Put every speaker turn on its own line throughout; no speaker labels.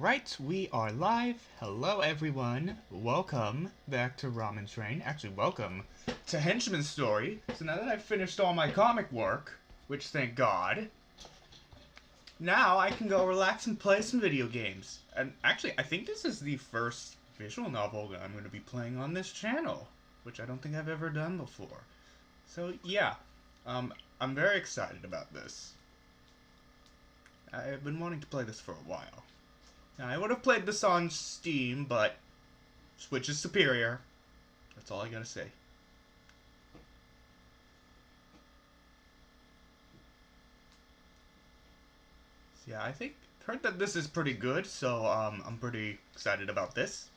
Alright, we are live. Hello everyone. Welcome back to Ramen Train. Actually, welcome to Henchman's story. So now that I've finished all my comic work, which thank God, now I can go relax and play some video games. And actually, I think this is the first visual novel that I'm going to be playing on this channel, which I don't think I've ever done before. So yeah, I'm very excited about this. I've been wanting to play this for a while. Now, I would have played this on Steam, but Switch is superior. That's all I gotta say. So yeah, heard that this is pretty good, so I'm pretty excited about this.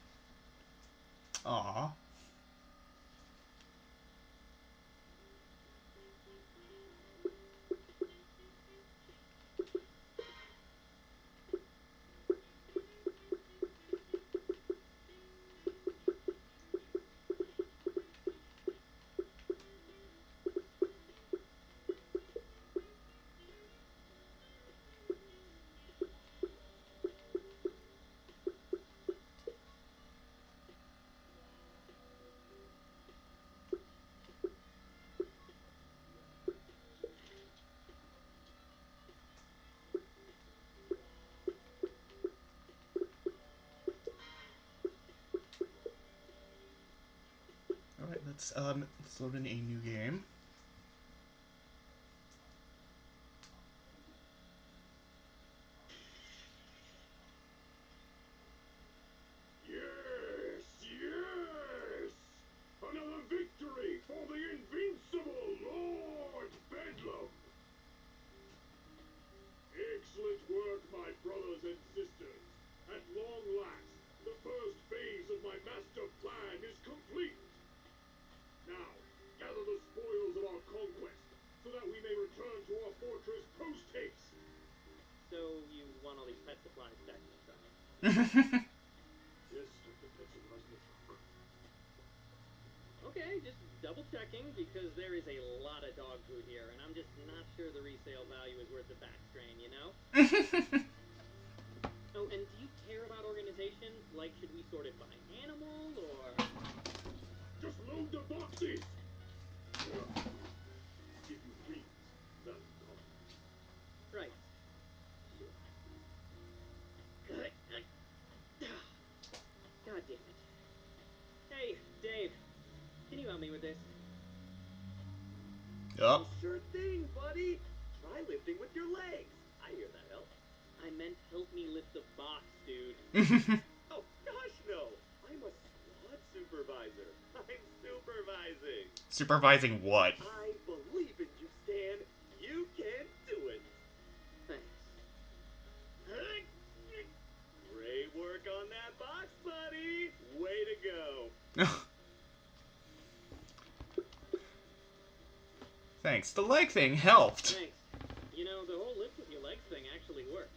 Aww. Alright, let's load in a new game.
Yes! Another victory for the invincible Lord Bedlam! Excellent work, my brothers and sisters. At long last, the first phase of my master plan is complete. Now, gather the spoils of our conquest, so that we may return to our fortress post-haste.
So, you want all these pet supplies back in the truck?
Yes, the pet supplies in the trunk.
Okay, just double checking, because there is a lot of dog food here, and I'm just not sure the resale value is worth the back strain, you know? Oh, and do you care about organization? Like, should we sort it by animal, or...?
Just load the boxes! Give you dreams, not dollars.
Right. God damn it. Hey, Dave, can you help me with this?
Yup.
Sure thing, buddy. Try lifting with your legs. I hear that helps.
I meant help me lift the box, dude.
Oh, gosh, no. I'm a squad supervisor. I'm supervising.
Supervising what?
I believe in you, Stan. You can do it.
Thanks.
Great work on that box, buddy. Way to go.
Thanks. The leg thing helped.
Thanks. You know, the whole lift with your legs thing actually works.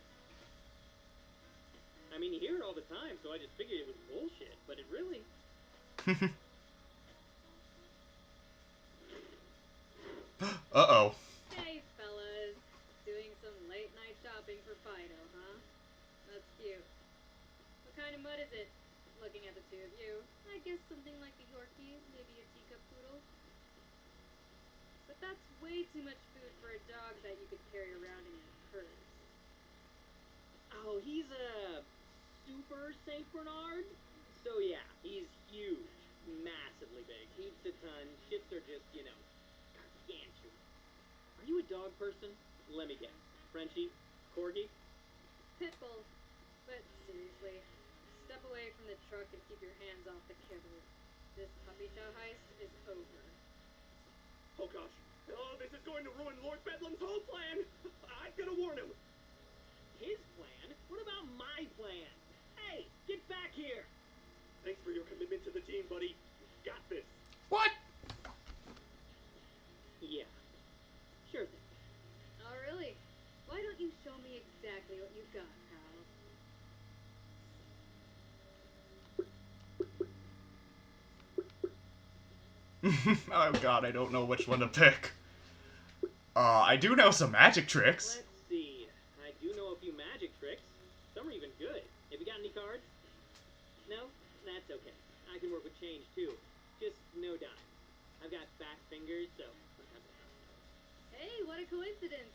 I mean, you hear it all the time, so I just figured it was bullshit, but it really...
Uh-oh.
Hey, fellas. Doing some late-night shopping for Fido, huh? That's cute. What kind of mud is it? Looking at the two of you, I guess something like a Yorkie, maybe a teacup poodle. But that's way too much food for a dog that you could carry around in your purse.
Oh, he's a super Saint Bernard? So yeah, he's huge. Massively big. Heaps a ton. Shits are just, you know, gargantuan. Are you a dog person? Let me guess. Frenchie? Corgi?
Pitbull. But seriously, step away from the truck and keep your hands off the kibble. This puppy chow heist is over.
Oh, gosh. Oh, this is going to ruin Lord Bedlam's whole plan. I've got to warn him.
His plan? What about my plan? Hey, get back here!
Thanks for your commitment to the team, buddy. You've got this.
What?
Yeah. Sure thing.
Oh, really? Why don't you show me exactly what you've got, pal?
Oh god, I don't know which one to pick. I do know some magic tricks.
Let's see. I do know a few magic tricks. Some are even good. If you change too. Just no dimes. I've got fat fingers, so sometimes I don't know.
Hey, what a coincidence.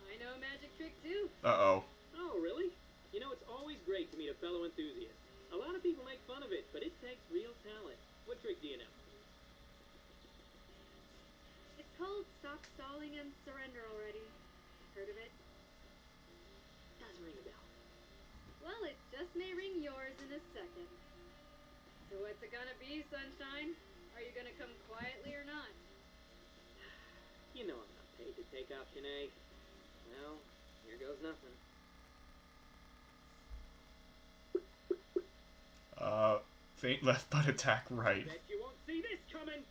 I know a magic trick too.
Uh-oh.
Oh, really? You know, it's always great to meet a fellow enthusiast. A lot of people make fun of it, but it takes real talent. What trick do you know?
It's called Stop Stalling and Surrender Already. Heard of it?
Does ring a bell.
Well, it just may ring yours in a second. So what's it gonna be, Sunshine? Are you gonna come quietly or not?
You know I'm not paid to take option A. Well, here goes nothing.
Feint left but attack right.
Bet you won't see this coming!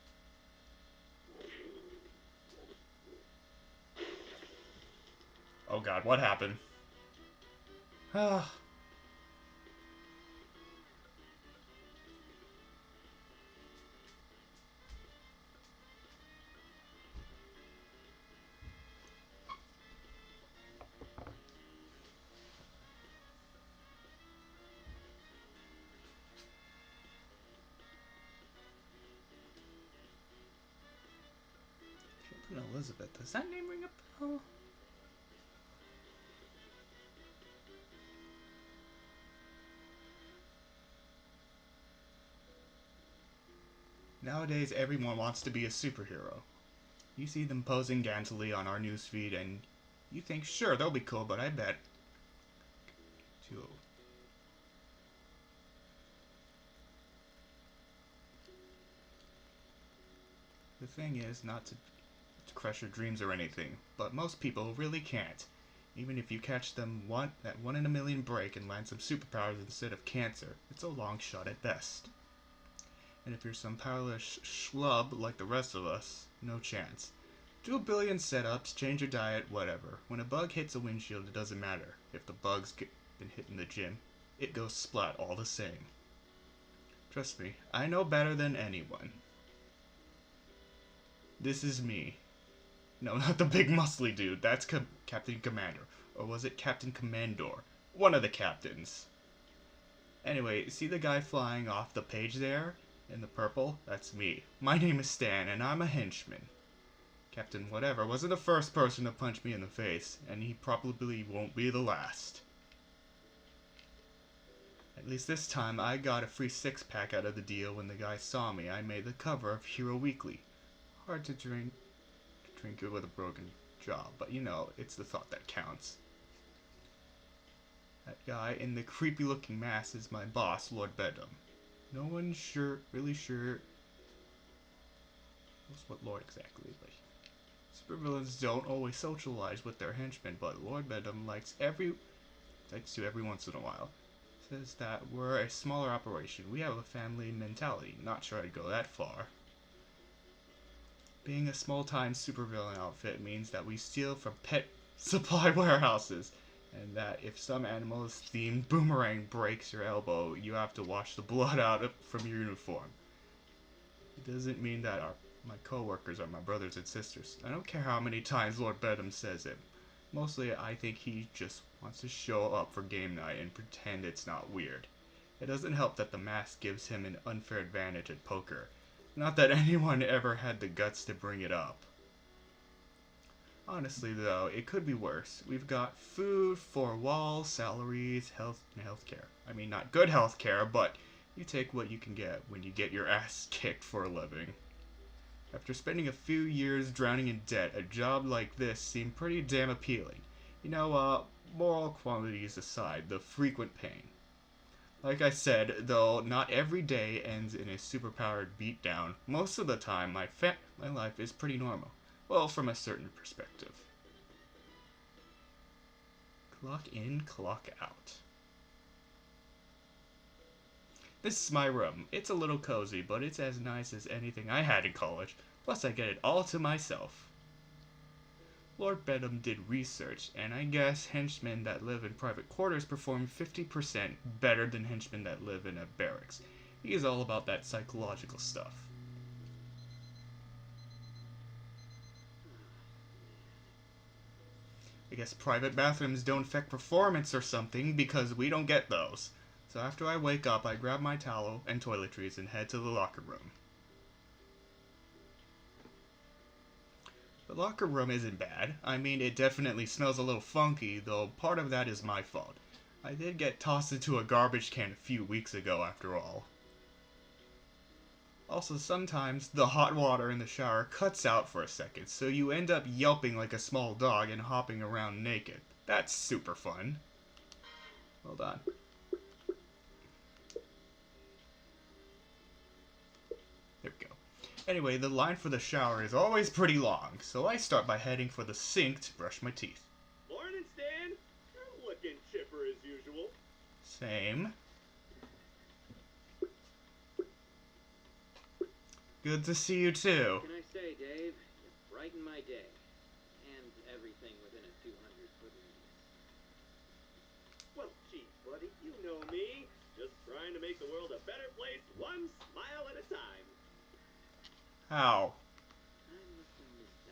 Oh god, what happened? Ah. Elizabeth, does that name ring a bell? Nowadays, everyone wants to be a superhero. You see them posing gantily on our newsfeed, and you think, sure, they'll be cool, but I bet. Too old. The thing is, not to crush your dreams or anything, but most people really can't. Even if you catch them that 1 in a million break and land some superpowers instead of cancer, it's a long shot at best. And if you're some powerless schlub like the rest of us, no chance. Do a billion setups, change your diet, whatever. When a bug hits a windshield, it doesn't matter. If the bug's been hit in the gym, it goes splat all the same. Trust me, I know better than anyone. This is me. No, not the big muscly dude. That's Captain Commander. Or was it Captain Commandor? One of the captains. Anyway, see the guy flying off the page there? In the purple? That's me. My name is Stan, and I'm a henchman. Captain Whatever wasn't the first person to punch me in the face, and he probably won't be the last. At least this time, I got a free 6-pack out of the deal when the guy saw me. I made the cover of Hero Weekly. Hard to drink it with a broken jaw, but you know, it's the thought that counts. That guy in the creepy looking mask is my boss, Lord Bedlam. No one's really sure what Lord exactly, but supervillains don't always socialize with their henchmen, but Lord Bedlam likes to every once in a while. Says that we're a smaller operation. We have a family mentality. Not sure I'd go that far. Being a small-time supervillain outfit means that we steal from pet supply warehouses, and that if some animals-themed boomerang breaks your elbow, you have to wash the blood out from your uniform. It doesn't mean that my co-workers are my brothers and sisters. I don't care how many times Lord Bedlam says it. Mostly, I think he just wants to show up for game night and pretend it's not weird. It doesn't help that the mask gives him an unfair advantage at poker. Not that anyone ever had the guts to bring it up. Honestly, though, it could be worse. We've got food, 4 walls, salaries, health, and healthcare. I mean, not good healthcare, but you take what you can get when you get your ass kicked for a living. After spending a few years drowning in debt, a job like this seemed pretty damn appealing. You know, moral qualities aside, the frequent pain. Like I said, though, not every day ends in a superpowered beatdown. Most of the time, my life is pretty normal. Well, from a certain perspective. Clock in, clock out. This is my room. It's a little cozy, but it's as nice as anything I had in college. Plus, I get it all to myself. Lord Bedlam did research, and I guess henchmen that live in private quarters perform 50% better than henchmen that live in a barracks. He is all about that psychological stuff. I guess private bathrooms don't affect performance or something, because we don't get those. So after I wake up, I grab my towel and toiletries and head to the locker room. The locker room isn't bad. I mean, it definitely smells a little funky, though part of that is my fault. I did get tossed into a garbage can a few weeks ago, after all. Also, sometimes the hot water in the shower cuts out for a second, so you end up yelping like a small dog and hopping around naked. That's super fun. Hold on. There we go. Anyway, the line for the shower is always pretty long, so I start by heading for the sink to brush my teeth.
Morning, Stan. You're looking chipper as usual.
Same. Good to see you too.
What can I say, Dave? You brighten my day. And everything within a 200-foot radius.
Well, gee, buddy, you know me. Just trying to make the world a better place, one smile at a time.
How?
I must have missed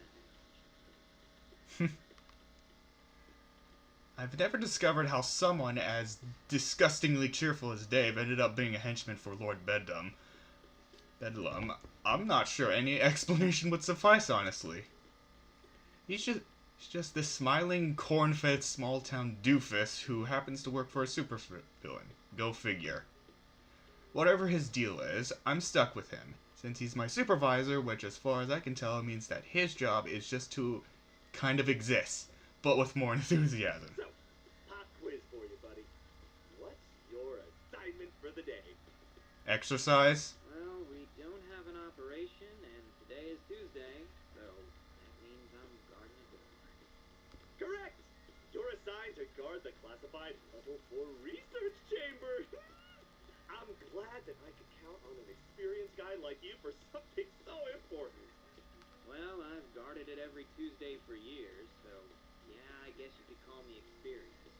that.
I've never discovered how someone as disgustingly cheerful as Dave ended up being a henchman for Lord Bedlam. I'm not sure any explanation would suffice, honestly. He's just this smiling, corn-fed, small-town doofus who happens to work for a supervillain. Go figure. Whatever his deal is, I'm stuck with him, since he's my supervisor, which as far as I can tell means that his job is just to kind of exist, but with more enthusiasm.
So, pop quiz for you, buddy. What's your assignment for the day?
Exercise?
Well, we don't have an operation, and today is Tuesday, so that means I'm guarding a door.
Correct! You're assigned to guard the classified Level 4 research chamber. I'm glad that I could count on an experienced guy like you for something so important.
Well, I've guarded it every Tuesday for years, so yeah, I guess you could call me experienced.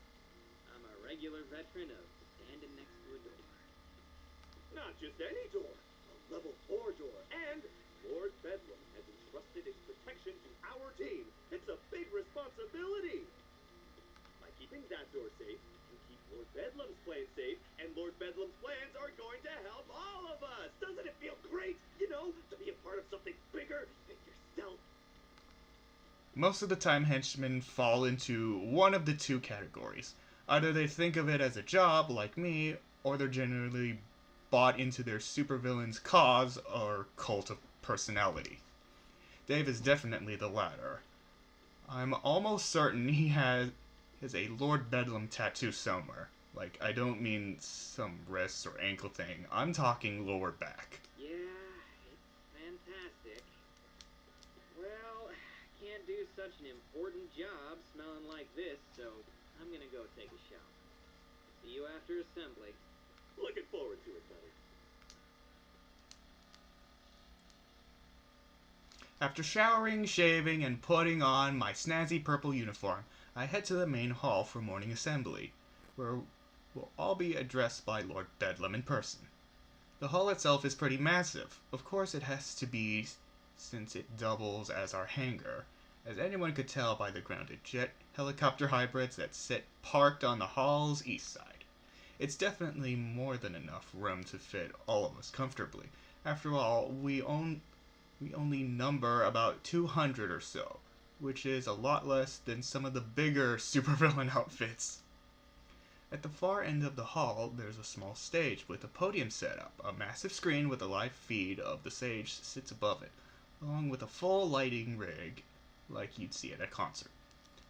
I'm a regular veteran of standing next to a door.
Not just any door, a Level 4 door. And Lord Bedlam has entrusted its protection to our team. It's a big responsibility. By keeping that door safe, you keep Lord Bedlam's plans safe, and Lord Bedlam's plans are going to help all of us. Doesn't it feel great, you know, to be a part of something bigger than yourself?
Most of the time, henchmen fall into one of the two categories. Either they think of it as a job, like me, or they're generally bought into their supervillain's cause or cult of personality. Dave is definitely the latter. I'm almost certain he has a Lord Bedlam tattoo somewhere. Like, I don't mean some wrist or ankle thing. I'm talking lower back.
Yeah, it's fantastic. Well, can't do such an important job smelling like this, so I'm gonna go take a shower. See you after assembly.
Looking forward to it, buddy.
After showering, shaving, and putting on my snazzy purple uniform, I head to the main hall for morning assembly, where we'll all be addressed by Lord Bedlam in person. The hall itself is pretty massive. Of course it has to be, since it doubles as our hangar, as anyone could tell by the grounded jet helicopter hybrids that sit parked on the hall's east side. It's definitely more than enough room to fit all of us comfortably. After all, we only number about 200 or so, which is a lot less than some of the bigger supervillain outfits. At the far end of the hall, there's a small stage with a podium set up. A massive screen with a live feed of the stage sits above it, along with a full lighting rig like you'd see at a concert.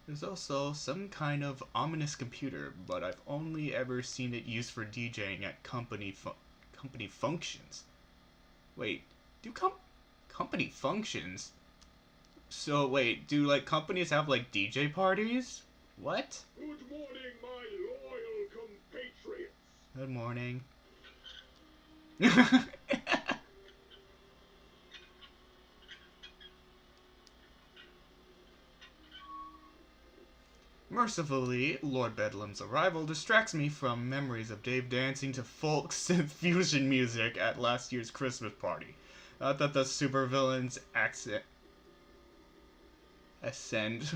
There's also some kind of ominous computer, but I've only ever seen it used for DJing at company functions. Wait, do company functions? So wait, do like companies have like DJ parties? What?
Good morning, my loyal compatriots.
Good morning. Mercifully, Lord Bedlam's arrival distracts me from memories of Dave dancing to folk synth fusion music at last year's Christmas party. Not that the supervillain's ascent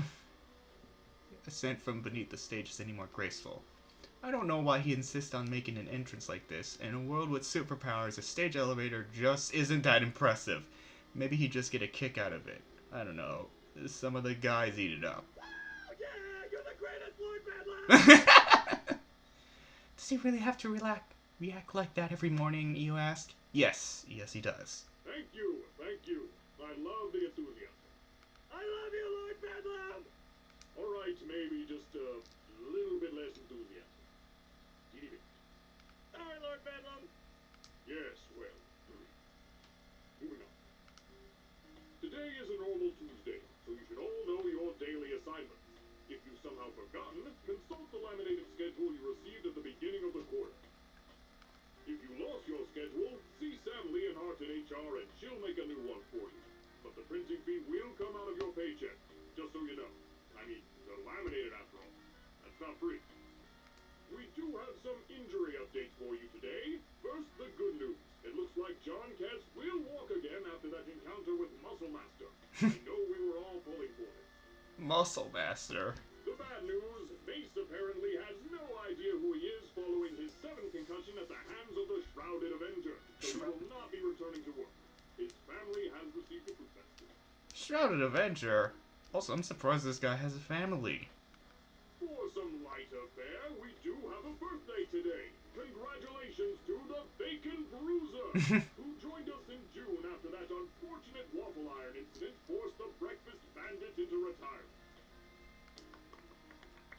from beneath the stage is any more graceful. I don't know why he insists on making an entrance like this. In a world with superpowers, a stage elevator just isn't that impressive. Maybe he'd just get a kick out of it. I don't know. Some of the guys eat it up.
Oh yeah, you're the greatest Lord Bedlam!
Does he really have to react like that every morning, you ask? Yes, he does.
Thank you. I love the enthusiasm.
I love you, Lord Bedlam!
Alright, maybe just a little bit less enthusiasm. Teeny bit.
Sorry, Lord Bedlam.
Yes, well. Moving on. Today is a normal Tuesday, so you should all know your daily assignments. If you've somehow forgotten, consult the laminated schedule you received at the beginning of the quarter. If you lost your schedule, see Sam Leonhardt in HR and she'll make a new one for you. But the printing fee will come out of your paycheck, just so you know. I mean, they're laminated after all. That's not free. We do have some injury updates for you today. First, the good news. It looks like John Katz will walk again after that encounter with Muscle Master. I know we were all pulling for this.
Muscle Master.
The bad news, Mace apparently has no idea who he is following his 7th concussion at the hands of the Shrouded Avenger, so he will not be returning to work. His family has received a proof test.
Shrouded Avenger? Also, I'm surprised this guy has a family.
For some light affair, we do have a birthday today. Congratulations to the Bacon Bruiser, who joined us in June after that unfortunate waffle iron incident forced the Breakfast Bandit into retirement.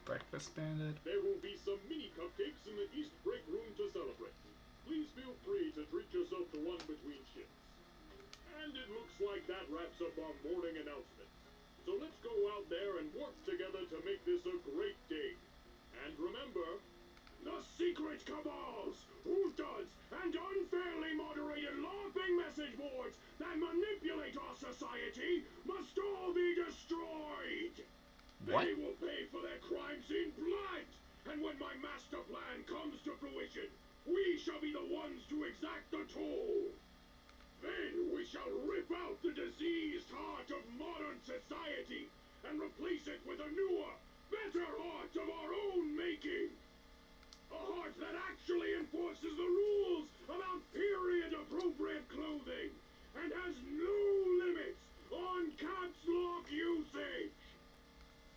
Breakfast Bandit?
There will be some mini cupcakes in the East Break Room to celebrate. Please feel free to treat yourself to one between shifts. And it looks like that wraps up our morning announcements. So let's go out there and work together to make this a great day. And remember, the secret cabals, whodunits, and unfairly moderated laughing message boards that manipulate our society must all be destroyed.
What?
They will pay for their crimes in blood. And when my master plan comes to fruition, we shall be the ones to exact the toll. Then we shall rip out the diseased heart of modern society and replace it with a newer, better heart of our own making. A heart that actually enforces the rules about period-appropriate clothing and has no limits on caps lock usage.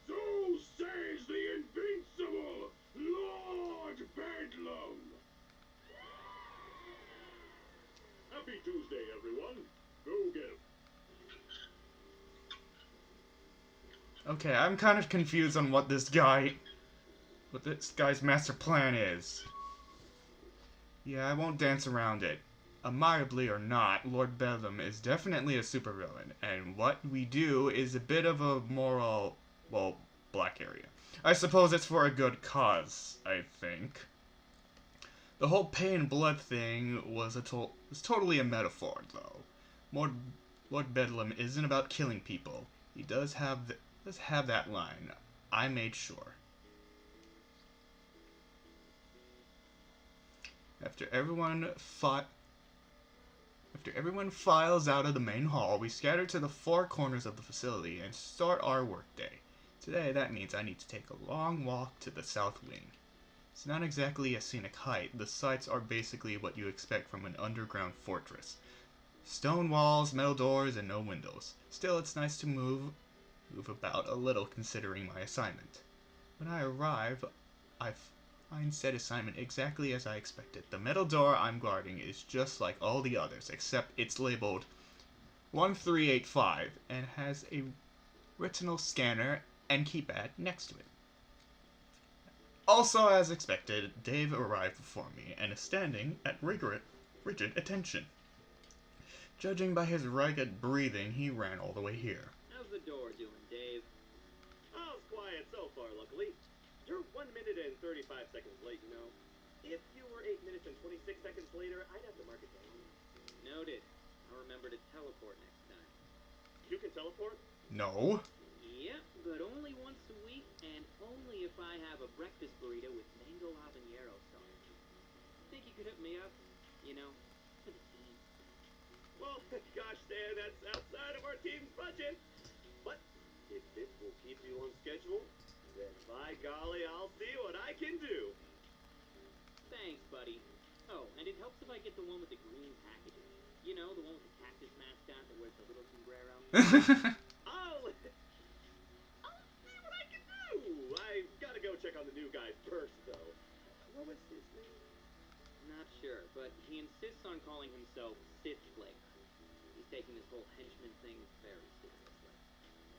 So says the invincible Lord Bedlam. Happy Tuesday, everyone. Go get 'em.
Okay, I'm kind of confused on what this guy's master plan is. Yeah, I won't dance around it. Admirably or not, Lord Bedlam is definitely a supervillain, and what we do is a bit of a moral, well, black area. I suppose it's for a good cause, I think. The whole pain and blood thing was totally a metaphor, though. Lord Bedlam isn't about killing people. He does have that line. I made sure. After everyone files out of the main hall, we scatter to the four corners of the facility and start our workday. Today, that means I need to take a long walk to the south wing. It's not exactly a scenic height. The sights are basically what you expect from an underground fortress. Stone walls, metal doors, and no windows. Still, it's nice to move about a little considering my assignment. When I arrive, I find said assignment exactly as I expected. The metal door I'm guarding is just like all the others, except it's labeled 1385 and has a retinal scanner and keypad next to it. Also, as expected, Dave arrived before me and is standing at rigid attention. Judging by his ragged breathing, he ran all the way here.
How's the door doing, Dave?
Oh, it's quiet so far, luckily. You're 1 minute and 35 seconds late, you know. If you were 8 minutes and 26 seconds later, I'd have to mark it down.
Noted. I'll remember to teleport next time.
You can teleport?
No.
Yep, but only once a week, and only if I have a breakfast burrito with mango habanero sauce. Think you could hook me up? You know, for the team.
Well, gosh, Stan, that's outside of our team's budget. But if this will keep you on schedule, then by golly, I'll see what I can do.
Thanks, buddy. Oh, and it helps if I get the one with the green packaging. You know, the one with the cactus mascot that wears the little sombrero.
I'll see what I can do. I gotta go check on the new guy first, though. What was his name?
Not sure, but he insists on calling himself Sith Flaker. He's taking this whole henchman thing very seriously.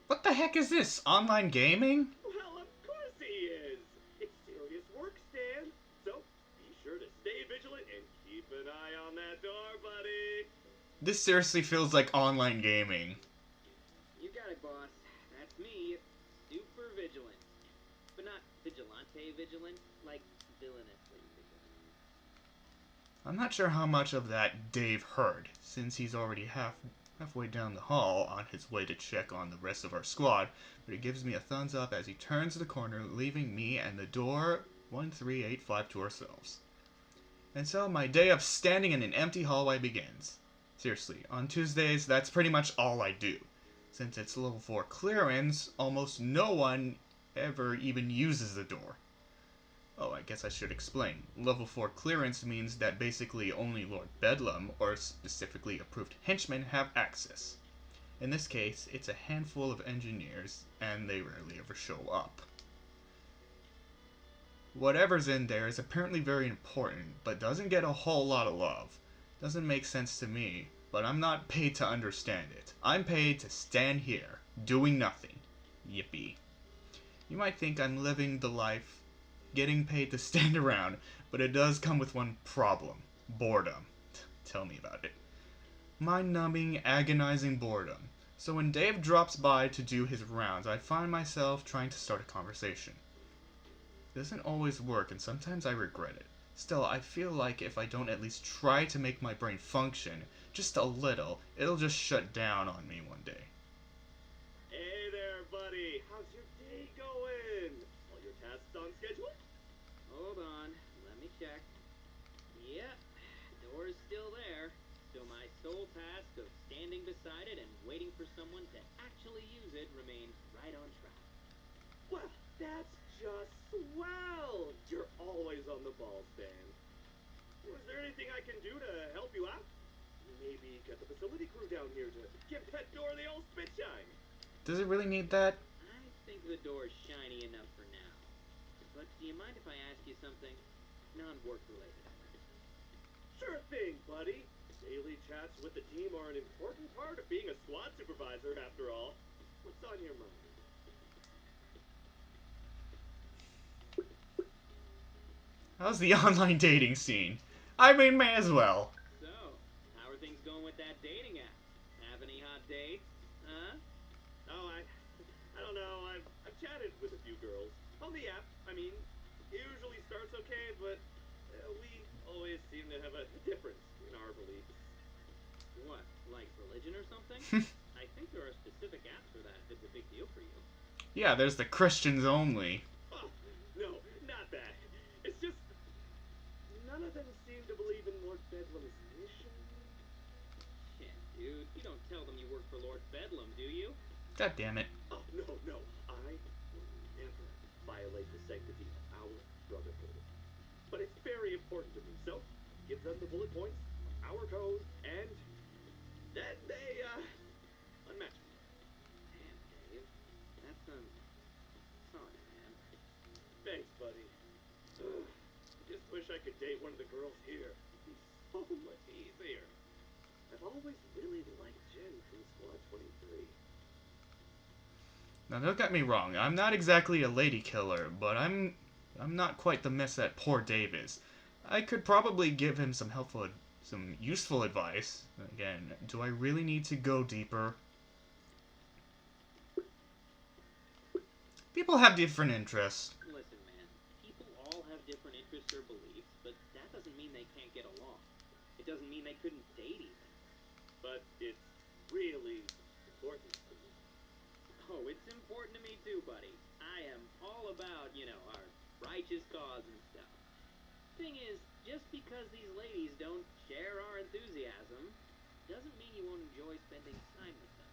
What the heck is this? Online gaming?
Well, of course he is. It's serious work, Stan. So be sure to stay vigilant and keep an eye on that door, buddy.
This seriously feels like online gaming.
You got it, boss. That's me. Super vigilant. But not vigilante vigilant, like villainously vigilant.
I'm not sure how much of that Dave heard, since he's already halfway down the hall on his way to check on the rest of our squad, but he gives me a thumbs up as he turns the corner, leaving me and the door 1385 to ourselves. And so my day of standing in an empty hallway begins. Seriously, on Tuesdays, that's pretty much all I do. Since it's level 4 clearance, almost no one ever even uses the door. Oh, I guess I should explain. Level 4 clearance means that basically only Lord Bedlam, or specifically approved henchmen, have access. In this case, it's a handful of engineers, and they rarely ever show up. Whatever's in there is apparently very important, but doesn't get a whole lot of love. Doesn't make sense to me, but I'm not paid to understand it. I'm paid to stand here, doing nothing. Yippee. You might think I'm living the life getting paid to stand around, but it does come with one problem. Boredom. Tell me about it. Mind-numbing, agonizing boredom. So when Dave drops by to do his rounds, I find myself trying to start a conversation. It doesn't always work, and sometimes I regret it. Still, I feel like if I don't at least try to make my brain function, just a little, it'll just shut down on me one day.
Hey there, buddy. How's your day going? All your tasks on schedule?
Hold on, let me check. Yep, door's still there. So my sole task of standing beside it and waiting for someone to actually use it remains right on track.
Well, that's just swell. You're always on the ball, Stan. Was there anything I can do to help you out? Maybe get the facility crew down here to give that door the old spit shine.
Does it really need that?
I think the door's shiny enough for now. But do you mind if I ask you something? Non-work related, I reckon.
Sure thing, buddy. Daily chats with the team are an important part of being a squad supervisor, after all. What's on your mind?
How's the online dating scene? I mean, may as well.
So, how are things going with that dating app? Have any hot dates? Huh?
Oh, I don't know. I've chatted with a few girls on the app. I mean, it usually starts okay, but we always seem to have a difference in our beliefs.
What, like religion or something? I think there are specific apps for that if it's a big deal for you.
Yeah, there's the Christians only.
Oh, no, not that. It's just none of them seem to believe in Lord Bedlam's mission.
Shit, dude, you don't tell them you work for Lord Bedlam, do you?
God damn it.
Oh, no. I will never violate the sanctity of our brotherhood. But it's very important to me, so give them the bullet points, our code, and then they, unmatch me.
Damn, Dave. That sounds... Sorry, man.
Thanks, buddy. Just wish I could date one of the girls here. It'd be so much easier. I've always really liked Jen from Squad 23.
Now don't get me wrong, I'm not exactly a lady killer, but I'm not quite the mess that poor Dave is. I could probably give him some useful advice. Again, do I really need to go deeper? People have different interests.
Listen, man. People all have different interests or beliefs, but that doesn't mean they can't get along. It doesn't mean they couldn't date even.
But it's really important to me.
Oh, it's important to me too, buddy. I am all about, our righteous cause and stuff. Thing is, just because these ladies don't share our enthusiasm, doesn't mean you won't enjoy spending time with them.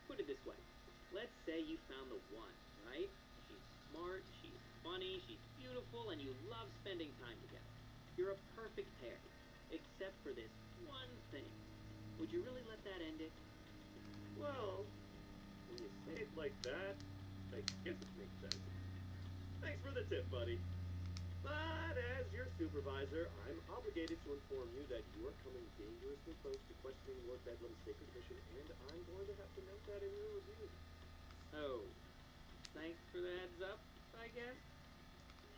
Put it this way. Let's say you found the one, right? She's smart, she's funny, she's beautiful, and you love spending time together. You're a perfect pair. Except for this one thing. Would you really let that end it?
Well, when you say it like that, I guess it makes sense. Thanks for the tip, buddy. But as your supervisor, I'm obligated to inform you that you are coming dangerously close to questioning Lord Bedlam's sacred mission, and I'm going to have to note that in your review.
Oh. Thanks for the heads up, I guess?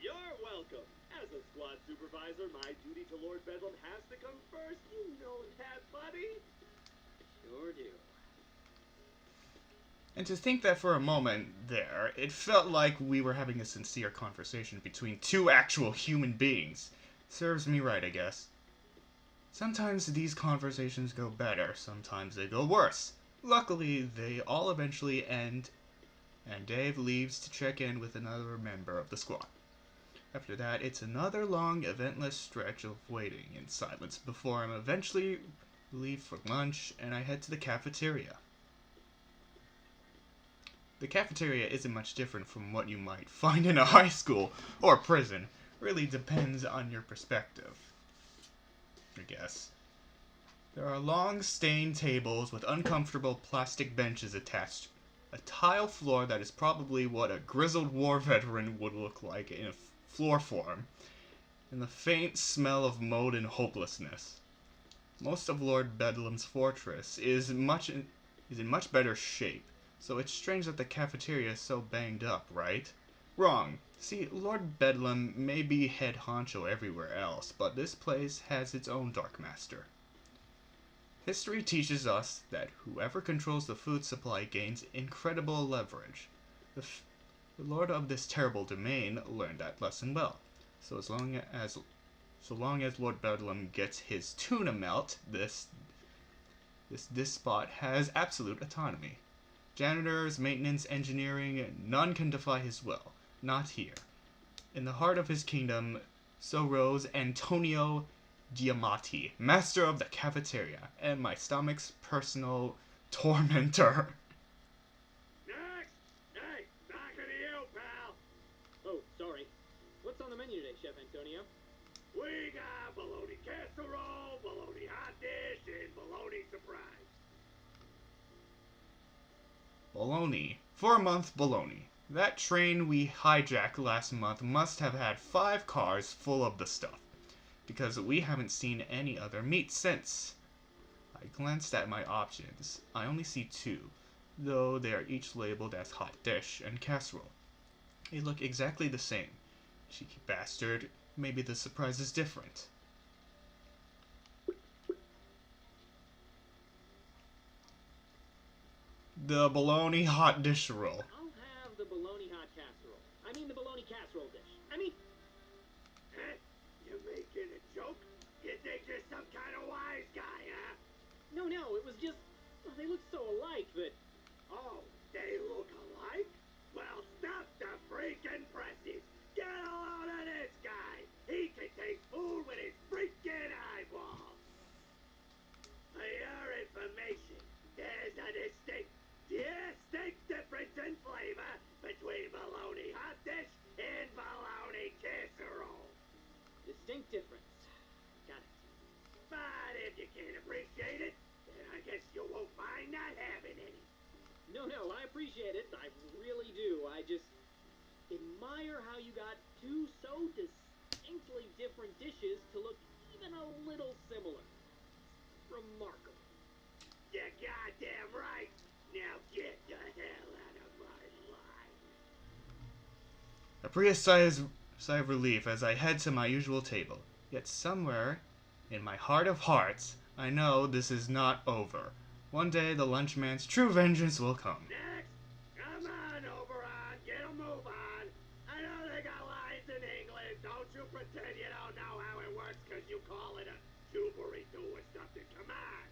You're welcome. As a squad supervisor, my duty to Lord Bedlam has to come first. You know that, buddy.
Sure do.
And to think that for a moment there, it felt like we were having a sincere conversation between two actual human beings. Serves me right, I guess. Sometimes these conversations go better, sometimes they go worse. Luckily, they all eventually end, and Dave leaves to check in with another member of the squad. After that, it's another long, eventless stretch of waiting in silence before I'm eventually leave for lunch and I head to the cafeteria. The cafeteria isn't much different from what you might find in a high school or prison. Really depends on your perspective, I guess. There are long, stained tables with uncomfortable plastic benches attached. A tile floor that is probably what a grizzled war veteran would look like in floor form. And the faint smell of mold and hopelessness. Most of Lord Bedlam's fortress is in much better shape. So it's strange that the cafeteria is so banged up, right? Wrong. See, Lord Bedlam may be head honcho everywhere else, but this place has its own Dark Master. History teaches us that whoever controls the food supply gains incredible leverage. The lord of this terrible domain learned that lesson well. So long as Lord Bedlam gets his tuna melt, this spot has absolute autonomy. Janitors, maintenance, engineering, none can defy his will. Not here. In the heart of his kingdom, so rose Antonio Diamati, master of the cafeteria, and my stomach's personal tormentor.
Next! Hey, back to you, pal!
Oh, sorry. What's on the menu today, Chef Antonio?
We got bologna casserole, bologna hot dish, and bologna surprise.
Bologna. 4-month bologna. That train we hijacked last month must have had 5 cars full of the stuff, because we haven't seen any other meat since. I glanced at my options. I only see 2, though they are each labeled as hot dish and casserole. They look exactly the same. Cheeky bastard. Maybe the surprise is different. The bologna hot dish roll.
I'll have the bologna hot casserole. I mean the bologna casserole dish. I mean...
Huh? You making a joke? You think you're some kind of wise guy, huh?
No, it was just... Well, they look so alike that...
Oh, they look alike? Well, stop the freaking presses! Get a load of this guy! He can taste food with his freaking eyeballs! For your information, there's a distinct difference in flavor between bologna hot dish and bologna casserole.
Distinct difference. Got it.
But if you can't appreciate it, then I guess you won't mind not having any.
No, I appreciate it. I really do. I just admire how you got 2 so distinctly different dishes to look even a little similar. Remarkable.
You're goddamn right. Now get the hell out of my life.
I breathe a sigh of relief as I head to my usual table. Yet somewhere, in my heart of hearts, I know this is not over. One day the lunchman's true vengeance will come.
Next! Come on, Oberon, get a move on. I know they got lines in England. Don't you pretend you don't know how it works because you call it a juburito or something. Come on.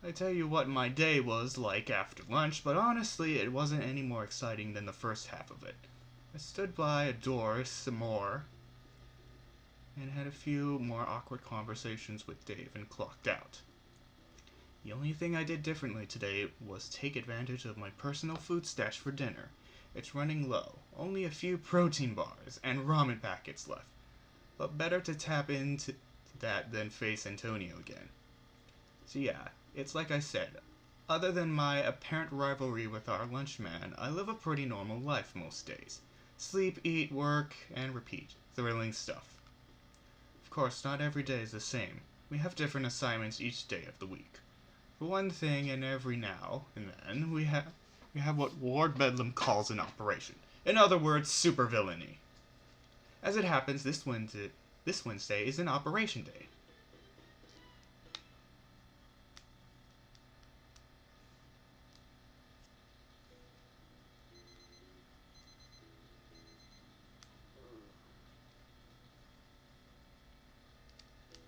I tell you what my day was like after lunch, but honestly it wasn't any more exciting than the first half of it. I stood by a door some more and had a few more awkward conversations with Dave and clocked out. The only thing I did differently today was take advantage of my personal food stash for dinner. It's running low. Only a few protein bars and ramen packets left. But better to tap into that than face Antonio again. So yeah, it's like I said. Other than my apparent rivalry with our lunchman, I live a pretty normal life most days. Sleep, eat, work, and repeat. Thrilling stuff. Of course, not every day is the same. We have different assignments each day of the week. For one thing, and every now and then, we have what Lord Bedlam calls an operation. In other words, supervillainy. As it happens, this Wednesday is an operation day.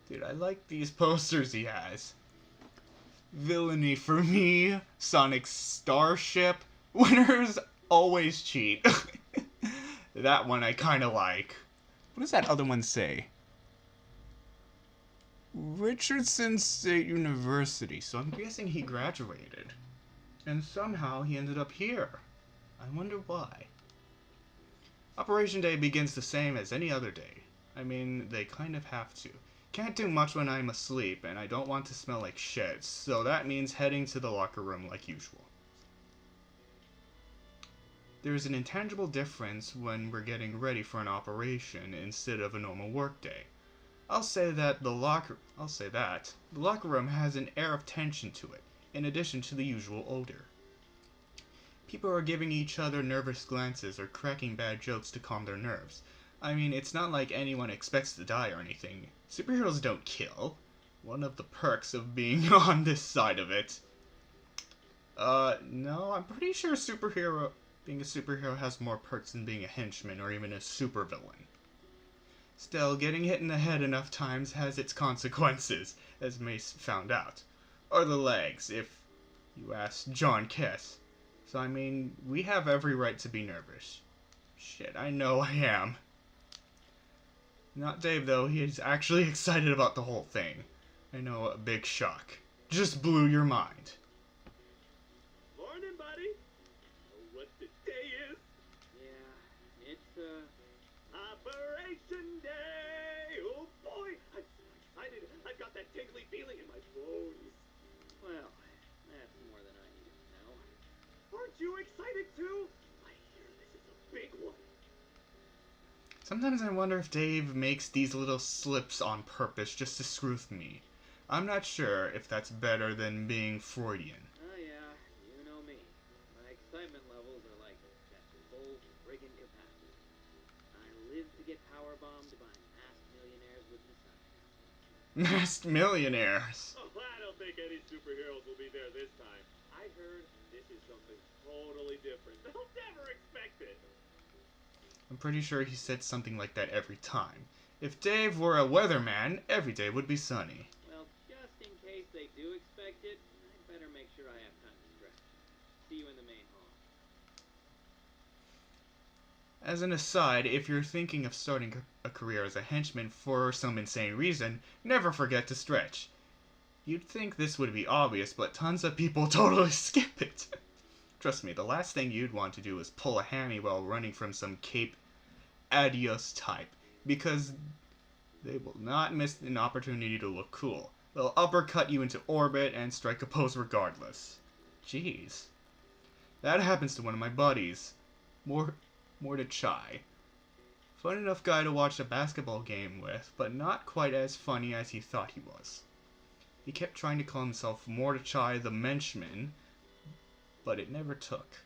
Dude, I like these posters he has. Villainy for me, Sonic Starship, winners always cheat. That one I kinda like. What does that other one say? Richardson State University, so I'm guessing he graduated. And somehow he ended up here. I wonder why. Operation Day begins the same as any other day. I mean, they kind of have to. Can't do much when I'm asleep, and I don't want to smell like shit, so that means heading to the locker room like usual. There's an intangible difference when we're getting ready for an operation instead of a normal workday. I'll say that the locker room has an air of tension to it, in addition to the usual odor. People are giving each other nervous glances or cracking bad jokes to calm their nerves. I mean, it's not like anyone expects to die or anything. Superheroes don't kill. One of the perks of being on this side of it. No, I'm pretty sure being a superhero has more perks than being a henchman or even a supervillain. Still, getting hit in the head enough times has its consequences, as Mace found out. Or the legs, if you ask John Kiss. So I mean, we have every right to be nervous. Shit, I know I am. Not Dave, though. He is actually excited about the whole thing. I know, a big shock. Just blew your mind.
Morning, buddy. Know what the day is?
Yeah, it's,
Operation Day! Oh boy, I'm so excited. I've got that tingly feeling in my bones.
well, that's more than I need to know.
Aren't you excited too? I hear this is a big one.
Sometimes I wonder if Dave makes these little slips on purpose just to screw with me. I'm not sure if that's better than being Freudian.
Oh yeah, you know me. My excitement levels are like at full friggin' capacity. I live to get powerbombed by masked millionaires with the sun.
Masked millionaires.
Oh, I don't think any superheroes will be there this time. I heard this is something totally different. They'll never expect it.
I'm pretty sure he said something like that every time. If Dave were a weatherman, every day would be sunny.
Well, just in case they do expect it, I'd better make sure I have time to stretch. See you in the main hall.
As an aside, if you're thinking of starting a career as a henchman for some insane reason, never forget to stretch. You'd think this would be obvious, but tons of people totally skip it. Trust me, the last thing you'd want to do is pull a hammy while running from some Cape Adios type, because they will not miss an opportunity to look cool. They'll uppercut you into orbit and strike a pose regardless. Jeez. That happens to one of my buddies. Mordechai. Fun enough guy to watch a basketball game with, but not quite as funny as he thought he was. He kept trying to call himself Mordechai the Menschman, but it never took.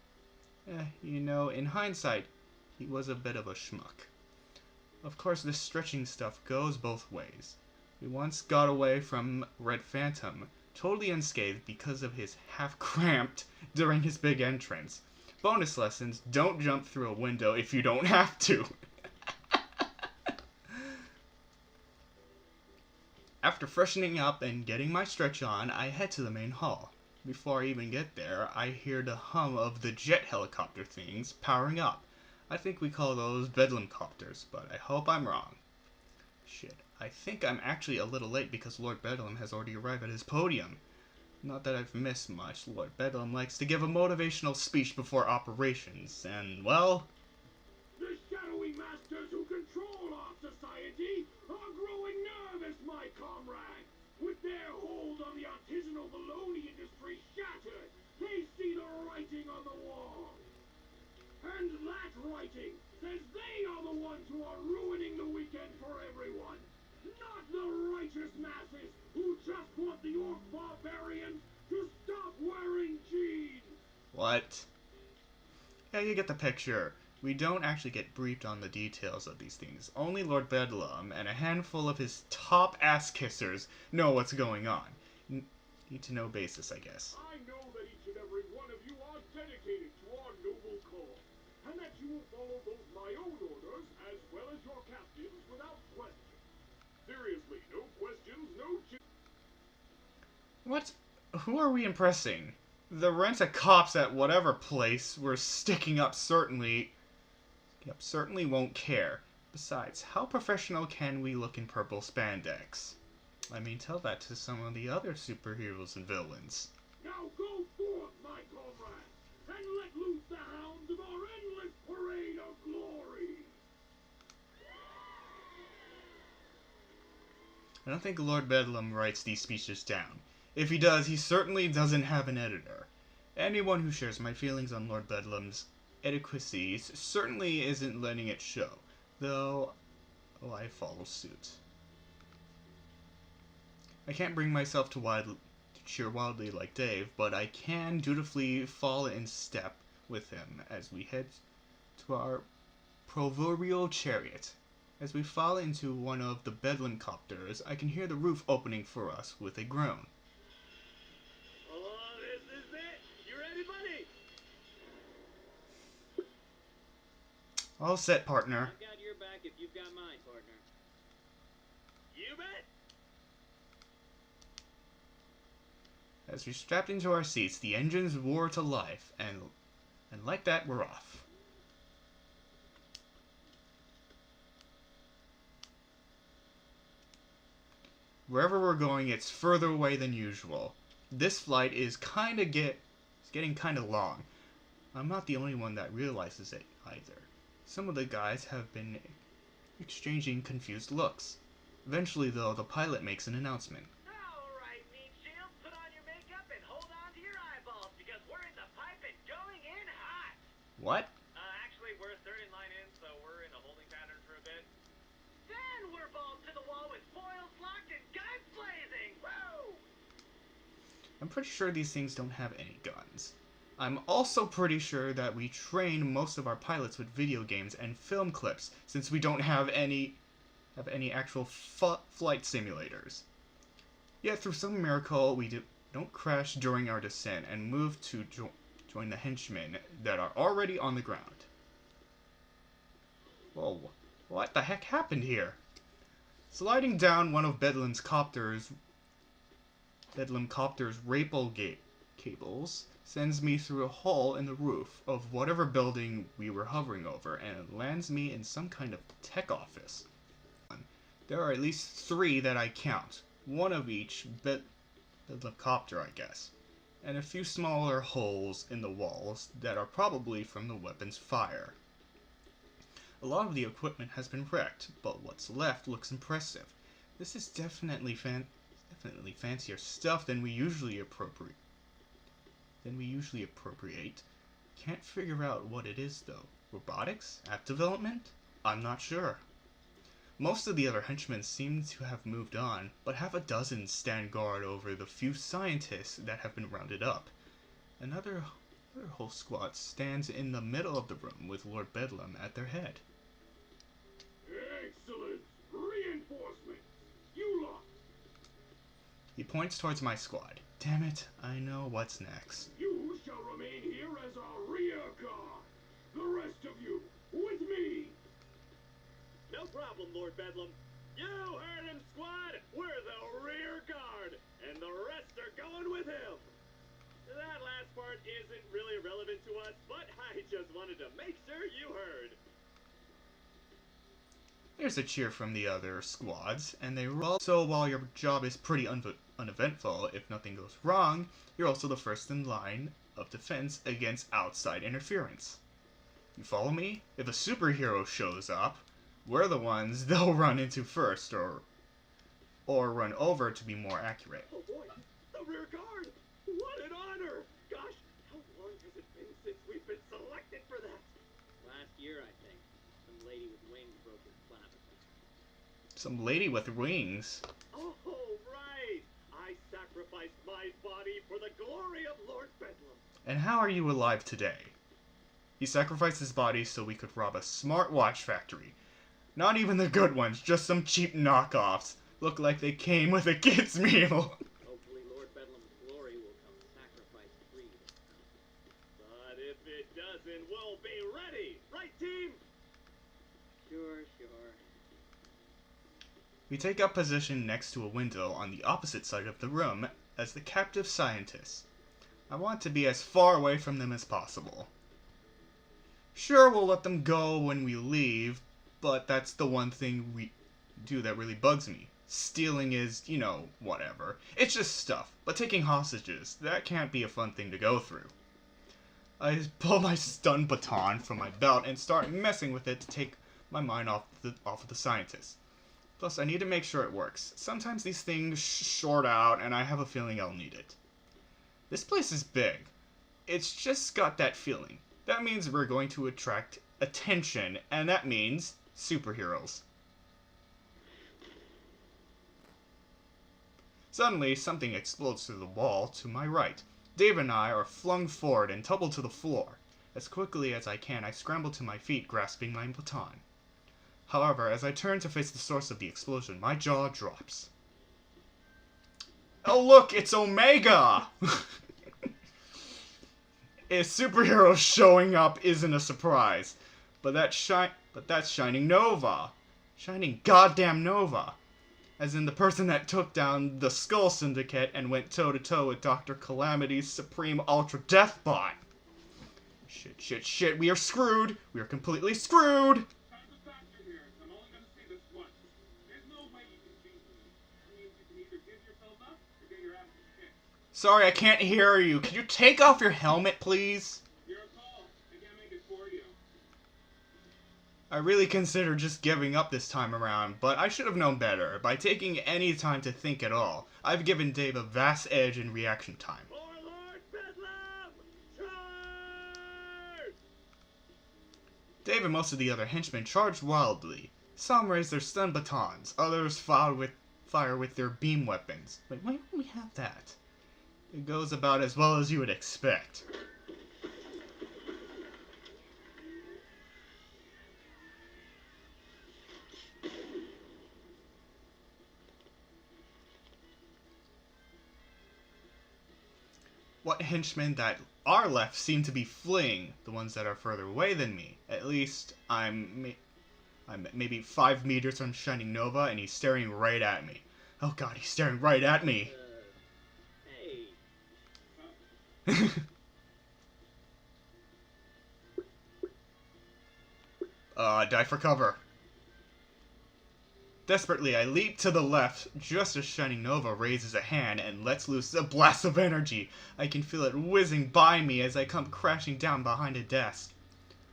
You know, in hindsight, he was a bit of a schmuck. Of course, this stretching stuff goes both ways. We once got away from Red Phantom, totally unscathed because of his half-cramped during his big entrance. Bonus lessons, don't jump through a window if you don't have to. After freshening up and getting my stretch on, I head to the main hall. Before I even get there, I hear the hum of the jet helicopter things powering up. I think we call those Bedlam copters, but I hope I'm wrong. Shit, I think I'm actually a little late because Lord Bedlam has already arrived at his podium. Not that I've missed much. Lord Bedlam likes to give a motivational speech before operations, and, well...
The shadowy masters who control our society are growing nervous, my comrade. With their hold on the artisanal bologna industry shattered, they see the writing on the wall. And that writing says they are the ones who are ruining the weekend for everyone. Not the righteous masses who just want the orc barbarians to stop wearing jeans.
What? Yeah, you get the picture. We don't actually get briefed on the details of these things. Only Lord Bedlam and a handful of his top ass-kissers know what's going on. Need to know basis, I guess.
I know that each and every one of you are dedicated to our noble cause, and that you will follow both my own orders as well as your captain's without question. Seriously, no questions, no
What? Who are we impressing? The rent-a cops at whatever place we're sticking up certainly won't care. Besides, how professional can we look in purple spandex? I mean, tell that to some of the other superheroes and villains.
Now go forth, my comrades, and let loose the hounds of our endless parade of glory!
I don't think Lord Bedlam writes these speeches down. If he does, he certainly doesn't have an editor. Anyone who shares my feelings on Lord Bedlam's adequacies certainly isn't letting it show, though I follow suit. I can't bring myself to cheer wildly like Dave, but I can dutifully fall in step with him as we head to our proverbial chariot. As we fall into one of the Bedlam copters, I can hear the roof opening for us with a groan.
Oh, this is it! You ready, buddy?
All set, partner.
I've got your back if you've got mine, partner.
You bet!
As we strapped into our seats, the engines roar to life, and like that, we're off. Wherever we're going, it's further away than usual. This flight is getting kinda long. I'm not the only one that realizes it either. Some of the guys have been exchanging confused looks. Eventually, though, the pilot makes an announcement.
Alright, meat shields, put on your makeup and hold on to your eyeballs because we're in the pipe and going in hot!
What?
Actually, we're a third in line in, so we're in a holding pattern for a bit. Then we're balls to the wall with foils locked and guns blazing! Woo!
I'm pretty sure these things don't have any guns. I'm also pretty sure that we train most of our pilots with video games and film clips, since we don't have any actual flight simulators. Yet through some miracle, we don't crash during our descent and move to join the henchmen that are already on the ground. Whoa, what the heck happened here? Sliding down one of Bedlam Copter's rappel gate cables sends me through a hole in the roof of whatever building we were hovering over and lands me in some kind of tech office. There are at least 3 that I count, one of each Bedlam copter, I guess, and a few smaller holes in the walls that are probably from the weapon's fire. A lot of the equipment has been wrecked, but what's left looks impressive. This is definitely fancier stuff than we usually appropriate. Can't figure out what it is though. Robotics? App development? I'm not sure. Most of the other henchmen seem to have moved on, but half a dozen stand guard over the few scientists that have been rounded up. Another whole squad stands in the middle of the room with Lord Bedlam at their head.
Excellent! Reinforcements! You lot!
He points towards my squad. Damn it, I know what's next.
You shall remain here as our rear guard. The rest of you, with me!
No problem, Lord Bedlam. You heard him, squad! We're the rear guard, and the rest are going with him! That last part isn't really relevant to us, but I just wanted to make sure you heard.
There's a cheer from the other squads, and they roll. So while your job is pretty uneventful. If nothing goes wrong, you're also the first in line of defense against outside interference. You follow me? If a superhero shows up, we're the ones they'll run into first, or run over to be more accurate.
Oh boy, the rear guard! What an honor! Gosh, how long has it been since we've been selected for that?
Last year, I think. Some lady with wings broke his clavicle.
Some lady with wings.
Oh, right! I sacrificed my body for the glory of Lord Bedlam.
And how are you alive today? He sacrificed his body so we could rob a smartwatch factory. Not even the good ones, just some cheap knockoffs. Look like they came with a kid's meal.
Hopefully Lord Bedlam's glory will come sacrifice-free this time.
But if it doesn't, we'll be ready! Right, team?
Sure.
We take up position next to a window on the opposite side of the room as the captive scientists. I want to be as far away from them as possible. Sure, we'll let them go when we leave, but that's the one thing we do that really bugs me. Stealing is, whatever. It's just stuff. But taking hostages, that can't be a fun thing to go through. I pull my stun baton from my belt and start messing with it to take my mind off of the scientists. Plus, I need to make sure it works. Sometimes these things short out, and I have a feeling I'll need it. This place is big. It's just got that feeling. That means we're going to attract attention, and that means superheroes. Suddenly, something explodes through the wall to my right. Dave and I are flung forward and tumble to the floor. As quickly as I can, I scramble to my feet, grasping my baton. However, as I turn to face the source of the explosion, my jaw drops. Oh look, it's Omega! A superhero showing up isn't a surprise. But that's Shining Nova. Shining goddamn Nova. As in the person that took down the Skull Syndicate and went toe-to-toe with Dr. Calamity's Supreme Ultra Death Bot. Shit, we are screwed. We are completely screwed. Sorry, I can't hear you. Can you take off your helmet, please?
Your call. I can't make it for you.
I really considered just giving up this time around, but I should have known better. By taking any time to think at all, I've given Dave a vast edge in reaction time.
For Lord Bedlam! Charge!
Dave and most of the other henchmen charged wildly. Some raised their stun batons, others fire with their beam weapons. Wait, why don't we have that? It goes about as well as you would expect. What henchmen that are left seem to be fleeing, the ones that are further away than me. At least I'm maybe 5 meters from Shining Nova, and he's staring right at me. Oh god, he's staring right at me.
Hey.
Dive for cover. Desperately, I leap to the left, just as Shining Nova raises a hand and lets loose a blast of energy. I can feel it whizzing by me as I come crashing down behind a desk.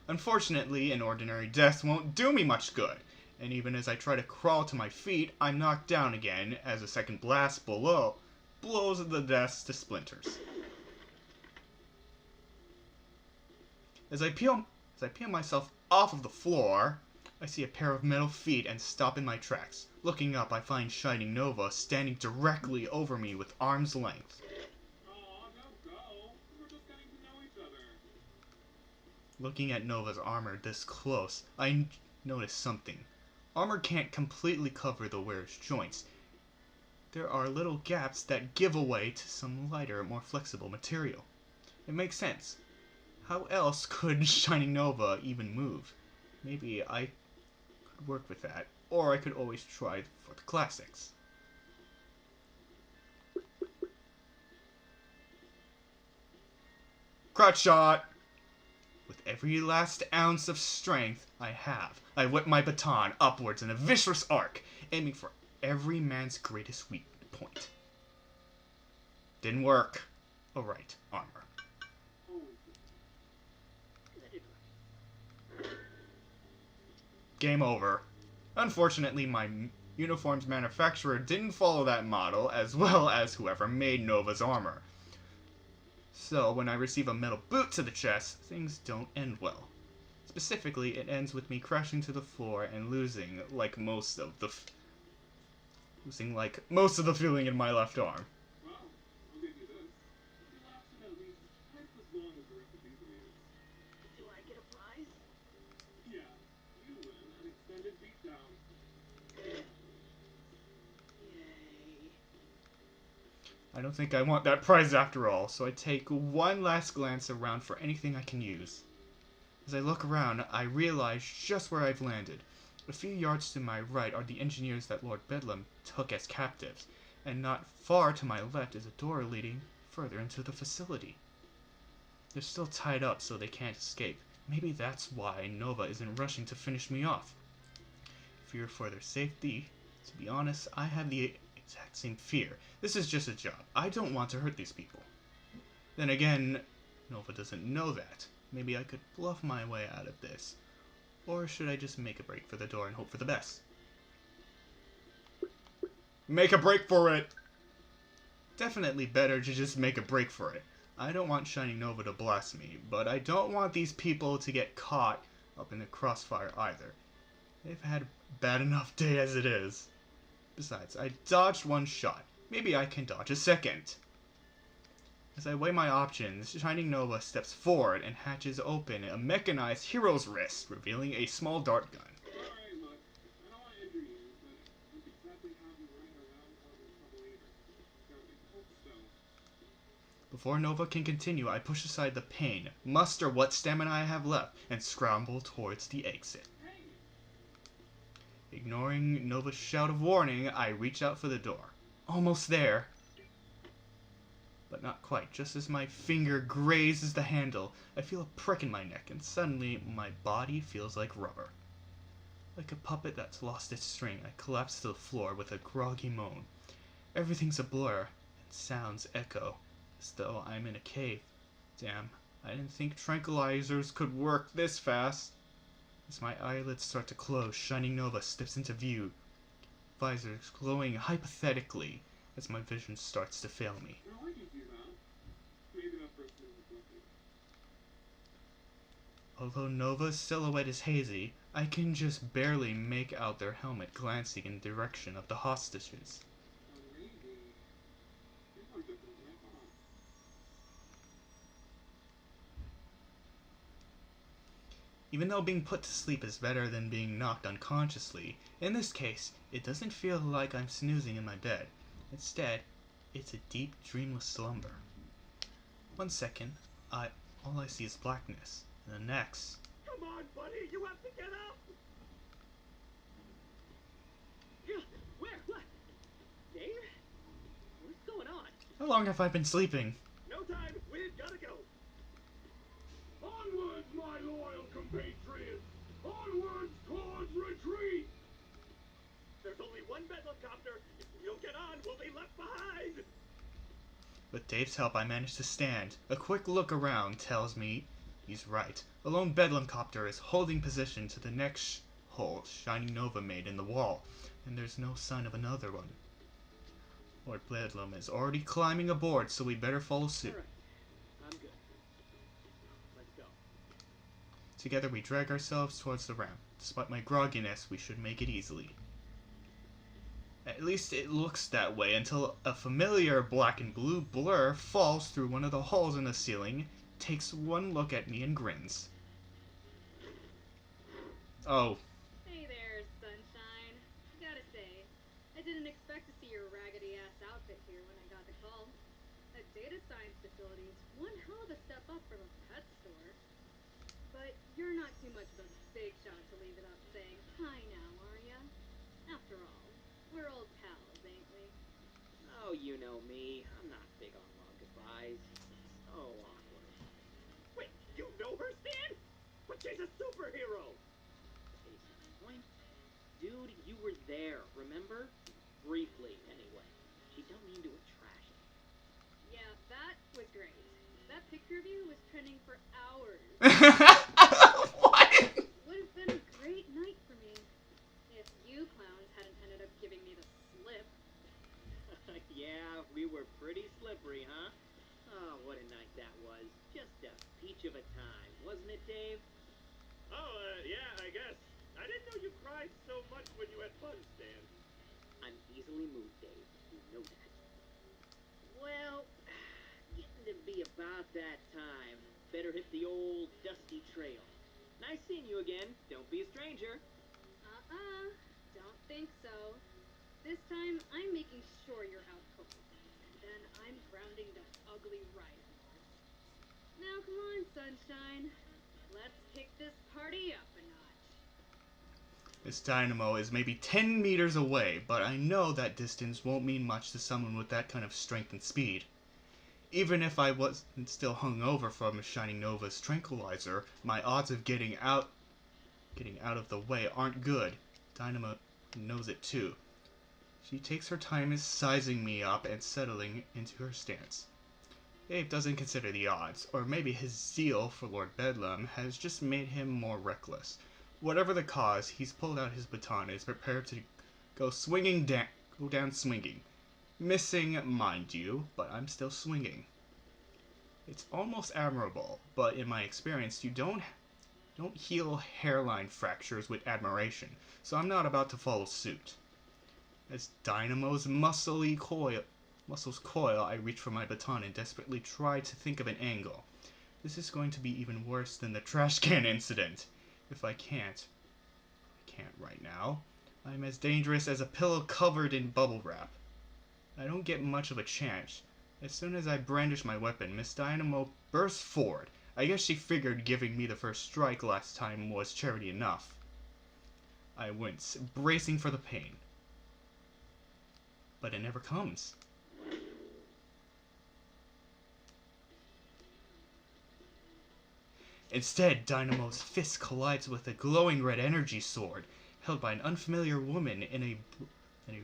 Unfortunately, an ordinary desk won't do me much good, and even as I try to crawl to my feet, I'm knocked down again as a second blast below blows the desk to splinters. As I peel myself off of the floor, I see a pair of metal feet and stop in my tracks. Looking up, I find Shining Nova standing directly over me with arm's length.
Aw, don't go. We're just getting to know each other.
Looking at Nova's armor this close, I notice something. Armor can't completely cover the wearer's joints. There are little gaps that give away to some lighter, more flexible material. It makes sense. How else could Shining Nova even move? Maybe I could work with that, or I could always try for the classics. Crotch shot! With every last ounce of strength I have, I whip my baton upwards in a vicious arc, aiming for every man's greatest weak point. Didn't work. Alright, armor.
Let it run.
Game over. Unfortunately, my uniform's manufacturer didn't follow that model, as well as whoever made Nova's armor. So, when I receive a metal boot to the chest, things don't end well. Specifically, it ends with me crashing to the floor and losing most of the feeling in my left arm.
Well, I'll give you this. You lasted at least twice as long as the rest of these idiots.
Do I get a prize?
Yeah, you win an extended beatdown.
Yay.
I don't think I want that prize after all, so I take one last glance around for anything I can use. As I look around, I realize just where I've landed. A few yards to my right are the engineers that Lord Bedlam took as captives, and not far to my left is a door leading further into the facility. They're still tied up so they can't escape. Maybe that's why Nova isn't rushing to finish me off. Fear for their safety. To be honest, I have the exact same fear. This is just a job. I don't want to hurt these people. Then again, Nova doesn't know that. Maybe I could bluff my way out of this. Or should I just make a break for the door and hope for the best? Make a break for it! Definitely better to just make a break for it. I don't want Shining Nova to blast me, but I don't want these people to get caught up in the crossfire either. They've had a bad enough day as it is. Besides, I dodged one shot. Maybe I can dodge a second. As I weigh my options, Shining Nova steps forward and hatches open a mechanized hero's wrist, revealing a small dart gun.
Alright, look. I don't want to injure you, but I wouldn't exactly have you running around causing trouble either. So I hope so.
Before Nova can continue, I push aside the pain, muster what stamina I have left, and scramble towards the exit. Ignoring Nova's shout of warning, I reach out for the door. Almost there. But not quite. Just as my finger grazes the handle, I feel a prick in my neck, and suddenly my body feels like rubber. Like a puppet that's lost its string, I collapse to the floor with a groggy moan. Everything's a blur, and sounds echo, as though I'm in a cave. Damn, I didn't think tranquilizers could work this fast. As my eyelids start to close, Shining Nova steps into view, visors glowing hypothetically as my vision starts to fail me.
Well, I can see that. Maybe that person isn't lucky.
Although Nova's silhouette is hazy, I can just barely make out their helmet glancing in the direction of the hostages.
Maybe. People are different, right? Huh?
Even though being put to sleep is better than being knocked unconsciously, in this case, it doesn't feel like I'm snoozing in my bed. Instead, it's a deep, dreamless slumber. 1 second, all I see is blackness. And the next,
Come on, buddy, you have to get up!
Where? What? Dave? What's going on?
how long have I been sleeping?
No time, we've gotta go!
Onwards, my loyal compatriots! Onwards towards retreat!
There's only one Bedlamcopter. If we don't get on, we'll be left behind!
With Dave's help, I manage to stand. A quick look around tells me he's right. A lone Bedlamcopter is holding position to the next hole Shining Nova made in the wall, and there's no sign of another one. Lord Bedlam is already climbing aboard, so we better follow suit.
Alright, I'm good. Let's go.
Together we drag ourselves towards the ramp. Despite my grogginess, we should make it easily. At least it looks that way until a familiar black and blue blur falls through one of the holes in the ceiling, takes one look at me and grins. Oh,
Hey there, sunshine. Gotta say, I didn't expect to see your raggedy-ass outfit here when I got the call. That data science facility is one hell of a step up from a pet store. But you're not too much of a big shot to leave it up saying hi now, are ya? After all, we're old pals, ain't we?
Oh, you know me. I'm not big on long goodbyes. So awkward.
Wait, you know her, Stan? But she's a superhero!
Case in point. Dude, you were there, remember? Briefly, anyway. She don't mean to trash it.
Yeah, pay-per-view was trending for hours.
What?
Would have been a great night for me if you clowns hadn't ended up giving me the slip.
Yeah, we were pretty slippery, huh? Oh, what a night that was. Just a peach of a time, wasn't it, Dave?
Oh, yeah, I guess. I didn't know you cried so much when you had fun, Stan.
I'm easily moved, Dave. You know that. Well, getting to be about that time. Better hit the old dusty trail. Nice seeing you again. Don't be a stranger.
Don't think so. This time, I'm making sure you're out cold. And then I'm grounding the ugly rider. Now come on, sunshine. Let's kick this party up a notch.
This dynamo is maybe 10 meters away, but I know that distance won't mean much to someone with that kind of strength and speed. Even if I wasn't still hungover from Shining Nova's tranquilizer, my odds of getting out of the way aren't good. Dynamo knows it too. She takes her time in sizing me up and settling into her stance. Dave doesn't consider the odds, or maybe his zeal for Lord Bedlam has just made him more reckless. Whatever the cause, he's pulled out his baton and is prepared to go down swinging. Missing, mind you, but I'm still swinging. It's almost admirable, but in my experience, you don't heal hairline fractures with admiration, so I'm not about to follow suit. As Dynamo's muscles coil, I reach for my baton and desperately try to think of an angle. This is going to be even worse than the trash can incident. If I can't right now, I'm as dangerous as a pillow covered in bubble wrap. I don't get much of a chance. As soon as I brandish my weapon, Miss Dynamo bursts forward. I guess she figured giving me the first strike last time was charity enough. I wince, bracing for the pain. But it never comes. Instead, Dynamo's fist collides with a glowing red energy sword, held by an unfamiliar woman in a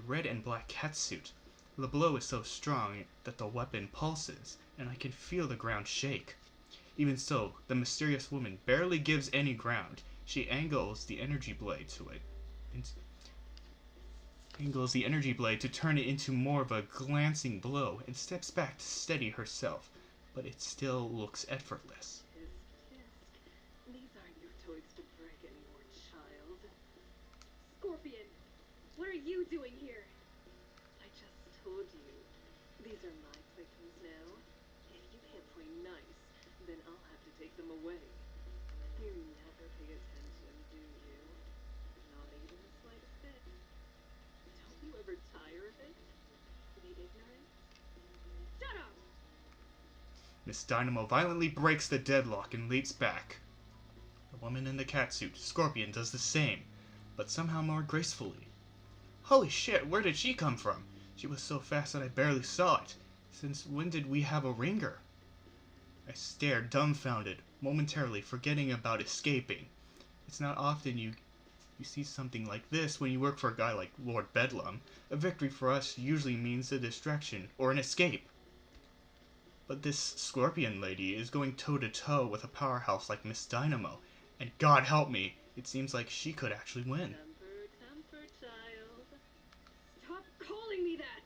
red and black catsuit. The blow is so strong that the weapon pulses, and I can feel the ground shake. Even so, the mysterious woman barely gives any ground. She angles the energy blade to turn it into more of a glancing blow, and steps back to steady herself, but it still looks effortless.
These aren't your toys to break anymore, child.
Scorpion, what are you doing here?
I just told you. These are my playthings now. If you can't play nice, then I'll have to take them away. You never pay attention, do you? Not even the slightest bit. Don't you ever tire of it? The ignorance?
Shut up!
Miss Dynamo violently breaks the deadlock and leaps back. The woman in the catsuit, Scorpion, does the same, but somehow more gracefully. Holy shit, where did she come from? She was so fast that I barely saw it. Since when did we have a ringer? I stared, dumbfounded, momentarily forgetting about escaping. It's not often you see something like this when you work for a guy like Lord Bedlam. A victory for us usually means a distraction or an escape. But this Scorpion lady is going toe-to-toe with a powerhouse like Miss Dynamo, and God help me, it seems like she could actually win.
Temper, child.
Stop calling me that!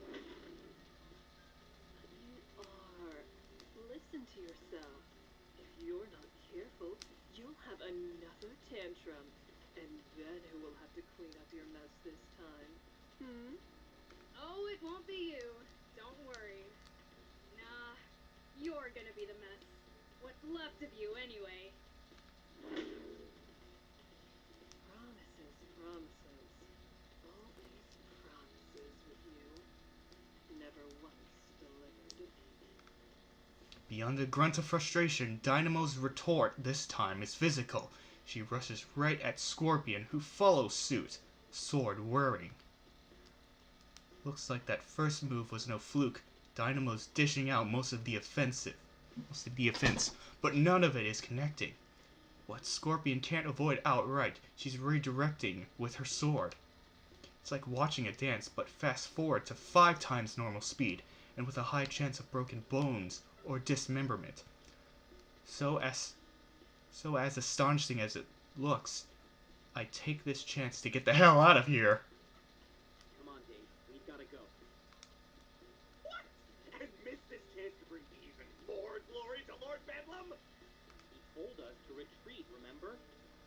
But you are. Listen to yourself. If you're not careful, you'll have another tantrum. And then who will have to clean up your mess this time?
Oh, it won't be you. Don't worry. Nah, you're gonna be the mess. What's left of you, anyway.
Promises. Always promises with you. Never once delivered.
Beyond a grunt of frustration, Dynamo's retort this time is physical. She rushes right at Scorpion, who follows suit, sword whirring. Looks like that first move was no fluke. Dynamo's dishing out most of the offense, but none of it is connecting. What Scorpion can't avoid outright, she's redirecting with her sword. It's like watching a dance, but fast forward to 5 times normal speed, and with a high chance of broken bones or dismemberment. So as astonishing as it looks, I take this chance to get the hell out of here.
Come on, Dave. We've got to go.
What? And miss this chance to bring even more glory to Lord Bedlam?
He told us to retreat, remember?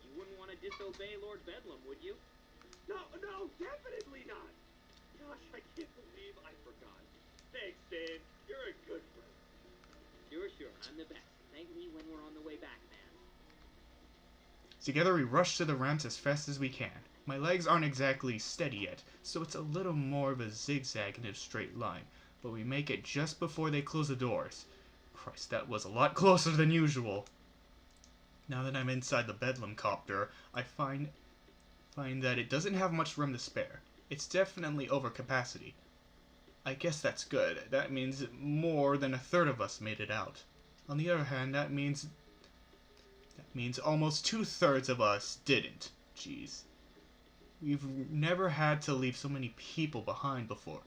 You wouldn't want to disobey Lord Bedlam, would you?
No, definitely not. Gosh, I can't believe I forgot. Thanks, Dan. You're a good friend.
Sure. I'm the best. Thank me when we're on the way back, man.
Together we rush to the ramps as fast as we can. My legs aren't exactly steady yet, so it's a little more of a zigzag in a straight line, but we make it just before they close the doors. Christ, that was a lot closer than usual. Now that I'm inside the Bedlam copter, I find that it doesn't have much room to spare. It's definitely over capacity. I guess that's good. That means more than a third of us made it out. On the other hand, that means almost 2/3 of us didn't. Jeez. We've never had to leave so many people behind before.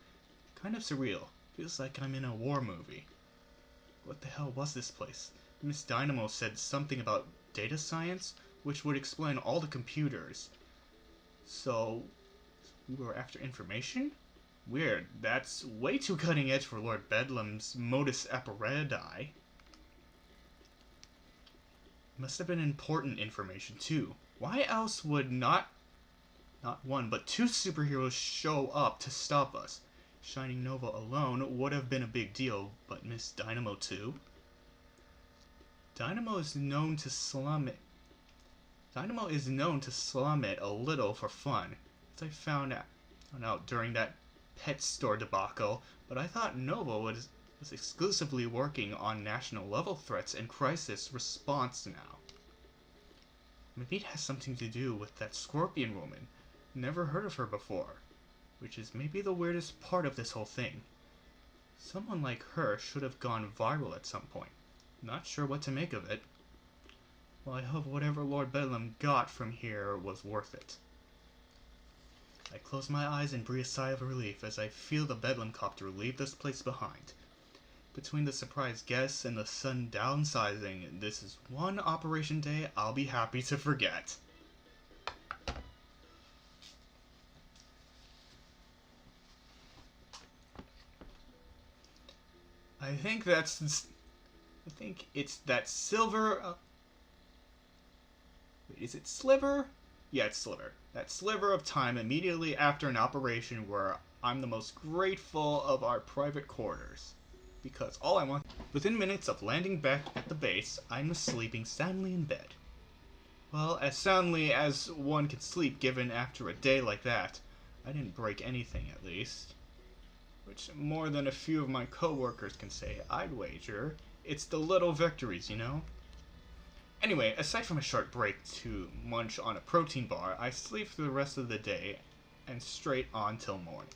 Kind of surreal. Feels like I'm in a war movie. What the hell was this place? Miss Dynamo said something about data science, which would explain all the computers. So, we were after information? Weird. That's way too cutting edge for Lord Bedlam's modus operandi. Must have been important information too. Why else would not one, but two superheroes show up to stop us? Shining Nova alone would have been a big deal, but Miss Dynamo too? Dynamo is known to slum it a little for fun, as I found out during that pet store debacle, but I thought Nova was exclusively working on national level threats and crisis response now. Maybe it has something to do with that Scorpion woman. Never heard of her before, which is maybe the weirdest part of this whole thing. Someone like her should have gone viral at some point. Not sure what to make of it. Well, I hope whatever Lord Bedlam got from here was worth it. I close my eyes and breathe a sigh of relief as I feel the Bedlam copter leave this place behind. Between the surprise guests and the sudden downsizing, this is one operation day I'll be happy to forget. I think it's that silver... Wait, is it sliver? Yeah, it's sliver. That sliver of time immediately after an operation where I'm the most grateful of our private quarters. Because all I want... Within minutes of landing back at the base, I'm sleeping soundly in bed. Well, as soundly as one can sleep given after a day like that. I didn't break anything, at least. Which, more than a few of my co-workers can say, I'd wager. It's the little victories, you know? Anyway, aside from a short break to munch on a protein bar, I sleep through the rest of the day and straight on till morning.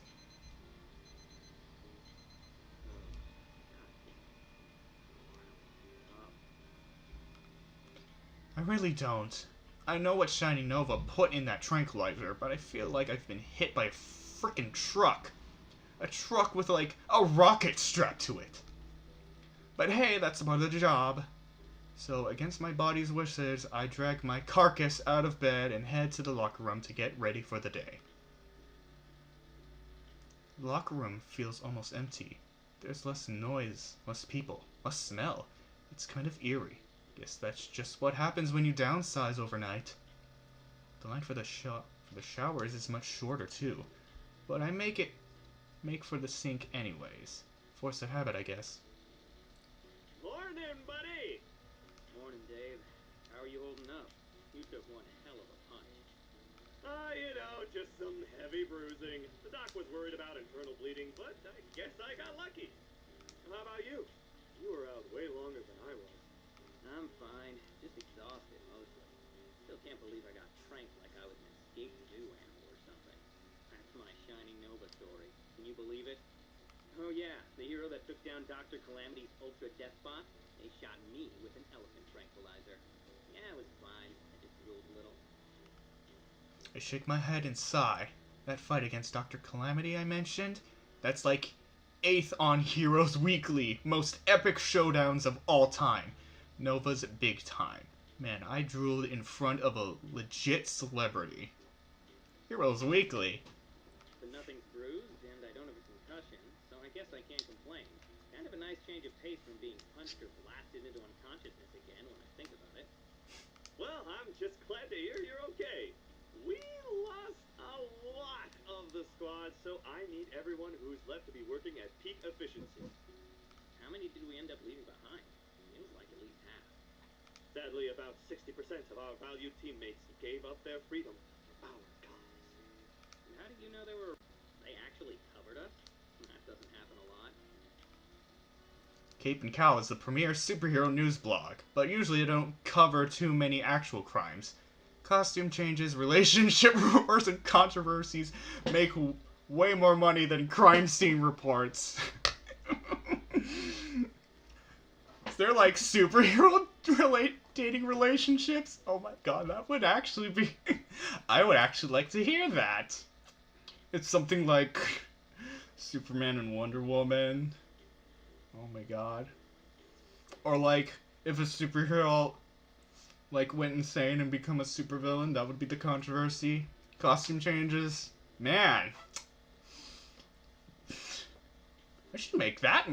I really don't. I know what Shining Nova put in that tranquilizer, but I feel like I've been hit by a frickin' truck. A truck with, like, a rocket strapped to it. But hey, that's part of the job. So, against my body's wishes, I drag my carcass out of bed and head to the locker room to get ready for the day. The locker room feels almost empty. There's less noise, less people, less smell. It's kind of eerie. Guess that's just what happens when you downsize overnight. The line for the showers is much shorter too, but I make for the sink anyways. Force of habit, I guess.
Morning, buddy!
Morning, Dave. How are you holding up? You took one hell of a punch.
Just some heavy bruising. The doc was worried about internal bleeding, but I guess I got lucky. How about you? You were out way longer than I was.
I'm fine. Just exhausted, mostly. Still can't believe I got tranked like I was an escaped zoo animal or something. That's my Shining Nova story. Can you believe it? Oh yeah, the hero that took down Dr. Calamity's Ultra Death Bot? They shot me with an elephant tranquilizer. Yeah, it was fine. I just drooled a little.
I shake my head and sigh. That fight against Dr. Calamity I mentioned? That's like 8th on Heroes Weekly. Most epic showdowns of all time. Nova's big time. Man, I drooled in front of a legit celebrity. Heroes Weekly.
But nothing's bruised, and I don't have a concussion, so I guess I can't complain. Kind of a nice change of pace from being punched or blasted into unconsciousness again when I think about it.
Well, I'm just glad to hear you're okay. We lost a lot of the squad, so I need everyone who's left to be working at peak efficiency.
How many did we end up leaving behind? Feels like at least half.
Sadly, about 60% of our valued teammates gave up their freedom for our cause.
How did you know they actually covered us? That doesn't happen a lot.
Cape and Cow is the premier superhero news blog, but usually I don't cover too many actual crimes. Costume changes, relationship rumors, and controversies make way more money than crime scene reports. Is there like superhero dating relationships? Oh my god, that would actually be... I would actually like to hear that. It's something like Superman and Wonder Woman. Oh my god. Or like, if a superhero like went insane and become a supervillain, that would be the controversy. Costume changes. Man. I should make that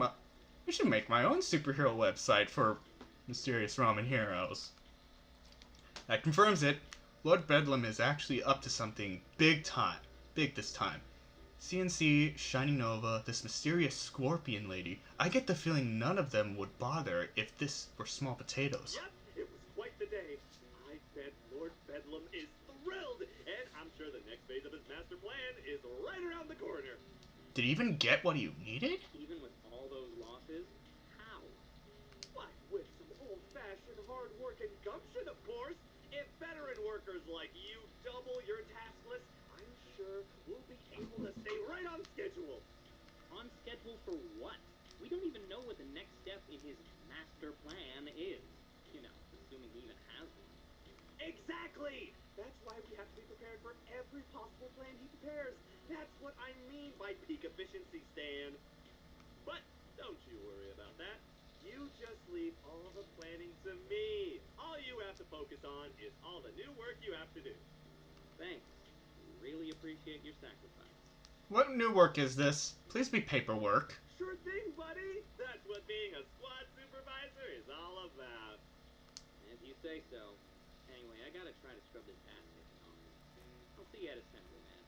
I should make my own superhero website for mysterious ramen heroes. That confirms it. Lord Bedlam is actually up to something big this time. CNC, Shining Nova, this mysterious scorpion lady. I get the feeling none of them would bother if this were small potatoes.
Yep, it was quite the day. I bet Lord Bedlam is thrilled, and I'm sure the next phase of his master plan is right around the corner.
Did he even get what he needed?
Even with all those losses? How?
Why, with some old-fashioned hard work and gumption, of course. If veteran workers like you double your task list, I'm sure we'll be able to stay right on schedule.
On schedule for what? We don't even know what the next step in his master plan is. You know, assuming he even has one.
Exactly! That's why we have to be prepared for every possible plan he prepares. That's what I mean by peak efficiency, Stan. But don't you worry about that. You just leave all the planning to me. All you have to focus on is all the new work you have to do.
Thanks. Really appreciate your sacrifice.
What new work is this? Please be paperwork.
Sure thing, buddy. That's what being a squad supervisor is all about.
If you say so. Anyway, I gotta try to scrub this ass kicking off. I'll see you at assembly, man.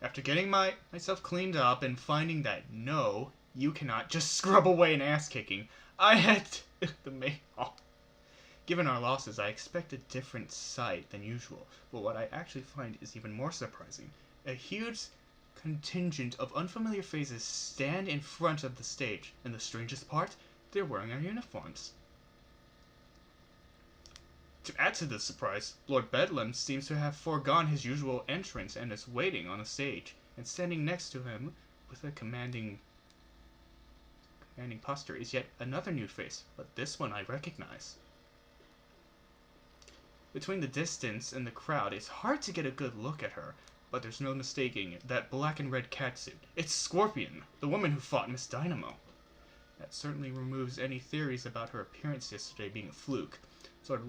After getting myself cleaned up and finding that no, you cannot just scrub away an ass kicking, I head to the main hall. Given our losses, I expect a different sight than usual, but what I actually find is even more surprising. A huge contingent of unfamiliar faces stand in front of the stage, and the strangest part, they're wearing our uniforms. To add to this surprise, Lord Bedlam seems to have foregone his usual entrance and is waiting on the stage, and standing next to him with a commanding posture is yet another new face, but this one I recognize. Between the distance and the crowd, it's hard to get a good look at her, but there's no mistaking that black and red catsuit. It's Scorpion, the woman who fought Miss Dynamo. That certainly removes any theories about her appearance yesterday being a fluke. So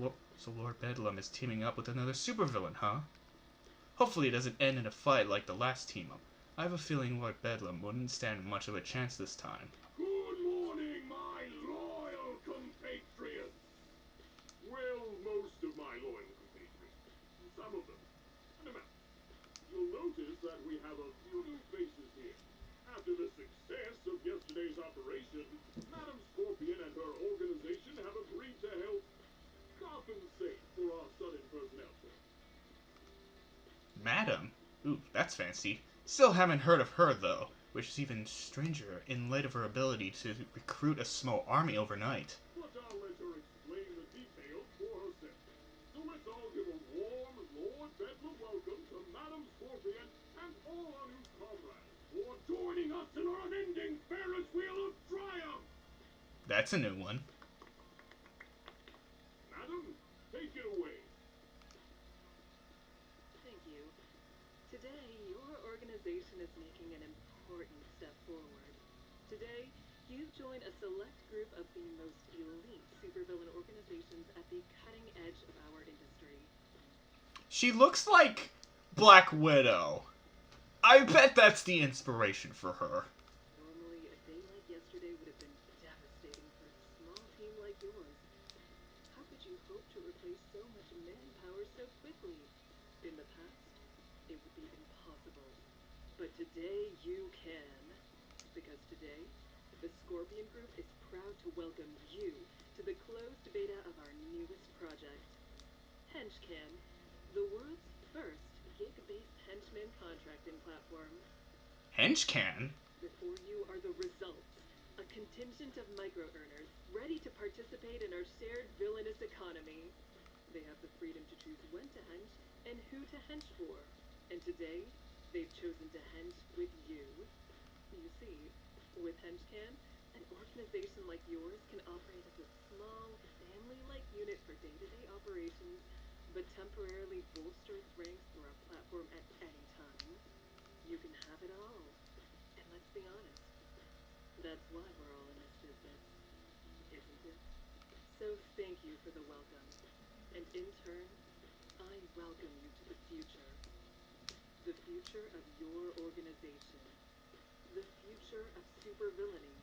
Lord Bedlam is teaming up with another supervillain, huh? Hopefully it doesn't end in a fight like the last team-up. I have a feeling Lord Bedlam wouldn't stand much of a chance this time.
Good morning, my loyal compatriots. Well, most of my loyal compatriots. Some of them. And about. You'll notice that we have a few new faces here. After the success of yesterday's operation, Madam Scorpion and her organization have agreed to help compensate for our sudden personnel change.
Madam? Ooh, that's fancy. Still haven't heard of her, though, which is even stranger in light of her ability to recruit a small army overnight.
But I'll let her explain the details for herself. So let's all give a warm Lord Bedlam welcome to Madam Scorpion and all our new comrades for joining us in our unending Ferris wheel of triumph!
That's a new one.
Madam, take it away.
Thank you. Today, your organization is making an join a select group of the most elite supervillain organizations at the cutting edge of our industry.
She looks like Black Widow. I bet that's the inspiration for her.
Normally, a day like yesterday would have been devastating for a small team like yours. How could you hope to replace so much manpower so quickly? In the past, it would be impossible. But today you can. Because today, the Scorpion Group is proud to welcome you to the closed beta of our newest project, Henchman, the world's first gig-based henchman contracting platform.
Henchman?
Before you are the results, a contingent of micro-earners ready to participate in our shared villainous economy. They have the freedom to choose when to hench and who to hench for. And today, they've chosen to hench with you. You see, with Henchman, an organization like yours can operate as a small, family-like unit for day-to-day operations, but temporarily bolster its ranks through our platform at any time. You can have it all. And let's be honest, that's why we're all in this business, isn't it? So thank you for the welcome. And in turn, I welcome you to the future. The future of your organization. The future of supervillainy.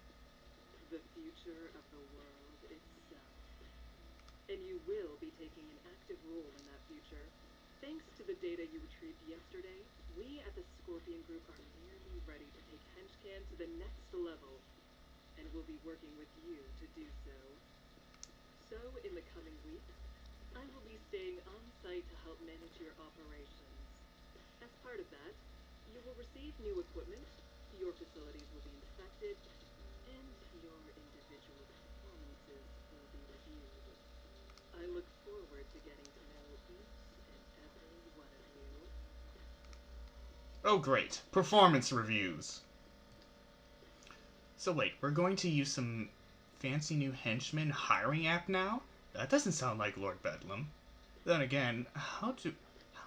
The future of the world itself. And you will be taking an active role in that future. Thanks to the data you retrieved yesterday, we at the Scorpion Group are nearly ready to take Henchman to the next level. And we'll be working with you to do so. So, in the coming weeks, I will be staying on site to help manage your operations. As part of that, you will receive new equipment, your facilities will be inspected, and your individual performances will be reviewed. I look forward to getting to know each and every one of you.
Oh great, performance reviews. So wait, we're going to use some fancy new henchman hiring app now? That doesn't sound like Lord Bedlam. Then again, how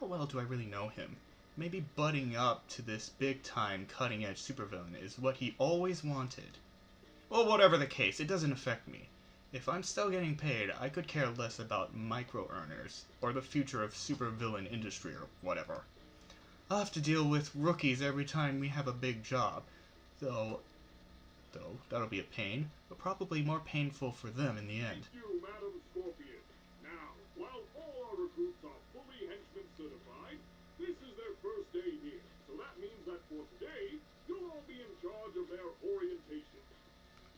well do I really know him? Maybe butting up to this big-time, cutting-edge supervillain is what he always wanted. Well, whatever the case, it doesn't affect me. If I'm still getting paid, I could care less about micro-earners, or the future of supervillain industry, or whatever. I'll have to deal with rookies every time we have a big job, though that'll be a pain, but probably more painful for them in the end.
Thank you, Madam Scorpion. Now, while all our recruits are fully henchman certified, this is their first day here, so that means that for today, you'll all be in charge of their orientation.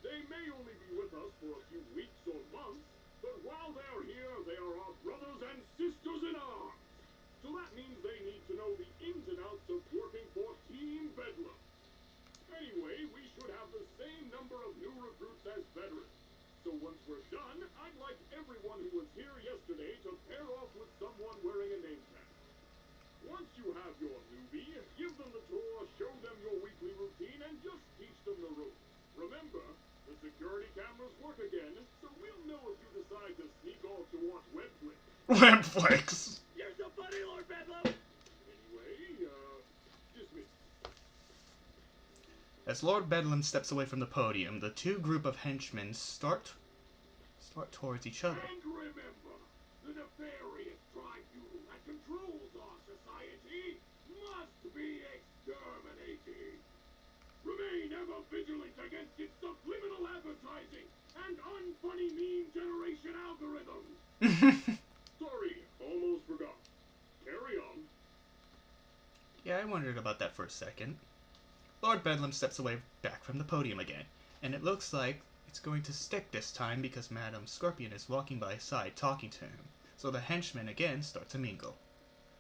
They may only be with us for a few weeks or months, but while they're here, they are our brothers and sisters in arms. So that means they need to know the ins and outs of working for Team Bedlam. Anyway, we should have the same number of new recruits as veterans. So once we're done, I'd like everyone who was here yesterday to pair off with someone wearing a name tag. Once you have your newbie, give them the tour, show them your weekly routine, and just teach them the ropes. Remember, the security cameras work again, so we'll know if you decide to sneak off to watch Webflix.
Webflix!
You're so funny, Lord Bedlam!
Anyway, dismiss.
As Lord Bedlam steps away from the podium, the two group of henchmen start towards each other.
And remember, the nefarious tribunal that controls our society must be exterminated. Remain ever vigilant against its subliminal advertising and unfunny meme generation algorithms. Sorry, almost forgot. Carry on.
Yeah, I wondered about that for a second. Lord Bedlam steps away back from the podium again, and it looks like it's going to stick this time because Madame Scorpion is walking by his side talking to him, so the henchmen again start to mingle.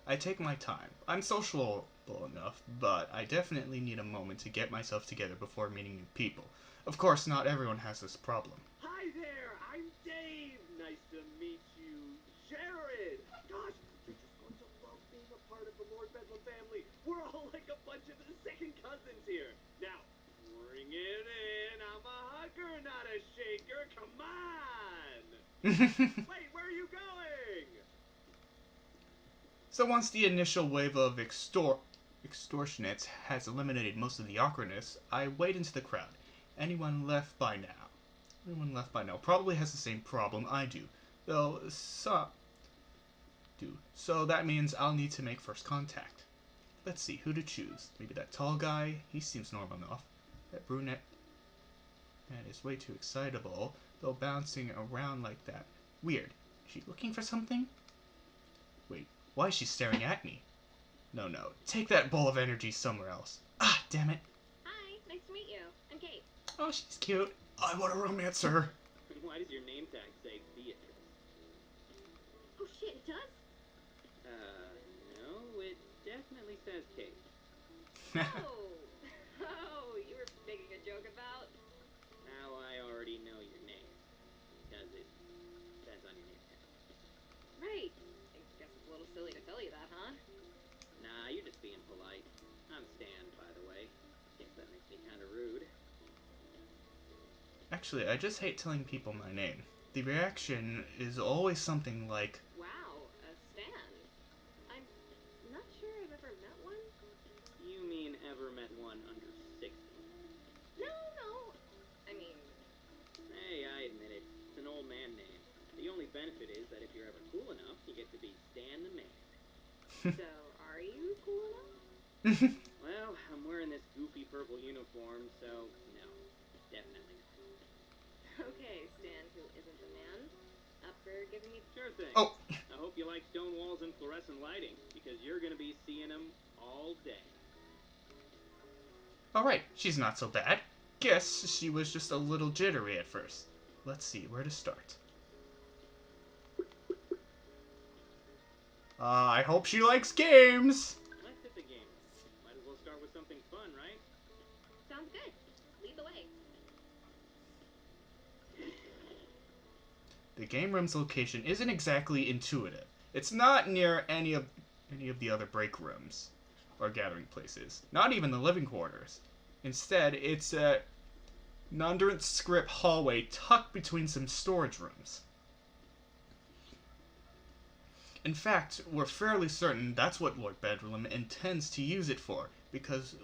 I take my time. I'm sociable enough, but I definitely need a moment to get myself together before meeting new people. Of course, not everyone has this problem.
Hi there, I'm Dave. Nice to meet you, Jared. Gosh, you're just going to love being a part of the Lord Bedlam family. We're all like a bunch of second cousins here. Now, bring it in. I'm a hugger, not a shaker. Come on. Wait, where are you going?
So once the initial wave of extortionates has eliminated most of the awkwardness, I wade into the crowd. Anyone left by now? Anyone left by now probably has the same problem I do. Though, So that means I'll need to make first contact. Let's see, who to choose. Maybe that tall guy? He seems normal enough. That brunette man is way too excitable, though bouncing around like that. Weird. Is she looking for something? Wait, why is she staring at me? No, take that bowl of energy somewhere else. Ah, damn it.
Hi, nice to meet you. I'm Kate.
Oh, she's cute. I want to romance her.
Why does your name tag say Beatrice?
Oh shit, it does?
No, it definitely says Kate.
Oh, you were making a joke about?
Now I already know your name, because it says on your name tag.
Right. I guess it's a little silly to tell you that, huh?
Nah, you're just being polite. I'm Stan, by the way. Guess that makes me kind of rude.
Actually, I just hate telling people my name. The reaction is always something like,
Wow, a Stan. I'm not sure I've ever met one.
You mean ever met one under 60?
No. I mean,
Hey, I admit it. It's an old man name. The only benefit is that if you're ever cool enough, you get to be Stan the man.
so are you cool enough?
Well, I'm wearing this goofy purple uniform, so no, definitely not.
Okay, Stan, who isn't a man. Up for giving me...
Sure thing.
oh,
I hope you like stone walls and fluorescent lighting, because you're gonna be seeing them all day.
alright, she's not so bad. Guess she was just a little jittery at first. Let's see, where to start. I hope she likes games!
Let's hit the game. Might as well start with something fun, right?
Sounds good. Lead the way.
The game room's location isn't exactly intuitive. It's not near any of the other break rooms or gathering places. Not even the living quarters. Instead, it's a nondescript hallway tucked between some storage rooms. In fact, we're fairly certain that's what Lord Bedlam intends to use it for, because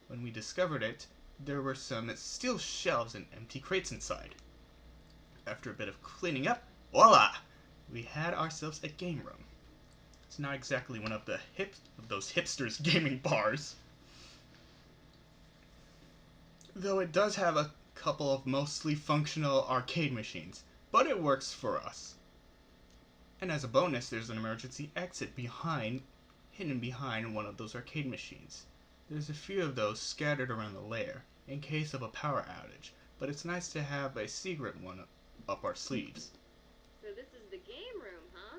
when we discovered it, there were some steel shelves and empty crates inside. After a bit of cleaning up, voila! We had ourselves a game room. It's not exactly one of those hipsters gaming bars, though it does have a couple of mostly functional arcade machines, but it works for us. And as a bonus, there's an emergency exit hidden behind one of those arcade machines. There's a few of those scattered around the lair, in case of a power outage, but it's nice to have a secret one up our sleeves.
So this is the game room, huh?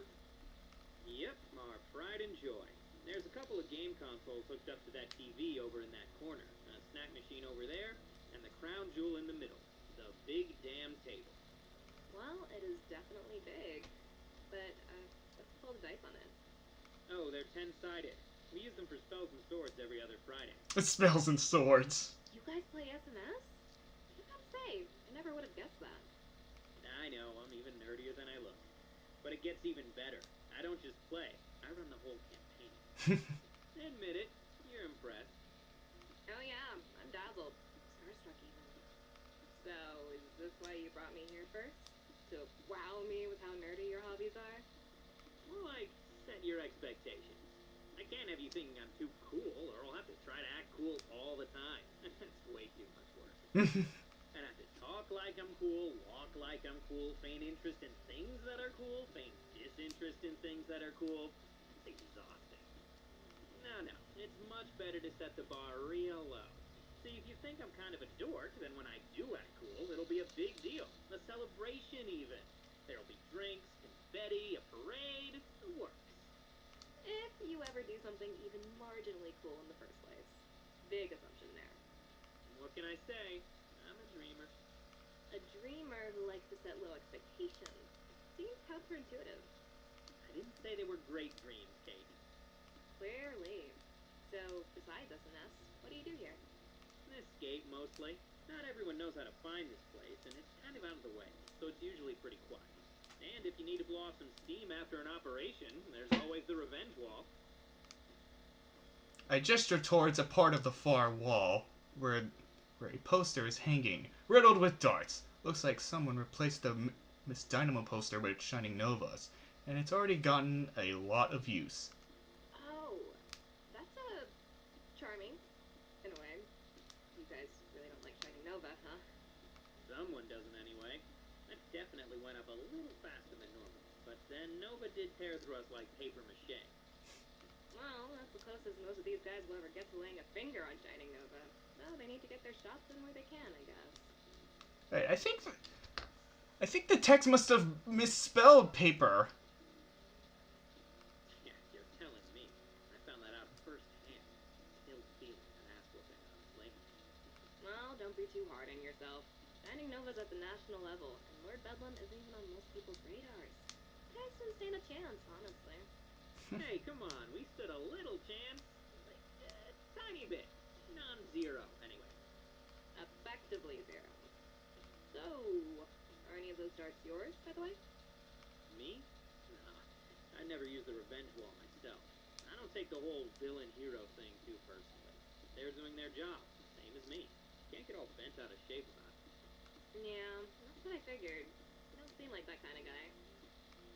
Yep, our pride and joy. There's a couple of game consoles hooked up to that TV over in that corner, a snack machine over there, and the crown jewel in the middle, the big damn table.
Well, it is definitely big. But, let's pull the dice on it.
Oh, they're 10-sided. We use them for spells and swords every other Friday.
Spells and swords.
You guys play SNS? I gotta say, I never would have guessed that.
I know, I'm even nerdier than I look. But it gets even better. I don't just play, I run the whole campaign. Admit it, you're impressed.
Oh yeah, I'm dazzled. Starstruck even. So, is this why you brought me here first? To wow me with how nerdy your hobbies are?
More like, set your expectations. I can't have you thinking I'm too cool, or I'll have to try to act cool all the time. That's way too much work. I'd have to talk like I'm cool, walk like I'm cool, feign interest in things that are cool, feign disinterest in things that are cool. It's exhausting. No, it's much better to set the bar real low. See, if you think I'm kind of a dork, then when I do act cool, it'll be a big deal. A celebration, even. There'll be drinks, confetti, a parade. The works.
If you ever do something even marginally cool in the first place. Big assumption there.
What can I say? I'm a dreamer.
A dreamer who likes to set low expectations. Seems counterintuitive.
I didn't say they were great dreams, Kate.
Clearly. So, besides SNS, what do you do here?
Escape, mostly. Not everyone knows how to find this place, and it's kind of out of the way, so it's usually pretty quiet. And if you need to blow off some steam after an operation, there's always the revenge wall.
I gesture towards a part of the far wall where where a poster is hanging, riddled with darts. Looks like someone replaced the Miss Dynamo poster with Shining Novas, and it's already gotten a lot of use.
Oh, that's charming, in a way. You guys really don't like Shining Nova, huh?
Someone doesn't anyway. That definitely went up a little faster than normal. But then Nova did tear through us like paper mache.
Well, that's the closest most of these guys will ever get to laying a finger on Shining Nova. So they need to get their shots in where they can, I guess.
Right, I think the text must have misspelled paper.
Yeah, you're telling me. I found that out firsthand. Still feeling that ass whooping, honestly.
Well, don't be too hard on yourself. Shining Nova's at the national level, and Lord Bedlam isn't even on most people's radars. You guys didn't stand a chance, honestly.
Hey, come on. We stood a little chance. Like, tiny bit. Non-zero, anyway.
Effectively zero. So, are any of those darts yours, by the way?
Me? No. I never use the revenge wall myself. I don't take the whole villain-hero thing too personally. They're doing their job. Same as me. Can't get all bent out of shape about it.
Yeah, that's what I figured. You don't seem like that kind of guy.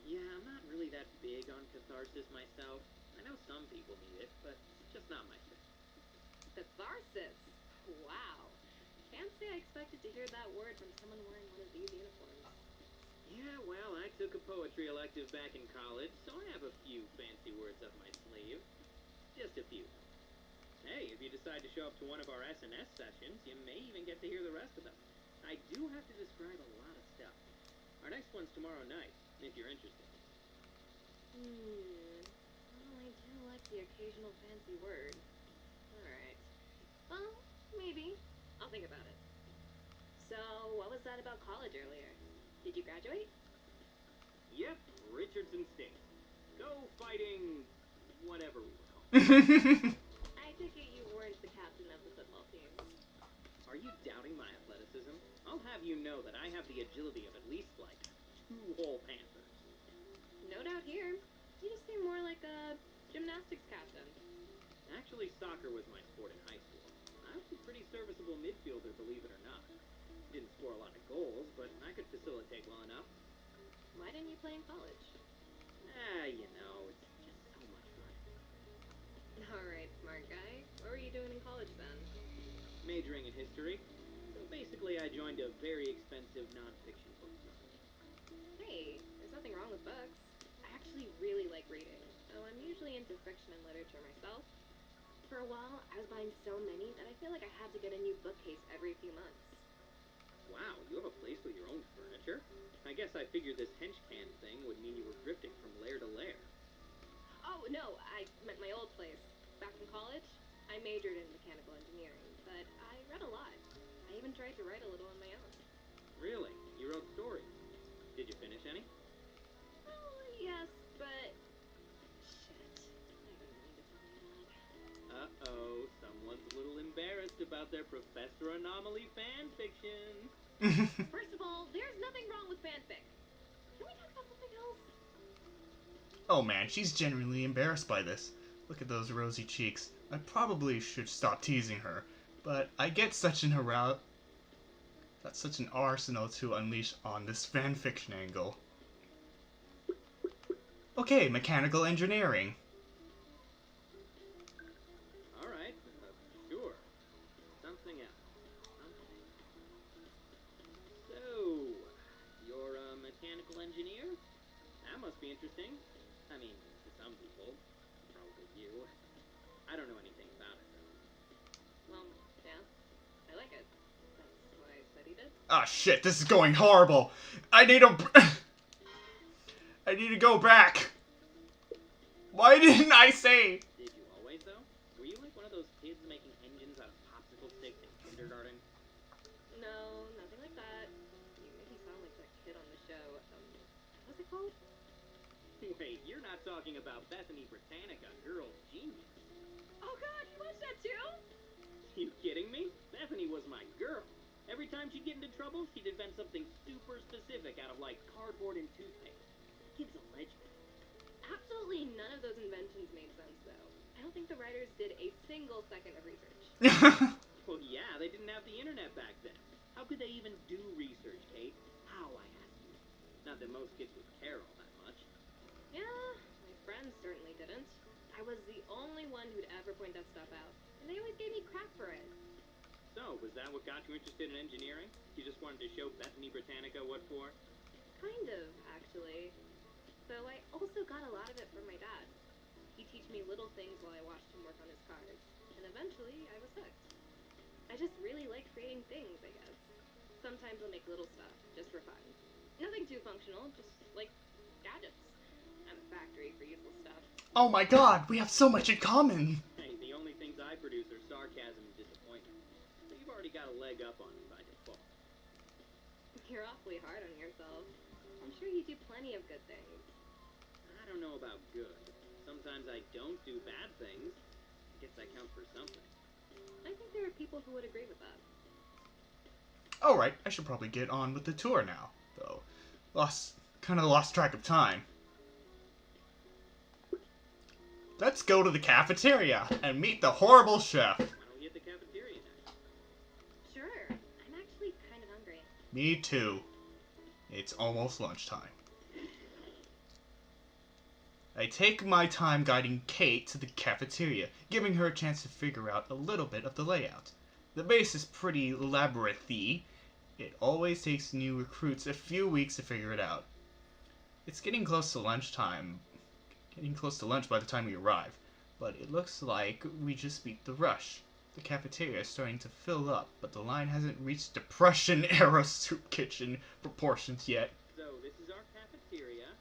Yeah, I'm not really that big on catharsis myself. I know some people need it, but it's just not my thing.
Catharsis? Wow. Can't say I expected to hear that word from someone wearing one of these uniforms.
Yeah, well, I took a poetry elective back in college, so I have a few fancy words up my sleeve. Just a few. Hey, if you decide to show up to one of our SNS sessions, you may even get to hear the rest of them. I do have to describe a lot of stuff. Our next one's tomorrow night, if you're interested.
Well, I do like the occasional fancy word. Alright. Well, maybe. I'll think about it. So, what was that about college earlier? Did you graduate?
Yep, Richardson State. Go fighting whatever we were called.
I take it you weren't the captain of the football team.
Are you doubting my athleticism? I'll have you know that I have the agility of at least, like, 2 whole panthers.
No doubt here. You just seem more like a gymnastics captain.
Actually, soccer was my sport in high school. I was a pretty serviceable midfielder, believe it or not. Didn't score a lot of goals, but I could facilitate well enough.
Why didn't you play in college?
You know, it's just so much fun.
Alright, smart guy. What were you doing in college then?
Majoring in history. So basically, I joined a very expensive non-fiction bookstore.
Hey, there's nothing wrong with books. I actually really like reading, though I'm usually into fiction and literature myself. For a while, I was buying so many that I feel like I had to get a new bookcase every few months.
Wow, you have a place with your own furniture? I guess I figured this Henchman thing would mean you were drifting from lair to lair.
Oh, no, I meant my old place. Back in college, I majored in mechanical engineering, but I read a lot. I even tried to write a little on my own.
Really? You wrote stories? Did you finish any?
Well, yes, but... Shit. I didn't mean to tell you that.
Uh-oh, someone's a little embarrassed about their Professor Anomaly fan fiction.
First of all, there's nothing wrong with fanfic. Can we talk about something else?
Oh man, she's genuinely embarrassed by this. Look at those rosy cheeks. I probably should stop teasing her, but I get such an that's such an arsenal to unleash on this fanfiction angle. Okay, mechanical engineering.
Alright, sure. Something else. Okay. So, you're a mechanical engineer? That must be interesting. I mean, to some people. Probably you. I don't know anything about it, though.
Well, yeah. I like it. That's why I studied it.
Ah shit, this is going horrible. I need to go back. Why didn't I say?
Did you always, though? Were you like one of those kids making engines out of popsicle sticks in kindergarten?
No, nothing like that. You make me sound like that kid on the show. What's it called?
Wait, you're not talking about Bethany Britannica, Girl's Genius.
Oh god, you watched that too?
You kidding me? Bethany was my girl. Every time she'd get into trouble, she'd invent something super specific out of, like, cardboard and toothpaste. Kid's a legend.
Absolutely none of those inventions made sense, though. I don't think the writers did a single second of research.
Well, yeah, they didn't have the internet back then. How could they even do research, Kate? How, I ask you? Not that most kids would care all that much.
Yeah, my friends certainly didn't. I was the only one who'd ever point that stuff out, and they always gave me crap for it.
So, was that what got you interested in engineering? You just wanted to show Bethany Britannica what for?
Kind of, actually. Though I also got a lot of it from my dad. He'd teach me little things while I watched him work on his cars, and eventually I was hooked. I just really like creating things, I guess. Sometimes I'll make little stuff, just for fun. Nothing too functional, just like gadgets. I'm a factory for useless stuff.
Oh my god, we have so much in common!
Hey, the only things I produce are sarcasm and disappointment. So you've already got a leg up on me by default.
You're awfully hard on yourself. I'm sure you do plenty of good things.
I don't know about good. Sometimes I don't do bad things. I guess that counts for something.
I think there are people who would agree with that.
Alright, I should probably get on with the tour now, though. Kinda lost track of time. Let's go to the cafeteria and meet the horrible chef.
Why don't we hit the cafeteria next?
Sure, I'm actually kind of hungry.
Me too. It's almost lunchtime. I take my time guiding Kate to the cafeteria, giving her a chance to figure out a little bit of the layout. The base is pretty labyrinthy. It always takes new recruits a few weeks to figure it out. It's getting close to lunchtime. Getting close to lunch by the time we arrive. But it looks like we just beat the rush. The cafeteria is starting to fill up, but the line hasn't reached Depression-era soup kitchen proportions yet.
So, this is our cafeteria.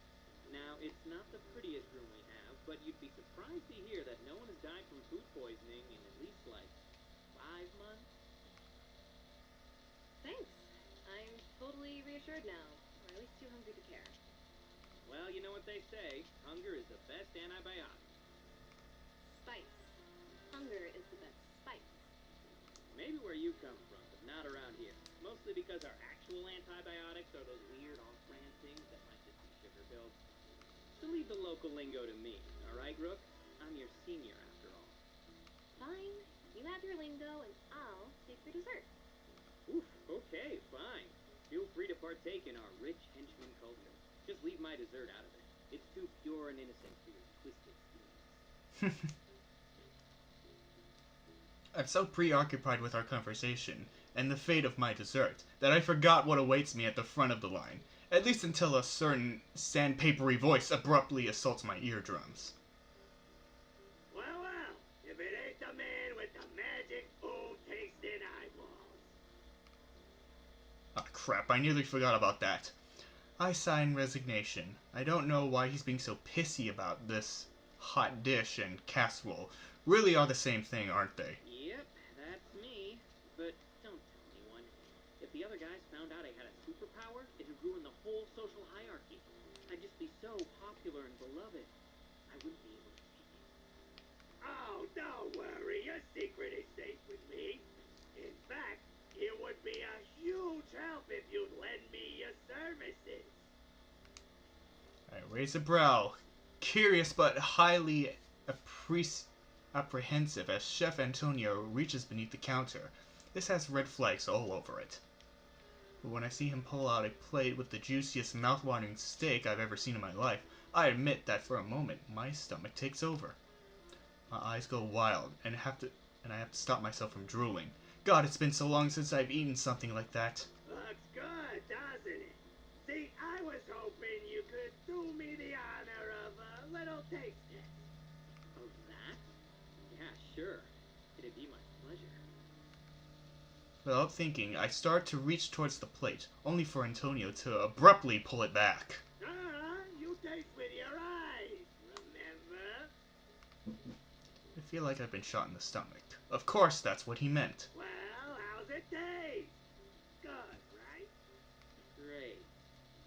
Now, it's not the prettiest room we have, but you'd be surprised to hear that no one has died from food poisoning in at least, 5 months.
Thanks. I'm totally reassured now, or at least too hungry to care.
Well, you know what they say. Hunger is the best antibiotic.
Spice. Hunger is the best spice.
Maybe where you come from, but not around here. Mostly because our actual antibiotics are those weird off-brand things that might just be sugar pills. So leave the local lingo to me, alright, Rook? I'm your senior after all.
Fine. You have your lingo, and I'll take your dessert.
Oof, okay, fine. Feel free to partake in our rich henchman culture. Just leave my dessert out of it. It's too pure and innocent for your twisted schemes.
I'm so preoccupied with our conversation and the fate of my dessert that I forgot what awaits me at the front of the line, at least until a certain sandpapery voice abruptly assaults my eardrums.
Well, if it ain't the man with the magic food-tasting eyeballs.
Ah, crap, I nearly forgot about that. I sigh in resignation. I don't know why he's being so pissy about this hot dish and casserole. Really are the same thing, aren't they?
Yep, that's me. But don't tell anyone. If the other guys found out I had a superpower, it'd ruin the whole social hierarchy. I'd just be so popular and beloved. I wouldn't be able to take it.
Oh, don't worry, your secret is safe with me. In fact, it would be a huge help if you'd lend me your services.
I raise a brow, curious but highly apprehensive as Chef Antonio reaches beneath the counter. This has red flags all over it. But when I see him pull out a plate with the juiciest mouth-watering steak I've ever seen in my life, I admit that for a moment my stomach takes over. My eyes go wild, and I have to stop myself from drooling. God, it's been so long since I've eaten something like that.
Looks good, doesn't it? See, I was hoping you could do me the honor of a little taste test.
Oh, that? Yeah, sure. It'd be my pleasure.
Without thinking, I start to reach towards the plate, only for Antonio to abruptly pull it back.
You taste with your eyes, remember?
I feel like I've been shot in the stomach. Of course, that's what he meant.
Well, how's it taste? Good, right?
Great.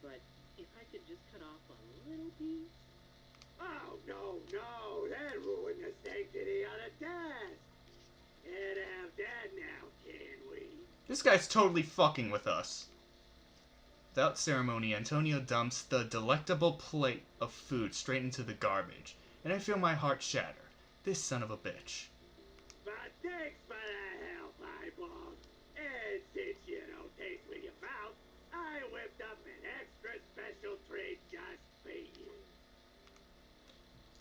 But if I could just cut off a little piece?
Oh, no, that ruined the sanctity of the test. Can't have that now, can we?
This guy's totally fucking with us. Without ceremony, Antonio dumps the delectable plate of food straight into the garbage, and I feel my heart shatter. This son of a bitch.
But thanks for the help,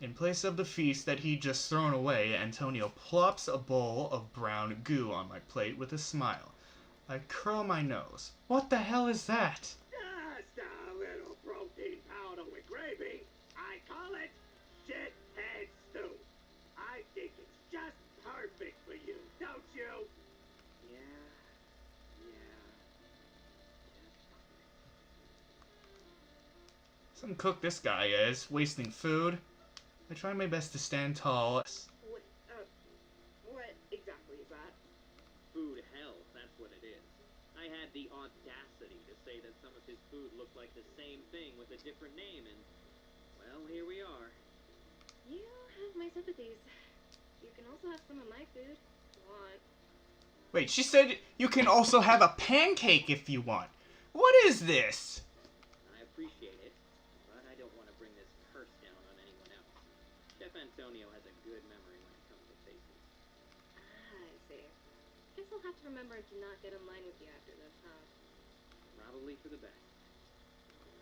In place of the feast that he'd just thrown away, Antonio plops a bowl of brown goo on my plate with a smile. I curl my nose. What the hell is that?
Just a little protein powder with gravy. I call it shithead stew. I think it's just perfect for you, don't you? Yeah.
Some cook this guy is, wasting food. I try my best to stand tall.
What exactly is that?
Food hell, that's what it is. I had the audacity to say that some of his food looked like the same thing with a different name, and, well, here we are.
You have my sympathies. You can also have some of my food if you want.
Wait, she said you can also have a pancake if you want. What is this?
I appreciate it, but I don't want to bring this curse down on anyone else. Chef Antonio has a good memory when it comes to faces.
I see. Guess I'll have to remember to not get in line with you after this, huh?
Probably for the best.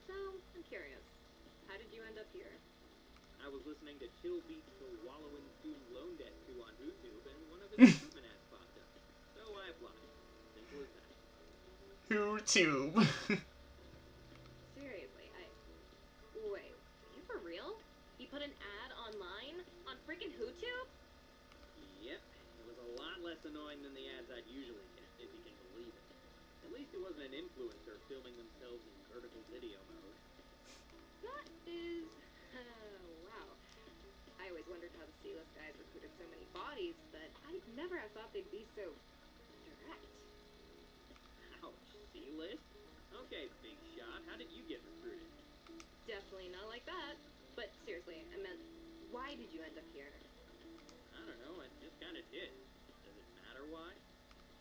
So, I'm curious. How did you end up here?
I was listening to Chill Beats to Wallow in Student Loan Debt 2 on YouTube, and one of his recruitment ads popped up. So I applied. Simple as that.
YouTube.
Seriously, Wait, you for real? He put an ad online? On freaking YouTube?
Yep, it was a lot less annoying than the ads I'd usually get, if you can believe it. At least it wasn't an influencer filming themselves in vertical video mode.
That is... wow. I always wondered how the C-list guys recruited so many bodies, but I never have thought they'd be so... direct.
Ouch, C-list? Okay, big shot, how did you get recruited?
Definitely not like that. But seriously, I meant, why did you end up here?
I don't know, I just kinda did. Does it matter why?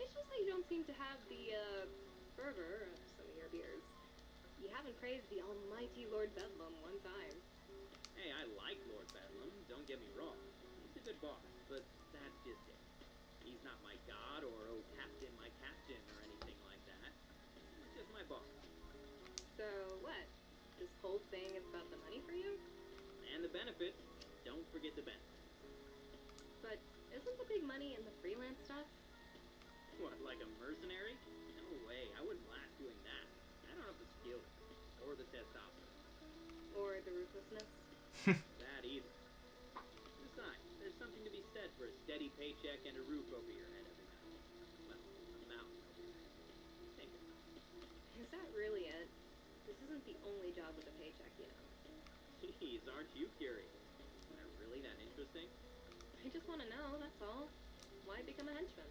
It's just that you don't seem to have the, fervor of some of your beers. You haven't praised the almighty Lord Bedlam one time.
Hey, I like Lord Bedlam, don't get me wrong. He's a good boss, but that's just it. He's not my god or, oh, captain, my captain, or anything like that. He's just my boss.
So, what? This whole thing is about the money for you?
And the benefits. Don't forget the benefits.
But isn't the big money in the freelance stuff?
What, like a mercenary? No way, I wouldn't last doing that. I don't have the skills. Or the testosterone.
Or the ruthlessness?
That either. Besides, there's something to be said for a steady paycheck and a roof over your head every night. Well, a mountain over your head. Think about it.
Is that really it? This isn't the only job with a paycheck, you know.
Jeez, aren't you curious? Is that really that interesting?
I just want to know, that's all. Why become a henchman?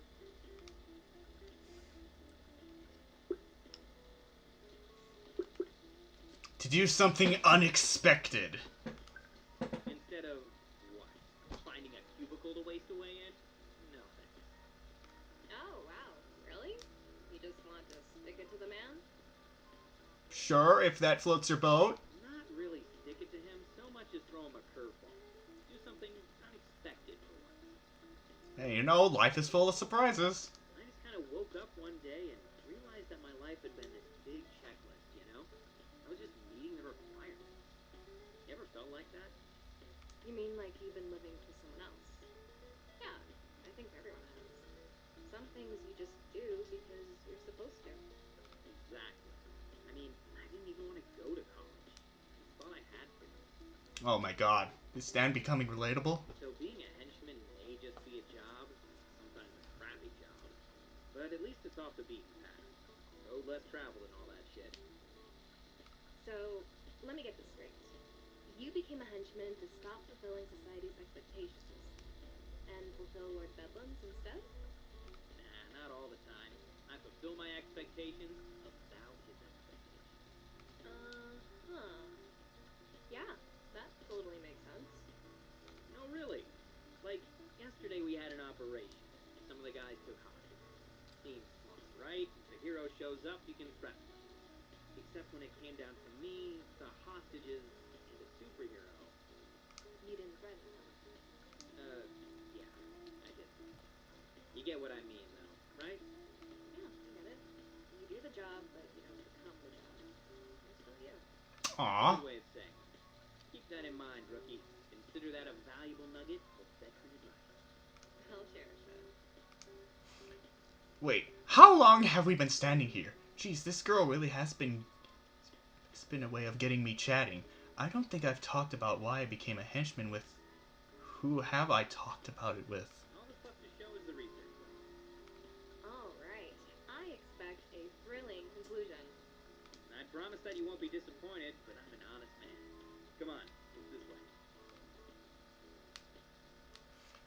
To do something unexpected.
Instead of, what? Finding a cubicle to waste away in? No thanks.
Oh, wow. Really? You just want to stick it to the man?
Sure, if that floats your boat.
Not really stick it to him, so much as throw him a curveball. Do something unexpected for once.
Hey, you know, life is full of surprises.
I just kind of woke up one day and realized that my life had been this big checklist, you know? I was just meeting the requirements. You ever felt like that?
You mean like you've been living for someone else? Yeah, I think everyone has. Some things you just do because you're supposed to.
Exactly. I mean, I didn't even want to go to college. I thought I had to.
Oh my god. Is Dan becoming relatable?
So being a henchman may just be a job, sometimes a crappy job, but at least it's off the beaten path. Road less traveled and all that shit.
So, let me get this straight. You became a henchman to stop fulfilling society's expectations and fulfill Lord Bedlam's instead?
Nah, not all the time. I fulfill my expectations about his expectations.
Uh-huh. Yeah, that totally makes sense.
No, really. Like, yesterday we had an operation. Some of the guys took hostages. Seems smart, right? The hero shows up, you can threaten them. Except when it came down to me, the hostages, and a superhero.
You didn't threaten him.
Yeah, I did. You get what I mean, though, right?
Yeah, I get it. You do the job, but you don't become the job. You're still you.
Aw.
Good way of saying it. Keep that in mind, rookie. consider that a valuable nugget of veteran advice.
I'll cherish it.
Wait, how long have we been standing here? Geez, this girl really has been... It's been a way of getting me chatting. I don't think I've talked about why I became a henchman with... Who have I talked about it with?
All that's left to show is the research.
Alright, I expect a thrilling conclusion.
I promise that you won't be disappointed, but I'm an honest man. Come on, it's this way.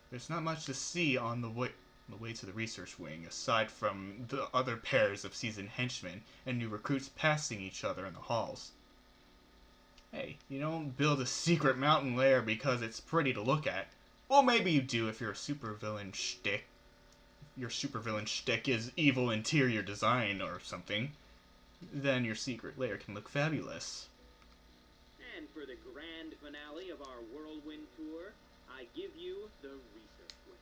There's not much to see on the way to the research wing, aside from the other pairs of seasoned henchmen and new recruits passing each other in the halls. Hey, you don't build a secret mountain lair because it's pretty to look at. Well, maybe you do if you're a supervillain shtick. Your supervillain shtick is evil interior design or something. Then your secret lair can look fabulous.
And for the grand finale of our whirlwind tour, I give you the research wing.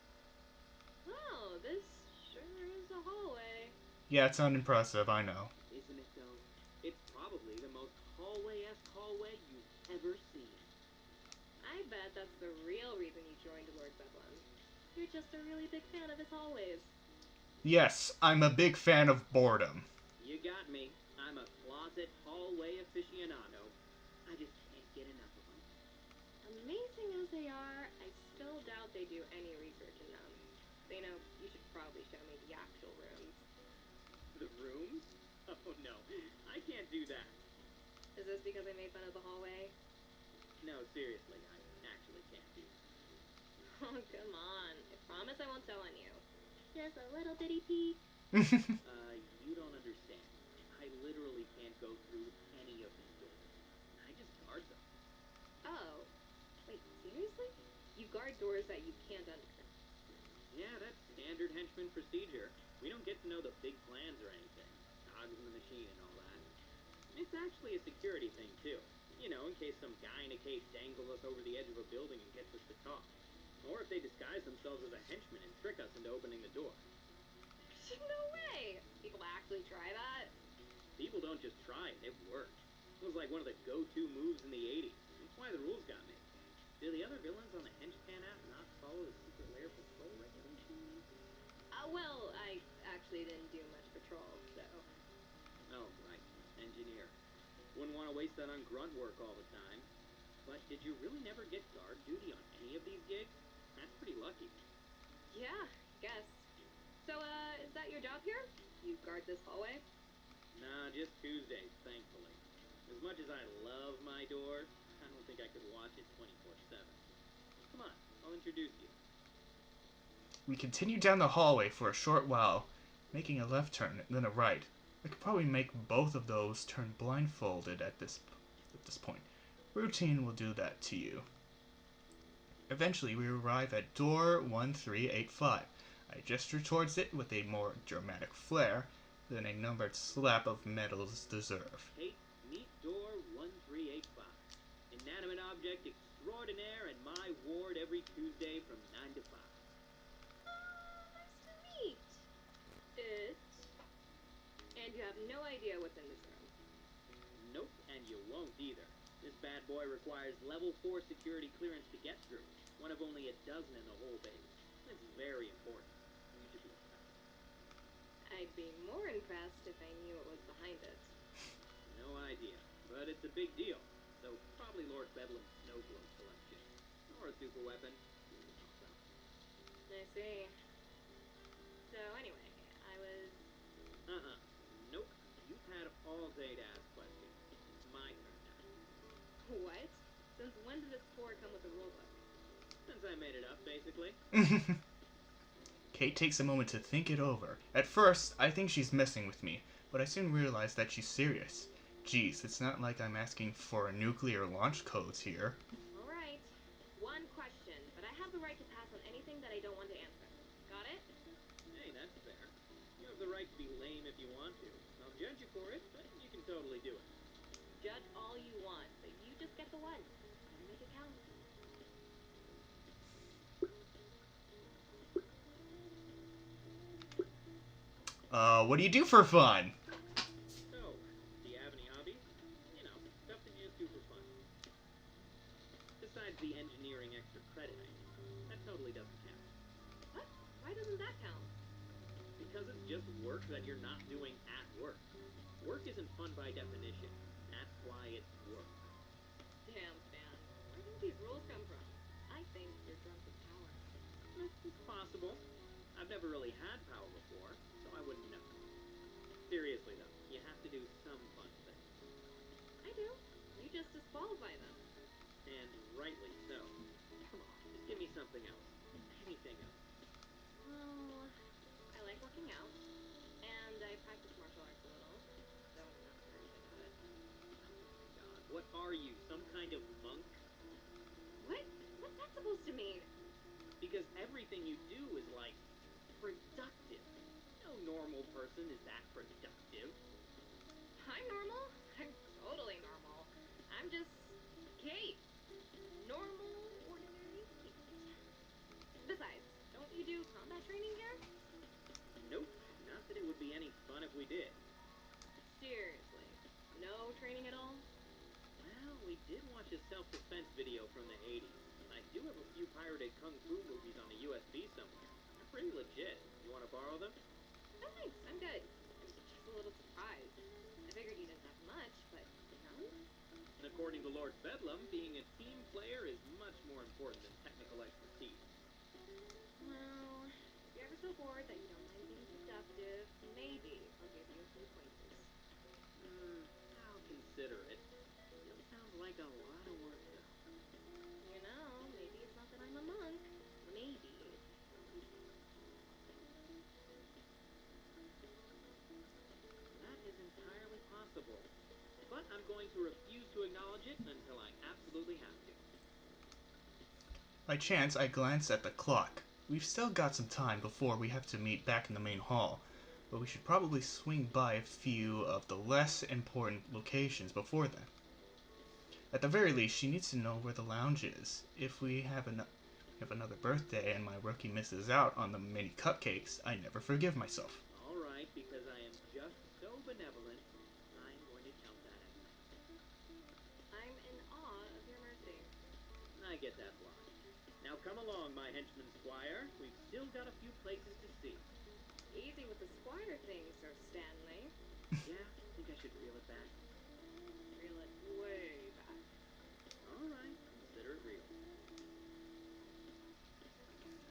Oh, this sure is a hallway.
Yeah, it's unimpressive, I know.
Isn't it though? It's probably the most hallway-esque hallway you've ever seen.
I bet that's the real reason you joined Lord Bedlam. You're just a really big fan of his hallways.
Yes, I'm a big fan of boredom.
You got me. I'm a closet hallway aficionado. I just can't get enough of them.
Amazing as they are, I still doubt they do any research in them. So, you know, you should probably show me the actual rooms.
The rooms? Oh no, I can't do that.
Is this because I made fun of the hallway?
No, seriously, I actually can't do that.
Oh, come on. I promise I won't tell on you. Just a little bitty peek.
You don't understand. I literally can't go through any of these doors. I just guard them.
Oh. Wait, seriously? You guard doors that you can't enter.
Yeah, that's standard henchman procedure. We don't get to know the big plans or anything. Cogs in the machine and all that. It's actually a security thing, too. You know, in case some guy in a cape dangles us over the edge of a building and gets us to talk. Or if they disguise themselves as a henchman and trick us into opening the door.
No way! People actually try that?
People don't just try it works. It was like one of the go-to moves in the 80s. That's why the rules got made. Do the other villains on the Henchman app not follow the secret lair patrol regulations?
Well, I actually didn't do much patrol, so...
Oh, right. Engineer. Wouldn't want to waste that on grunt work all the time. But did you really never get guard duty on any of these gigs? That's pretty lucky.
Yeah, guess. So, is that your job here? You guard this hallway?
Nah, just Tuesdays, thankfully. As much as I love my door, I don't think I could watch it 24/7. Come on, I'll introduce you.
We continue down the hallway for a short while, making a left turn, then a right. I could probably make both of those turn blindfolded at this point. Routine will do that to you. Eventually, we arrive at door 1385. I gesture towards it with a more dramatic flair than a numbered slap of medals deserve.
Kate, meet door 1385. Inanimate object extraordinaire in my ward every Tuesday from 9 to 5.
Nice to meet it. And you have no idea what's in this room.
Nope, and you won't either. This bad boy requires level 4 security clearance to get through. One of only a dozen in the whole base. It's very important. You should be impressed.
I'd be more impressed if I knew what was behind it.
No idea, but it's a big deal. So probably Lord Bedlam's snow globe collection. Or a super weapon.
I see. So anyway, I was...
Nope. You've had all day to ask questions. It's my turn now.
What? Since when did this score come with a rulebook?
Since I made it up, basically.
Kate takes a moment to think it over. At first, I think she's messing with me, but I soon realize that she's serious. Geez, it's not like I'm asking for nuclear launch codes here.
Alright. One question, but I have the right to pass on anything that I don't want to answer. Got it?
Hey, that's fair. You have the right to be lame if you want to. I'll judge you for it, but you can totally do it.
Judge all you want, but you just get the one. Gotta make it count.
What do you do for fun?
So, do you have any hobbies? You know, stuff that you just do for fun. Besides the engineering work that you're not doing at work. Work isn't fun by definition. That's why it's work.
Damn, Stan. Where do these rules come from? I think you're drunk with power.
It's possible. I've never really had power before, so I wouldn't know. Seriously though, you have to do some fun things.
I do. You just disqualify them.
And rightly so. Come on, just give me something else. Anything else.
Well, I like working out, and I practice martial arts a little, though I'm not very good at it.
God, what are you, some kind of monk?
What? What's that supposed to mean?
Because everything you do is, like, productive. No normal person is that productive.
I'm normal? I'm totally normal. I'm just Kate. Normal, ordinary Kate. Besides, don't you do combat training here?
Nope, not that it would be any fun if we did.
Seriously, no training at all?
Well, we did watch a self-defense video from the 80s. I do have a few pirated kung fu movies on a USB somewhere. They're pretty legit. You want to borrow them?
No thanks, I'm good. I'm just a little surprised. I figured you didn't have much, but none?
And according to Lord Bedlam, being a team player is much more important than technical expertise.
Well, if you're ever so bored that you don't mind being productive, maybe I'll give you a few pointers.
I'll consider it. Still sounds like a lot of work, though.
You know, maybe it's not that I'm a monk. Maybe.
That is entirely possible. But I'm going to refuse to acknowledge it until I absolutely have to.
By chance, I glanced at the clock. We've still got some time before we have to meet back in the main hall, but we should probably swing by a few of the less important locations before then. At the very least, she needs to know where the lounge is. If we have another birthday and my rookie misses out on the mini cupcakes, I never forgive myself.
Alright, because I am just so benevolent, I'm going to count that as
I'm in awe of your mercy.
I get that line. Now come along, my henchman squire. We've still got a few places to see.
Easy with the squire thing, Sir Stanley.
Yeah, think I should reel it back.
Reel it way back.
Alright, consider it real.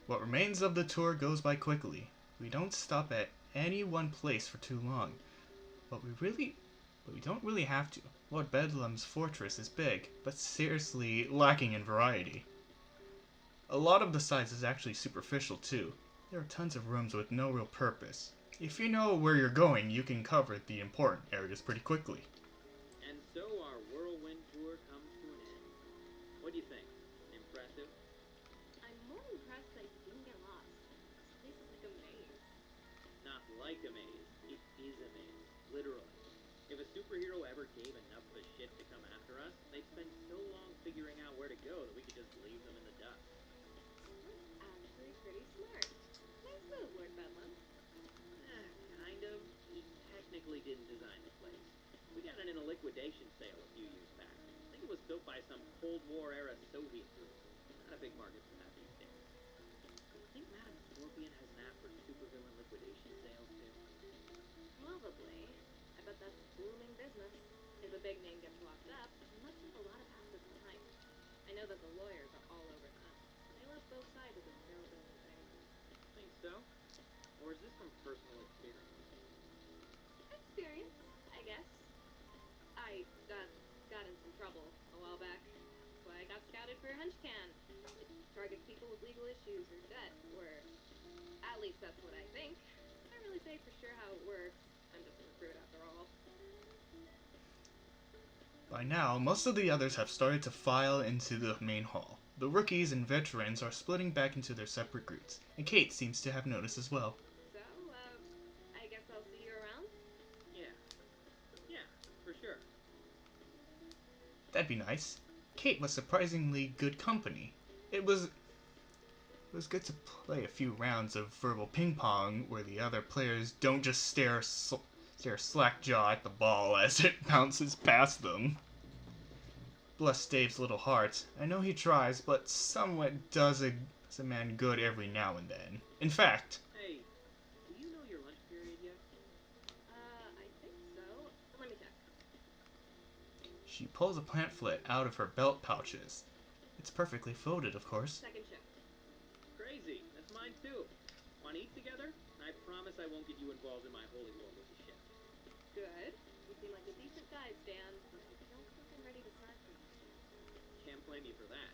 What remains of the tour goes by quickly. We don't stop at any one place for too long, but we don't really have to. Lord Bedlam's fortress is big, but seriously lacking in variety. A lot of the size is actually superficial too. There are tons of rooms with no real purpose. If you know where you're going, you can cover the important areas pretty quickly.
And so our whirlwind tour comes to an end. What do you think? Impressive?
I'm more impressed that you didn't get lost. This place is like a maze.
Not like a maze. It is a maze. Literally. If a superhero ever gave enough of a shit to come after us, they'd spend so long figuring out where to go that we could just leave them in the dust.
Actually pretty smart. Nice move, Lord Bedlam.
Kind of. He technically didn't design the place. We got it in a liquidation sale a few years back. I think it was built by some Cold War era Soviet group. Not a big market for that these days. I think Madame Scorpion has an app for supervillain liquidation sales too.
Probably. I bet that's booming business. If a big name gets locked up, he must have a lot of assets behind. I know that the lawyers are all over that. They love both sides of this availability thing.
Think so? Or is this from personal experience?
Experience, I guess. I got in some trouble a while back. That's why I got scouted for Henchman. It targets people with legal issues or debt, or at least that's what I think. Can't really say for sure how it works. I'm just a recruit after all.
By now, most of the others have started to file into the main hall. The rookies and veterans are splitting back into their separate groups, and Kate seems to have noticed as well.
So, I guess I'll see you around?
Yeah, for sure.
That'd be nice. Kate was surprisingly good company. It was good to play a few rounds of verbal ping pong where the other players don't just stare slack jaw at the ball as it bounces past them. Bless Dave's little heart. I know he tries, but somewhat does a man good every now and then. In fact,
Hey, do you know your lunch period yet?
She pulls a pamphlet out of her belt pouches. It's perfectly folded, of course.
Second shift.
Crazy. That's mine too. Want to eat together? I promise I won't get you involved in my holy war with the ship.
Good. You seem like a decent guy, Stan, but I don't think I'm ready to sign for you.
Can't blame you for that.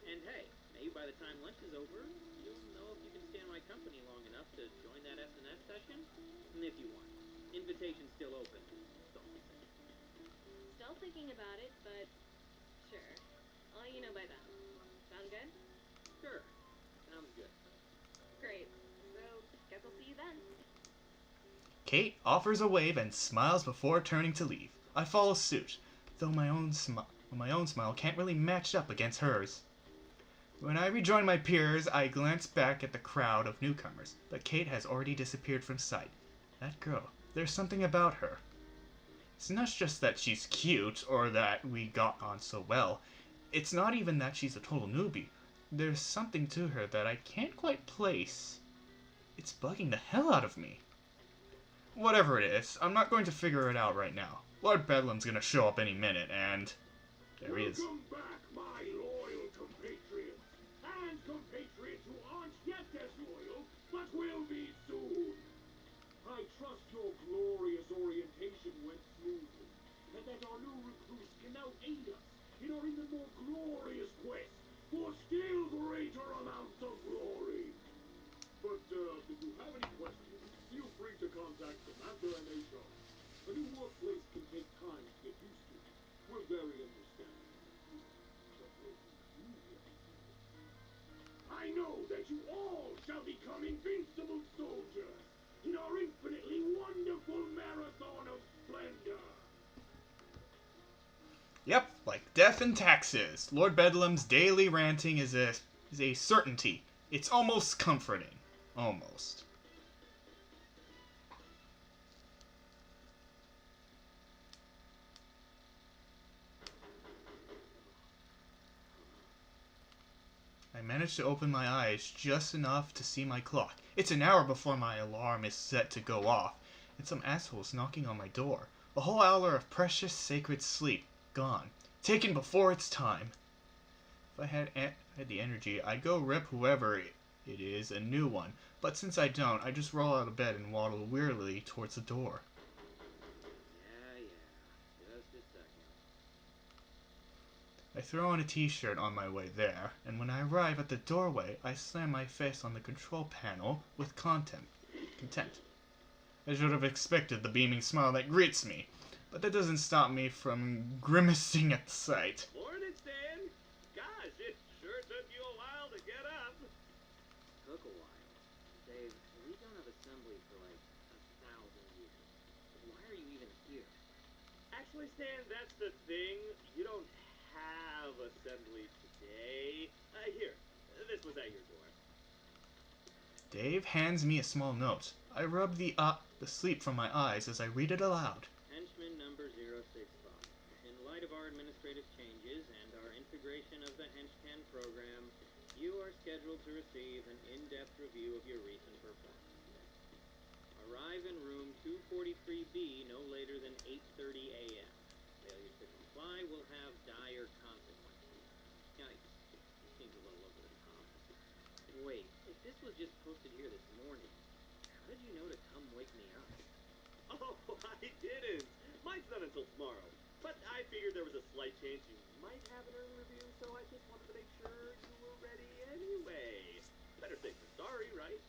And hey, maybe by the time lunch is over, you'll know if you can stand my company long enough to join that S&S session. And if you want. Invitation's still open. That's all I'll say.
Still thinking about it, but sure. I'll let you know by then. Sound good?
Sure. Sounds good.
Great. So, guess I'll see you then.
Kate offers a wave and smiles before turning to leave. I follow suit, though my own smile can't really match up against hers. When I rejoin my peers, I glance back at the crowd of newcomers, but Kate has already disappeared from sight. That girl, there's something about her. It's not just that she's cute or that we got on so well. It's not even that she's a total newbie. There's something to her that I can't quite place. It's bugging the hell out of me. Whatever it is, I'm not going to figure it out right now. Lord Bedlam's gonna show up any minute, and there he is.
Welcome back, my loyal compatriots, and compatriots who aren't yet as loyal, but will be soon. I trust your glorious orientation went smoothly, and that our new recruits can now aid us in our even more glorious quest for still greater amounts of glory. But if you have any questions, feel free to contact Samantha and HR. A new workplace can take time to get used to. We're very understanding. But will you help? I know that you all shall become invincible soldiers in our infinitely wonderful marathon of splendor.
Yep, like death and taxes. Lord Bedlam's daily ranting is a certainty. It's almost comforting. Almost. I managed to open my eyes just enough to see my clock. It's an hour before my alarm is set to go off, and some asshole's knocking on my door. A whole hour of precious sacred sleep gone, taken before its time. If I had the energy, I'd go rip whoever it is a new one, but since I don't, I just roll out of bed and waddle wearily towards the door.
Yeah. Just a second.
I throw on a t-shirt on my way there, and when I arrive at the doorway, I slam my face on the control panel with contempt. I should have expected the beaming smile that greets me, but that doesn't stop me from grimacing at the sight.
Morning, Stan. Gosh, it sure took you a while to get up.
Took a while. Dave, we don't have assembly for like 1,000 years. Why are you even here?
Actually, Stan, that's the thing. You don't have assembly today. Here, this was at your door.
Dave hands me a small note. I rub the sleep from my eyes as I read it aloud.
Henchman number 065. In light of our administrative changes and our integration of the Henchman program, you are scheduled to receive an in-depth review of your recent performance. Arrive in room 243B no later than 8:30 a.m. Failure to comply will have dire consequences. Yikes. Seems a little over the top. Wait, if this was just posted here this morning, how did you know to come wake me up?
Oh, I didn't. Mine's not until tomorrow. But I figured there was a slight chance you might have an early review, so I just wanted to make sure you were ready anyway. Better safe than sorry, right?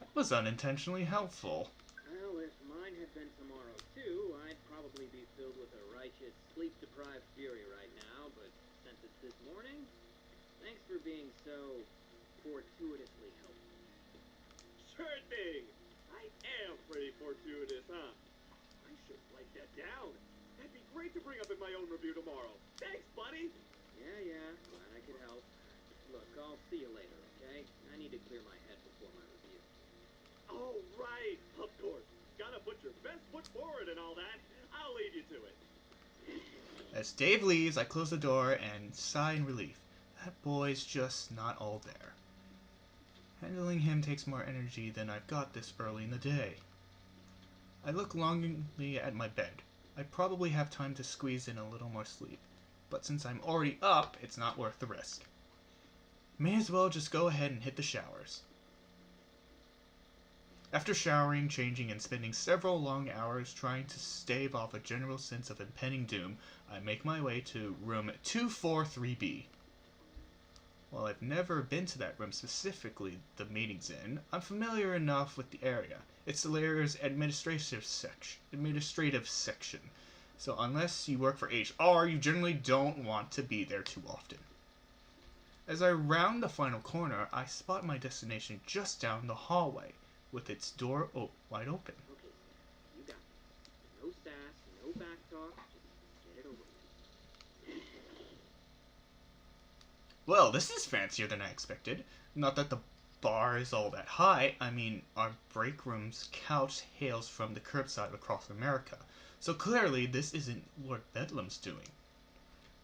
That was unintentionally helpful.
Well, if mine had been tomorrow too, I'd probably be filled with a righteous, sleep-deprived fury right now, but since it's this morning, thanks for being so fortuitously helpful.
Sure thing. I am pretty fortuitous, huh? I should write that down. That'd be great to bring up in my own review tomorrow. Thanks, buddy.
Yeah, glad I could help. Look, I'll see you later, okay? I need to clear my head before my review.
Oh, right. Of course. Gotta put your best foot forward and all that. I'll lead you to it.
As Dave leaves, I close the door and sigh in relief. That boy's just not all there. Handling him takes more energy than I've got this early in the day. I look longingly at my bed. I probably have time to squeeze in a little more sleep, but since I'm already up, it's not worth the risk. May as well just go ahead and hit the showers. After showering, changing, and spending several long hours trying to stave off a general sense of impending doom, I make my way to room 243B. While I've never been to that room specifically the meeting's in, I'm familiar enough with the area. It's the Lair's administrative section, so unless you work for HR, you generally don't want to be there too often. As I round the final corner, I spot my destination just down the hallway, with its door wide open.
Okay, you got it. No sass, no back talk, just get it over with.
Well, this is fancier than I expected. Not that the bar is all that high. I mean, our break room's couch hails from the curbside across America, so clearly this isn't Lord Bedlam's doing.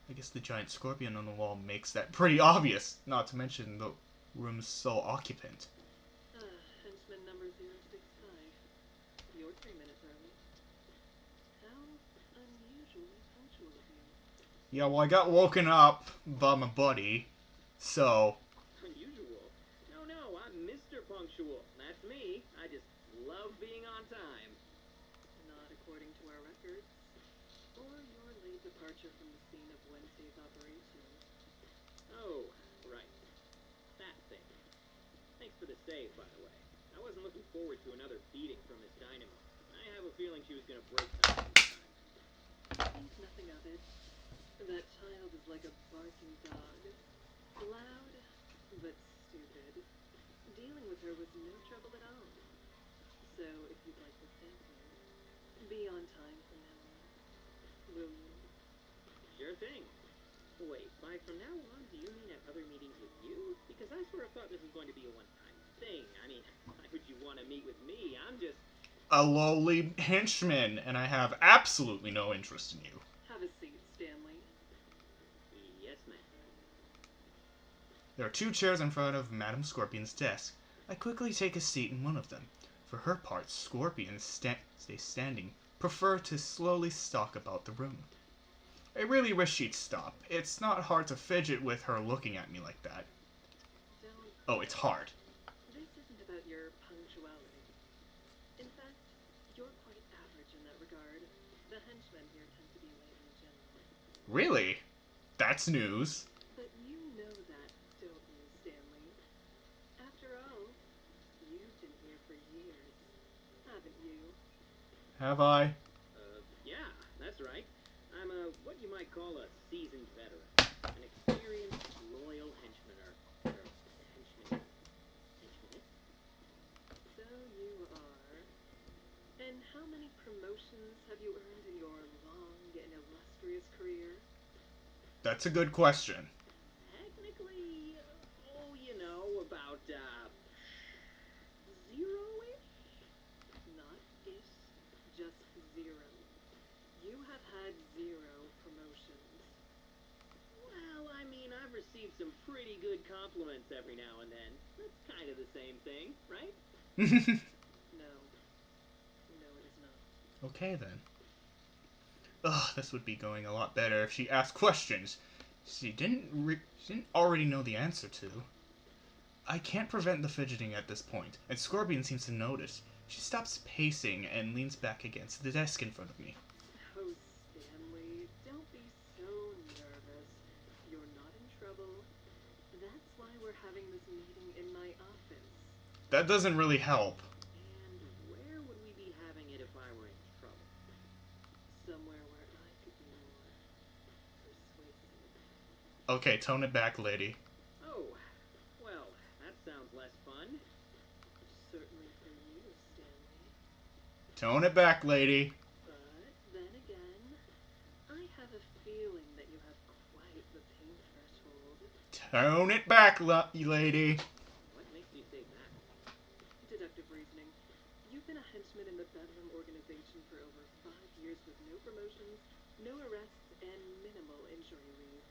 I guess the giant scorpion on the wall makes that pretty obvious, not to mention the room's sole occupant.
Henchman number 065. You're 3 minutes early. How unusually punctual of you.
Yeah, well, I got woken up by my buddy, so...
Unusual? No, I'm Mr. Punctual. That's me. I just love being on time.
Not according to our records. Or your late departure from the scene of Wednesday's operation.
Oh, right. That thing. Thanks for the save, by the way. I wasn't looking forward to another beating from this dynamo. I have a feeling she was gonna break something this time.
Think nothing of it. That child is like a barking dog. Loud, but stupid. Dealing with her was no trouble at all. So, if you'd like to thank me, be on time from now on. Will you?
Sure thing. Wait, by from now on, do you mean at other meetings with you? Because I sort of thought this was going to be a one-time thing. I mean, why would you want to meet with me? I'm just...
a lowly henchman, and I have absolutely no interest in you.
Have a seat, Stanley.
Yes, ma'am.
There are 2 chairs in front of Madame Scorpion's desk. I quickly take a seat in one of them. For her part, Scorpion stays standing, prefer to slowly stalk about the room. I really wish she'd stop. It's not hard to fidget with her looking at me like that.
Don't.
Oh, it's hard.
This isn't about your punctuality. In fact, you're quite average in that regard. The henchmen here tend to be late in general.
Really? That's news.
But you know that, don't you, Stanley? After all, you've been here for years, haven't you?
Have I?
Yeah, that's right. I'm what you might call a seasoned veteran. An experienced, loyal henchman. Henchman.
So you are. And how many promotions have you earned in your long and illustrious career?
That's a good question.
Technically, you know, about, zero-ish?
Not ish, just 0. You have had 0 promotions.
Well, I mean, I've received some pretty good compliments every now and then. That's kind of the same thing, right?
No. No, it is not.
Okay then. Ugh, this would be going a lot better if she asked questions she didn't already know the answer to. I can't prevent the fidgeting at this point, and Scorpion seems to notice. She stops pacing and leans back against the desk in front of me.
Oh, Stanley, don't be so nervous. You're not in trouble. That's why we're having this meeting in my office.
That doesn't really help.
And where would we be having it if I were in trouble?
Somewhere where I could be more persuasive.
Okay, tone it back, lady.
Oh, well, that sounds less fun.
Certainly for you, Stanley.
Tone it back, lady.
But then again, I have a feeling that you have quite the pain threshold.
Tone it back, lady.
What makes you say that?
Deductive reasoning. You've been a henchman in the Bedlam organization for over 5 years with no promotions, no arrests, and minimal injury leave.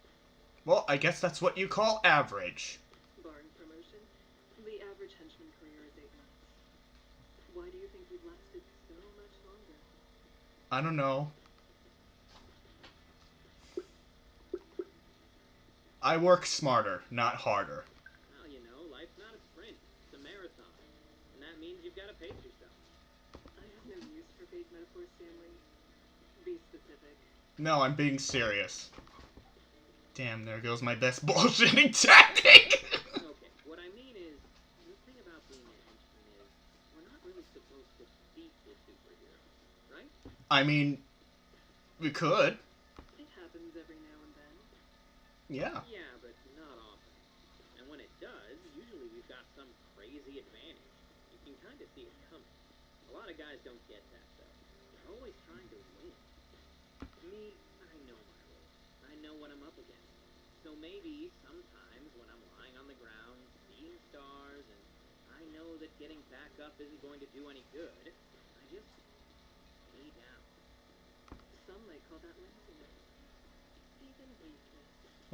Well, I guess that's what you call average.
Barring promotion, the average henchman career is 8 months. Why do you think you'd have lasted so much longer.
I don't know. I work smarter, not harder.
Well, you know, life's not a sprint. It's a marathon. And that means you've got to pace yourself.
I have no use for fake metaphors, Stanley. Be specific.
No, I'm being serious. Damn, there goes my best bullshitting tactic!
Okay, what I mean is, the thing about being a henchman is, we're not really supposed to beat the superhero, right?
I mean, we could.
It happens every now and then.
Yeah.
Yeah, but not often. And when it does, usually we've got some crazy advantage. You can kind of see it coming. A lot of guys don't get that, though. They're always trying to win. Me, I know my role. I know what I'm up against. So maybe sometimes when I'm lying on the ground, seeing stars, and I know that getting back up isn't going to do any good, I just lay down.
Some might call that laziness. Even weakness.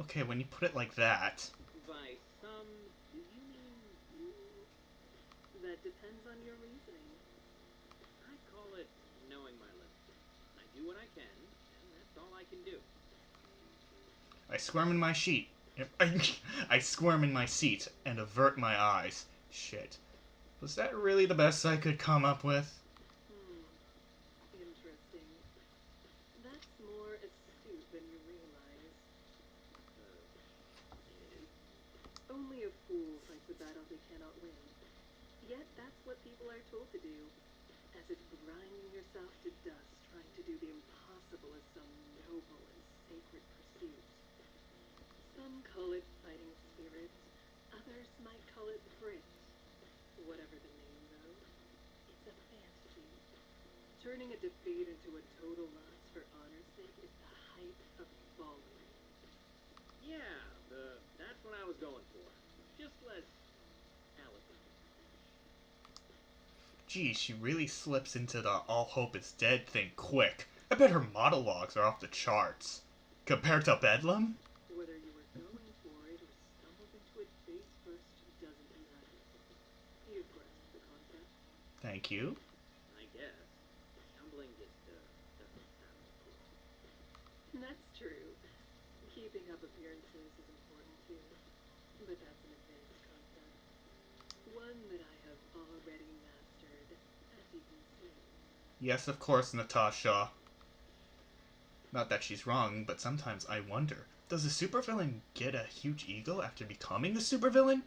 Okay, when you put it like that.
By some, do you mean you?
That depends on your reasoning.
I call it knowing my limits. I do what I can, and that's all I can do.
I squirm in my sheet. I squirm in my seat and avert my eyes. Shit. Was that really the best I could come up with?
Interesting. That's more astute than you realize.
It is.
Only a fool fights a battle they cannot win. Yet that's what people are told to do. As if grinding yourself to dust trying to do the impossible is some noble and sacred pursuit. Some call it fighting spirit. Others might call it grit. Whatever the name, though, it's a fantasy. Turning a defeat into a total loss for honor's sake is the height of folly.
Yeah, that's what I was going for. Just less elegant.
Gee, she really slips into the all hope is dead thing quick. I bet her monologues are off the charts. Compared to Bedlam?
Whether you were going for it or stumbled into it face first doesn't matter. You've grasped the concept.
Thank you.
I guess. Stumbling just doesn't sound cool.
That's true. Keeping up appearances is important too. But that's an advanced concept. One that I have already mastered, as you can see.
Yes, of course, Natasha. Not that she's wrong, but sometimes I wonder, does a supervillain get a huge ego after becoming a supervillain?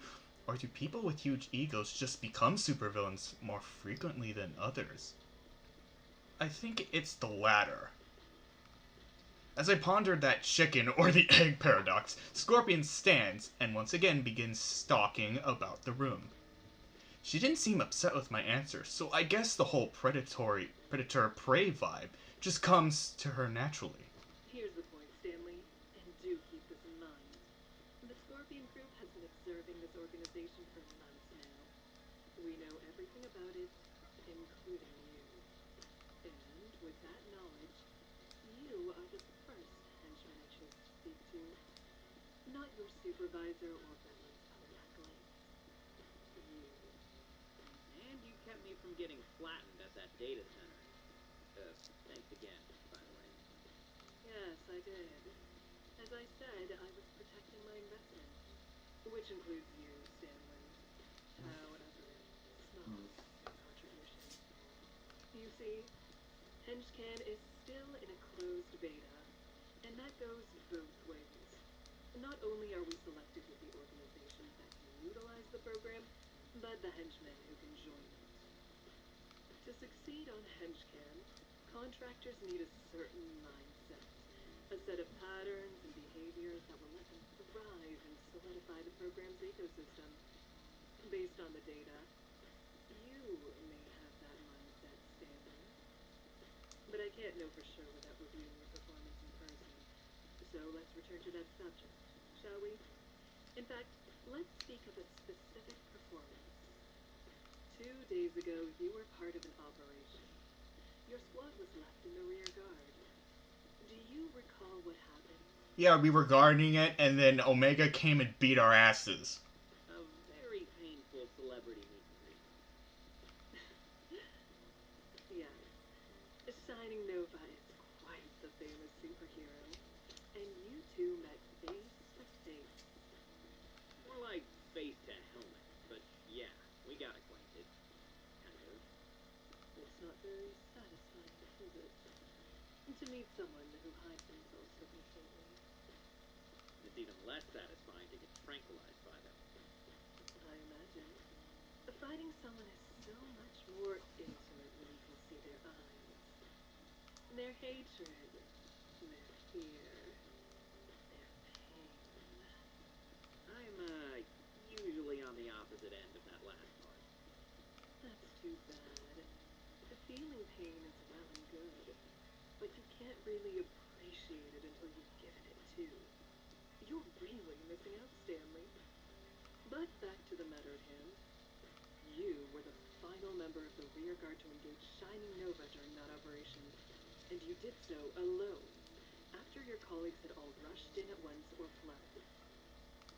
Or do people with huge egos just become supervillains more frequently than others? I think it's the latter. As I pondered that chicken or the egg paradox, Scorpion stands and once again begins stalking about the room. She didn't seem upset with my answer, so I guess the whole predator-prey vibe just comes to her naturally.
Here's the point, Stanley, and do keep this in mind. The Scorpion Group has been observing this organization for months now. We know everything about it, including you. And with that knowledge, you are the first henchman I chose to speak to. Not your supervisor or Bedlam's acolyte. You.
And you kept me from getting flattened at that data center. Thanks again, by the way.
Yes, I did. As I said, I was protecting my investment, which includes you, Stanley. However, small contribution. You see, Henchman is still in a closed beta, and that goes both ways. Not only are we selected with the organizations that can utilize the program, but the henchmen who can join it. To succeed on Henchman, contractors need a certain mindset, a set of patterns and behaviors that will let them thrive and solidify the program's ecosystem. Based on the data, you may have that mindset, Stanley. But I can't know for sure without reviewing your performance in person. So let's return to that subject, shall we? In fact, let's speak of a specific performance. 2 days ago, you were part of an operation. Your squad was left in the rear guard. Do you recall what happened?
Yeah, we were guarding it, and then Omega came and beat our asses.
A very painful celebrity meet and greet.
famous superhero, and you two met face to face.
More like face to helmet, but yeah, we got acquainted. Kind of.
It's not very satisfying, is it? To meet someone who hides themselves so completely.
It's even less satisfying to get tranquilized by them.
I imagine. Fighting someone is so much more intimate when you can see their eyes. Their hatred. Their fear. Their pain.
I'm, usually on the opposite end of that last part.
That's too bad. Feeling pain is well and good, but you can't really appreciate it until you've given it too. You're really missing out, Stanley. But back to the matter at hand. You were the final member of the rear guard to engage Shining Nova during that operation, and you did so alone, after your colleagues had all rushed in at once or fled.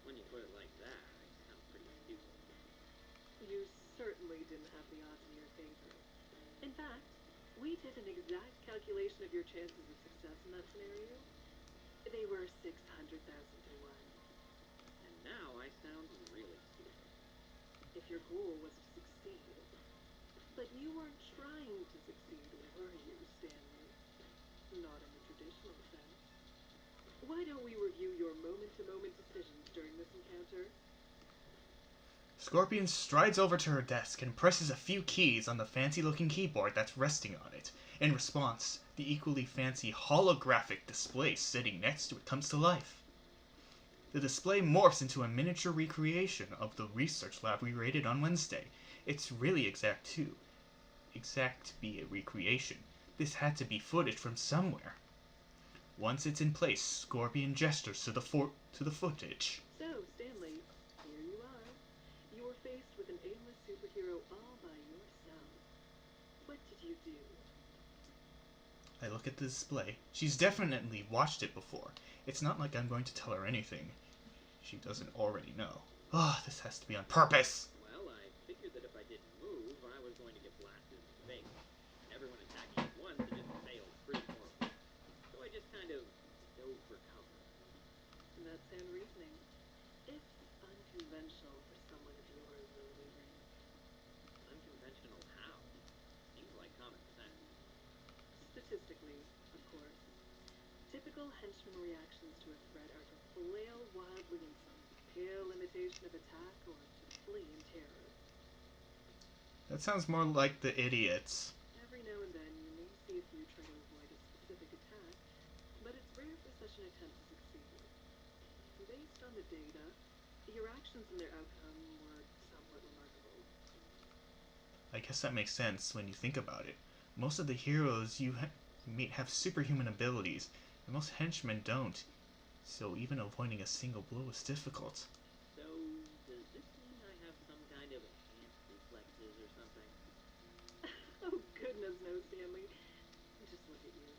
When you put it like that, I sound pretty stupid.
You certainly didn't have the odds in your favor. In fact, we did an exact calculation of your chances of success in that scenario. They were 600,000 to 1.
And now I sound really stupid.
If your goal was to succeed. But you weren't trying to succeed, were you, Stanley? Not in the traditional sense. Why don't we review your moment-to-moment decisions during this encounter?
Scorpion strides over to her desk and presses a few keys on the fancy-looking keyboard that's resting on it. In response, the equally fancy holographic display sitting next to it comes to life. The display morphs into a miniature recreation of the research lab we raided on Wednesday. It's really exact too. Exact be a recreation. This had to be footage from somewhere. Once it's in place, Scorpion gestures to the footage.
So, Stanley, here you are. You were faced with an aimless superhero all by yourself. What did you do?
I look at the display. She's definitely watched it before. It's not like I'm going to tell her anything she doesn't already know. This has to be on purpose.
Well, I figured that if I didn't move, I was going to get blasted in the face. Everyone attacking at once and just failed pretty horribly. So I just kind of dove for cover.
That's sound reasoning. It's unconventional for someone of your ability range.
Unconventional how? Seems like common sense.
Statistically, of course. Typical henchman reactions to a threat are to flail wildly in some pale imitation of attack or to flee in terror.
That sounds more like the idiots.
Every now and then you may see a few try to avoid a specific attack, but it's rare for such an attempt to succeed. Based on the data, your actions and their outcome were somewhat remarkable.
I guess that makes sense when you think about it. Most of the heroes you meet have superhuman abilities, and most henchmen don't. So even avoiding a single blow is difficult.
So, does this mean I have some kind of enhanced reflexes or something?
Oh goodness no, Stanley. Just look at you.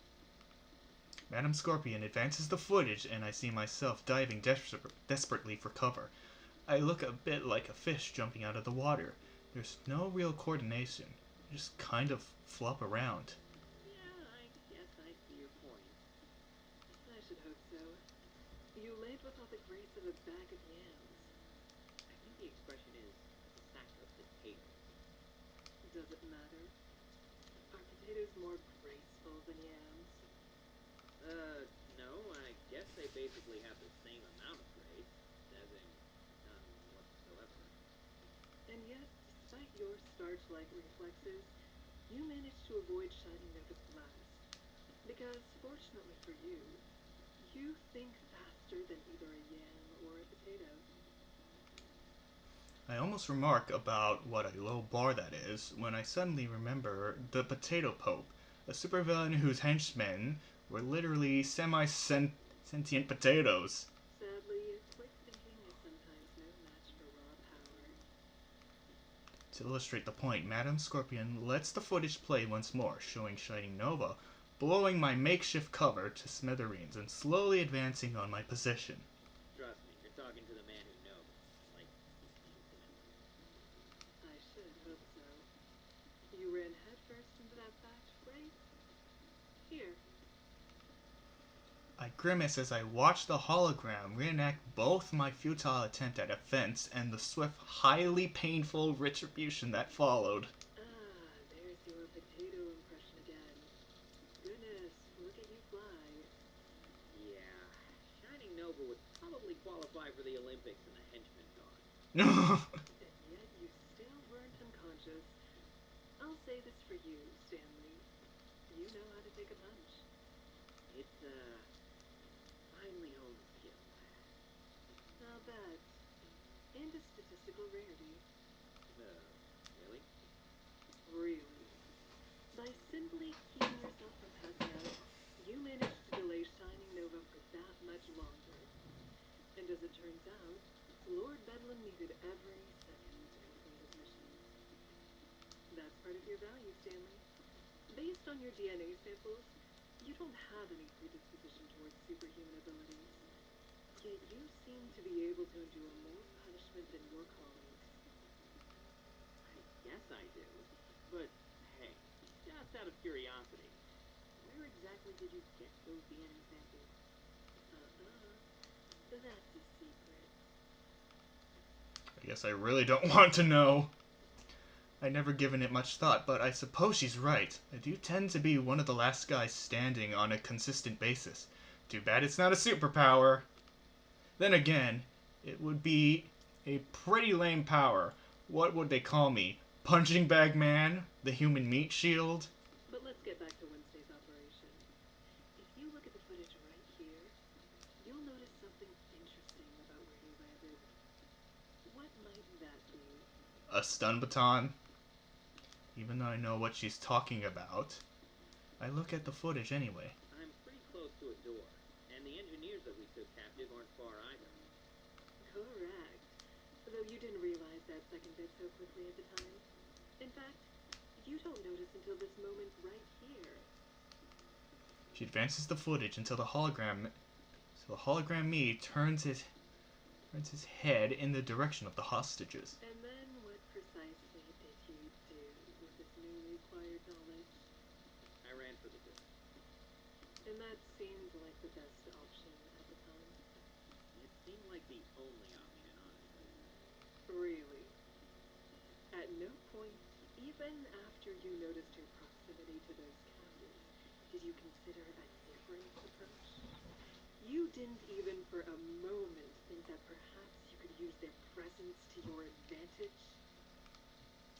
Madam Scorpion advances the footage, and I see myself diving desperately for cover. I look a bit like a fish jumping out of the water. There's no real coordination. You just kind of flop around.
Yeah, I guess I see your point.
I should hope so. You laid with all the grace of a bag of yams.
I think the expression is a sack of potatoes.
Does it matter? Are potatoes more graceful than yams?
No, I guess they basically have the same amount of grace, as in none whatsoever.
And yet, despite your starch-like reflexes, you managed to avoid Shining Nova's blast. Because, fortunately for you, you think faster than either a yam or a potato.
I almost remark about what a low bar that is when I suddenly remember the Potato Pope, a supervillain whose henchmen were literally semi-sentient potatoes.
Sadly, quick thinking is sometimes no match for raw power.
To illustrate the point, Madam Scorpion lets the footage play once more, showing Shining Nova blowing my makeshift cover to smithereens and slowly advancing on my position.
Trust me, you're talking to the man who knows. Like, intimately.
I should hope so. You ran headfirst into that fact, right? Here.
I grimace as I watch the hologram reenact both my futile attempt at offense and the swift, highly painful retribution that followed.
There's your potato impression again. Goodness, look at you fly.
Yeah, Shining Nova would probably qualify for the Olympics in the Henchman dog.
And yet you still weren't unconscious. I'll say this for you, Stanley. You know how to take a punch.
It's, finely honed skill.
I'll bet. And a statistical rarity.
Really?
Really. By simply keeping yourself from passing out, you managed to delay Shining Nova for that much longer. And as it turns out, Lord Bedlam needed every second to complete his mission. That's part of your value, Stanley. Based on your DNA samples, you don't have any predisposition towards superhuman abilities. Yet you seem to be able to endure more punishment than your colleagues.
I guess I do. But, hey, just out of curiosity, where exactly did you get those DNA samples?
That's a secret.
I guess I really don't want to know. I'd never given it much thought, but I suppose she's right. I do tend to be one of the last guys standing on a consistent basis. Too bad it's not a superpower. Then again, it would be a pretty lame power. What would they call me? Punching Bag Man? The Human Meat Shield?
But let's get back to Wednesday's operation. If you look at the footage right here, you'll notice something interesting about where you landed. What might that be?
A stun baton? Even though I know what she's talking about, I look at the footage anyway.
I'm pretty close to a door, and the engineers that we took captive aren't far either.
Correct. Though you didn't realize that second bit so quickly at the time. In fact, you don't notice until this moment right here.
She advances the footage until the hologram me turns his head in the direction of the hostages.
And then what precisely did you do with this newly acquired knowledge?
I ran for the door.
And that seemed like the best option at the time.
It seemed like the only option, honestly.
Really? At no point, even after you noticed your proximity to those captives, did you consider a different approach? You didn't even for a moment think that perhaps you could use their presence to your advantage?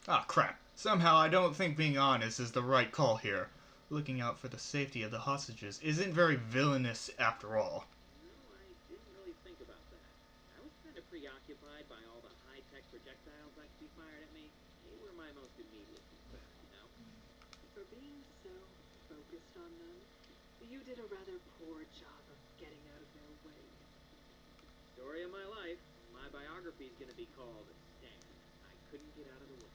Ah, crap. Somehow I don't think being honest is the right call here. Looking out for the safety of the hostages isn't very villainous after all.
No, I didn't really think about that. I was kind of preoccupied by all the high-tech projectiles that could be fired at me. They were my most immediate concern, you know?
For being so focused on them, you did a rather poor job of getting out of their way.
Story of my life. My biography's gonna be called Stand. I couldn't get out of the way.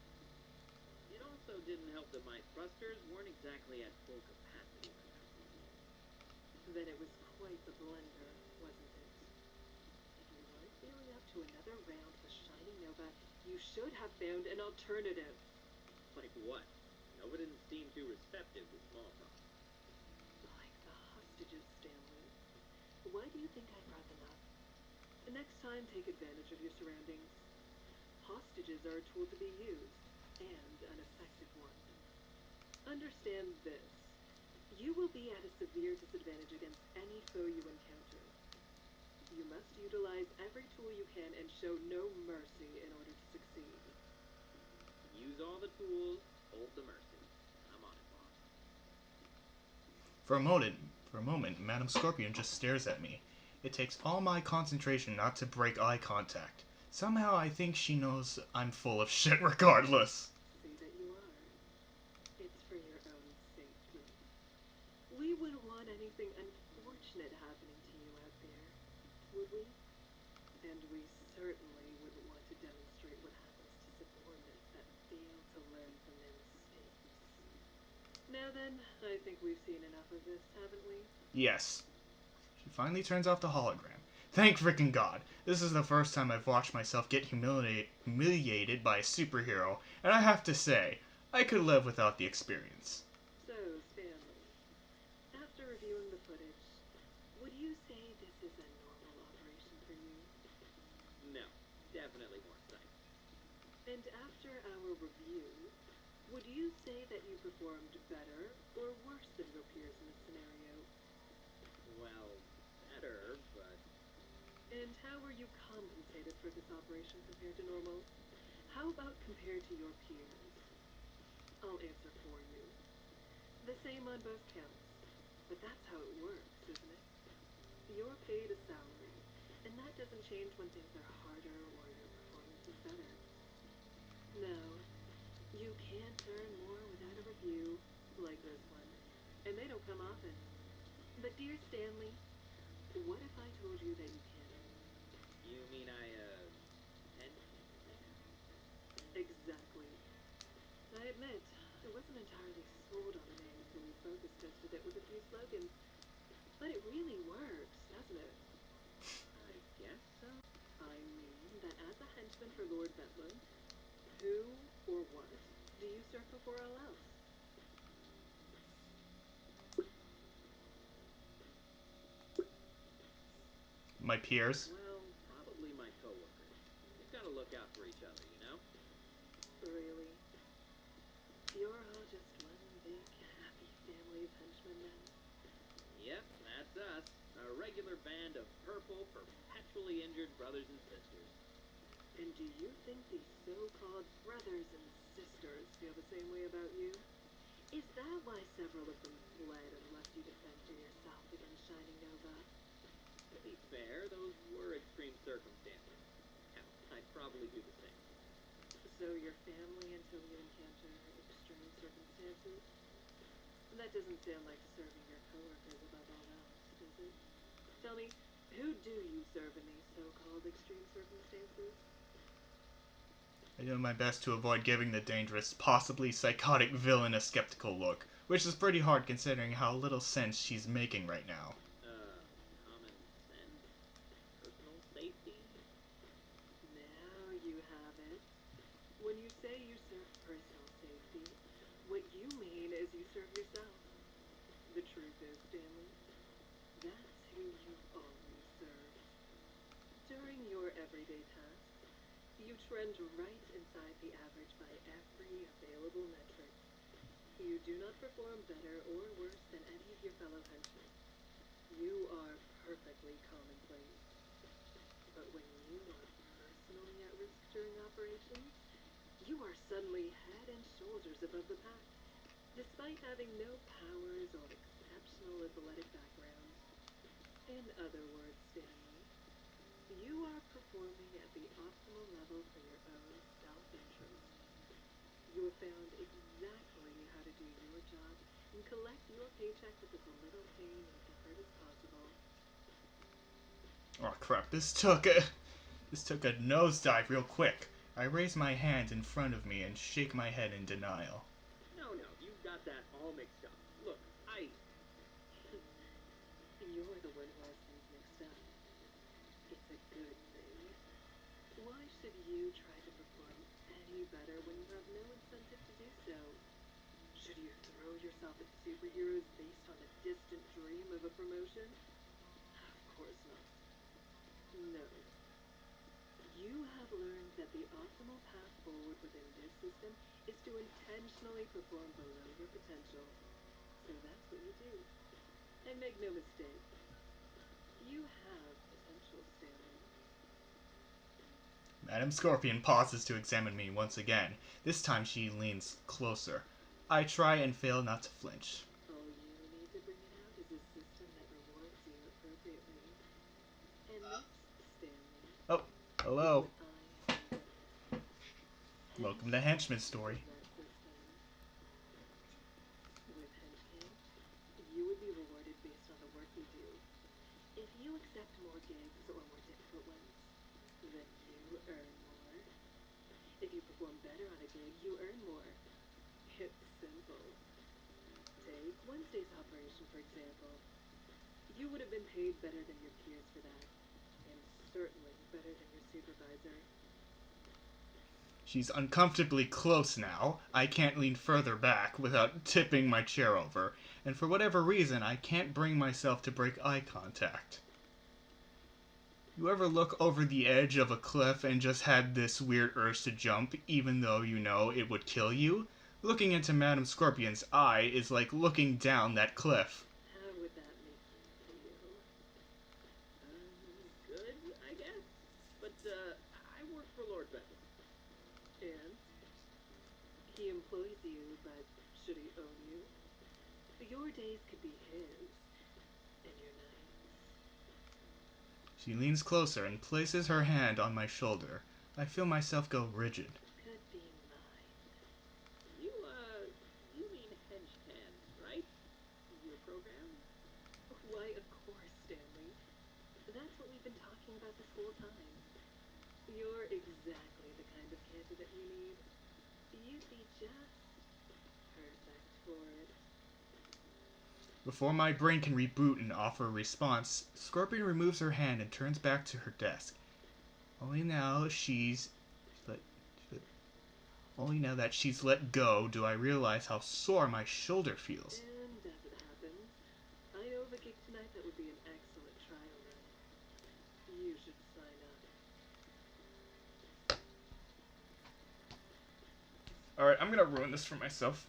It also didn't help that my thrusters weren't exactly at full capacity by that point.
Then it was quite the blunder, wasn't it? If you weren't feeling up to another round with Shining Nova, you should have found an alternative.
Like what? Nova didn't seem too receptive to small talk.
Like the hostages, Stanley. Why do you think I brought them up? Next time, take advantage of your surroundings. Hostages are a tool to be used, and an effective one. Understand this. You will be at a severe disadvantage against any foe you encounter. You must utilize every tool you can and show no mercy in order to succeed.
Use all the tools, hold the mercy. I'm on it, boss.
For a moment, Madame Scorpion just stares at me. It takes all my concentration not to break eye contact. Somehow I think she knows I'm full of shit regardless.
See that you are. It's for your own safety. We wouldn't want anything unfortunate happening to you out there, would we? And we certainly wouldn't want to demonstrate what happens to subordinates that fail to learn from their mistakes. Now then, I think we've seen enough of this, haven't we?
Yes. She finally turns off the hologram. Thank frickin' God. This is the first time I've watched myself get humiliated by a superhero, and I have to say, I could live without the experience.
So, Stanley, after reviewing the footage, would you review, would you say that you performed better or worse than your peers in this scenario?
Well, better, but
And how were you compensated for this operation compared to normal? How about compared to your peers? I'll answer for you. The same on both counts. But that's how it works, isn't it? You're paid a salary, and that doesn't change when things are harder or your performance is better. No, you can't earn more without a review like this one, and they don't come often. But dear Stanley, what if I told you that you can?
you mean and
Exactly. I admit, I wasn't entirely sold on the name until we focus tested it with a few slogans. But it really works, doesn't it?
I guess so.
I mean that as a henchman for Lord Bedlam, who or what do you serve before all else?
My peers.
Well, probably my coworkers. We've got to look out for each other, you know?
Really? You're all just one big, happy family of henchmen then?
Yep, that's us. A regular band of purple, perpetually injured brothers and sisters.
And do you think these so-called brothers and sisters feel the same way about you? Is that why several of them fled and left you to fend for yourself against Shining Nova?
To be fair, those were extreme circumstances. Hell, I'd probably do the same.
So your family until you encounter extreme circumstances? That doesn't sound like serving your coworkers above all else, does it? Tell me, who do you serve in these so-called extreme circumstances?
I do my best to avoid giving the dangerous, possibly psychotic villain a skeptical look, which is pretty hard considering how little sense she's making right now.
Common sense? Personal safety?
Now you have it. When you say you serve personal safety, what you mean is you serve yourself. The truth is, Stanley, that's who you've always served. During your everyday tasks, you trend right inside the average by every available metric. You do not perform better or worse than any of your fellow henchmen. You are perfectly commonplace. But when you are personally at risk during operations, you are suddenly head and shoulders above the pack, despite having no powers or exceptional athletic background. In other words, Stanley, you are performing at the optimal level for your own self-interest. You have found exactly how to do your job and collect your paycheck with as little pain and effort as possible.
Oh crap, this took a nosedive real quick. I raise my hand in front of me and shake my head in denial.
No, you've got that all mixed up. Look,
You're the one who has things mixed up. It's a good thing. Why should you try to perform any better when you have no incentive to do so? Should you throw yourself at superheroes based on a distant dream of a promotion? Of course not. No. You have learned that the optimal path forward within this system is to intentionally perform below your potential. So that's what you do. And make no mistake, you have potential, Stanley.
Madam Scorpion pauses to examine me once again. This time she leans closer. I try and fail not to flinch.
All you need to bring it out is a system that rewards you appropriately. And this, Stanley,
Oh, hello.
is what I have.
Welcome to Henchman Story.
That system. With Henchman, you would be rewarded based on the work you do. If you accept more gigs or more difficult ones, then you earn more. If you perform better on a gig, you earn more. It's simple. Take Wednesday's operation, for example. You would have been paid better than your peers for that, and certainly better than your supervisor.
She's uncomfortably close now. I can't lean further back without tipping my chair over, and for whatever reason, I can't bring myself to break eye contact. You ever look over the edge of a cliff and just had this weird urge to jump, even though you know it would kill you? Looking into Madame Scorpion's eye is like looking down that cliff.
How would that make you feel?
Good, I guess. But, I work for Lord Bedlam.
And? He employs you, but should he own you? Your days could be his, and your nights.
She leans closer and places her hand on my shoulder. I feel myself go rigid.
Could be mine.
You mean Henchman, right? Your program?
Why, of course, Stanley. That's what we've been talking about this whole time. You're exactly the kind of candidate we need. You'd be just perfect for it.
Before my brain can reboot and offer a response, Scorpion removes her hand and turns back to her desk. Only now that she's let go do I realize how sore my shoulder feels.
And as it happens, I know of a gig tonight that would be an excellent trial run. You should sign up.
Alright, I'm gonna ruin this for myself.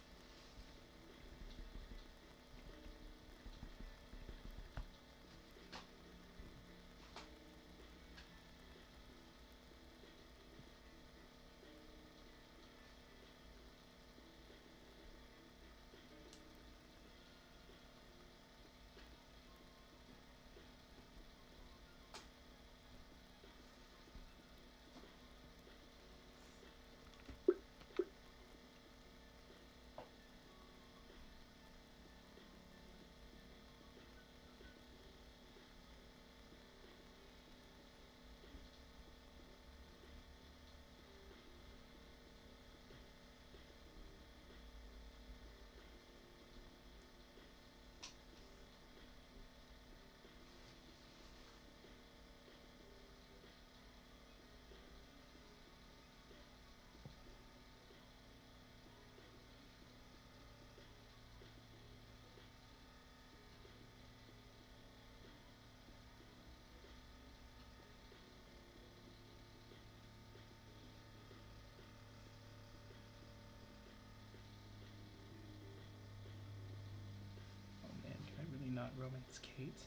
Oh man, can I really not romance Kate?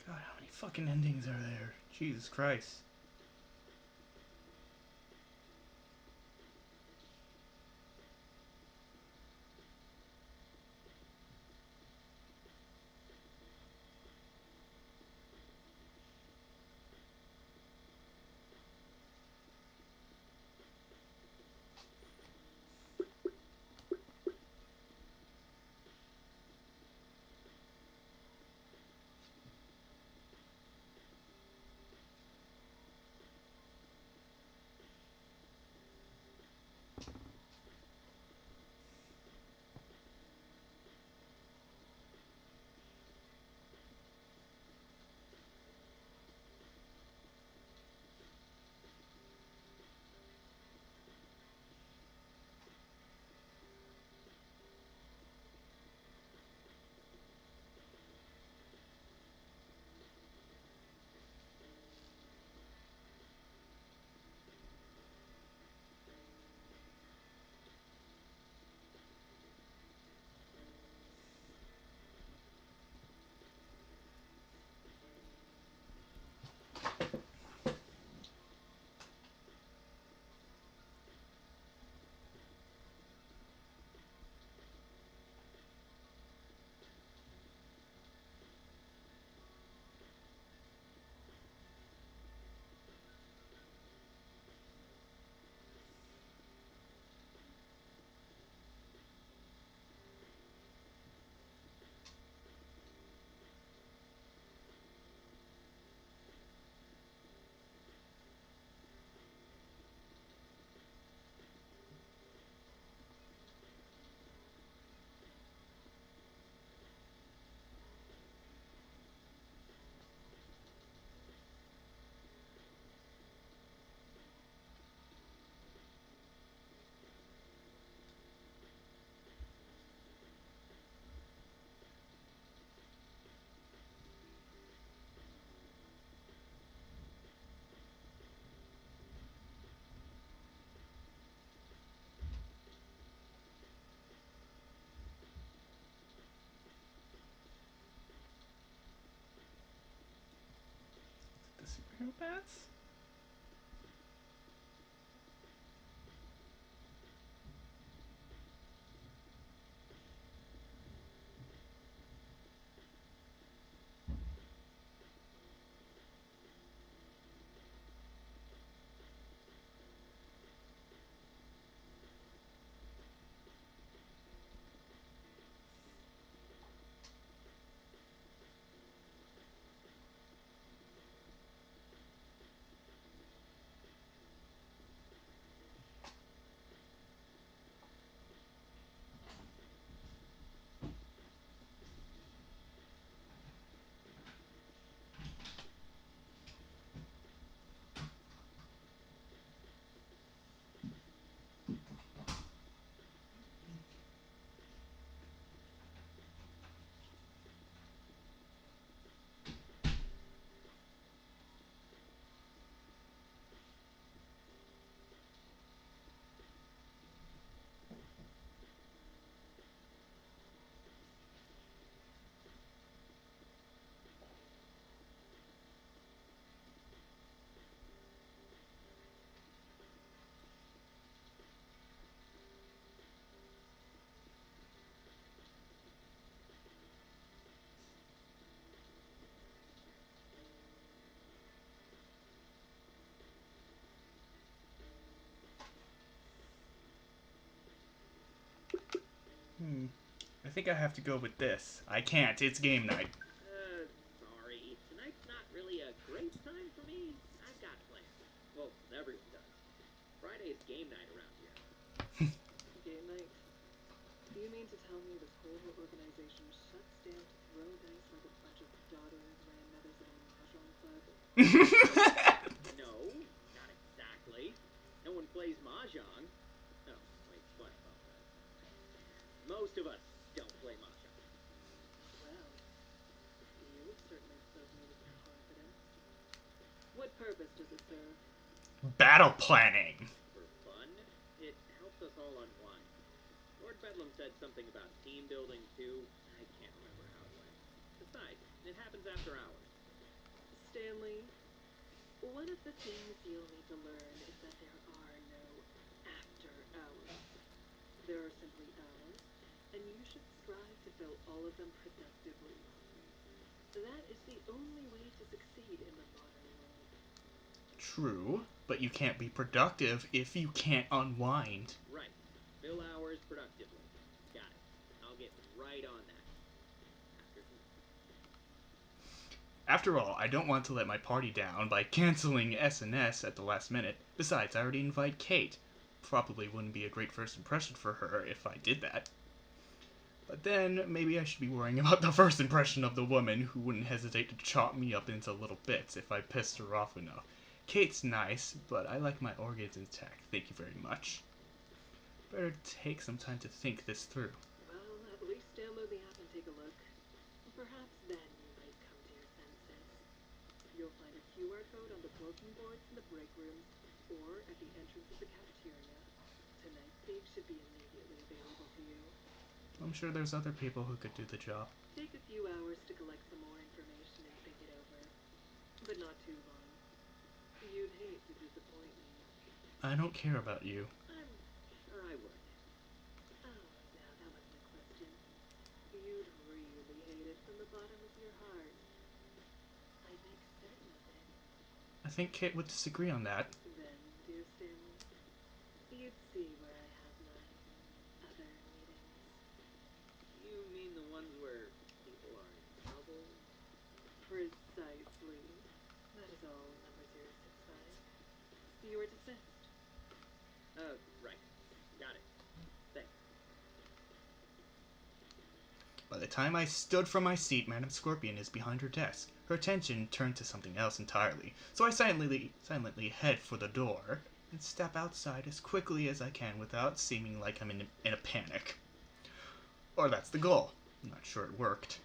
God, how many fucking endings are there? Jesus Christ. Superhero bats? I think I have to go with this. I can't. It's game night.
Sorry. Tonight's not really a great time for me. I've got plans. Well, everyone does. Friday's game night around here.
Game night? Do you mean to tell me this whole organization shuts down to throw dice like a bunch of daughters, grandmothers of a mahjong club?
No, not exactly. No one plays mahjong. Oh, wait, what about that? Most of us don't play mahjong.
Well, you certainly filled me with confidence. What purpose does it serve?
Battle planning.
For fun, it helps us all unwind. Lord Bedlam said something about team building too. I can't remember how it went. Besides, it happens after hours.
Stanley, one of the things you'll need to learn is that there are no after hours. There are simply hours, and you should strive to fill all of them productively. That is the only way to succeed in the modern world.
True, but you can't be productive if you can't unwind.
Right. Fill hours productively. Got it. I'll get right on that.
After all, I don't want to let my party down by canceling SNS at the last minute. Besides, I already invited Kate. Probably wouldn't be a great first impression for her if I did that. But then, maybe I should be worrying about the first impression of the woman who wouldn't hesitate to chop me up into little bits if I pissed her off enough. Kate's nice, but I like my organs intact, thank you very much. Better take some time to think this through.
Well, at least download the app and take a look. Perhaps then you might come to your senses. You'll find a QR code on the bulletin boards in the break rooms or at the entrance of the cafeteria. Tonight's stage should be immediately available to you.
I'm sure there's other people who could do the job.
Take a few hours to collect some more information and think it over. But not too long. You'd hate to disappoint me.
I don't care about you.
I'm sure I would.
Oh, now that wasn't a question. You'd really hate it from the bottom of your heart. I'd make certain of it.
I think Kate would disagree on that.
Then, dear Stanley, you'd see where I have my other meetings.
You mean the ones where people are in trouble?
Precisely. That is all, number 065. You are dismissed.
Right. Got it. Thanks.
By the time I stood from my seat, Madame Scorpion is behind her desk. Her attention turned to something else entirely, so I silently head for the door and step outside as quickly as I can without seeming like I'm in a panic. Or that's the goal. I'm not sure it worked.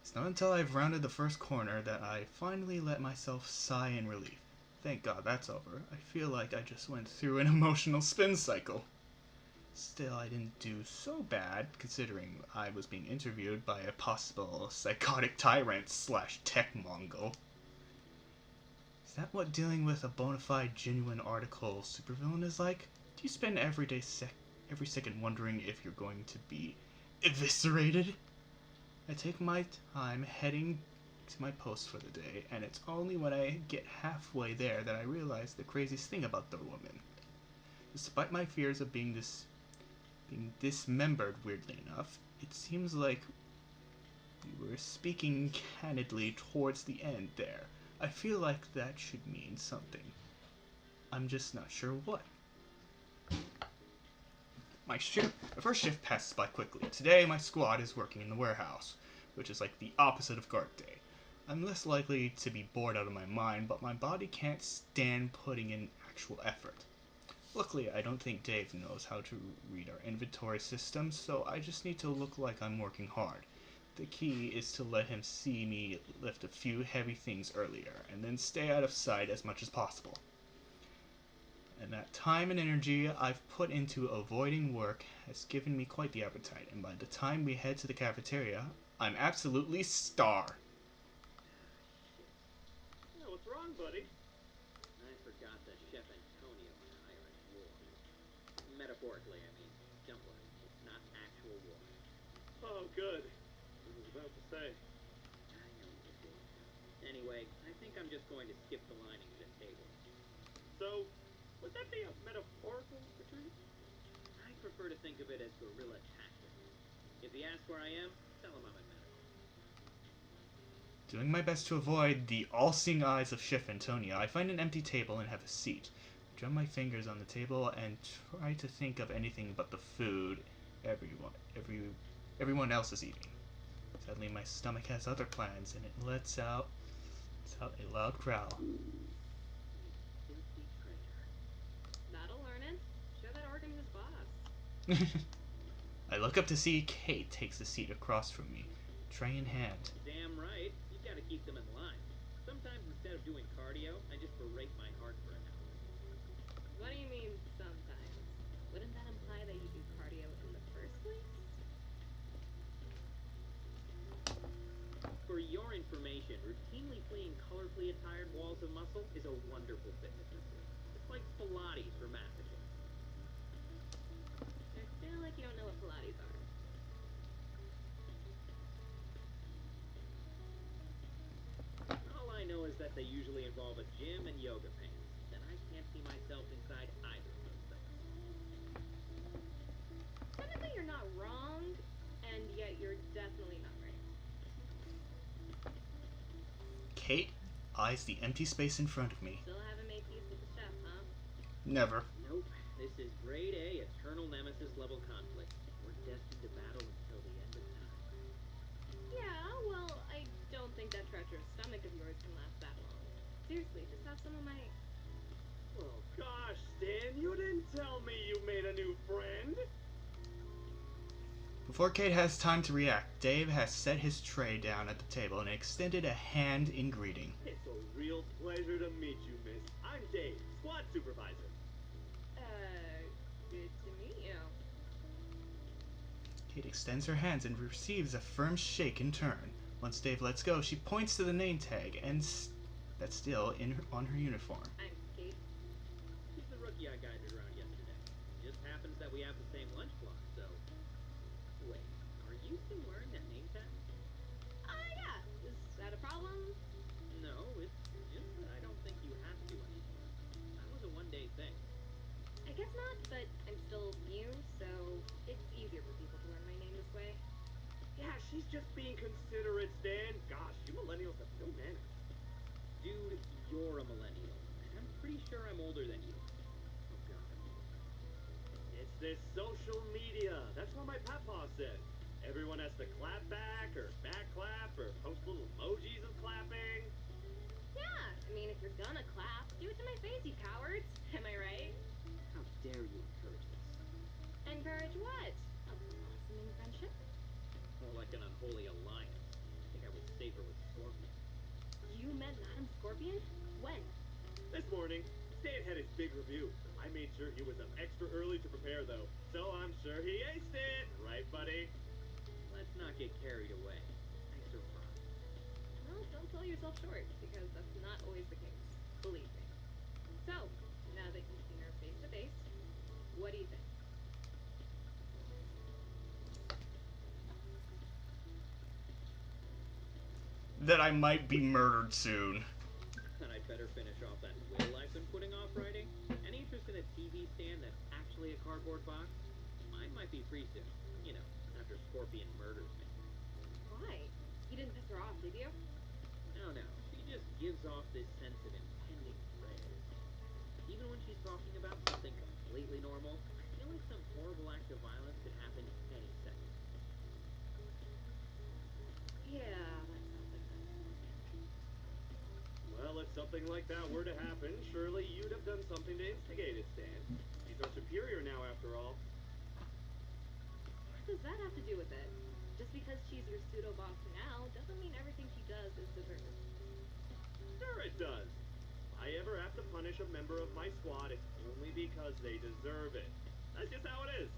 It's not until I've rounded the first corner that I finally let myself sigh in relief. Thank God that's over. I feel like I just went through an emotional spin cycle. Still, I didn't do so bad, considering I was being interviewed by a possible psychotic tyrant slash tech mongol. Is that what dealing with a bona fide, genuine article supervillain is like? Do you spend every second wondering if you're going to be eviscerated? I take my time heading to my post for the day, and it's only when I get halfway there that I realize the craziest thing about the woman. Despite my fears of being dismembered, weirdly enough, it seems like we were speaking candidly towards the end there. I feel like that should mean something. I'm just not sure what. My first shift passes by quickly. Today, my squad is working in the warehouse, which is like the opposite of guard day. I'm less likely to be bored out of my mind, but my body can't stand putting in actual effort. Luckily, I don't think Dave knows how to read our inventory system, so I just need to look like I'm working hard. The key is to let him see me lift a few heavy things earlier, and then stay out of sight as much as possible. And that time and energy I've put into avoiding work has given me quite the appetite, and by the time we head to the cafeteria, I'm absolutely starved.
Yeah, what's wrong, buddy?
I forgot that Chef Antonio and I are at war. Metaphorically, I mean, don't worry, it's not actual war.
Oh, good. I was about to say.
I know you did. Anyway, I think I'm just going to skip the lining of the table.
So, would that be a metaphorical retreat?
I prefer to think of it as guerrilla tactics. If he asks where I am, tell him I'm at medical.
Doing my best to avoid the all-seeing eyes of Chef Antonio, I find an empty table and have a seat. Drum my fingers on the table and try to think of anything but the food everyone else is eating. Sadly, my stomach has other plans, and it lets out a loud growl.
Filthy traitor.
That'll learn it. Show that organ his boss.
I look up to see Kate takes a seat across from me, tray in hand.
Damn right, you gotta keep them in line. Sometimes instead of doing cardio, I just berate my heart for an hour.
What do you mean sometimes? Wouldn't that imply that you do cardio in the first place?
For your information, routinely fleeing colorfully attired walls of muscle is a wonderful fitness routine. It's like Pilates for masochists.
I feel like you don't know what Pilates are.
All I know is that they usually involve a gym and yoga pants, and I can't see myself inside either of those things.
Technically, you're not wrong, and yet you're definitely not right.
Kate eyes the empty space in front of me.
Still haven't made peace with the chef, huh?
Never.
Nope, this is grade A, eternal nemesis level conflict. We're destined to battle until the end of time.
Yeah, well, I don't think that treacherous stomach of yours can last that long. Seriously, just have some of my...
Oh, gosh, Stan, you didn't tell me you made a new friend.
Before Kate has time to react, Dave has set his tray down at the table and extended a hand in greeting.
It's a real pleasure to meet you, miss. I'm Dave, squad supervisor.
Good to meet you.
Kate extends her hands and receives a firm shake in turn. Once Dave lets go, she points to the name tag and that's still on her uniform.
I'm Kate.
She's the rookie I guided around yesterday. Just happens that we have the same lunch block, so... Wait, are you still wearing that name tag?
Yeah. Is that a problem?
No, it's just that I don't think you have to anymore. That was a one-day thing.
I guess not, but I'm still new, so it's easier for people to learn my name this way.
Yeah, she's just being considerate, Stan. Gosh, you millennials have no manners.
Dude, you're a millennial, and I'm pretty sure I'm older than you. Oh god.
It's this social media. That's what my papa said. Everyone has to clap back, or back clap, or post little emojis of clapping.
Yeah, I mean, if you're gonna clap, do it to my face, you cowards. Am I right?
How dare you encourage this?
Encourage what? A blossoming friendship?
More like an unholy alliance. I think I was safer with Scorpion.
You met Madam Scorpion? When?
This morning, Stan had his big review. I made sure he was up extra early to prepare, though, so I'm sure he aced it. Right, buddy?
Let's not get carried away. I survived.
Well, don't sell yourself short, because that's not always the case. Believe me. So, now that you've seen her face to face, what do you think?
That I might be murdered soon.
And I'd better finish off that will I've been putting off writing. Any interest in a TV stand that's actually a cardboard box? Mine might be free soon. You know, after Scorpion murders me.
Why? You didn't piss her off, did you?
No, no. She just gives off this sense of impending dread. Even when she's talking about something completely normal, I feel like some horrible act of violence could happen any second.
Yeah, that sounds like that.
Well, if something like that were to happen, surely you'd have done something to instigate it, Stan. She's our superior now, after all.
What does that have to do with it? Just because she's your pseudo-boss now, doesn't mean everything she does is deserved.
Sure it does. If I ever have to punish a member of my squad, it's only because they deserve it. That's just how it is.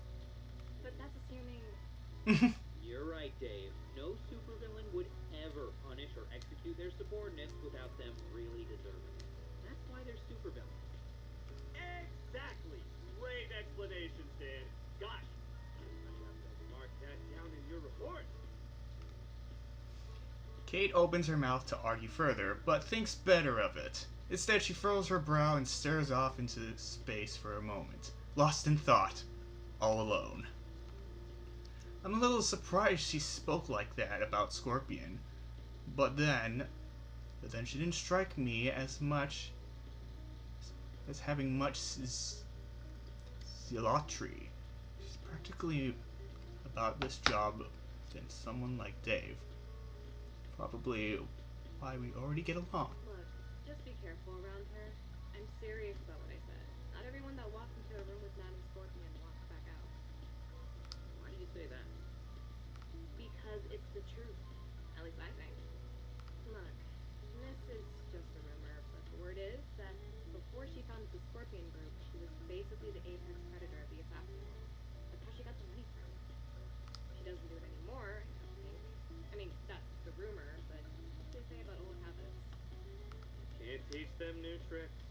But that's assuming...
You're right, Dave. No supervillain would ever punish or execute their subordinates without them really deserving it. That's why they're supervillains.
Exactly. Great explanation, Stan. Gosh, I have to mark that down in your report.
Kate opens her mouth to argue further, but thinks better of it. Instead, she furrows her brow and stares off into space for a moment, lost in thought, all alone. I'm a little surprised she spoke like that about Scorpion, but then she didn't strike me as much as having much zealotry. She's practically about this job than someone like Dave. Probably why we already get along.
Look, just be careful around her. I'm serious about what I said. Not everyone that walks into a room with Madam Scorpion walks back out.
Why do you say that?
Because it's the truth. At least I think. Look, this is just a rumor, but the word is that before she founded the Scorpion Group, she was basically the apex predator of the assassin world. That's how she got the money from. She doesn't do it anymore, I don't think. I mean, that's the rumor, but what do they say about old habits?
Can't teach them new tricks.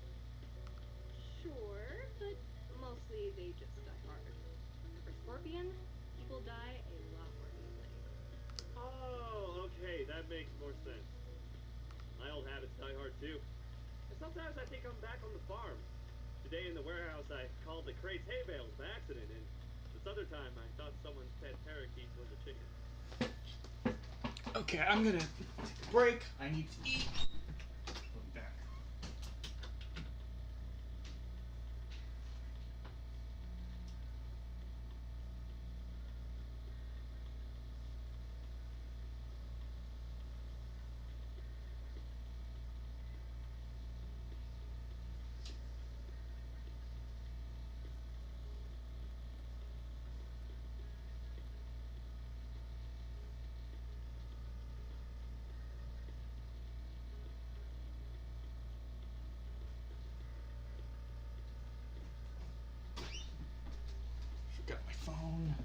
Sure, but mostly they just die hard. And for Scorpion, people die a lot more easily.
Oh, okay, that makes more sense. My old habits die hard too. And sometimes I think I'm back on the farm. Today in the warehouse I called the crates hay bales by accident, and this other time I thought someone's pet parakeet was a chicken.
Okay, I'm gonna take a break. I need to eat. I'll be back. Forgot my phone.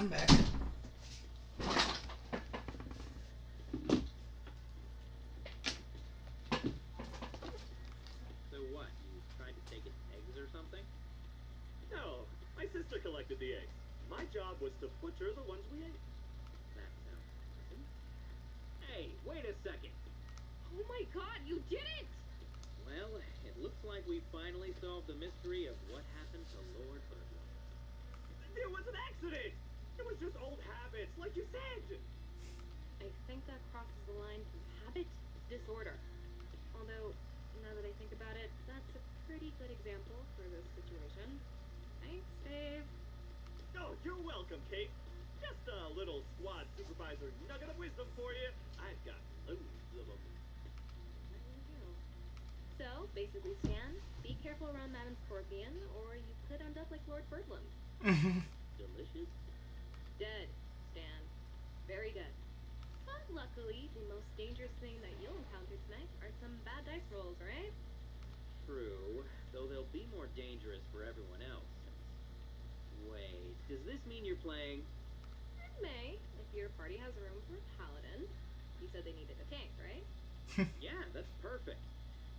I'm back.
So what? You tried to take its eggs or something?
No, my sister collected the eggs. My job was to butcher the ones we ate.
That sounds promising. Hey, wait a second.
Oh my god, you did it!
Well, it looks like we finally solved the mystery of what happened to Lord Birdwell.
There was an accident! It was just old habits, like you said!
I think that crosses the line from habit to disorder. Although, now that I think about it, that's a pretty good example for this situation. Thanks, Dave.
Oh, you're welcome, Kate. Just a little squad supervisor nugget of wisdom for you. I've got loads of them.
There you go. So, basically, Stan, be careful around Madame Scorpion, or you could end up like Lord Birdlam.
Delicious?
Dead, Stan. Very dead. But luckily, the most dangerous thing that you'll encounter tonight are some bad dice rolls, right?
True, though they'll be more dangerous for everyone else. Wait, does this mean you're playing?
It may, if your party has room for a paladin. You said they needed a tank, right?
Yeah, that's perfect.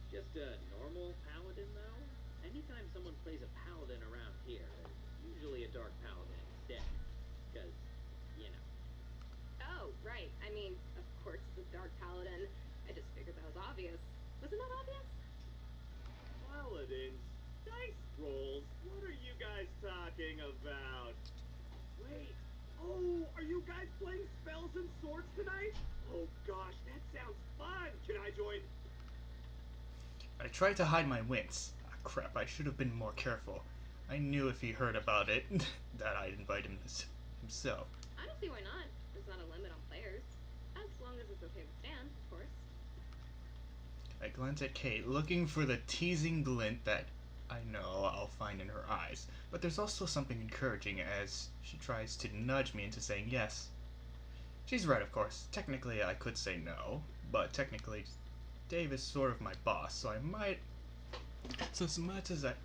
Just a normal paladin, though? Anytime someone plays a paladin around here, there's usually a dark paladin instead. Because, you know.
Oh, right. I mean, of course, the Dark Paladin. I just figured that was obvious. Wasn't that obvious?
Paladins, dice rolls. What are you guys talking about? Wait. Oh, are you guys playing spells and swords tonight? Oh gosh, that sounds fun. Can I join?
I tried to hide my wince. Ah, crap, I should have been more careful. I knew if he heard about it, that I'd invite him himself.
I don't see why not. There's not a limit on players. As long as it's okay with Stan, of course.
I glance at Kate, looking for the teasing glint that I know I'll find in her eyes. But there's also something encouraging as she tries to nudge me into saying yes. She's right, of course. Technically, I could say no, but technically, Dave is sort of my boss, so I might... So as much as it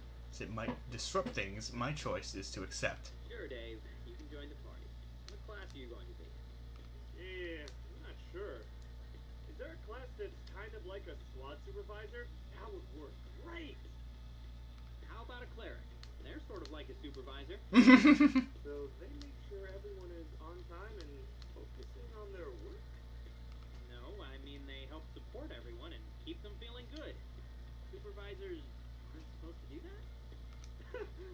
might disrupt things, my choice is to accept.
Sure, Dave, you can join the party. What class are you going to be?
Yeah, I'm not sure. Is there a class that's kind of like a squad supervisor? That would work great.
How about a cleric? They're sort of like a supervisor.
So they make sure everyone is on time and focusing on their work?
No, I mean they help support everyone and keep them feeling good. Supervisors aren't supposed to do that?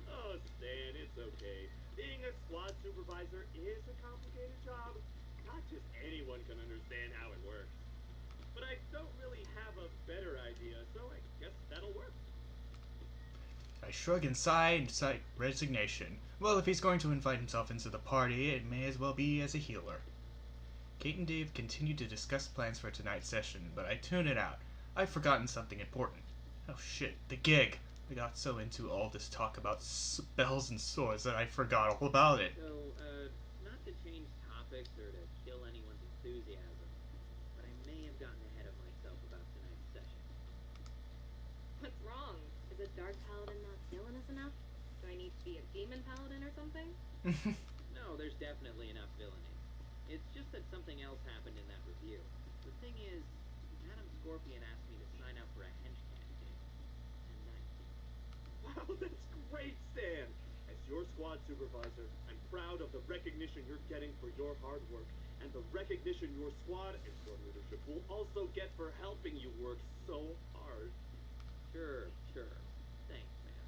Oh, Stan, it's okay. Being a squad supervisor is a complicated job. Not just anyone can understand how it works. But I don't really have a better idea, so I guess that'll work.
I shrug and sigh resignation. Well, if he's going to invite himself into the party, it may as well be as a healer. Kate and Dave continue to discuss plans for tonight's session, but I tune it out. I've forgotten something important. Oh shit, the gig. I got so into all this talk about spells and swords that I forgot all about it.
So, not to change topics or to kill anyone's enthusiasm, but I may have gotten ahead of myself about tonight's session.
What's wrong? Is a Dark Paladin not villainous enough? Do I need to be a Demon Paladin or something?
No, there's definitely enough villainy. It's just that something else happened in that review. The thing is, Madame Scorpion asked me to sign up for a Henchman game. And
Wow, that's great, Stan! As your squad supervisor, I'm proud of the recognition you're getting for your hard work, and the recognition your squad and your leadership will also get for helping you work so hard.
Sure. Thanks, man.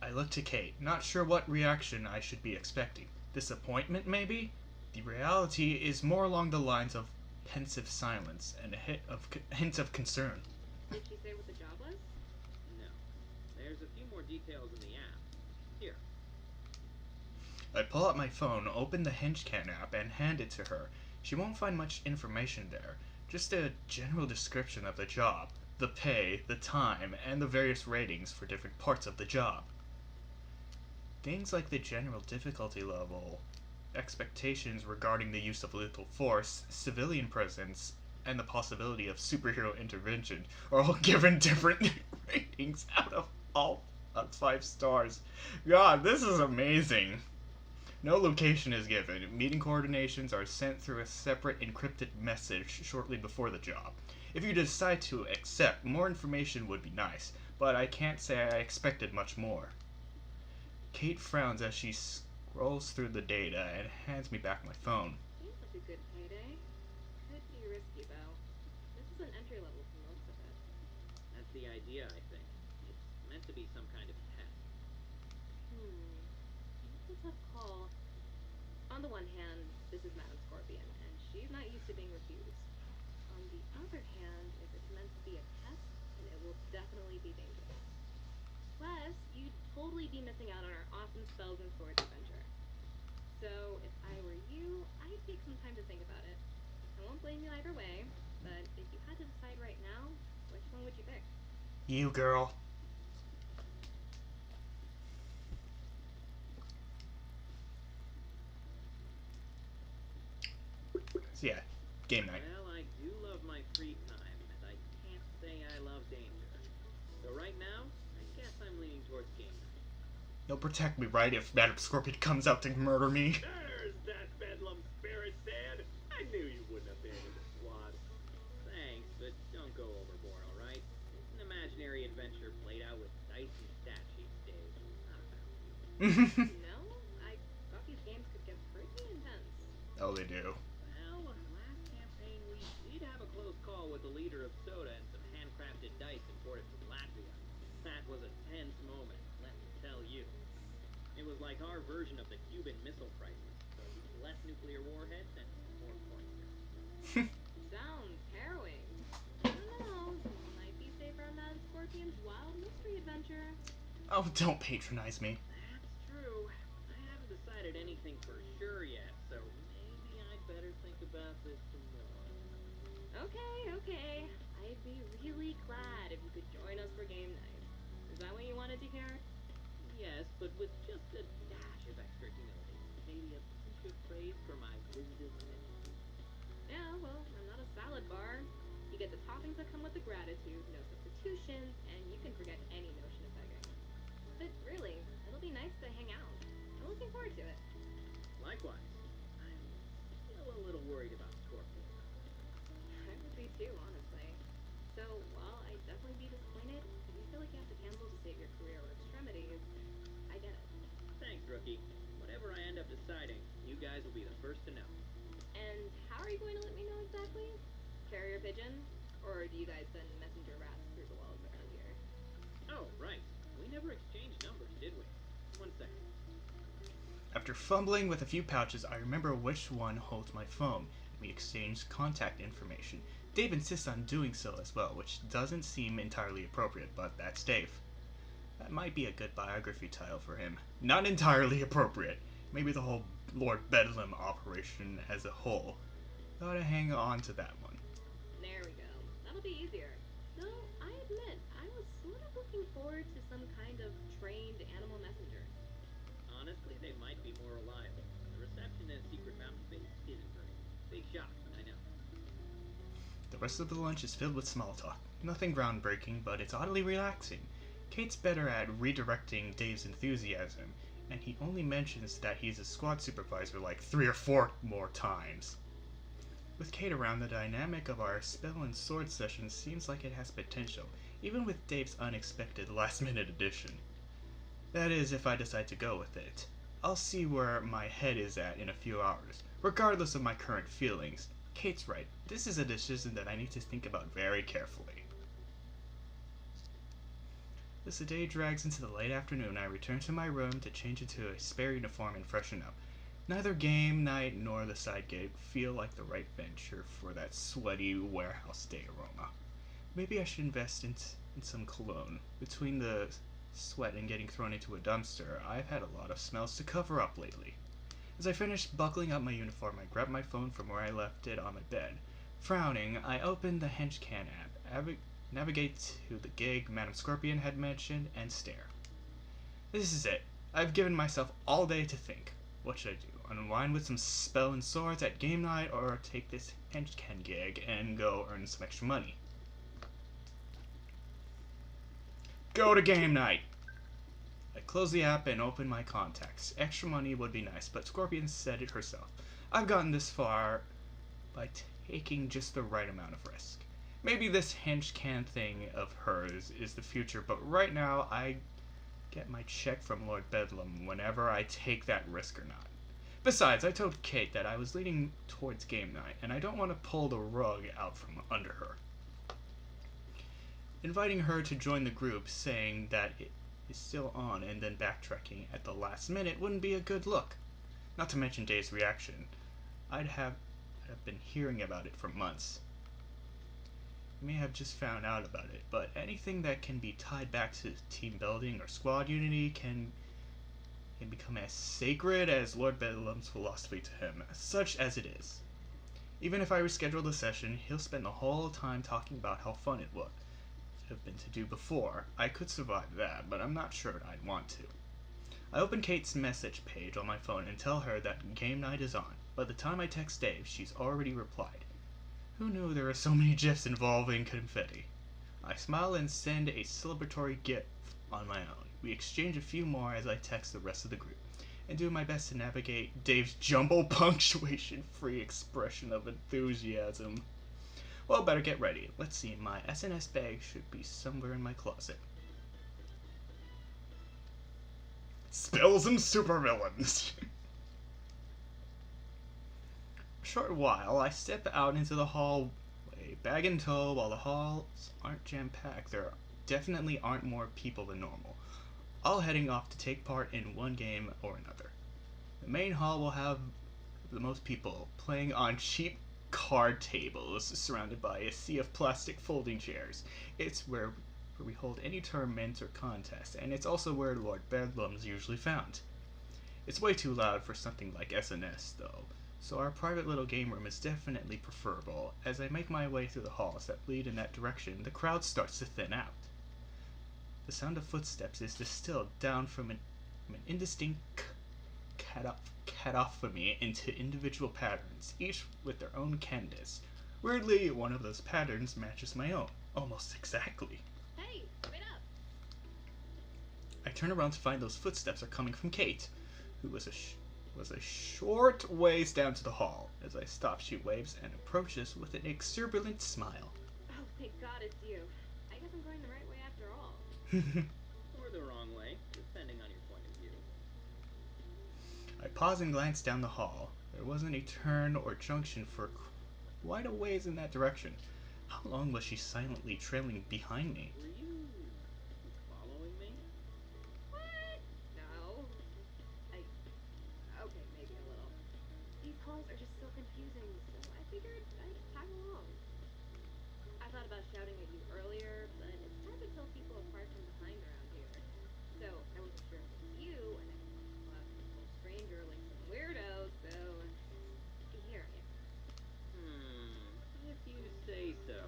I look to Kate, not sure what reaction I should be expecting. Disappointment, maybe? The reality is more along the lines of pensive silence and a hint of concern.
Did she say what the job was?
No. There's a few more details in the app. Here.
I pull out my phone, open the Henchman app, and hand it to her. She won't find much information there, just a general description of the job, the pay, the time, and the various ratings for different parts of the job. Things like the general difficulty level, expectations regarding the use of lethal force, civilian presence, and the possibility of superhero intervention are all given different ratings out of 5 stars. God, this is amazing. No location is given. Meeting coordinations are sent through a separate encrypted message shortly before the job. If you decide to accept, more information would be nice, but I can't say I expected much more. Kate frowns as she scrolls through the data and hands me back my phone.
Seems like a good payday. Could be risky, though. This is an entry level for most of it.
That's the idea, I think. It's meant to be some kind of test.
That's a tough call. On the one hand, this is Madame Scorpion, and she's not used to being refused. On the other hand, if it's meant to be a test, then it will definitely be dangerous. Plus, you'd totally be missing out on our awesome spells and swords adventure. So, if I were you, I'd take some time to think about it. I won't blame you either way, but if you had to decide right now, which one would you pick?
You, girl. So yeah, game night.
Well, I do love my free time, and I can't say I love danger. So right now, I guess I'm leaning towards game night.
You'll protect me, right, if Madame Scorpion comes out to murder me?
There's that bedlam spirit, Dad. I knew you wouldn't abandon the squad.
Thanks, but don't go overboard, alright? It's an imaginary adventure played out with dice and stat sheets, Dave. Not about you.
No? I thought these games could get pretty intense.
Oh, they do.
Well, last campaign we did have a close call with the leader of Soda and some handcrafted dice imported from Latvia. That was a tense moment, let me tell you. It was like our version of the Cuban Missile Crisis, so less nuclear warheads and more points.
Sounds harrowing. I don't know. Might be safer on Madame Scorpion's wild mystery adventure.
Oh, don't patronize me.
That's true. I haven't decided anything for sure yet, so maybe I'd better think about this some more.
Okay. I'd be really glad if you could join us for game night. Is that what you wanted to hear?
Yes, but with just a dash of extra humility. Maybe a pinch of praise for my wisdom and
Yeah, well, I'm not a salad bar. You get the toppings that come with the gratitude, no substitutions, and you can forget any notion of begging. But really, it'll be nice to hang out. I'm looking forward to it.
likewise. I'm still a little worried about Scorpion.
I would be too, honestly. So, while I'd definitely be disappointed, if you feel like you have to gamble to save your career or extremities, I get it.
Thanks, rookie. Whatever I end up deciding, you guys will be the first to know.
And how are you going to let me know exactly? Carrier pigeon? Or do you guys send messenger rats through the walls around here?
Oh, right. We never exchanged numbers, did we? 1 second.
After fumbling with a few pouches, I remember which one holds my phone. We exchanged contact information. Dave insists on doing so as well, which doesn't seem entirely appropriate, but that's Dave. That might be a good biography title for him. Not entirely appropriate. Maybe the whole Lord Bedlam operation as a whole. Gotta hang on to that one.
There we go. That'll be easier. Though, I admit, I was sort of looking forward to some kind of trained animal messenger.
Honestly, they might be more reliable. The reception at Secret Mountain Base isn't great. Big shock, I know.
The rest of the lunch is filled with small talk. Nothing groundbreaking, but it's oddly relaxing. Kate's better at redirecting Dave's enthusiasm, and he only mentions that he's a squad supervisor like 3 or 4 more times. With Kate around, the dynamic of our spell and sword session seems like it has potential, even with Dave's unexpected last-minute addition. That is, if I decide to go with it. I'll see where my head is at in a few hours. Regardless of my current feelings, Kate's right. This is a decision that I need to think about very carefully. As the day drags into the late afternoon, I return to my room to change into a spare uniform and freshen up. Neither game night nor the side gig feel like the right venture for that sweaty warehouse day aroma. Maybe I should invest in some cologne. Between the sweat and getting thrown into a dumpster, I've had a lot of smells to cover up lately. As I finish buckling up my uniform, I grab my phone from where I left it on my bed. Frowning, I open the Henchman app, navigate to the gig Madame Scorpion had mentioned, and stare. This is it. I've given myself all day to think. What should I do? Unwind with some spell and swords at game night, or take this Henchman gig and go earn some extra money? Go to game night! I closed the app and opened my contacts. Extra money would be nice, but Scorpion said it herself. I've gotten this far by taking just the right amount of risk. Maybe this Henchman thing of hers is the future, but right now I get my check from Lord Bedlam whenever I take that risk or not. Besides, I told Kate that I was leaning towards game night, and I don't want to pull the rug out from under her. Inviting her to join the group, saying that it is still on, and then backtracking at the last minute wouldn't be a good look. Not to mention Dave's reaction. I'd have been hearing about it for months. You may have just found out about it, but anything that can be tied back to team building or squad unity can become as sacred as Lord Bedlam's philosophy to him, such as it is. Even if I reschedule the session, he'll spend the whole time talking about how fun it would have been to do before. I could survive that, but I'm not sure I'd want to. I open Kate's message page on my phone and tell her that game night is on. By the time I text Dave, she's already replied. Who knew there are so many GIFs involving confetti? I smile and send a celebratory GIF on my own. We exchange a few more as I text the rest of the group, and do my best to navigate Dave's jumble punctuation-free expression of enthusiasm. Well, better get ready. Let's see, my SNS bag should be somewhere in my closet. Spells and supervillains. A short while, I step out into the hallway, bag in tow. While the halls aren't jam-packed, there definitely aren't more people than normal, all heading off to take part in one game or another. The main hall will have the most people, playing on cheap card tables surrounded by a sea of plastic folding chairs. It's where we hold any tournament or contest, and it's also where Lord Bedlam's usually found. It's way too loud for something like SNS, though, so our private little game room is definitely preferable. As I make my way through the halls that lead in that direction, the crowd starts to thin out. The sound of footsteps is distilled down from an indistinct cacophony into individual patterns, each with their own cadence. Weirdly, one of those patterns matches my own, almost exactly.
Hey, wait up!
I turn around to find those footsteps are coming from Kate, who was a short ways down to the hall. As I stop, she waves and approaches with an exuberant smile.
Oh, thank God it's you. I guess I'm going the right way after all.
Or the wrong way, depending on your point of view.
I pause and glance down the hall. There wasn't a turn or junction for quite a ways in that direction. How long was she silently trailing behind me?
Were you following me?
What? No. Okay, maybe a little. These halls are just so confusing, so I figured I'd tag along. I thought about shouting at you earlier, but it's hard to tell people apart from behind around here. So I wasn't sure if it was you, and I didn't want to go out to a total stranger like some weirdo, so here I am.
If you say so.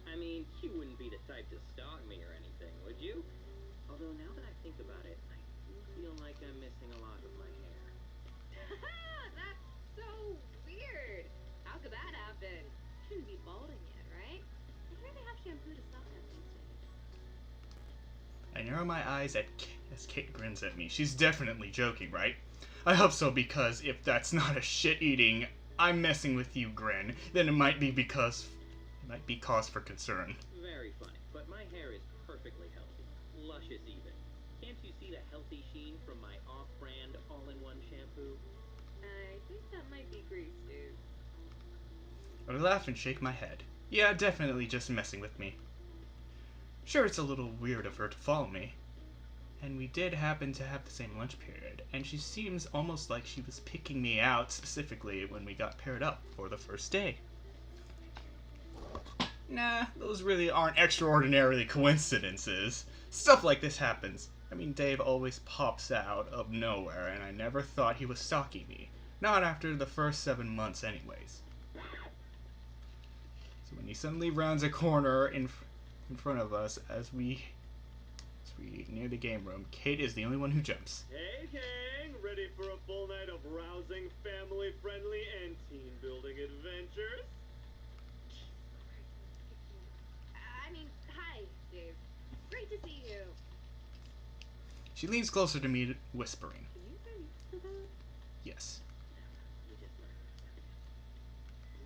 I mean, you wouldn't be the type to stalk me or anything, would you? Although now that I think about it, I do feel like I'm missing a lock of my hair.
That's so weird. How could that happen? Shouldn't be balding yet, right? I hear they have shampoo to stop that these days.
I narrow my eyes as Kate grins at me. She's definitely joking, right? I hope so, because if that's not a shit-eating, I'm messing with you grin, then it might be cause for concern.
Very funny, but my hair is perfectly healthy. Luscious even. Can't you see the healthy sheen from my off-brand all-in-one shampoo?
I think that might be grease, dude.
I laugh and shake my head. Yeah, definitely just messing with me. Sure, it's a little weird of her to follow me. And we did happen to have the same lunch period, and she seems almost like she was picking me out specifically when we got paired up for the first day. Nah, those really aren't extraordinarily coincidences. Stuff like this happens. I mean, Dave always pops out of nowhere, and I never thought he was stalking me. Not after the first 7 months anyways. So when he suddenly rounds a corner in front of us as we near the game room, Kate is the only one who jumps.
Hey, gang! Ready for a full night of rousing, family-friendly, and team-building adventures?
I mean, hi, Dave. Great to see you.
She leans closer to me, whispering.
Can you get used to that?
Yes.
You just learned.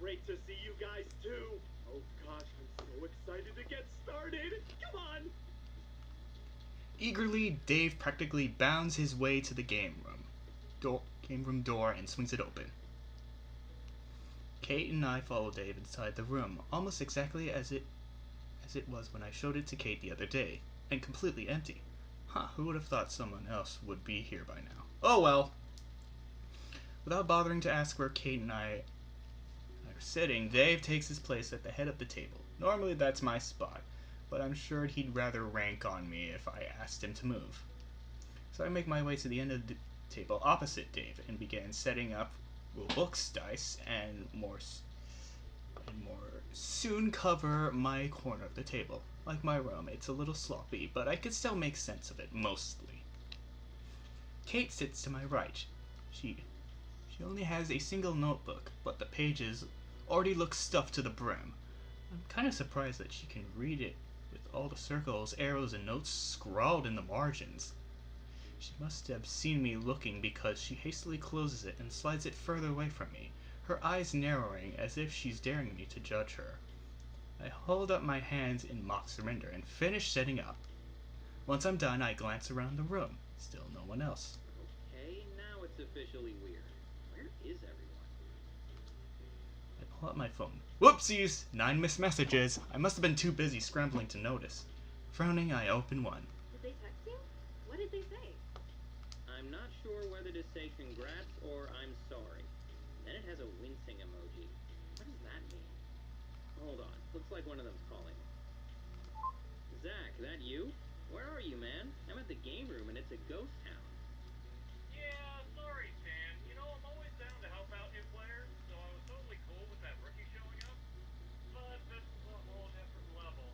Great to see you guys too. Oh gosh, I'm so excited to get started. Come on.
Eagerly, Dave practically bounds his way to the game room door and swings it open. Kate and I follow Dave inside the room, almost exactly as it was when I showed it to Kate the other day, and completely empty. Huh, who would have thought someone else would be here by now? Oh well. Without bothering to ask where Kate and I are sitting, Dave takes his place at the head of the table. Normally that's my spot, but I'm sure he'd rather rank on me if I asked him to move. So I make my way to the end of the table opposite Dave and began setting up books, dice, and more soon cover my corner of the table. Like my room, it's a little sloppy, but I could still make sense of it, mostly. Kate sits to my right. She only has a single notebook, but the pages already look stuffed to the brim. I'm kind of surprised that she can read it with all the circles, arrows, and notes scrawled in the margins. She must have seen me looking because she hastily closes it and slides it further away from me, her eyes narrowing as if she's daring me to judge her. I hold up my hands in mock surrender and finish setting up. Once I'm done, I glance around the room. Still no one else.
Okay, now it's officially weird. Where is everyone?
I pull out my phone. Whoopsies! 9 missed messages. I must have been too busy scrambling to notice. Frowning, I open one.
Did they text you? What did they say?
I'm not sure whether to say congrats or I'm sorry. Then it has a wincing emoji. What does that mean? Hold on, looks like one of them's calling. Zach, that you? Where are you, man? I'm at the game room and it's a ghost town.
Yeah, sorry, Tan. You know, I'm always down to help out new players, so I was totally cool with that rookie showing up. But this is a whole different level.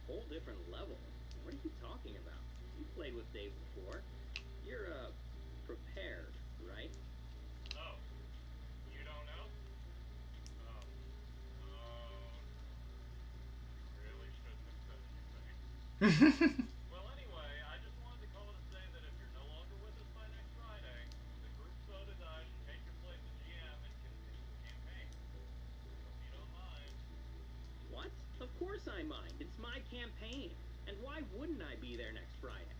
Whole different level? What are you talking about? You played with Dave before. You're, prepared, right?
Oh, you don't know? Oh, really shouldn't have said anything. Well, anyway, I just wanted to call to say that if you're no longer with us by next Friday, the group so that I should take your place as GM and continue the campaign. Hope you don't mind.
What? Of course I mind. It's my campaign. And why wouldn't I be there next Friday?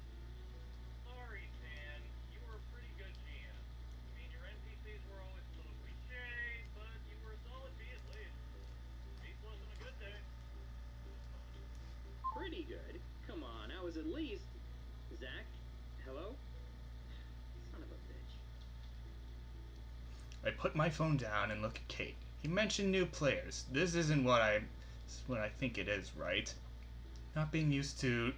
Sorry, Tan. You were a pretty good GM. I mean, your NPCs were always a little cliche, but you were a solid B at least. Beast wasn't a good day.
Pretty good. Come on, I was at least... Zach? Hello? Son of a bitch.
I put my phone down and look at Kate. He mentioned new players. This isn't what I think it is, right? Not being used to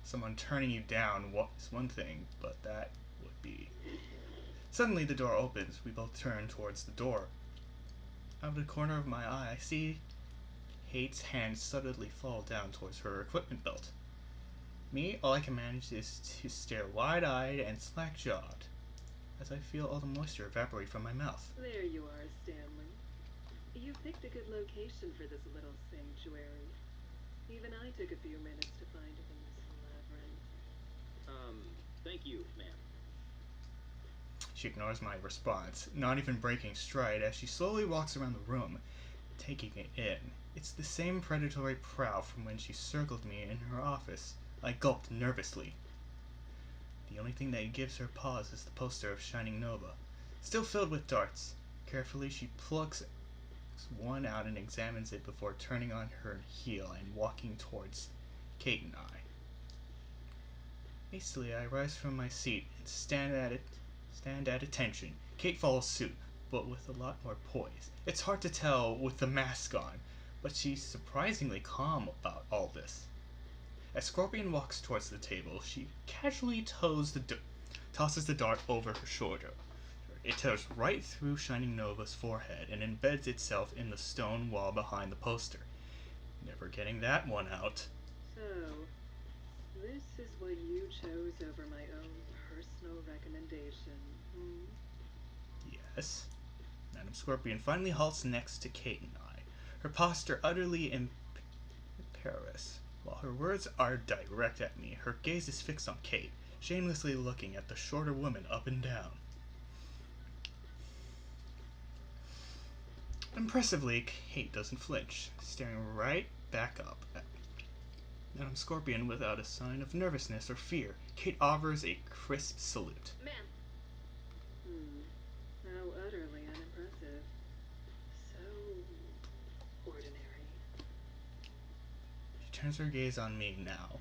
someone turning you down is one thing, but that would be... Suddenly the door opens. We both turn towards the door. Out of the corner of my eye, I see Kate's hand suddenly fall down towards her equipment belt. Me, all I can manage is to stare wide-eyed and slack-jawed as I feel all the moisture evaporate from my mouth.
There you are, Stanley. You picked a good location for this little sanctuary. Even I took a few minutes to find it in this labyrinth.
Thank you, ma'am.
She ignores my response, not even breaking stride as she slowly walks around the room, taking it in. It's the same predatory prowl from when she circled me in her office. I gulped nervously. The only thing that gives her pause is the poster of Shining Nova, still filled with darts. Carefully she plucks one out and examines it before turning on her heel and walking towards Kate and I. Hastily I rise from my seat and stand at attention. Kate follows suit, but with a lot more poise. It's hard to tell with the mask on, but she's surprisingly calm about all this. As Scorpion walks towards the table, she casually tosses the dart over her shoulder. It tears right through Shining Nova's forehead and embeds itself in the stone wall behind the poster. Never getting that one out.
So, this is what you chose over my own personal recommendation,
Yes. Madam Scorpion finally halts next to Kate and I, her posture utterly imperious. While her words are direct at me, her gaze is fixed on Kate. shamelessly looking at the shorter woman up and down. Impressively, Kate doesn't flinch, staring right back up at Madame Scorpion without a sign of nervousness or fear. Kate offers a crisp salute.
Ma'am.
How utterly unimpressive. So ordinary.
She turns her gaze on me now,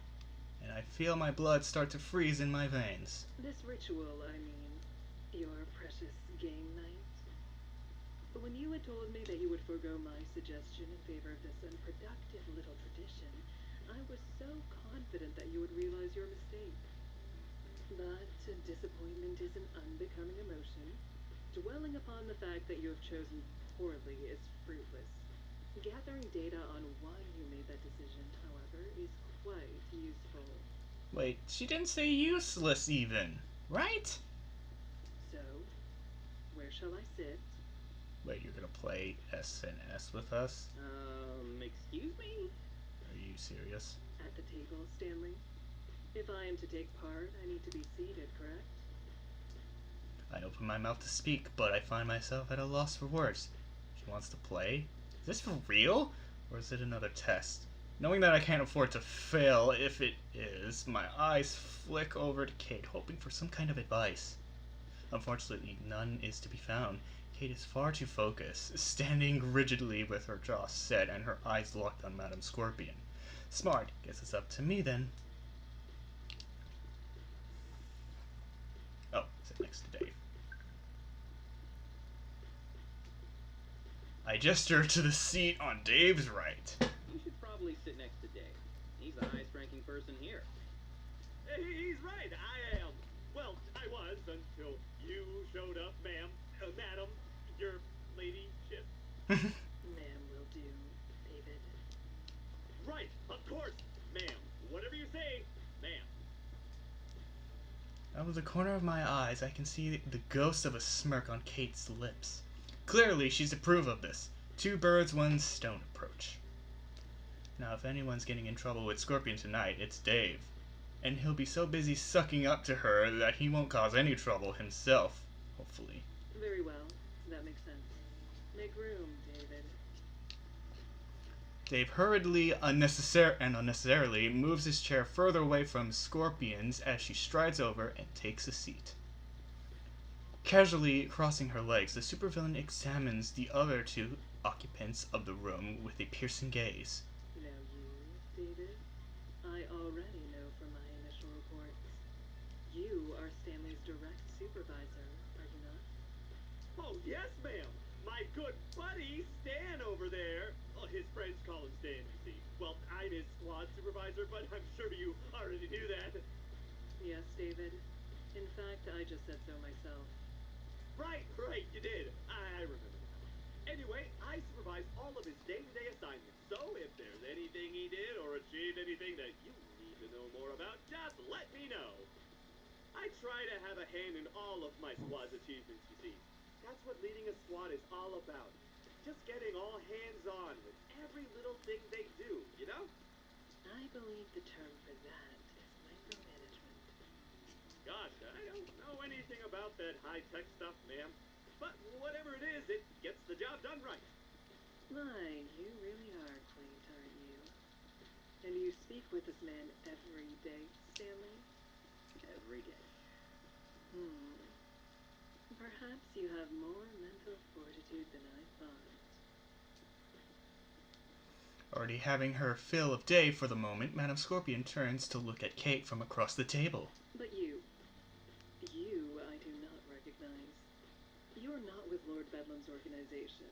and I feel my blood start to freeze in my veins.
This ritual, I mean, your precious game night. When you had told me that you would forego my suggestion in favor of this unproductive little tradition, I was so confident that you would realize your mistake. But disappointment is an unbecoming emotion. Dwelling upon the fact that you have chosen poorly is fruitless. Gathering data on why you made that decision, however, is quite useful.
Wait, she didn't say useless even, right?
So, where shall I sit?
Wait, you're gonna play SNS with us?
Excuse me?
Are you serious?
At the table, Stanley? If I am to take part, I need to be seated, correct?
I open my mouth to speak, but I find myself at a loss for words. She wants to play? Is this for real? Or is it another test? Knowing that I can't afford to fail if it is, my eyes flick over to Kate, hoping for some kind of advice. Unfortunately, none is to be found. Kate is far too focused, standing rigidly with her jaw set and her eyes locked on Madame Scorpion. Smart. Guess it's up to me then. Oh, sit next to Dave. I gesture to the seat on Dave's right.
You should probably sit next to Dave. He's the highest ranking person here.
He's right, I am. Well, I was until you showed up, ma'am. Madam, your ladyship.
Ma'am will do, David.
Right, of course, ma'am. Whatever you say, ma'am.
Out of the corner of my eyes, I can see the ghost of a smirk on Kate's lips. Clearly, she's approve of this. Two birds, one stone approach. Now, if anyone's getting in trouble with Scorpion tonight, it's Dave. And he'll be so busy sucking up to her that he won't cause any trouble himself, hopefully.
Very well. That makes sense. Make room, David.
Dave hurriedly unnecessarily moves his chair further away from Scorpion's as she strides over and takes a seat. Casually crossing her legs, the supervillain examines the other two occupants of the room with a piercing gaze.
Now you, David, I already know from my initial reports. You are Stanley's direct supervisor, are you not?
Oh, yes, ma'am. My good buddy, Stan, over there. Oh, his friends call him Stan, you see. Well, I'm his squad supervisor, but I'm sure you already knew that.
Yes, David. In fact, I just said so myself.
Right, you did. I remember now. Anyway, I supervise all of his day-to-day assignments, so if there's anything he did or achieved anything that you need to know more about, just let me know. I try to have a hand in all of my squad's achievements, you see. That's what leading a squad is all about. Just getting all hands-on with every little thing they do, you know?
I believe the term for that is micromanagement.
Gosh, I don't know anything about that high-tech stuff, ma'am. But whatever it is, it gets the job done right.
My, you really are quaint, aren't you? And you speak with this man every day, Stanley?
Every day.
Perhaps you have more mental fortitude than I thought.
Already having her fill of Dave for the moment, Madame Scorpion turns to look at Kate from across the table.
But you I do not recognize. You are not with Lord Bedlam's organization.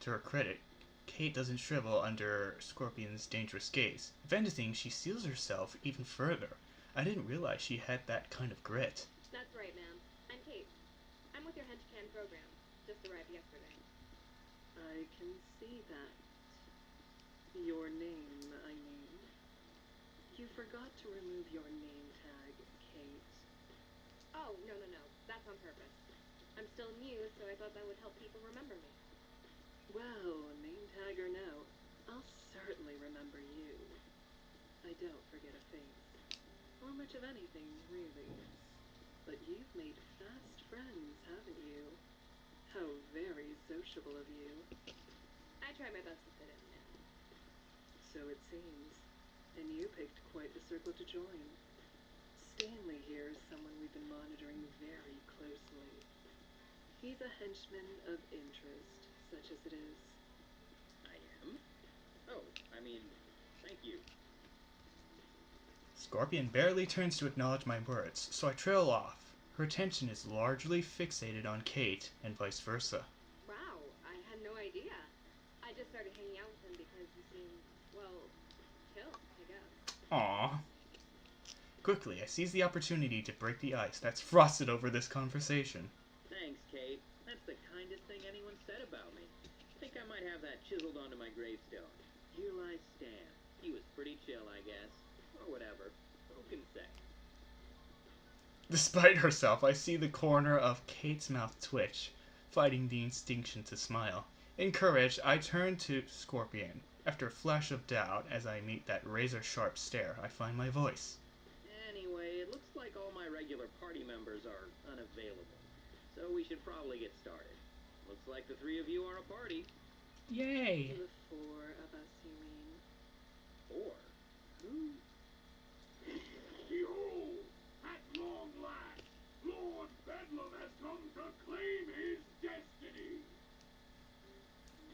To her credit, Kate doesn't shrivel under Scorpion's dangerous gaze. If anything, she seals herself even further. I didn't realize she had that kind of grit.
That's right, ma'am. I'm Kate. I'm with your Henchman program. Just arrived yesterday.
I can see that. Your name, I mean. You forgot to remove your name tag, Kate.
Oh, no. That's on purpose. I'm still new, so I thought that would help people remember me.
Well, name tag or no, I'll certainly remember you. I don't forget a face. or much of anything, really. But you've made fast friends, haven't you? How very sociable of you.
I try my best to fit in, yeah.
So it seems. And you picked quite the circle to join. Stanley here is someone we've been monitoring very closely. He's a henchman of interest, such as it is.
I am? Oh, I mean, thank you.
Scorpion barely turns to acknowledge my words, so I trail off. Her attention is largely fixated on Kate, and vice versa.
Wow, I had no idea. I just started hanging out with him because he seemed, well, chill, I guess.
Aww. Quickly, I seize the opportunity to break the ice that's frosted over this conversation.
Thanks, Kate. That's the kindest thing anyone said about me. Think I might have that chiseled onto my gravestone. Here lies Stan. He was pretty chill, I guess. Or whatever. Who can say?
Despite herself, I see the corner of Kate's mouth twitch, fighting the instinction to smile. Encouraged, I turn to Scorpion. After a flash of doubt, as I meet that razor-sharp stare, I find my voice.
Anyway, it looks like all my regular party members are unavailable. So we should probably get started. Looks like the three of you are a party.
Yay!
The four of us, you mean?
Or who?
Behold, at long last, Lord Bedlam has come to claim his destiny.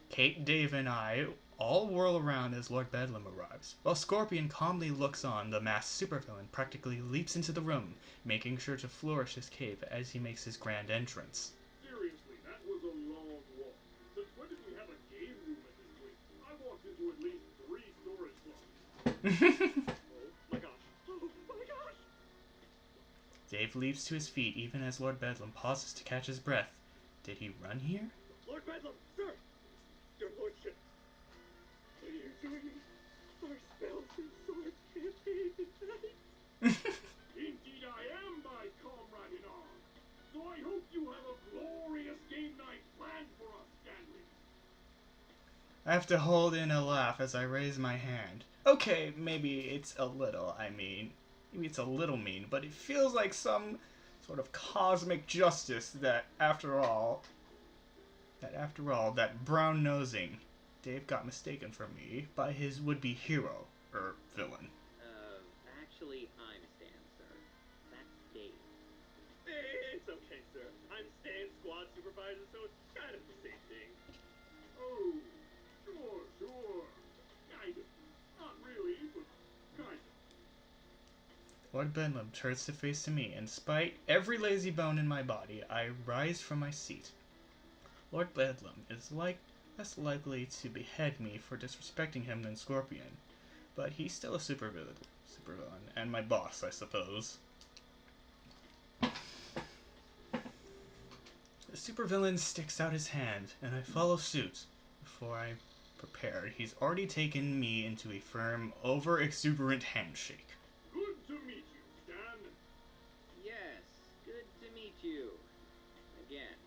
Kate, Dave, and I all whirl around as Lord Bedlam arrives. While Scorpion calmly looks on, the masked supervillain practically leaps into the room, making sure to flourish his cape as he makes his grand entrance.
Seriously, that was a long walk. Since when did we have a game room at this place? I walked into at least 3 storage closets.
Oh my gosh. Oh my gosh!
Dave leaps to his feet even as Lord Bedlam pauses to catch his breath. Did he run here?
Lord Bedlam, sir! Your lordship. What are you doing? Our spells and swords can't aid in that.
Indeed I am, my comrade in arms. So I hope you have a glorious game night planned for us, Stanley.
I have to hold in a laugh as I raise my hand. Okay, maybe it's a little mean, but it feels like some sort of cosmic justice that after all, that brown nosing Dave got mistaken for me by his would-be hero, or villain.
Actually, I'm Stan, sir. That's Dave.
It's okay, sir. I'm Stan's squad supervisor, so it's kind of the same thing.
Oh, sure. Kind of. Not really, but kind of.
Lord Bedlam turns to face to me, and despite every lazy bone in my body, I rise from my seat. Lord Bedlam is less likely to behead me for disrespecting him than Scorpion, but he's still a supervillain, and my boss, I suppose. The supervillain sticks out his hand, and I follow suit. Before I'm prepared, he's already taken me into a firm, over-exuberant handshake.
Good to meet you, Stan.
Yes, good to meet you. Again.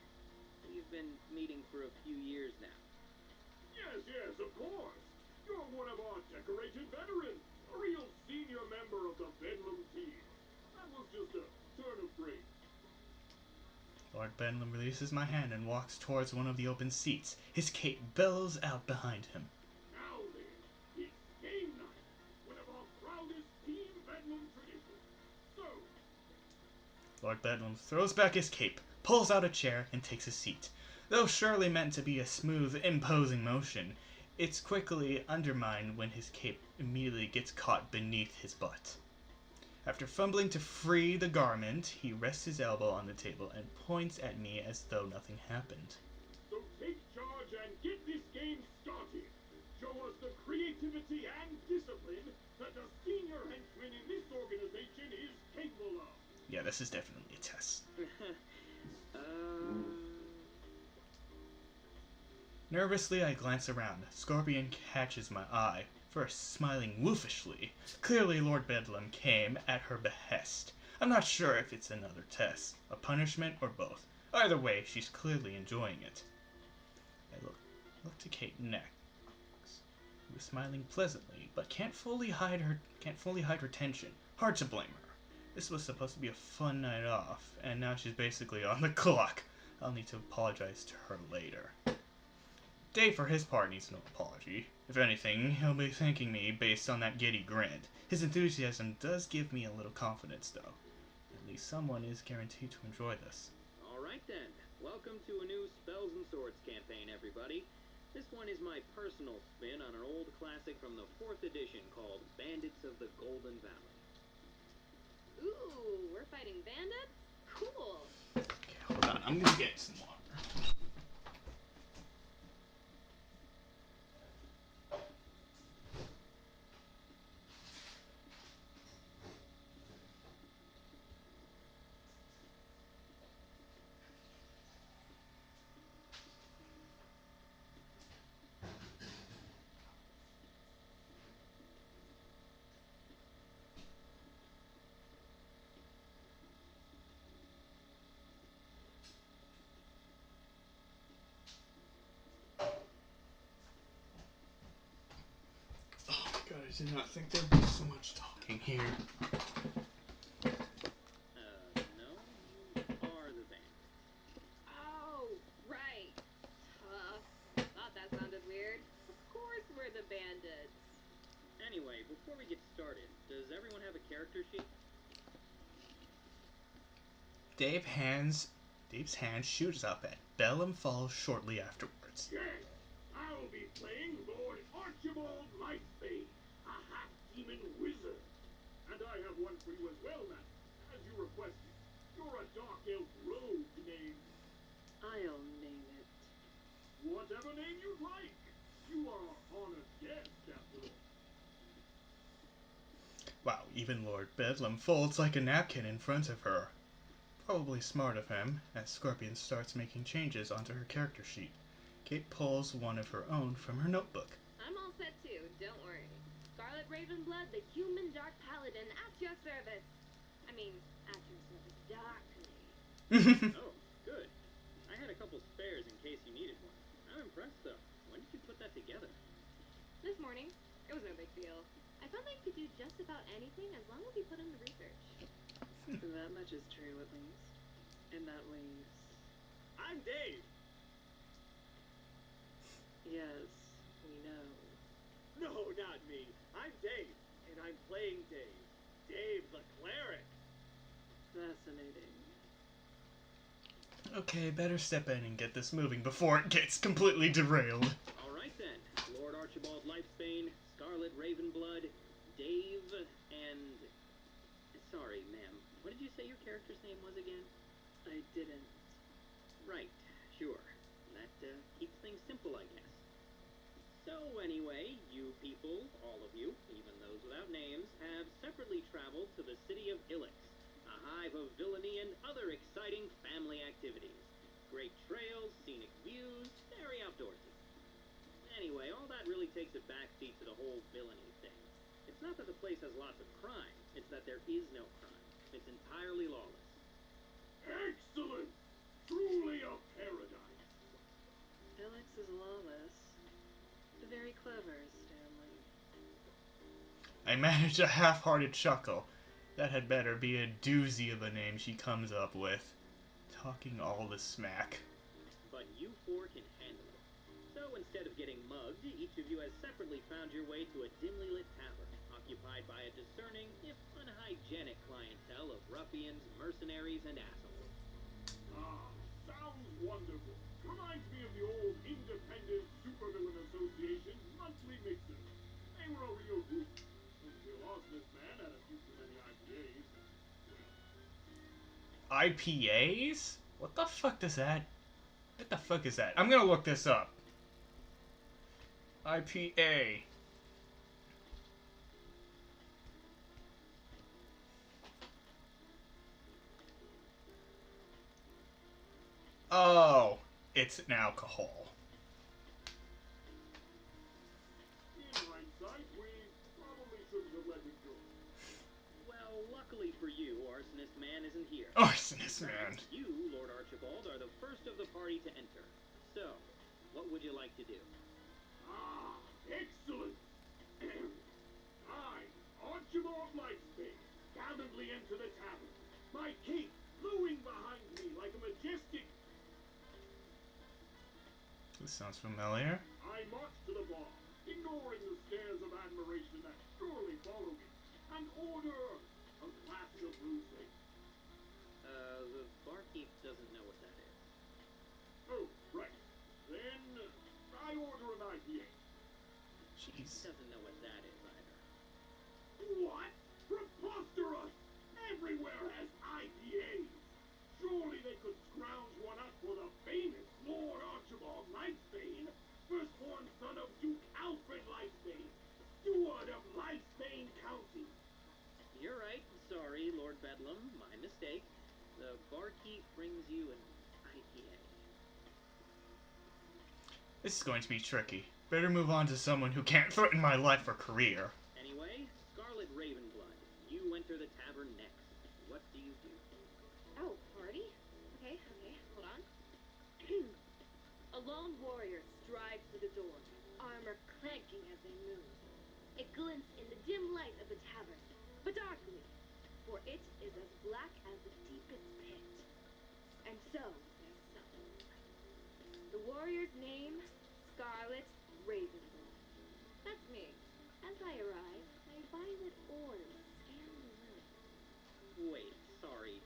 We've been meeting for a few years now.
Yes, of course. You're one of our decorated veterans. A real senior member of the Bedlam team. That was just a turn of phrase.
Lord Bedlam releases my hand and walks towards one of the open seats. His cape bellows out behind him.
Now then, it's game night. One of our proudest Team Bedlam traditions. So,
Lord Bedlam throws back his cape, pulls out a chair, and takes a seat. Though surely meant to be a smooth, imposing motion, it's quickly undermined when his cape immediately gets caught beneath his butt. After fumbling to free the garment, he rests his elbow on the table and points at me as though nothing happened.
so take charge and get this game started. Show us the creativity and discipline that the senior henchman in this organization is capable of.
Yeah, this is definitely a test. Nervously, I glance around. Scorpion catches my eye, first smiling wolfishly. Clearly, Lord Bedlam came at her behest. I'm not sure if it's another test, a punishment, or both. Either way, she's clearly enjoying it. I look to Kate next, who is smiling pleasantly, but can't fully hide her tension. Hard to blame her. This was supposed to be a fun night off, and now she's basically on the clock. I'll need to apologize to her later. Dave, for his part, needs no apology. If anything, he'll be thanking me based on that giddy grin. His enthusiasm does give me a little confidence, though. At least someone is guaranteed to enjoy this.
Alright then, welcome to a new Spells and Swords campaign, everybody. This one is my personal spin on an old classic from the 4th edition called Bandits of the Golden Valley.
Ooh, we're fighting bandits? Cool.
Okay, hold on. I'm gonna get some water. Oh my god, I did not think there'd be so much talking here.
No, you are the bandit.
Oh, right. Tough. Thought that sounded weird. Of course we're the bandits.
Anyway, before we get started, does everyone have a character sheet?
Dave's hand shoots up and Bellum falls shortly afterwards.
Yes, I'll be playing Lord Archibald Lightbane, a half-demon wizard. And I have one for you as well, Matt, as you requested. You're a dark elf rogue named...
I'll name it.
whatever name you'd like. You are our honored guest, after all.
Wow, even Lord Bedlam folds like a napkin in front of her. Probably smart of him, as Scorpion starts making changes onto her character sheet. Kate pulls one of her own from her notebook.
I'm all set too, don't worry. Scarlet Ravenblood, the human dark paladin, at your service. I mean, at your service darkly.
Oh, good. I had a couple spares in case you needed one. I'm impressed, though. When did you put that together?
This morning, it was no big deal. I felt like you could do just about anything as long as you put in the research.
That much is true, at least. And that leaves...
I'm Dave.
Yes, we know.
No, not me. I'm Dave, and I'm playing Dave. Dave the cleric.
Fascinating.
Okay, better step in and get this moving before it gets completely derailed.
Alright then, Lord Archibald Lightbane, Scarlet Ravenblood, Dave, and... Sorry, ma'am. What did you say your character's name was again?
I didn't.
Right, sure. That keeps things simple, I guess. So anyway, you people, all of you, even those without names, have separately traveled to the city of Ilix, a hive of villainy and other exciting family activities. Great trails, scenic views, very outdoorsy. Anyway, all that really takes a backseat to the whole villainy thing. It's not that the place has lots of crime, it's that there is no crime. It's entirely lawless.
Excellent! Truly a paradise.
Alex is lawless. Very clever, Stanley.
I manage a half-hearted chuckle. That had better be a doozy of a name she comes up with. Talking all the smack.
But you four can handle it. So instead of getting mugged, each of you has separately found your way to a dimly lit tavern, occupied by a discerning, if unhygienic clientele of ruffians, mercenaries, and assholes.
Ah, sounds wonderful. Reminds me of the old Independent Supervillain Association monthly mixers. They were a real hoot. Until Osmus Man had a few too many IPAs.
IPAs? What the fuck does that... What the fuck is that? I'm gonna look this up. IPA. Oh, it's an alcohol.
In hindsight, we probably shouldn't have let him go.
Well, luckily for you, Arsonist Man isn't here.
Arsonist Man.
You, Lord Archibald, are the first of the party to enter. So, what would you like to do?
Ah, excellent! I, Archibald Lightbane, gallantly enter the town
sounds familiar.
I march to the bar, ignoring the stares of admiration that surely follow me, and order a glass of rosé.
The barkeep doesn't know what that is.
Oh, right. Then I order an IPA.
He
Jeez.
doesn't know what that is either.
What? Preposterous! Everywhere has IPAs. Surely they could scrounge one up for the famous Lord Archibald Lifespan, firstborn son of Duke Alfred Lifespan, steward of Lifespan County.
You're right. Sorry, Lord Bedlam. My mistake. The barkeep brings you an IPA.
This is going to be tricky. Better move on to someone who can't threaten my life or career.
Anyway, Scarlet Ravenblood, you enter the tavern next. What do you do?
Oh, party? Okay, hold on. A lone warrior strides through the door, armor clanking as they move. It glints in the dim light of the tavern, but darkly, for it is as black as the deepest pit. And so they summon. The warrior's name, Scarlet Ravenblood. That's me. As I arrive, my violet orbs scan the room.
Wait, sorry.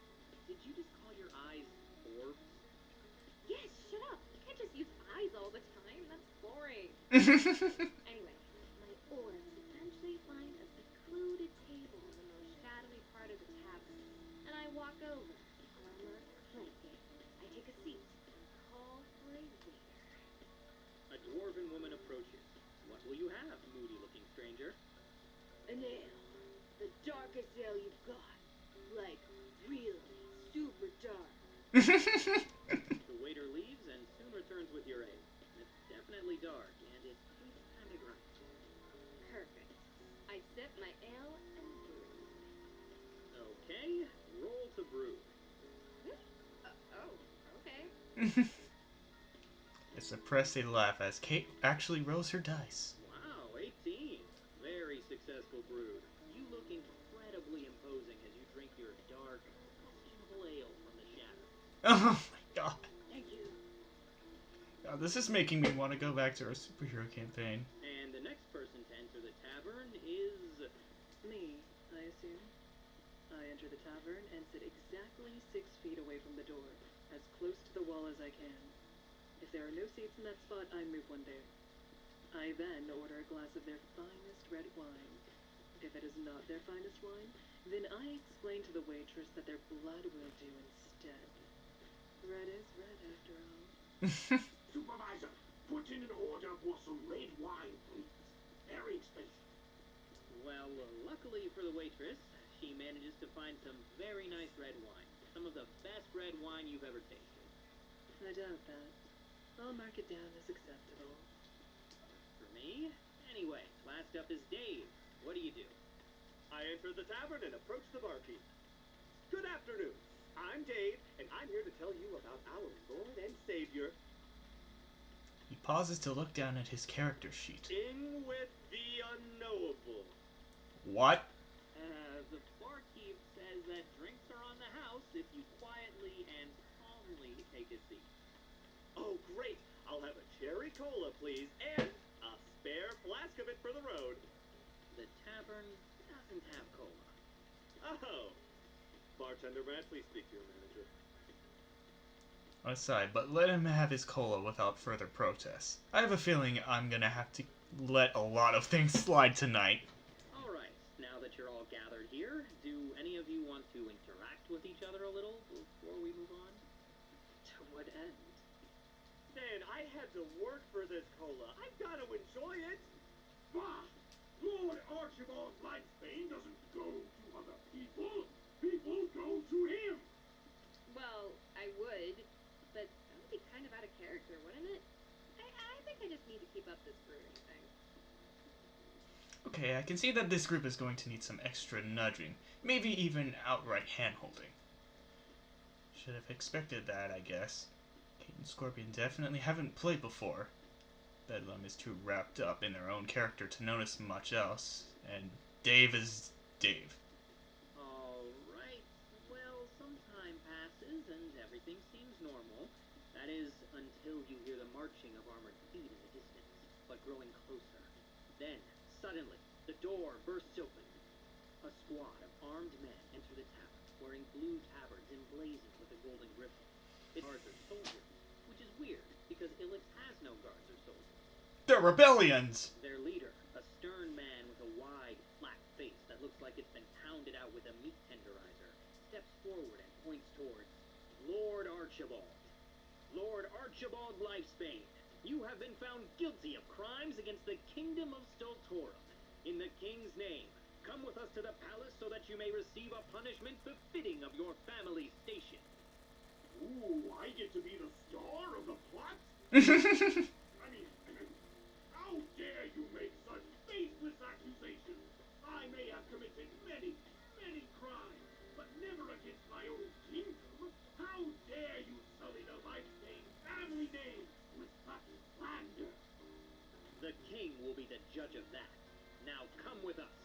Did you just call your eyes orbs?
Yes, shut up. You can't just use eyes all the time. That's boring. Anyway, my orbs eventually find a secluded table in the most shadowy part of the tavern, and I walk over, armor clanking. I take a seat, call for a waiter.
A dwarven woman approaches. What will you have, moody-looking stranger?
An ale. The darkest ale you've got. Like, really super dark.
The waiter leaves and soon returns with your ale. It's definitely dark, and it tastes kind of right.
Perfect. I sip my ale and brew.
Okay, roll to brew.
Oh, okay.
I suppress a laugh as Kate actually rolls her dice.
Wow, 18. Very successful brood. You look incredibly imposing as you drink your dark, questionable ale from the shadows.
Oh my god.
Thank you.
God, this is making me want to go back to our superhero campaign.
And the next person to enter the tavern is...
Me, I assume. I enter the tavern and sit exactly 6 feet away from the door, as close to the wall as I can. If there are no seats in that spot, I move one there. I then order a glass of their finest red wine. If it is not their finest wine, then I explain to the waitress that their blood will do instead. Red is red, after all.
Supervisor, put in an order for some red wine, please. Very expensive.
Well, luckily for the waitress, she manages to find some very nice red wine. Some of the best red wine you've ever tasted.
I doubt that. I'll mark it down as acceptable.
For me? Anyway, last up is Dave. What do you do?
I enter the tavern and approach the barkeep. Good afternoon. I'm Dave, and I'm here to tell you about our Lord and Savior.
He pauses to look down at his character sheet.
In with the unknowable.
What?
The barkeep says that drinks are on the house if you quietly and calmly take a seat.
Oh, great. I'll have a cherry cola, please, and a spare flask of it for the road.
The tavern doesn't have cola.
Oh. Bartender, may I please speak to your manager?
Aside, but let him have his cola without further protest. I have a feeling I'm gonna have to let a lot of things slide tonight.
Alright, now that you're all gathered here, do any of you want to interact with each other a little before we move on?
To what end?
Man, I had to work for this cola. I've got to enjoy it.
Bah! Lord Archibald Lifespan doesn't go to other people. People go to him.
Well, I would, but that would be kind of out of character, wouldn't it? I think I just need to keep up this brewing thing.
Okay, I can see that this group is going to need some extra nudging. Maybe even outright hand-holding. Should have expected that, I guess. Kate and Scorpion definitely haven't played before. Bedlam is too wrapped up in their own character to notice much else. And Dave is Dave.
Alright, well, some time passes and everything seems normal. That is, until you hear the marching of armored feet in the distance, but growing closer. Then, suddenly, the door bursts open. A squad of armed men enter the tavern, wearing blue tabards emblazoned with a golden griffin. Its guards are soldiers, which is weird, because Ilix has no guards or soldiers.
They're rebellions!
Their leader, a stern man with a wide, flat face that looks like it's been pounded out with a meat tenderizer, steps forward and points towards Lord Archibald. Lord Archibald Lifesbane, you have been found guilty of crimes against the kingdom of Stoltorum. In the king's name, come with us to the palace so that you may receive a punishment befitting of your family's station.
Ooh, I get to be the star of the plot? I mean, how dare you make such baseless accusations? I may have committed many, many crimes, but never against my own kingdom. How dare you sully the Lifesbane family name with such slander?
The king will be the judge of that. Now come with us.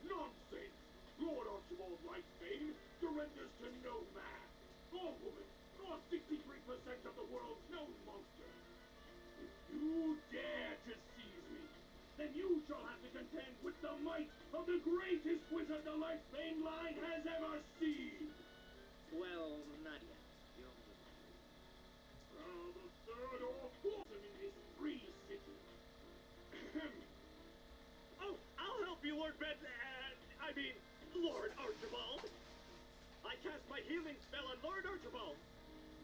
Nonsense! Lord Archibald Lifesbane surrenders to no man, nor woman, nor 63% of the world's known monster. If you dare to seize me, then you shall have to contend with the might of the greatest wizard the Lifesbane line has ever seen!
Well, not yet. You're
The third or fourth in this free city.
Oh, I'll help you, Lord Lord Archibald. I cast my healing spell on Lord Archibald.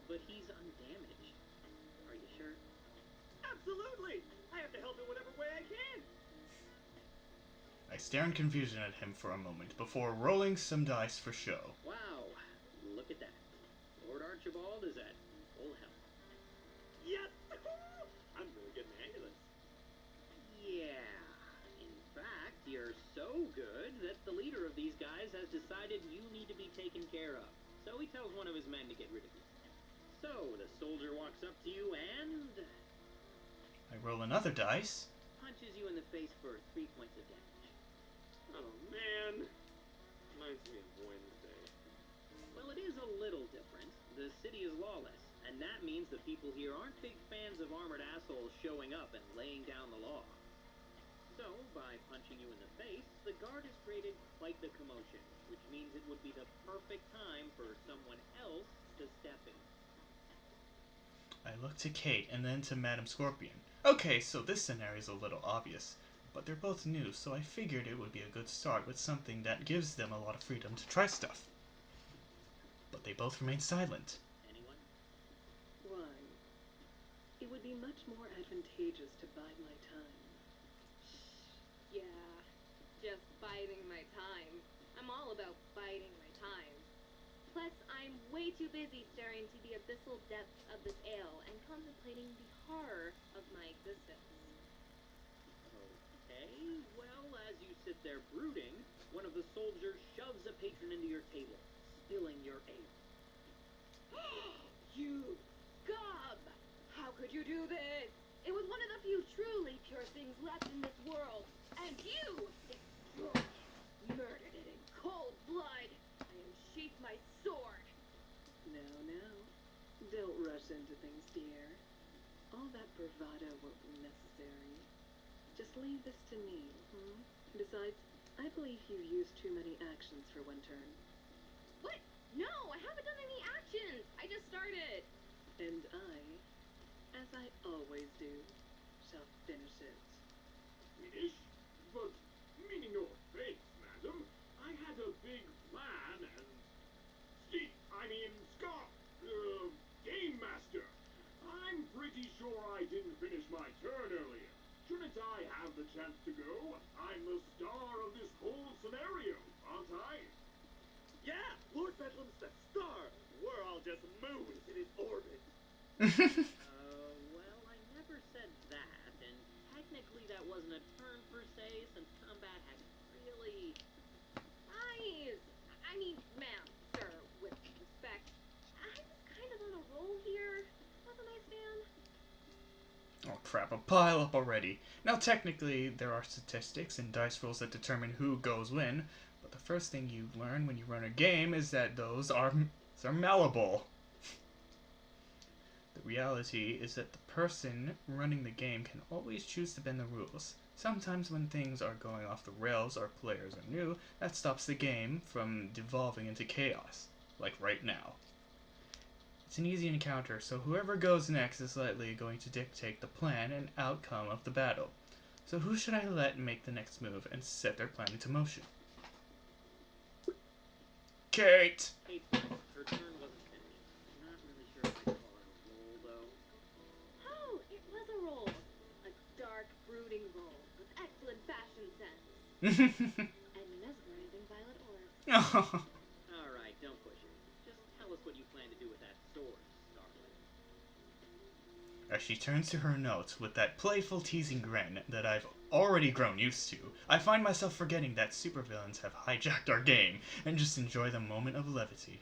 But he's undamaged. Are you sure?
Absolutely. I have to help in whatever way I can.
I stare in confusion at him for a moment before rolling some dice for show.
Wow, look at that. Lord Archibald is at full health.
Yes! I'm really getting the hang of this.
Yeah. In fact, you're so good that the leader of these guys has decided you need to be taken care of. So he tells one of his men to get rid of you. So the soldier walks up to you and
I roll another dice.
punches you in the face for 3 points of damage.
Oh, man. Reminds me of Wednesday.
Well, it is a little different. The city is lawless, and that means the people here aren't big fans of armored assholes showing up and laying down the law. So, by punching you in the face, the guard has created quite the commotion, which means it would be the perfect time for someone else to step in.
I look to Kate and then to Madame Scorpion. Okay, so this scenario is a little obvious, but they're both new, so I figured it would be a good start with something that gives them a lot of freedom to try stuff. But they both remain silent.
Anyone?
Why? It would be much more advantageous to bide my time.
Yeah, just biding my time. I'm all about biding my time. Plus, I'm way too busy staring into the abyssal depths of this ale and contemplating the horror of my existence.
Okay, well, as you sit there brooding, one of the soldiers shoves a patron into your table, spilling your ale.
You scum! How could you do this? It was one of the few truly pure things left in this world, and you murdered it in cold blood. I unsheathed my sword.
Now. Don't rush into things, dear. All that bravado won't be necessary. Just leave this to me, Besides, I believe you used too many actions for one turn.
What? No, I haven't done any actions. I just started.
And I, as I always do, shall finish it.
Finish? But, meaning no offense, madam, I had a big plan and... Scott, Game Master, I'm pretty sure I didn't finish my turn earlier. Shouldn't I have the chance to go? I'm the star of this whole scenario, aren't I?
Yeah, Lord Bedlam's the star. We're all just moons in his orbit.
Well, I never said that, and technically that wasn't a turn per se, since combat hadn't really...
Guys, I mean, ma'am, sir, with respect, I was kind of on a roll here, wasn't I, Stan?
Oh crap, a pile up already. Now technically, there are statistics and dice rolls that determine who goes when, but the first thing you learn when you run a game is that those are malleable. The reality is that the person running the game can always choose to bend the rules. Sometimes when things are going off the rails or players are new, that stops the game from devolving into chaos, like right now. It's an easy encounter, so whoever goes next is likely going to dictate the plan and outcome of the battle. So who should I let make the next move and set their plan into motion? Kate!
Hey, her turn wasn't finished. I'm not really sure if I'd call it a roll, though.
Oh, it was a roll. A dark, brooding roll with excellent fashion sense. And mesmerizing violet orbs.
Alright, don't push it. Just tell us what you plan to do with that sword, Scarlet.
As she turns to her notes with that playful teasing grin that I've already grown used to, I find myself forgetting that supervillains have hijacked our game and just enjoy the moment of levity.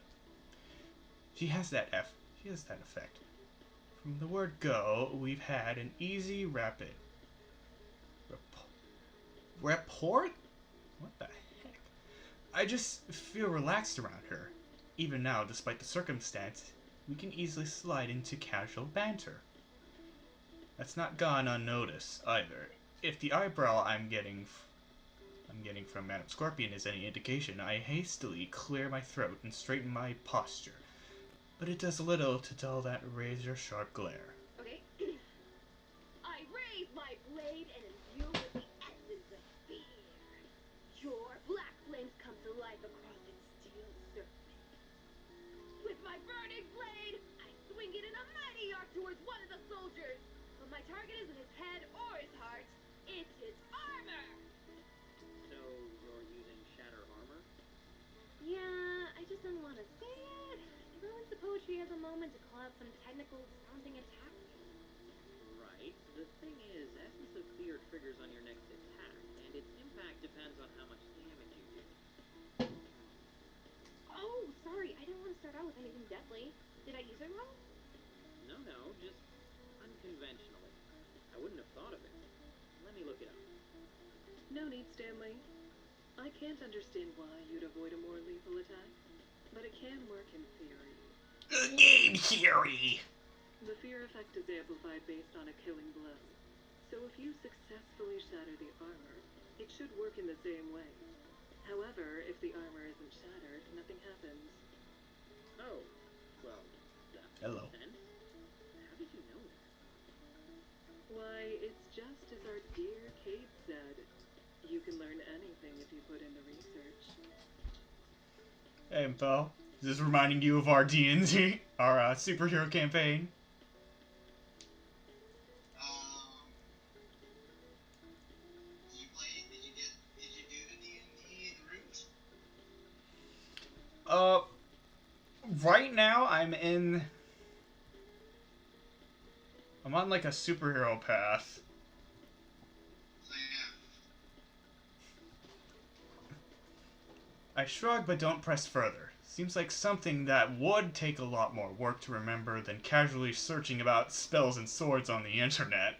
She has that effect. From the word go, we've had an easy, rapid rapport? What the heck? I just feel relaxed around her. Even now, despite the circumstance, we can easily slide into casual banter. That's not gone unnoticed either. If the eyebrow I'm getting from Madame Scorpion is any indication, I hastily clear my throat and straighten my posture. But it does little to dull that razor-sharp glare.
Okay. I raise my blade and imbue with the essence of fear. Your black flames come to life across its steel surface. With my burning blade, I swing it in a mighty arc towards one of the soldiers. But my target isn't his head or his heart, it's his armor!
So, you're using Shatter Armor?
Yeah, I just don't want to say it. It ruins the poetry of the moment to call out some technical sounding attack.
Right. The thing is, Essence of Fear triggers on your next attack, and its impact depends on how much damage you do.
Oh, sorry, I didn't want to start out with anything deadly. Did I use it wrong?
No, just unconventionally. I wouldn't have thought of it. Let me look it up.
No need, Stanley. I can't understand why you'd avoid a more lethal attack, but it can work in theory.
Game theory!
The fear effect is amplified based on a killing blow. So if you successfully shatter the armor, it should work in the same way. However, if the armor isn't shattered, nothing happens.
Oh, well, that makes
Hello.
sense. How did you know that?
Why, it's just as our dear Kate said. You can learn anything if you put in the research.
Hey, pal. Is this reminding you of our D&D, our superhero campaign?
Did you do the D&D route?
Right now I'm on like a superhero path.
So yeah.
I shrug but don't press further. Seems like something that would take a lot more work to remember than casually searching about spells and swords on the internet.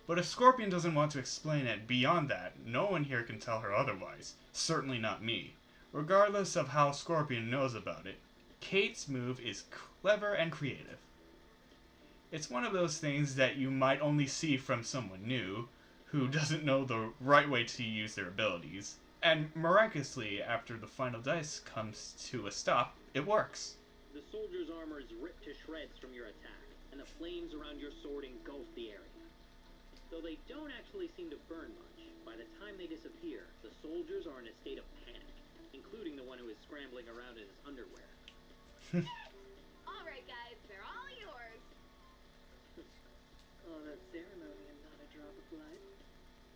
But if Scorpion doesn't want to explain it beyond that, no one here can tell her otherwise. Certainly not me. Regardless of how Scorpion knows about it, Kate's move is clever and creative. It's one of those things that you might only see from someone new, who doesn't know the right way to use their abilities. And miraculously, after the final dice comes to a stop, it works.
The soldier's armor is ripped to shreds from your attack, and the flames around your sword engulf the area. Though they don't actually seem to burn much, by the time they disappear, the soldiers are in a state of panic, including the one who is scrambling around in his underwear.
Alright guys, they're all yours.
All that ceremony and not a drop of blood.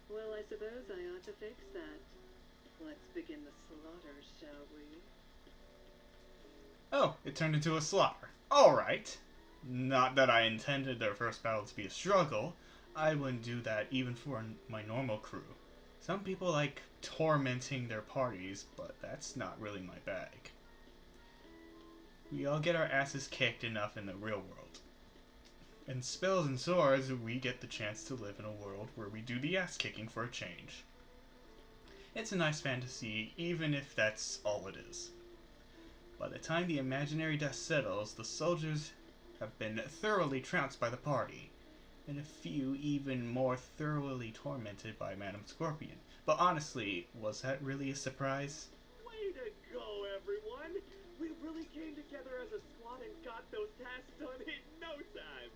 Well, I suppose I ought to fix that. Let's begin the slaughter, shall we?
Oh, it turned into a slaughter. Alright. Not that I intended their first battle to be a struggle. I wouldn't do that even for my normal crew. Some people like tormenting their parties, but that's not really my bag. We all get our asses kicked enough in the real world. In Spells and Swords, we get the chance to live in a world where we do the ass kicking for a change. It's a nice fantasy, even if that's all it is. By the time the imaginary dust settles, the soldiers have been thoroughly trounced by the party, and a few even more thoroughly tormented by Madame Scorpion. But honestly, was that really a surprise?
Way to go, everyone! We really came together as a squad and got those tasks done in no time.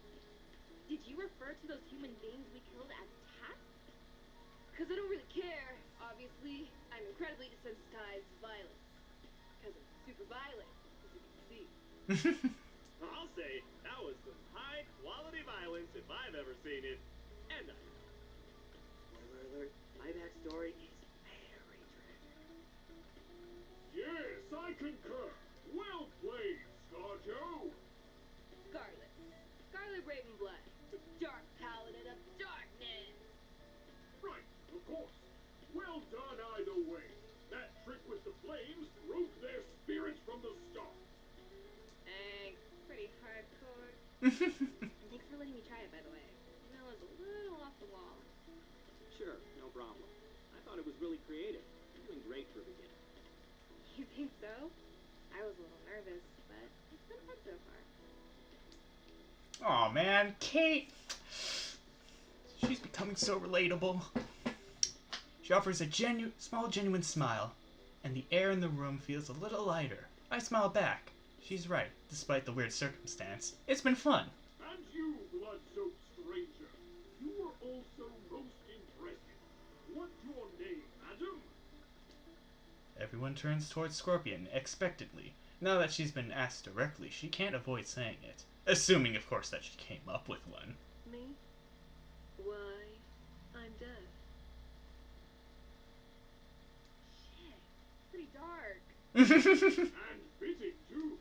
Did you refer to those human beings we killed as cats? Because I don't really care. Obviously, I'm incredibly desensitized to violence. Because I'm super violent, as you can see.
I'll say that was some high-quality violence if I've ever seen it. And I know. Spoiler alert, my backstory is very tragic.
Yes, I concur. Well played, Scarjo.
Scarlet. Scarlet Ravenblood. The dark paladin of darkness.
Right, of course. Well done either way. That trick with the flames broke their spirits from the start.
Thanks. Pretty hardcore. And thanks for letting me try it, by the way. Even though it was a little off the wall.
Sure, no problem. I thought it was really creative. You're doing great for a beginner.
You think so? I was a little nervous, but it's been fun so far.
Aw, man, Kate! She's becoming so relatable. She offers a small, genuine smile, and the air in the room feels a little lighter. I smile back. She's right, despite the weird circumstance. It's been fun.
And you, blood-soaked stranger, you were also most impressive. What's your name, madam?
Everyone turns towards Scorpion, expectantly. Now that she's been asked directly, she can't avoid saying it. Assuming, of course, that she came up with one.
Me? Why, I'm dead. Shit, pretty dark.
And fitting, too.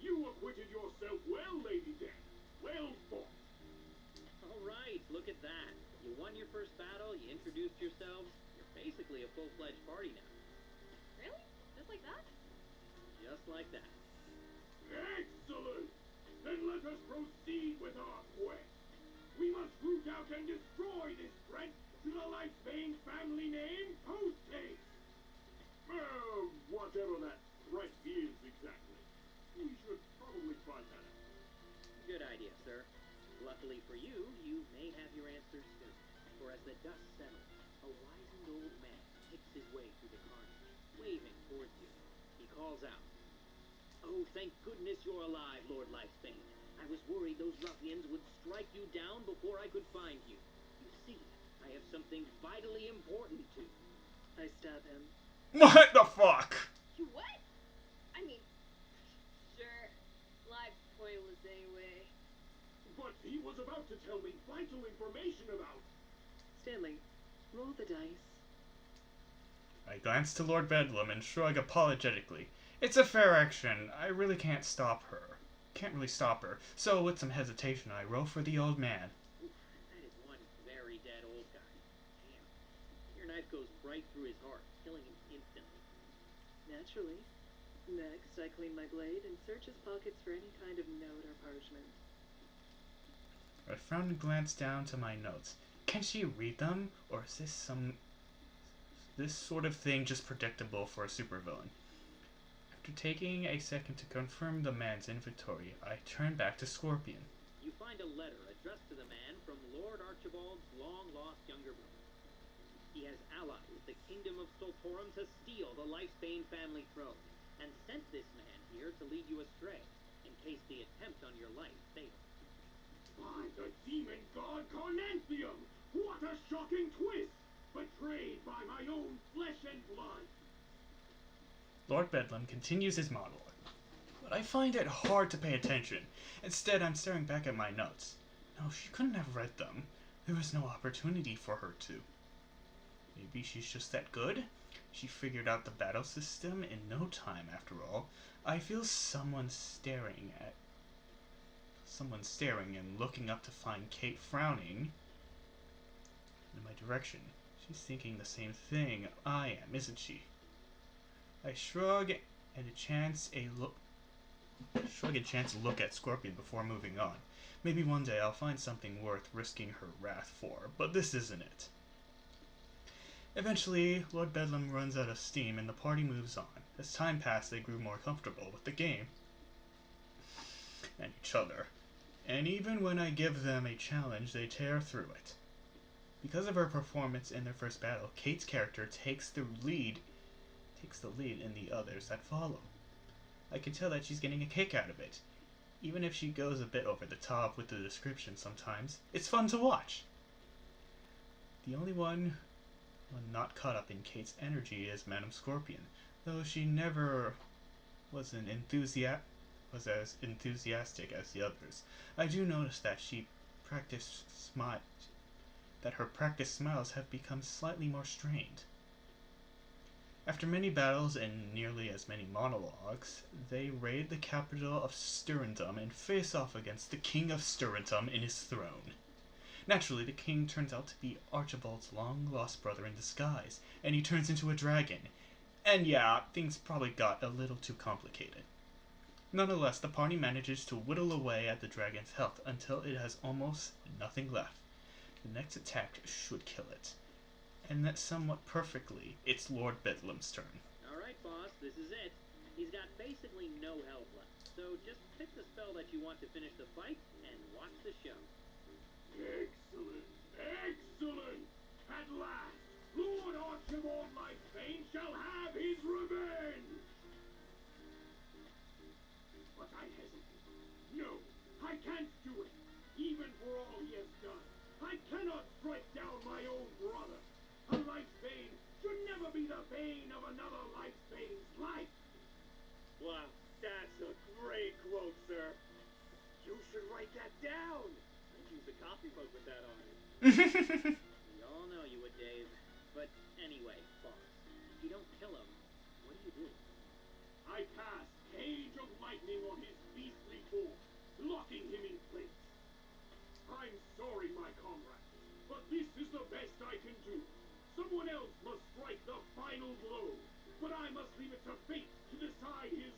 You acquitted yourself well, Lady Death. Well fought.
All right, look at that. You won your first battle, you introduced yourselves. You're basically a full-fledged party now.
Really? Just like that?
Just like that.
Excellent! Then let us proceed with our quest. We must root out and destroy this threat to the Lightsbane family name, Post-Haste. Whatever that threat is exactly. We should probably find that out.
Good idea, sir. Luckily for you, you may have your answers soon. For as the dust settles, a wizened old man picks his way through the carnage, waving towards you. He calls out, "Oh, thank goodness you're alive, Lord Lifespan. I was worried those ruffians would strike you down before I could find you. You see, I have something vitally important to."
I stab him.
What the fuck?
You what? I mean, sure. Life's pointless anyway.
But he was about to tell me vital information about...
Stanley, roll the dice.
I glance to Lord Bedlam and shrug apologetically. It's a fair action. I really can't stop her. Can't really stop her. So with some hesitation, I roll for the old man.
Oof, that is one very dead old guy. Damn. Your knife goes right through his heart, killing him instantly.
Naturally. Next, I clean my blade and search his pockets for any kind of note or parchment.
I frown and glance down to my notes. Can she read them? Or is this sort of thing just predictable for a supervillain? After taking a second to confirm the man's inventory, I turn back to Scorpion.
You find a letter addressed to the man from Lord Archibald's long-lost younger brother. He has allied with the Kingdom of Soltorum to steal the Lifesbane family throne, and sent this man here to lead you astray, in case the attempt on your life fails.
By the demon god Carnanthium! What a shocking twist! Betrayed by my own flesh and blood!
Lord Bedlam continues his monologue, but I find it hard to pay attention. Instead, I'm staring back at my notes. No, she couldn't have read them. There was no opportunity for her to. Maybe she's just that good? She figured out the battle system in no time, after all. I feel someone staring and looking up to find Kate frowning in my direction. She's thinking the same thing I am, isn't she? I shrug and chance a look at Scorpion before moving on. Maybe one day I'll find something worth risking her wrath for, but this isn't it. Eventually, Lord Bedlam runs out of steam and the party moves on. As time passed, they grew more comfortable with the game and each other. and even when I give them a challenge, they tear through it. Because of her performance in their first battle, Kate's character takes the lead in the others that follow. I can tell that she's getting a kick out of it. Even if she goes a bit over the top with the description sometimes, it's fun to watch. The only one not caught up in Kate's energy is Madame Scorpion, though she never was as enthusiastic as the others. I do notice that her practiced smiles have become slightly more strained. After many battles and nearly as many monologues, they raid the capital of Sturendum and face off against the King of Sturendum in his throne. Naturally, the king turns out to be Archibald's long-lost brother in disguise, and he turns into a dragon. And yeah, things probably got a little too complicated. Nonetheless, the party manages to whittle away at the dragon's health until it has almost nothing left. The next attack should kill it. And that somewhat perfectly, it's Lord Bedlam's turn.
Alright, boss, this is it. He's got basically no health left, so just pick the spell that you want to finish the fight, and watch the show.
Excellent! Excellent! At last, Lord Archibald Lightbane shall have his revenge! But I hesitate. No, I can't do it, even for all he has done. I cannot strike down my own brother. A Lightbane should never be the bane of another Lightbane's life.
Wow, that's a great quote, sir. You should write that down. I'd use a coffee mug with that on it.
We all know you would, Dave. But anyway, boss, if you don't kill him, what do you do?
I cast Cage of Lightning on his beastly form, locking him in place. I'm sorry, my comrade, but this is the best I can do. Someone else must strike the final blow, but I must leave it to fate to decide his,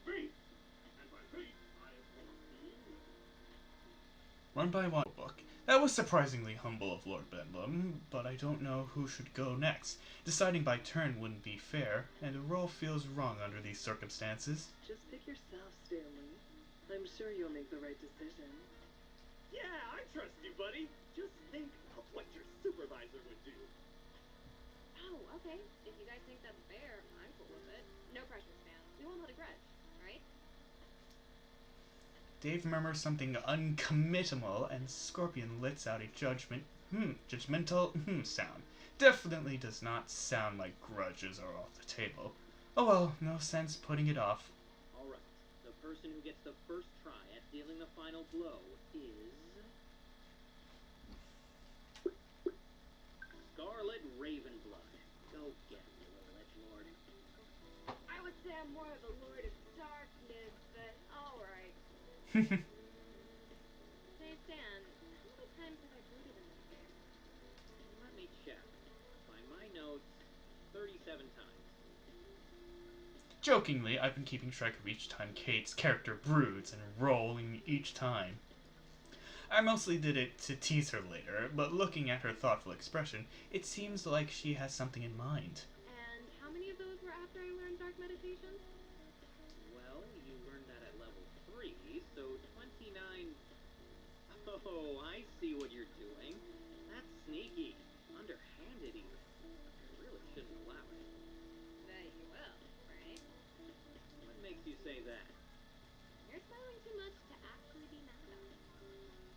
fate. And by fate, I of course mean...
One by one book. That was surprisingly humble of Lord Bedlam, but I don't know who should go next. Deciding by turn wouldn't be fair, and the role feels wrong under these circumstances.
Just pick yourself, Stanley. I'm sure you'll make the right decision.
Yeah, I trust you, buddy. Just think of what your supervisor would do.
Oh, okay. If you guys think that's fair, I'm cool with it. No pressure, Stan. We won't hold a grudge, right?
Dave murmurs something uncommittal, and Scorpion lets out a judgmental sound. Definitely does not sound like grudges are off the table. Oh well, no sense putting it off.
Alright, the person who gets the first try at dealing the final blow is... Scarlet Ravenblood. Go get him, you little edgelord.
I would say I'm more of a Lord of Darkness, but alright. Say, Stan, how many times have I brooded in this game?
Let me check. By my notes, 37 times.
Jokingly, I've been keeping track of each time Kate's character broods and rolling each time. I mostly did it to tease her later, but looking at her thoughtful expression, it seems like she has something in mind.
And how many of those were after I learned Dark Meditation?
Well, you learned that at level 3, so 29... Oh, I see what you're doing. That's sneaky. Underhanded, even. You really shouldn't allow it.
Bet you will, right?
What makes you say that?
You're smiling too much to actually be mad about it.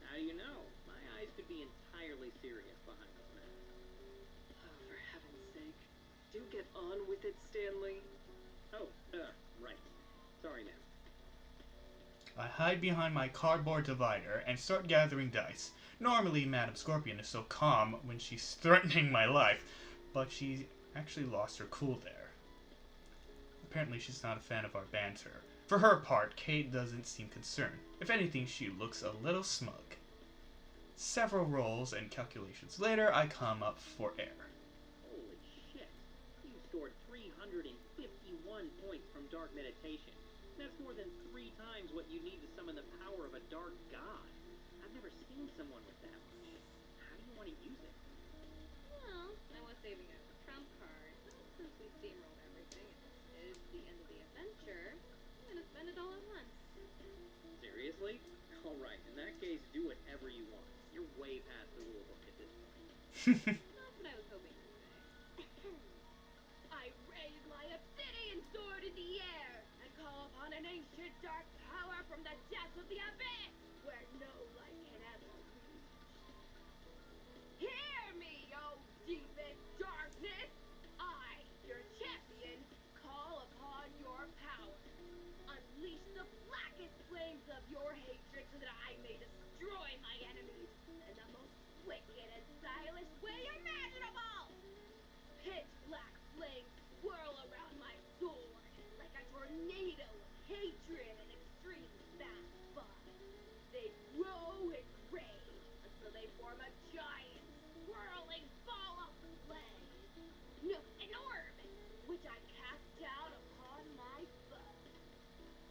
How do you know? My eyes could be entirely serious behind this mask.
Oh, for heaven's sake. Do get on with it, Stanley.
Oh, right. Sorry, ma'am.
I hide behind my cardboard divider and start gathering dice. Normally, Madame Scorpion is so calm when she's threatening my life, but she actually lost her cool there. Apparently, she's not a fan of our banter. For her part, Kate doesn't seem concerned. If anything, she looks a little smug. Several rolls and calculations later, I come up for air.
Holy shit. You scored 351 points from Dark Meditation. That's more than 3 times what you need to summon the power of a dark god. I've never seen someone with that much. How do you want to use it?
Well, I was saving it for trump cards. Since we steamrolled everything and this is the end of the adventure, I'm gonna spend it all at once.
Seriously?
That's what I was hoping to say.
I raise my obsidian sword in the air and call upon an ancient dark power from the depths of the abyss, where no light can ever reach. Hear me, O deepest darkness! I, your champion, call upon your power. Unleash the blackest flames of your hatred so that I may destroy my enemies in the most wicked and stylish way imaginable! Pitch black flames swirl around my sword like a tornado of hatred and extreme fast fun. They grow and rage until they form a giant, swirling ball of flame, enormous, which I cast down upon my foe.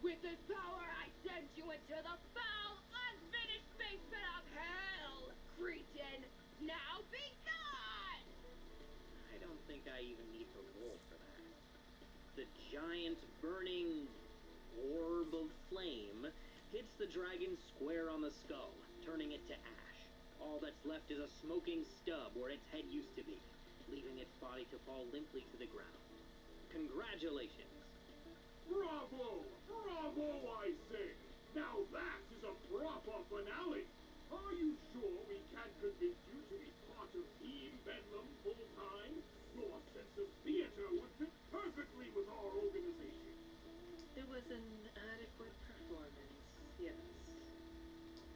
With this power, I send you into the foul, unfinished basement of hell, Cretan. Now be gone!
I don't think I even need to roll for that. The giant burning orb of flame hits the dragon square on the skull, turning it to ash. All that's left is a smoking stub where its head used to be, leaving its body to fall limply to the ground. Congratulations.
Bravo! Bravo, I say! Now that is a proper finale! Are you sure we can't convince you to be part of Team Bedlam full time? Your sense of theater would fit perfectly with our organization.
It was an adequate performance, yes.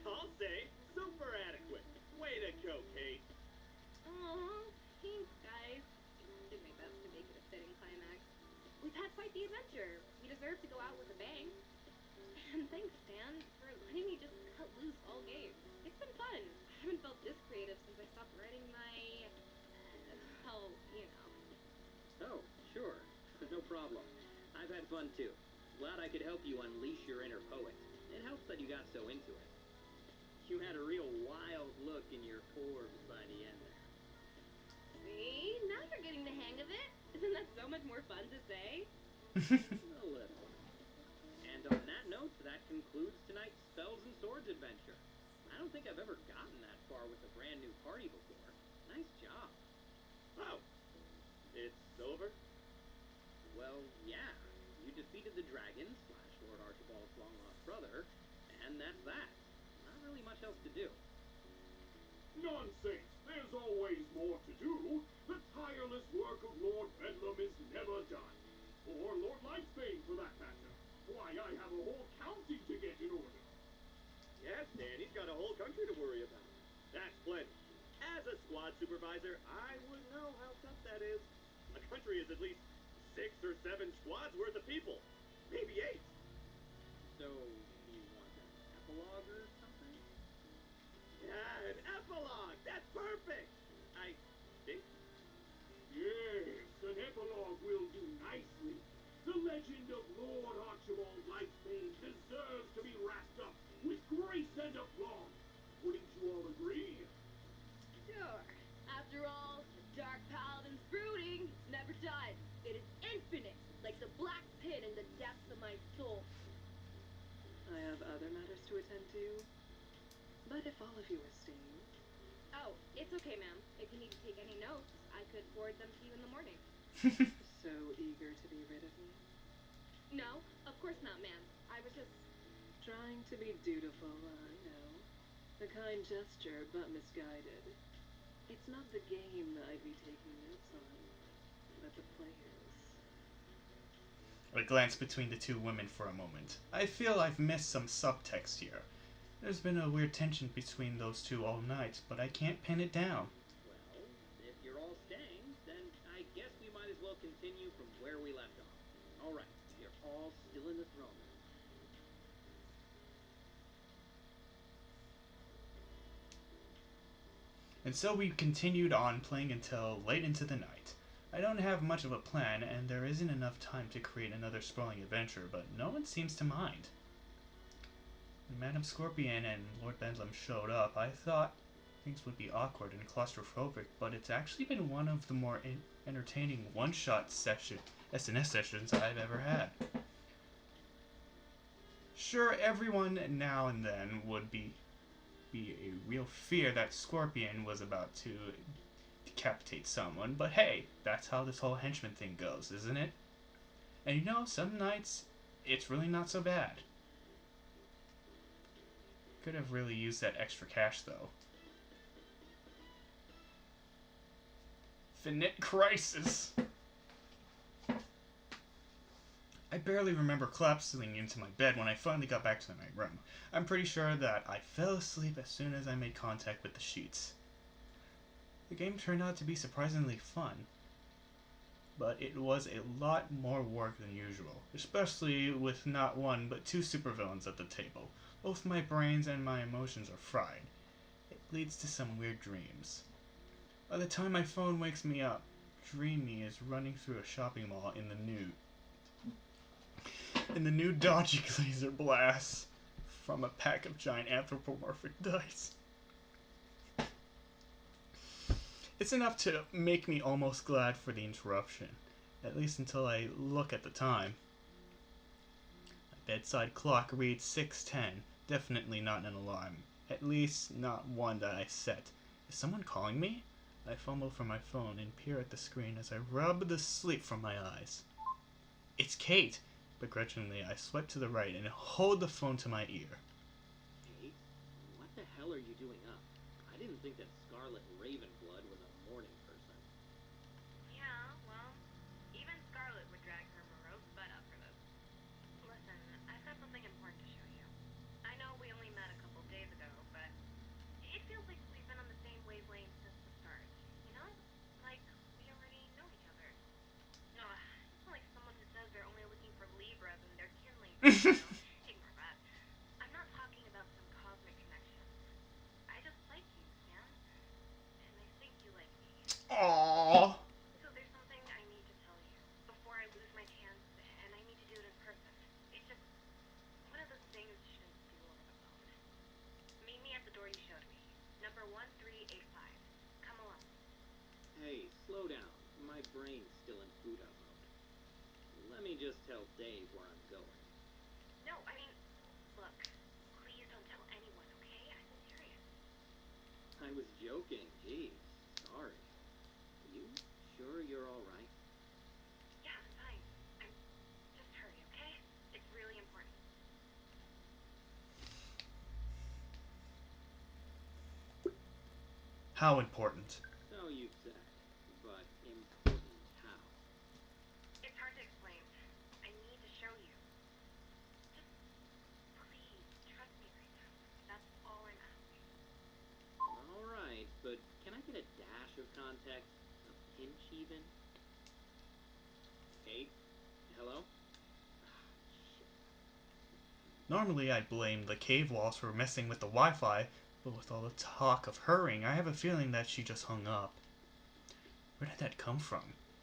I'll say, super adequate. Way to go, Kate.
Aw, thanks, guys. Did my best to make it a fitting climax. We've had quite the adventure. We deserve to go out with a bang. And thanks, Stan, for letting me just cut loose all game. It's been fun. I haven't felt this creative since I stopped writing my... well, you know.
Oh, sure. No problem. I've had fun too. Glad I could help you unleash your inner poet. It helps that you got so into it. You had a real wild look in your orbs by the end there.
See? Now you're getting the hang of it. Isn't that so much more fun to say?
A little. And on that note, that concludes tonight's Spells and Swords adventure. I don't think I've ever gotten that far with a brand new party before. Nice job.
Oh, it's over?
Well, yeah. You defeated the dragon / Lord Archibald's long-lost brother, and that's that. Not really much else to do.
Nonsense! There's always more to do. The tireless work of Lord Bedlam is never done. Or Lord Lightsbane, for that matter. Why, I have a whole county to get in order.
Yes, Dan, he's got a whole country to worry about. That's plenty. As a squad supervisor, I would know how tough that is. A country is at least 6 or 7 squads worth of people. Maybe 8.
So, you want an epilogue or something?
Yeah, an epilogue. That's perfect. I think.
Yes, an epilogue will do nicely. The legend of Lord Archibald Lightsbane deserves to be wrapped up with grace and applause. Wouldn't you all agree?
Sure. After all, the Dark Paladin's brooding is never done. It is infinite, like the black pit in the depths of my soul. I have other matters to attend to. But if all of you are staying...
Oh, it's okay, ma'am. If you need to take any notes, I could forward them to you in the morning.
So eager to be rid of me?
No, of course not, ma'am. I was just...
Trying to be dutiful, I know. A kind gesture, but misguided. It's not the game that I'd be taking notes on, but the players.
I glance between the two women for a moment. I feel I've missed some subtext here. There's been a weird tension between those two all night, but I can't pin it down.
Well, if you're all staying, then I guess we might as well continue from where we left off. Alright, you're all still in the throne room.
And so we continued on playing until late into the night. I don't have much of a plan, and there isn't enough time to create another sprawling adventure, but no one seems to mind. When Madame Scorpion and Lord Bedlam showed up, I thought things would be awkward and claustrophobic, but it's actually been one of the more entertaining one-shot SNS sessions I've ever had. Sure, everyone now and then would be a real fear that Scorpion was about to decapitate someone, but hey, that's how this whole henchman thing goes, isn't it? And you know, some nights, it's really not so bad. Could have really used that extra cash, though. Finite crisis! I barely remember collapsing into my bed when I finally got back to my room. I'm pretty sure that I fell asleep as soon as I made contact with the sheets. The game turned out to be surprisingly fun, but it was a lot more work than usual, especially with not one but two supervillains at the table. Both my brains and my emotions are fried. It leads to some weird dreams. By the time my phone wakes me up, Dreamy is running through a shopping mall in the new dodgy laser blasts from a pack of giant anthropomorphic dice. It's enough to make me almost glad for the interruption, at least until I look at the time. My bedside clock reads 6:10, definitely not an alarm, at least not one that I set. Is someone calling me? I fumble for my phone and peer at the screen as I rub the sleep from my eyes. It's Kate! Begrudgingly, I swipe to the right and hold the phone to my ear.
Kate, what the hell are you doing up? I didn't think that Scarlet Ravenblood was a morning person.
Yeah, well, even Scarlet would drag her morose butt up for this. Listen, I've got something important to show you. I know we only met a couple days ago, but it feels like we've been on the same wavelength since the start. You know? Like we already know each other. No, it's not like someone who says they're only looking for Libras and they're kindling. Ignore that. I'm not talking about some cosmic connection. I just like you, Sam. And I think you like me.
Aww.
So there's something I need to tell you before I lose my chance, and I need to do it in person. It's just one of those things you shouldn't do over the phone. Meet me at the door you showed me. Number 1385. Come along.
Hey, slow down. My brain's still in Buddha mode. Let me just tell Dave where I'm going.
No, I mean, look, please don't tell anyone, okay? I'm serious.
I was joking. Geez, sorry. You sure you're alright?
Yeah, I'm fine. Just hurry, okay? It's really important.
How important?
So you said. But important how?
It's hard to explain. I need to show you. Just please trust me right now. That's all I'm asking.
Alright, but can I get a dash of context? A pinch even? Kate? Hello?
Normally I'd blame the cave walls for messing with the Wi-Fi, but with all the talk of hurrying, I have a feeling that she just hung up. Where did that come from?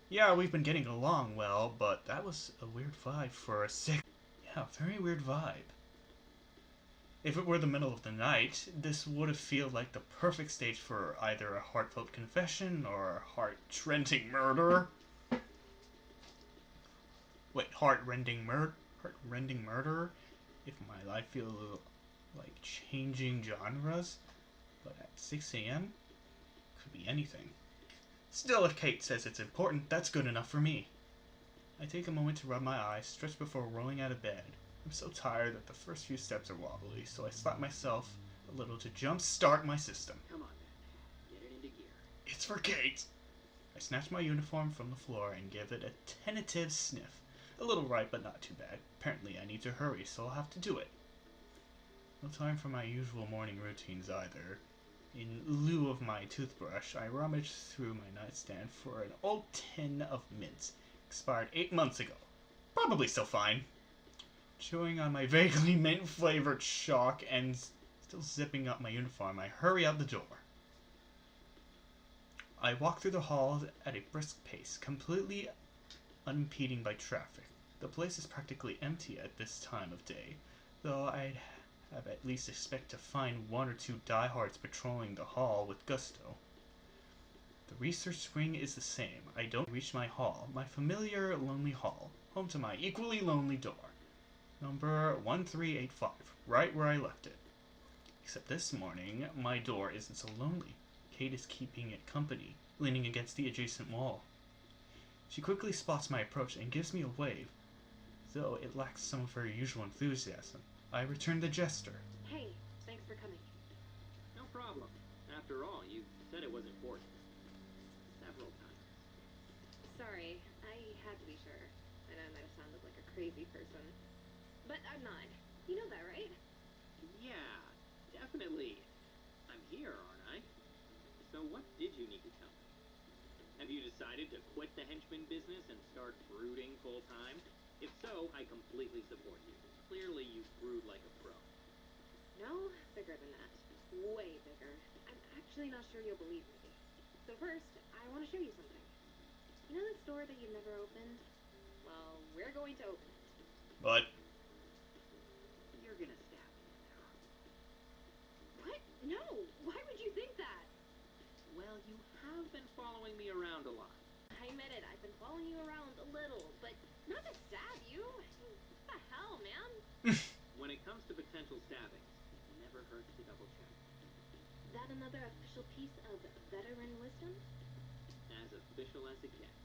Yeah, we've been getting along well, but that was a weird vibe for a sick... Yeah, very weird vibe. If it were the middle of the night, this would have felt like the perfect stage for either a heartfelt confession or a heart-rending murder. Wait, heart-rending murder? If my life feels like changing genres, but at 6 a.m. could be anything. Still, if Kate says it's important, that's good enough for me. I take a moment to rub my eyes, stretch before rolling out of bed. I'm so tired that the first few steps are wobbly, so I slap myself a little to jump-start my system.
Come on, man. Get it into gear.
It's for Kate! I snatch my uniform from the floor and give it a tentative sniff. A little right, but not too bad. Apparently I need to hurry, so I'll have to do it. No time for my usual morning routines either. In lieu of my toothbrush, I rummage through my nightstand for an old tin of mints, expired 8 months ago. Probably still fine. Chewing on my vaguely mint-flavored chalk and still zipping up my uniform, I hurry out the door. I walk through the halls at a brisk pace, completely unimpeded by traffic. The place is practically empty at this time of day, though I'd have at least expect to find one or two diehards patrolling the hall with gusto. The research wing is the same. I don't reach my hall, my familiar lonely hall, home to my equally lonely door. Number 1385, right where I left it. Except this morning, my door isn't so lonely. Kate is keeping it company. leaning against the adjacent wall. She quickly spots my approach and gives me a wave, though it lacks some of her usual enthusiasm. I return the gesture.
Hey, thanks for coming.
No problem. After all, you said it was important. Several times.
Sorry, I had to be sure. I know I might have sounded like a crazy person. But I'm not. You know that, right?
Yeah, definitely. I'm here, aren't I? So what did you need to tell me? Have you decided to quit the henchman business and start brooding full time? If so, I completely support you. Clearly, you brood like a pro.
No, bigger than that. Way bigger. I'm actually not sure you'll believe me. So first, I want to show you something. You know that store that you've never opened? Well, we're going to open it.
But
You're gonna stab me in there.
What? No! Why would you think that?
Well, you have been following me around a lot.
I admit it, I've been following you around a little, but not to stab you. What the hell, man?
When it comes to potential stabbings, it never hurts to double check.
That another official piece of veteran wisdom?
As official as it gets.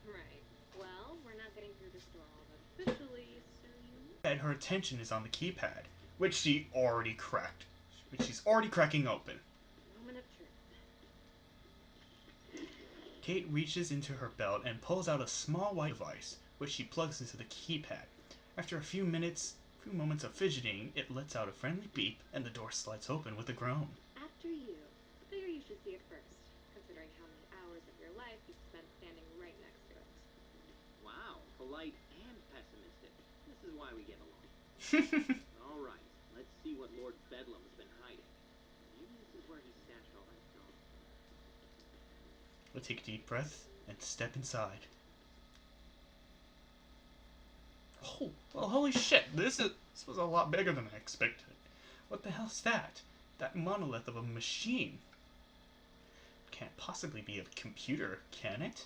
Right. Well, we're not getting through this door all officially, so you...
and her attention is on the keypad, which she's already cracking open.
Moment of truth.
Kate reaches into her belt and pulls out a small white device, which she plugs into the keypad. After a few moments of fidgeting, it lets out a friendly beep, and the door slides open with a groan.
After you. Figure you should see it first, considering how many hours of your life you've spent standing right next to it.
Wow, polite and pessimistic. This is why we get along. All right, let's see what Lord Bedlam's been hiding. Maybe this is where he stashed all that dough.
I take a deep breath and step inside. Oh, well, holy shit, this was a lot bigger than I expected. What the hell's that? That monolith of a machine. Can't possibly be a computer, can it?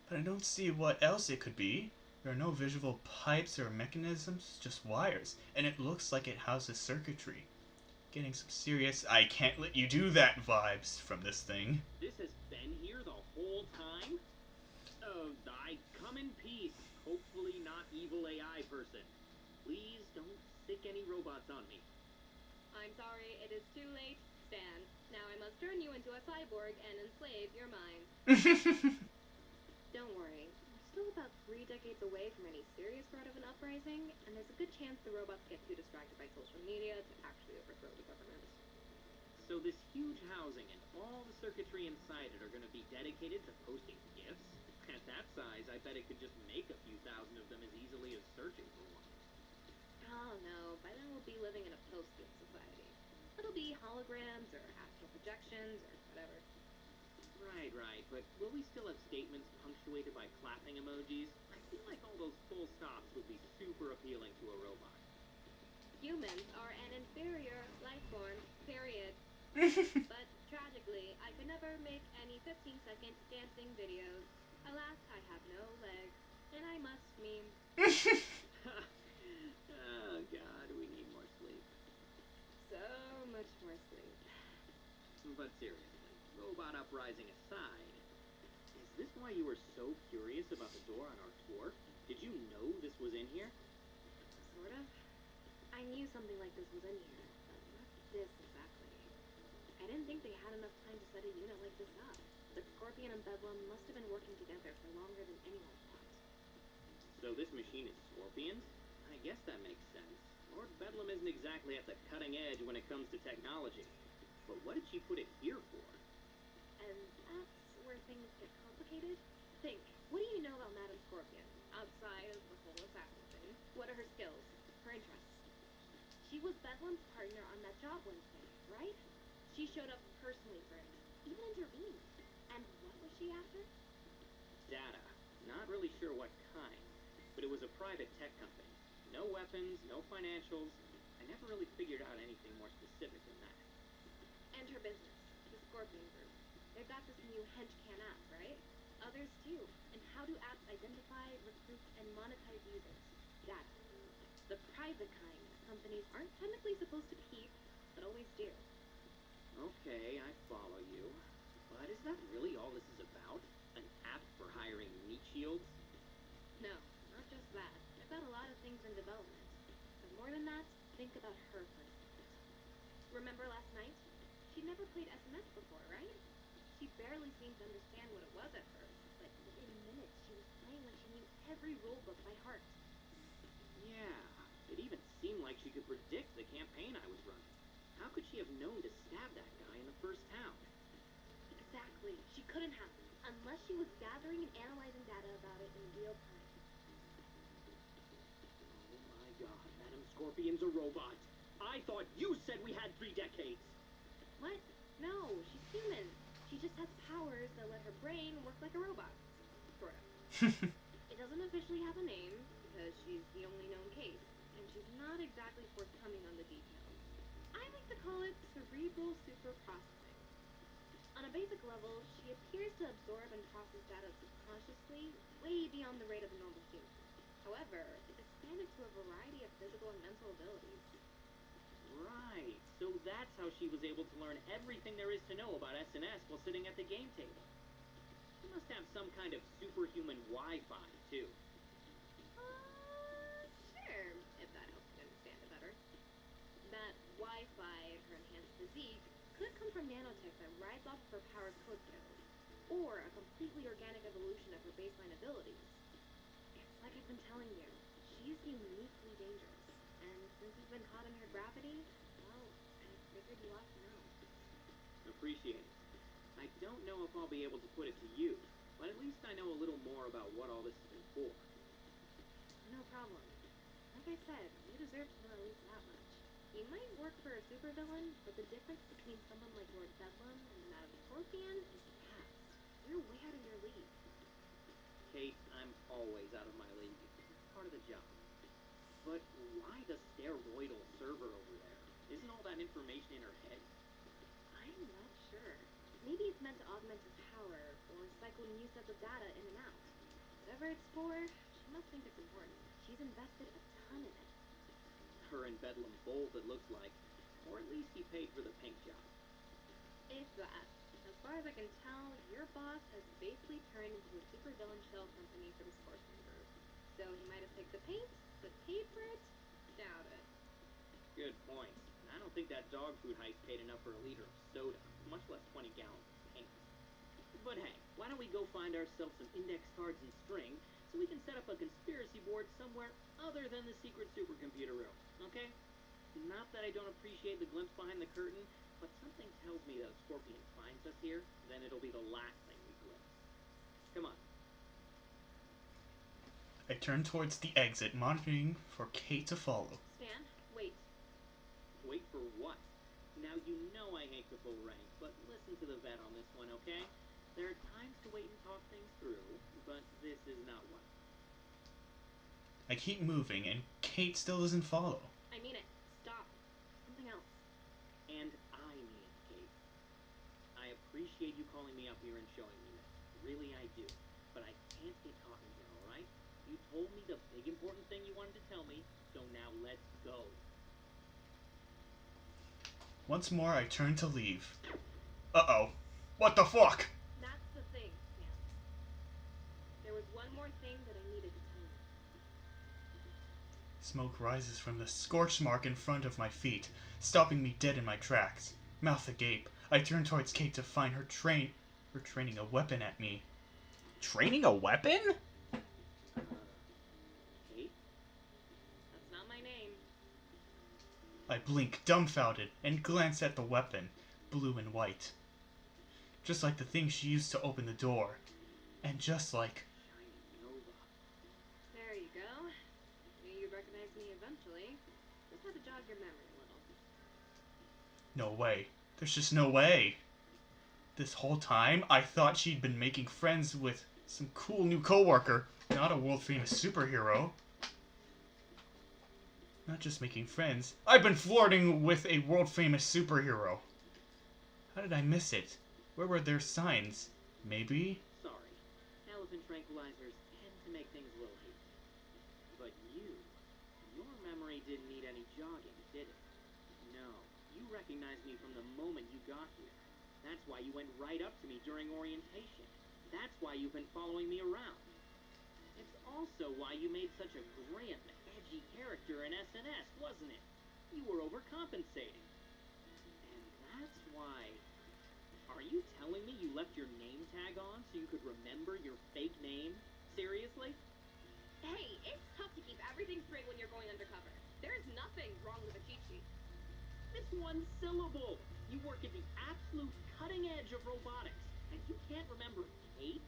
But I don't see what else it could be. There are no visual pipes or mechanisms, just wires, and it looks like it houses circuitry. Getting some serious "I can't let you do that" vibes from this thing.
This has been here the whole time? I come in peace. Hopefully not evil AI person. Please don't stick any robots on me.
I'm sorry, it is too late, Stan. Now I must turn you into a cyborg and enslave your mind. Don't worry, we're still about 3 decades away from any serious threat of an uprising, and there's a good chance the robots get too distracted by social media to actually overthrow the government.
So this huge housing and all the circuitry inside it are going to be dedicated to posting GIFs? At that size, I bet it could just make a few thousand of them as easily as searching for one.
Oh no, by then we'll be living in a post-GIF society. It'll be holograms or astral projections or whatever.
Right, but will we still have statements punctuated by clapping emojis? I feel like all those full stops would be super appealing to a robot.
Humans are an inferior life form, period. But tragically, I could never make any 15-second dancing videos. Alas, I have no legs, and I must meme.
Oh god, we need more sleep.
So much more sleep.
But seriously, robot uprising aside, is this why you were so curious about the door on our tour? Did you know this was in here?
Sort of. I knew something like this was in here, but not this exactly. I didn't think they had enough time to set a unit like this up. The Scorpion and Bedlam must have been working together for longer than anyone thought.
So this machine is Scorpion's? I guess that makes sense. Lord Bedlam isn't exactly at the cutting edge when it comes to technology. But what did she put it here for?
And that's where things get complicated. Think, what do you know about Madame Scorpion, outside of the whole assassin thing? What are her skills? Her interests? She was Bedlam's partner on that job Wednesday, right? She showed up personally for him, even intervened. And what was she after?
Data. Not really sure what kind. But it was a private tech company. No weapons, no financials. I never really figured out anything more specific than that.
And her business, the Scorpion Group. They've got this new Henchman app, right? Others too. And how do apps identify, recruit, and monetize users? Data. The private kind companies aren't technically supposed to keep, but always do.
Okay, I follow you. But But is that really all this is about? An app for hiring meat shields?
No, not just that. I've got a lot of things in development. But more than that, think about her for a second. Remember last night? She'd never played SMS before, right? She barely seemed to understand what it was at first, but in minutes she was playing like she knew every rulebook by heart.
Yeah, it even seemed like she could predict the campaign I was running. How could she have known to stab that guy in the first town?
Exactly. She couldn't have, unless she was gathering and analyzing data about it in real time.
Oh my god, Madam Scorpion's a robot. I thought you said we had 3 decades.
What? No, she's human. She just has powers that let her brain work like a robot. Sort of. It doesn't officially have a name, because she's the only known case, and she's not exactly forthcoming on the details. I like to call it cerebral superprocessing. On a basic level, she appears to absorb and process data subconsciously, way beyond the rate of a normal human. However, it's expanded to a variety of physical and mental abilities.
Right, so that's how she was able to learn everything there is to know about SNS while sitting at the game table. She must have some kind of superhuman Wi-Fi, too.
Sure, if that helps you understand it better. That Wi-Fi of her enhanced physique could come from nanotech that rides off of her power's code skills, or a completely organic evolution of her baseline abilities. It's like I've been telling you, she's uniquely dangerous, and since you've been caught in her gravity, well, I figured you ought to know.
Appreciate it. I don't know if I'll be able to put it to you, but at least I know a little more about what all this has been for.
No problem. Like I said, you deserve to know at least that much. You might work for a supervillain, but the difference between someone like Lord Bedlam and Madame Scorpion is vast. You're way out of your league.
Kate, I'm always out of my league. It's part of the job. But why the steroidal server over there? Isn't all that information in her head?
I'm not sure. Maybe it's meant to augment her power, or cycle new sets of data in and out. Whatever it's for, she must think it's important. She's invested a ton in it.
Her and Bedlam both, it looks like. Or at least he paid for the paint job.
If that. As far as I can tell, your boss has basically turned into a supervillain shell company for the Scorpion Group. So he might have picked the paint, but paid for it? Doubt it.
Good point. I don't think that dog food heist paid enough for a liter of soda, much less 20 gallons of paint. But hey, why don't we go find ourselves some index cards and string so we can set up a conspiracy board somewhere other than the secret supercomputer room, okay? Not that I don't appreciate the glimpse behind the curtain, but something tells me that if Scorpion finds us here, then it'll be the last thing we glimpse. Come on.
I turn towards the exit, monitoring for Kate to follow.
Stan, wait.
Wait for what? Now you know I hate to full rank, but listen to the vet on this one, okay? There are times to wait and talk things through, but this is not one.
I keep moving, and Kate still doesn't follow.
I mean it. Stop. Something else.
And I mean it, Kate. I appreciate you calling me up here and showing me this. Really, I do. But I can't get caught in here, alright? You told me the big important thing you wanted to tell me, so now let's go.
Once more, I turn to leave. Uh-oh. What the fuck?
That's the thing, Stan. There was one more thing that I needed to tell you.
Smoke rises from the scorch mark in front of my feet, stopping me dead in my tracks. Mouth agape, I turn towards Kate to find her training a weapon at me. Training a weapon?
Kate?
That's not my name.
I blink, dumbfounded, and glance at the weapon, blue and white. Just like the thing she used to open the door. And just like...
Shining Nova.
There you go. Knew you'd recognize me eventually. Just had to jog your memory a little.
No way. There's just no way. This whole time, I thought she'd been making friends with some cool new coworker, not a world-famous superhero. Not just making friends. I've been flirting with a world-famous superhero. How did I miss it? Where were their signs? Maybe?
Sorry. Elephant tranquilizers tend to make things a little hazy. But your memory didn't need any jogging, did it? No. You recognized me from the moment you got here. That's why you went right up to me during orientation. That's why you've been following me around. It's also why you made such a grim, edgy character in SNS, wasn't it? You were overcompensating. And that's why... Are you telling me you left your name tag on so you could remember your fake name? Seriously?
Hey, it's tough to keep everything straight when you're going undercover. There's nothing wrong with a cheat sheet.
It's one syllable. You work at the absolute cutting edge of robotics, and you can't remember Kate?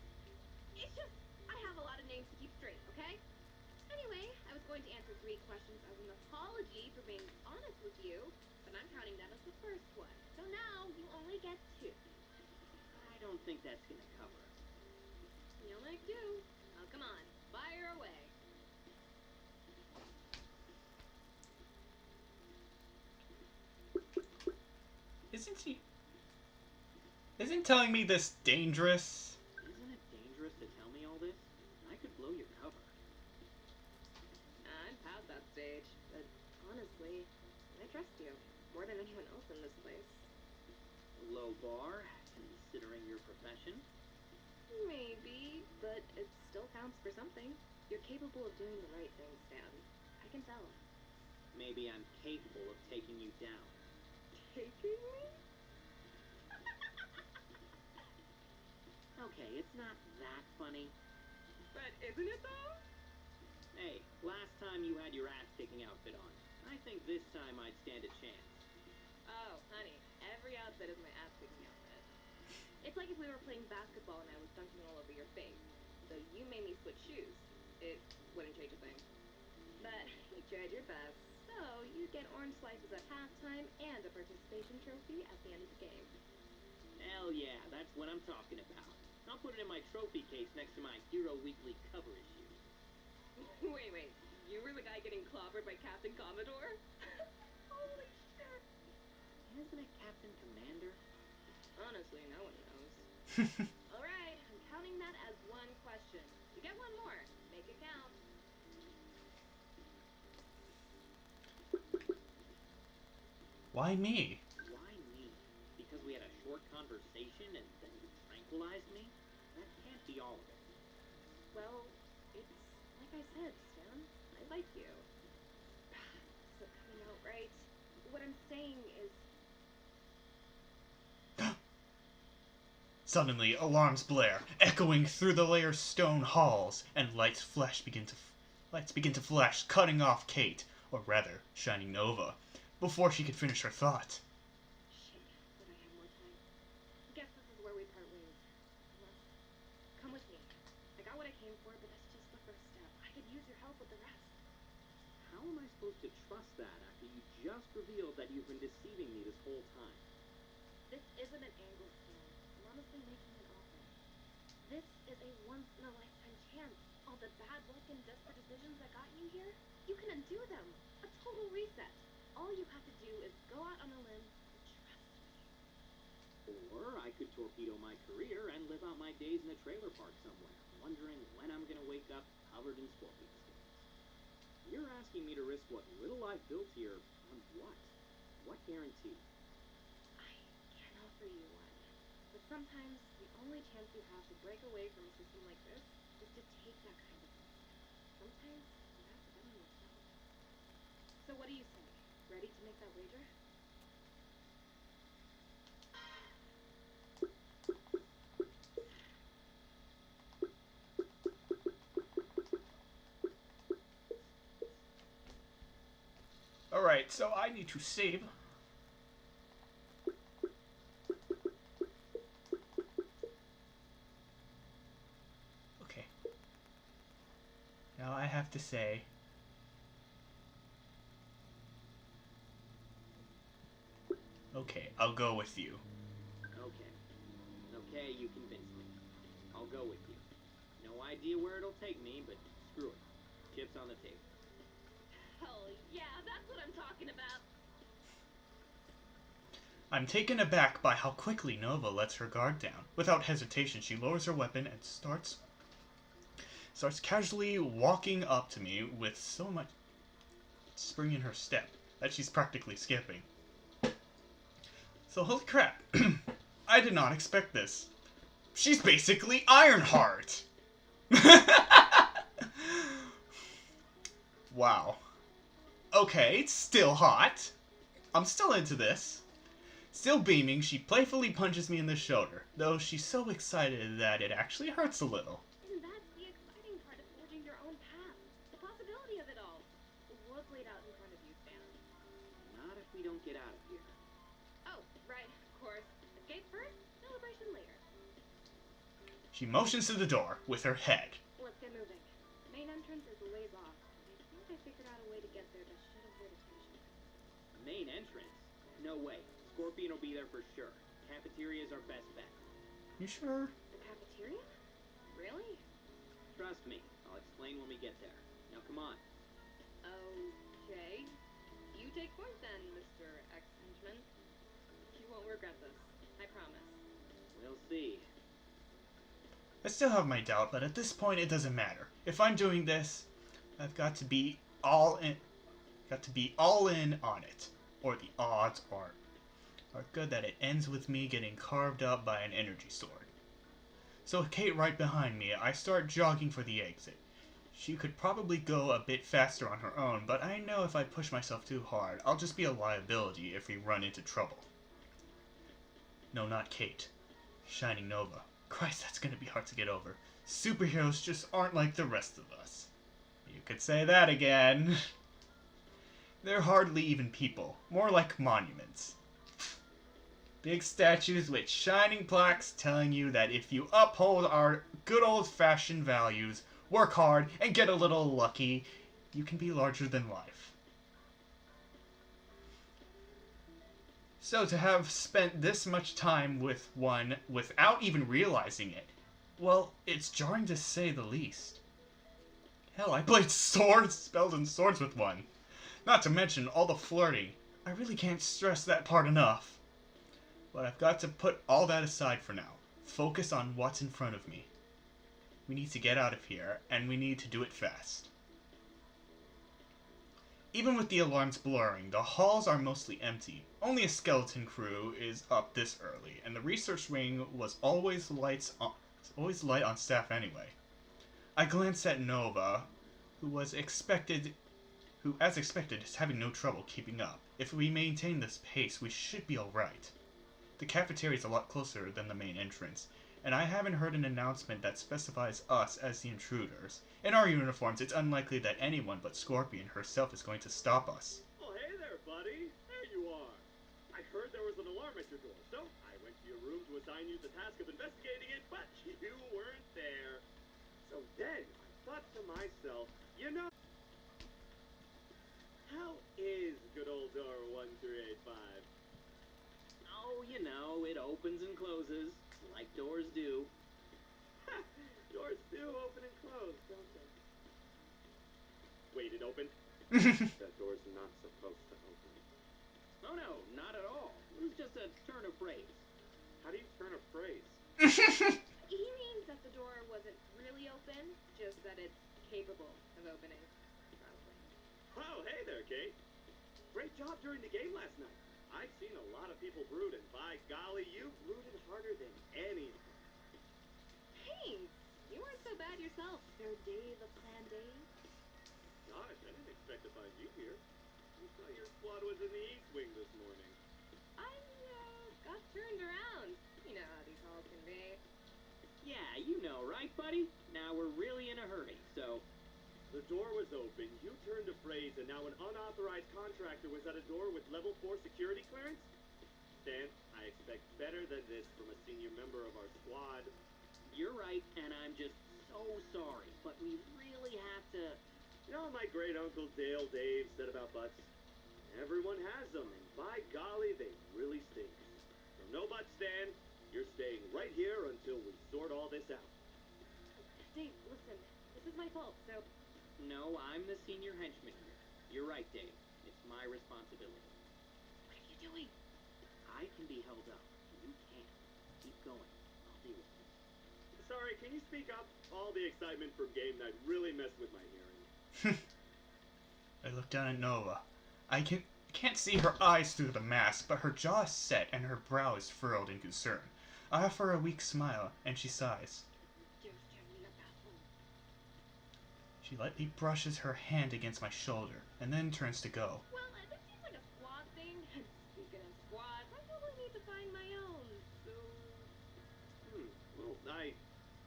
It's just, I have a lot of names to keep straight, okay? Anyway, I was going to answer 3 questions as an apology for being honest with you, but I'm counting that as the first one. So now, you only get 2.
I don't think that's gonna cover it.
You'll make do. Oh, come on. Fire away.
Isn't telling me this dangerous?
Isn't it dangerous to tell me all this? I could blow your cover.
I'm past that stage, but honestly, I trust you more than anyone else in this place.
Low bar, considering your profession.
Maybe, but it still counts for something. You're capable of doing the right thing, Stan. I can tell.
Maybe I'm capable of taking you down.
Taking me?
Okay, it's not that funny.
But isn't it though?
Hey, last time you had your ass-kicking outfit on. I think this time I'd stand a chance.
Oh, honey, every outfit is my ass-kicking outfit. It's like if we were playing basketball and I was dunking all over your face. So you made me switch shoes. It wouldn't change a thing. But you tried your best. So you get orange slices at halftime and a participation trophy at the end of the game.
Hell yeah, that's what I'm talking about. I'll put it in my trophy case next to my Hero Weekly cover issue.
Wait, you were the guy getting clobbered by Captain Commodore? Holy shit!
Isn't it Captain Commander?
Honestly, no one knows. Alright, I'm counting that as 1 question. You get 1 more. Make it count.
Why me?
Why me? Because we had a short conversation and then you tranquilized me? That can't be all of it.
Well, it's like I said, Stan. I like you. Is it coming out right? What I'm saying is...
Suddenly, alarms blare, echoing through the layer's stone halls, and lights begin to flash, cutting off Kate, or rather, shining Nova, before she could finish her thought.
Shit, but I have more time. Guess this is where we part ways. Unless... Come with me. I got what I came for, but that's just the first step. I could use your help with the rest.
How am I supposed to trust that after you just revealed that you've been deceiving me this whole time?
This isn't an angle, Stan. I'm honestly making an offer. This is a once-in-a-lifetime chance. All the bad luck and desperate decisions that got you here, you can undo them. A total reset. All you have to do is go out on a limb and trust me.
Or I could torpedo my career and live out my days in a trailer park somewhere, wondering when I'm gonna wake up covered in scorpion stings. You're asking me to risk what little I've built here on what? What guarantee?
I can't offer you one. But sometimes the only chance you have to break away from a system like this is to take that kind of risk. Sometimes you have to bet on yourself. So what do you say? Ready to make that wager?
Alright, so I need to save. Okay. Now I have to say... Okay, I'll go with you.
Okay, you convinced me. I'll go with you. No idea where it'll take me, but screw it. Chips on the table.
Hell yeah, that's what I'm talking about.
I'm taken aback by how quickly Nova lets her guard down. Without hesitation, she lowers her weapon and starts casually walking up to me with so much spring in her step that she's practically skipping. So holy crap. I did not expect this. She's basically Ironheart. Wow. Okay, it's still hot. I'm still into this. Still beaming, she playfully punches me in the shoulder, though she's so excited that it actually hurts a little.
And that's the exciting part of forging your own path. The possibility of it all. What's laid out in front of you, Stan?
Not if we don't get out of here.
Oh, right, of course. Escape first, celebration later.
She motions to the door with her head.
Let's get moving. Main entrance is a ways off. I think I figured out a way to get there that should avoid attention.
Main entrance? No way. Scorpion will be there for sure. Cafeteria's our best bet.
You sure?
The cafeteria? Really?
Trust me. I'll explain when we get there. Now come on.
Okay. You take point then, Mr. Ex-Henchman. You won't regret this. I promise.
We'll see.
I still have my doubt, but at this point it doesn't matter. If I'm doing this, I've got to be all in. Got to be all in on it, or the odds are good that it ends with me getting carved up by an energy sword. So with Kate right behind me, I start jogging for the exit. She could probably go a bit faster on her own, but I know if I push myself too hard, I'll just be a liability if we run into trouble. No, not Kate. Shining Nova. Christ, that's gonna be hard to get over. Superheroes just aren't like the rest of us. You could say that again. They're hardly even people. More like monuments. Big statues with shining plaques telling you that if you uphold our good old-fashioned values, work hard, and get a little lucky, you can be larger than life. So to have spent this much time with one without even realizing it, well, it's jarring to say the least. Hell, I played spells and swords with one. Not to mention all the flirting. I really can't stress that part enough. But I've got to put all that aside for now. Focus on what's in front of me. We need to get out of here, and we need to do it fast. Even with the alarms blurring, the halls are mostly empty. Only a skeleton crew is up this early, and the research wing was always light on staff anyway. I glance at Nova, who as expected is having no trouble keeping up. If we maintain this pace, we should be alright. The cafeteria is a lot closer than the main entrance, and I haven't heard an announcement that specifies us as the intruders. In our uniforms, it's unlikely that anyone but Scorpion herself is going to stop us.
Oh, hey there, buddy. There you are. I heard there was an alarm at your door, so I went to your room to assign you the task of investigating it, but you weren't there. So then, I thought to myself, you know, how is good old door 1385?
Oh, you know, it opens and closes, like doors do.
Ha! Doors do open and close, don't they? Wait, it opened? That door's not supposed to open.
Oh no, not at all. It was just a turn of phrase.
How do you turn a phrase?
He means that the door wasn't really open, just that it's capable of opening. Probably.
Oh, hey there, Kate. Great job during the game last night. I've seen a lot of people brood, and by golly, you brooded harder than anyone.
Thanks! You weren't so bad yourself. Third day of a planned day.
Gosh, I didn't expect to find you here. I thought your squad was in the East Wing this morning.
I, got turned around. You know how these halls can be.
Yeah, you know, right, buddy? Now we're really in a hurry, so...
The door was open, you turned a phrase, and now an unauthorized contractor was at a door with level 4 security clearance? Stan, I expect better than this from a senior member of our squad.
You're right, and I'm just so sorry, but we really have to...
You know what my great-uncle Dale Dave said about butts? Everyone has them, and by golly, they really stink. So no butts, Stan. You're staying right here until we sort all this out.
Dave, listen. This is my fault, so...
No, I'm the senior henchman here. You're right, Dave. It's my responsibility.
What are you doing?
I can be held up. You can't. Keep going. I'll deal with it.
Sorry, can you speak up? All the excitement from game night really messed with my hearing.
I look down at Nova. I can't see her eyes through the mask, but her jaw is set and her brow is furrowed in concern. I offer a weak smile, and she sighs. She lightly brushes her hand against my shoulder, and then turns to go.
Well, this seems like a squad thing. And speaking of squads, I probably need to find my own. So,
Well,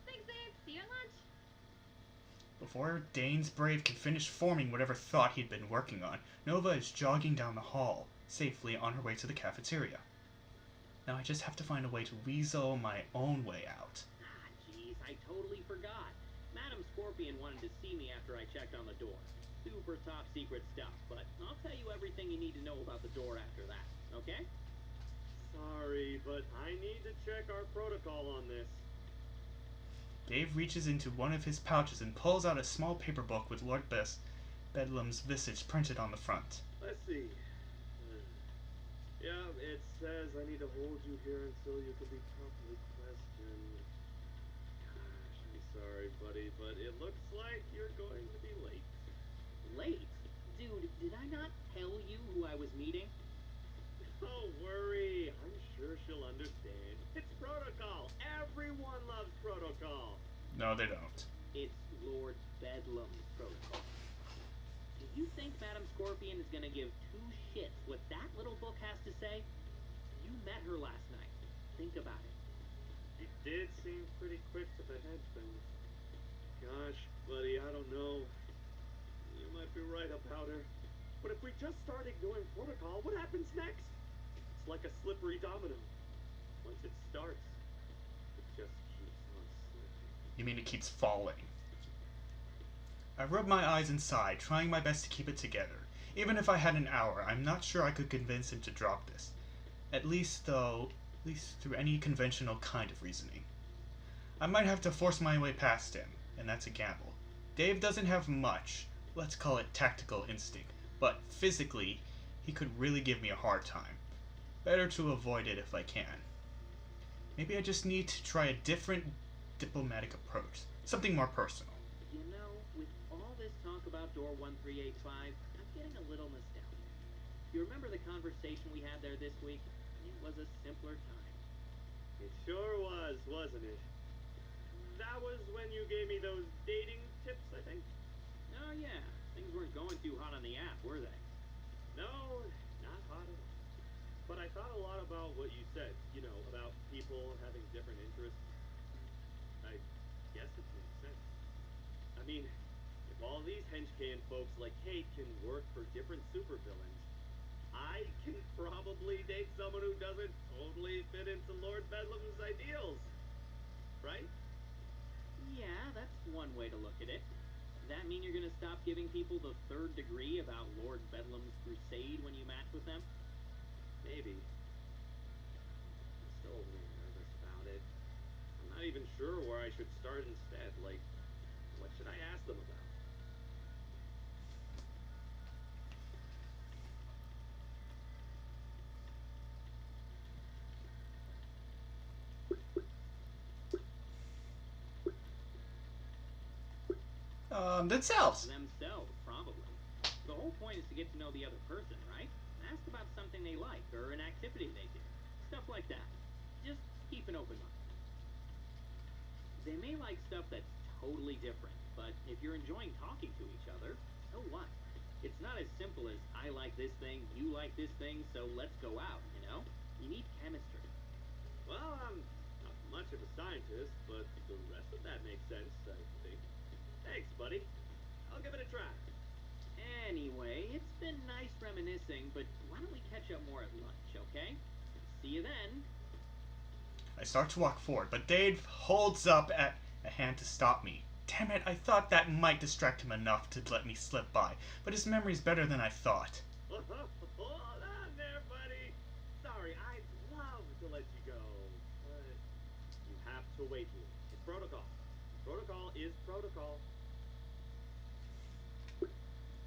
thanks, Dave. See you at lunch.
Before Dane's Brave can finish forming whatever thought he'd been working on, Nova is jogging down the hall, safely on her way to the cafeteria. Now I just have to find a way to weasel my own way out.
Ah, jeez, I totally forgot. Madam Scorpion wanted to see me after I checked on the door. Super top secret stuff, but I'll tell you everything you need to know about the door after that, okay?
sorry, but I need to check our protocol on this.
Dave reaches into one of his pouches and pulls out a small paper book with Lord Bedlam's visage printed on the front.
Let's see. Yeah, it says I need to hold you here until you can be properly questioned. Gosh, I'm sorry, buddy, but it looks like you're going to be late.
Late? Dude, did I not tell you who I was meeting?
Don't worry, I'm sure she'll understand. It's protocol. Everyone loves protocol.
No, they don't.
It's Lord Bedlam's protocol. Do you think Madam Scorpion is gonna give two shits what that little book has to say? You met her last night. Think about it.
She did seem pretty quick to the Henchman. Gosh, buddy, I don't know. You might be right about her. But if we just start ignoring protocol, what happens next? It's like a slippery domino. Once it starts, it just keeps on slipping.
You mean it keeps falling? I rub my eyes and sigh, trying my best to keep it together. Even if I had an hour, I'm not sure I could convince him to drop this. At least through any conventional kind of reasoning. I might have to force my way past him, and that's a gamble. Dave doesn't have much, let's call it tactical instinct, but physically, he could really give me a hard time. Better to avoid it if I can. Maybe I just need to try a different diplomatic approach, something more personal.
You know, with all this talk about door 1385, I'm getting a little nostalgic. You remember the conversation we had there this week? It was a simpler time.
It sure was, wasn't it? That was when you gave me those dating tips, I think?
Oh yeah, things weren't going too hot on the app, were they?
No, not hot at all. But I thought a lot about what you said, you know, about people having different interests. I guess it makes sense. I mean, if all these henchman folks like Kate can work for different supervillains, I can probably date someone who doesn't totally fit into Lord Bedlam's ideals. Right?
Yeah, that's one way to look at it. Does that mean you're gonna stop giving people the third degree about Lord Bedlam's crusade when you match with them?
Maybe. I'm still a little nervous about it. I'm not even sure where I should start instead. Like, what should I ask them about?
Themselves.
Themselves, probably. The whole point is to get to know the other person, right? Ask about something they like, or an activity they do. Stuff like that. Just keep an open mind. They may like stuff that's totally different, but if you're enjoying talking to each other, so what? It's not as simple as, I like this thing, you like this thing, so let's go out, you know? You need chemistry.
Well, I'm not much of a scientist, but the rest of that makes sense, I think. Thanks, buddy. I'll give it a try.
Anyway, it's been nice reminiscing, but why don't we catch up more at lunch, okay? See you then.
I start to walk forward, but Dave holds up at a hand to stop me. Damn it, I thought that might distract him enough to let me slip by, but his memory's better than I thought.
Hold on there, buddy. Sorry, I'd love to let you go, but you have to wait here. It's protocol. Protocol is protocol.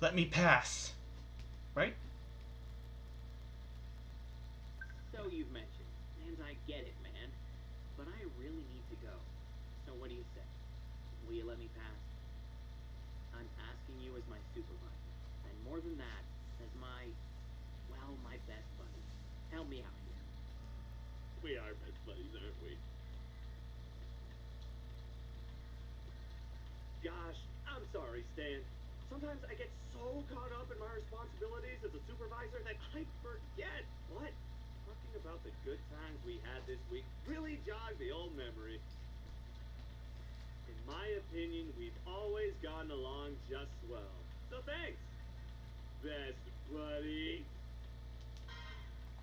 Let me pass. Right?
So you've mentioned, and I get it, man, but I really need to go. So what do you say? Will you let me pass? I'm asking you as my supervisor, and more than that, as my best buddy. Help me out here.
We are best buddies, aren't we? Gosh, I'm sorry, Stan. Sometimes I get so caught up in my responsibilities as a supervisor that I forget. What? Talking about the good times we had this week really jogged the old memory. In my opinion, we've always gotten along just swell. So thanks, best buddy.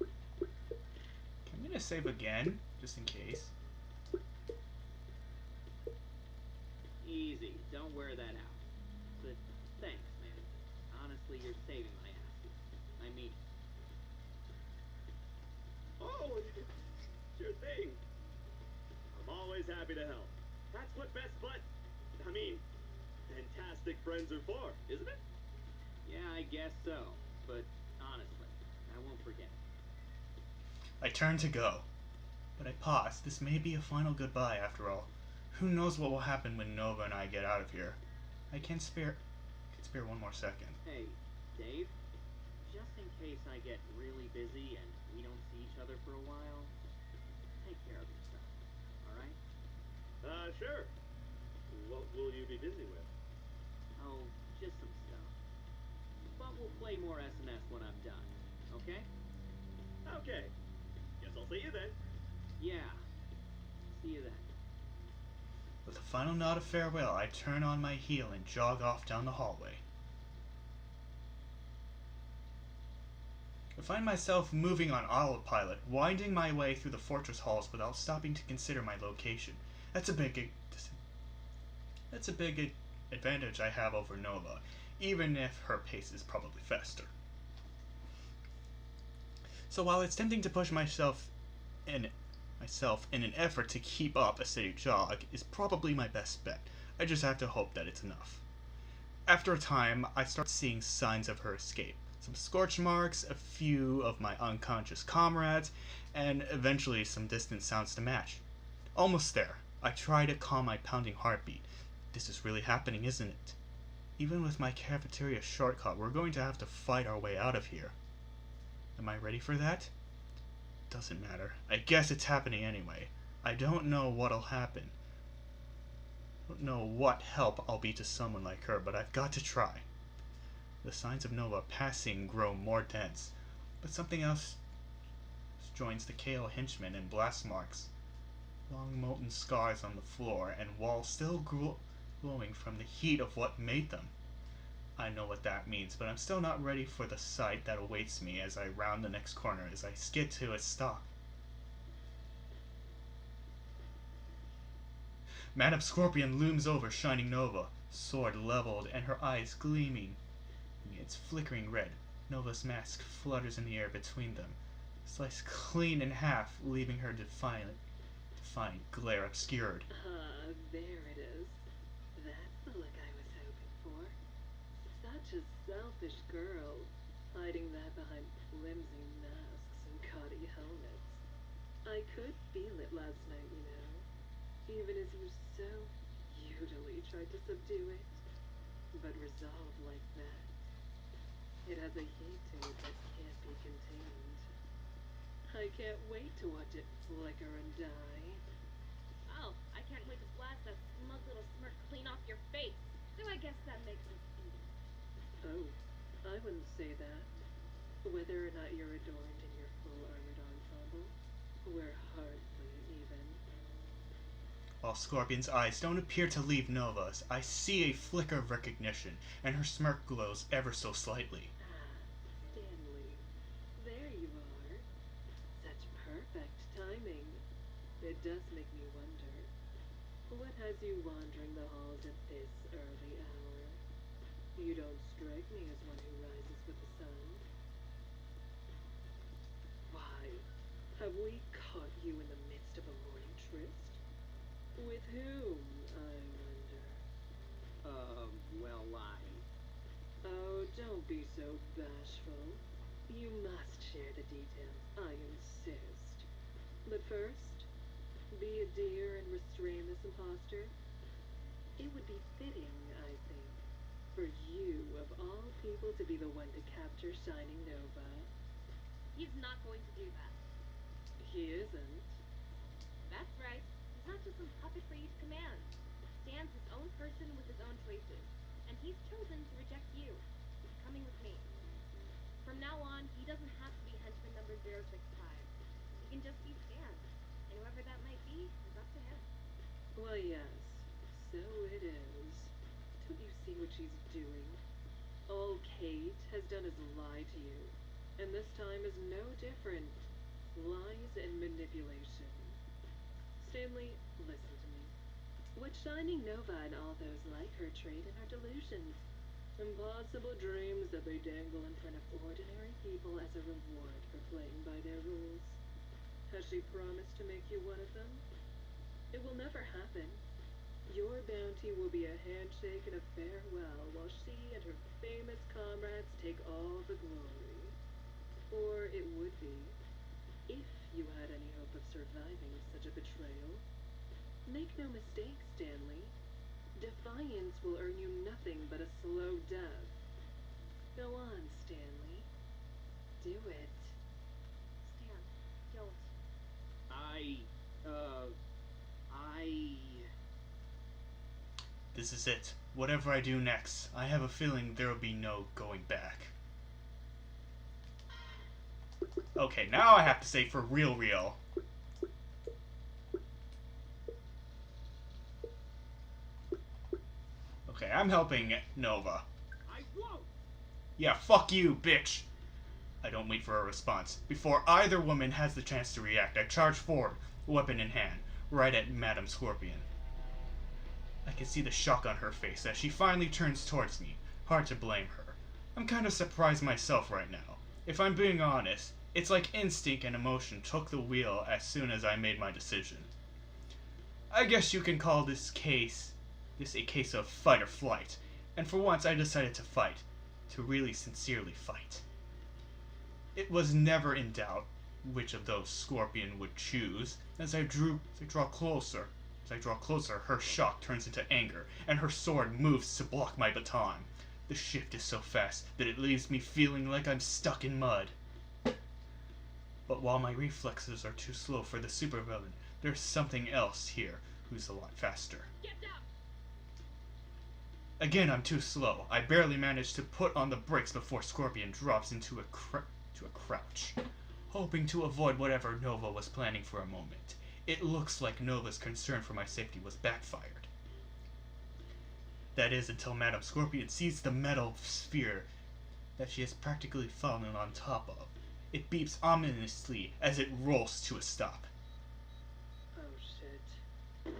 I'm gonna save again, just in case.
Easy, don't wear that out. But thanks, man. Honestly, you're saving my ass. I mean,
Oh, sure thing. I'm always happy to help. That's what fantastic friends are for, isn't it?
yeah, I guess so. But honestly, I won't forget.
I turn to go, but I pause. This may be a final goodbye after all. Who knows what will happen when Nova and I get out of here? I can spare one more second.
Hey, Dave, just in case I get really busy and we don't see each other for a while, take care of yourself, alright?
Sure. What will you be busy with?
Oh, just some stuff. But we'll play more SNS when I'm done, okay?
Okay. Guess I'll see you then.
Yeah. See you then.
With a final nod of farewell, I turn on my heel and jog off down the hallway. I find myself moving on autopilot, winding my way through the fortress halls without stopping to consider my location. That's a big advantage I have over Nova, even if her pace is probably faster. So while it's tempting to push myself in an effort to keep up a steady jog is probably my best bet. I just have to hope that it's enough. After a time, I start seeing signs of her escape. Some scorch marks, a few of my unconscious comrades, and eventually some distant sounds to match. Almost there. I try to calm my pounding heartbeat. This is really happening, isn't it? Even with my cafeteria shortcut, we're going to have to fight our way out of here. Am I ready for that? Doesn't matter. I guess it's happening anyway. I don't know what'll happen. I don't know what help I'll be to someone like her, but I've got to try. The signs of Nova passing grow more dense, but something else joins the KO Henchman and blast marks. Long molten scars on the floor and walls still glowing from the heat of what made them. I know what that means, but I'm still not ready for the sight that awaits me as I round the next corner as I skid to a stop. Madame Scorpion looms over Shining Nova, sword leveled and her eyes gleaming. It's flickering red. Nova's mask flutters in the air between them, sliced clean in half, leaving her defiant glare obscured.
There it is. That's the look I was hoping for. Such a selfish girl, hiding that behind flimsy masks and gaudy helmets. I could feel it last night, you know, even as you so futilely tried to subdue it. But resolve like that, it has a heat to it that can't be contained. I can't wait to watch it flicker and die.
Oh, I can't wait to blast that smug little smirk clean off your face. So I guess that makes us even.
Oh, I wouldn't say that. Whether or not you're adorned in your full armored ensemble, we're hardly even.
While Scorpion's eyes don't appear to leave Nova's, I see a flicker of recognition, and her smirk glows ever so slightly.
Stanley, there you are. Such perfect timing. It does make me wonder, what has you wandering the halls at this early hour? You don't strike me as one who rises with the sun. Why, have we caught you in the midst of a morning tryst? With whom, I wonder?
Well,
Oh, don't be so bashful. You must share the details, I insist. But first, be a dear and restrain this impostor. It would be fitting, I think, for you, of all people, to be the one to capture Shining Nova.
He's not going to do that.
He isn't.
not just some puppet for you to command. Stan's his own person with his own choices, and he's chosen to reject you. He's coming with me. From now on, he doesn't have to be henchman number 065. He can just be Stan, and whoever that might be is up to him.
Well, yes, so it is. Don't you see what she's doing? All Kate has done is lie to you, and this time is no different. Lies and manipulation. Stanley, listen to me. What's shining Nova and all those like her trade in are delusions. Impossible dreams that they dangle in front of ordinary people as a reward for playing by their rules. Has she promised to make you one of them? It will never happen. Your bounty will be a handshake and a farewell while she and her famous comrades take all the glory. Or it would be, if you had any hope of surviving such a betrayal. Make no mistake, Stanley. Defiance will earn you nothing but a slow death. Go on, Stanley. Do it.
Stan, don't.
This is it. Whatever I do next, I have a feeling there will be no going back. Okay, now I have to say for real. Okay, I'm helping Nova.
I won't!
Yeah, fuck you, bitch! I don't wait for a response. Before either woman has the chance to react, I charge forward, weapon in hand, right at Madame Scorpion. I can see the shock on her face as she finally turns towards me. Hard to blame her. I'm kind of surprised myself right now. If I'm being honest, it's like instinct and emotion took the wheel as soon as I made my decision. I guess you can call this a case of fight or flight, and for once I decided to fight, to really sincerely fight. It was never in doubt which of those Scorpion would choose. As I draw closer, her shock turns into anger, and her sword moves to block my baton. The shift is so fast that it leaves me feeling like I'm stuck in mud. But while my reflexes are too slow for the supervillain, there's something else here who's a lot faster.
Get down!
Again, I'm too slow. I barely manage to put on the brakes before Scorpion drops into a crouch, hoping to avoid whatever Nova was planning for a moment. It looks like Nova's concern for my safety was backfired. That is, until Madame Scorpion sees the metal sphere that she has practically fallen on top of. It beeps ominously as it rolls to a stop.
Oh shit.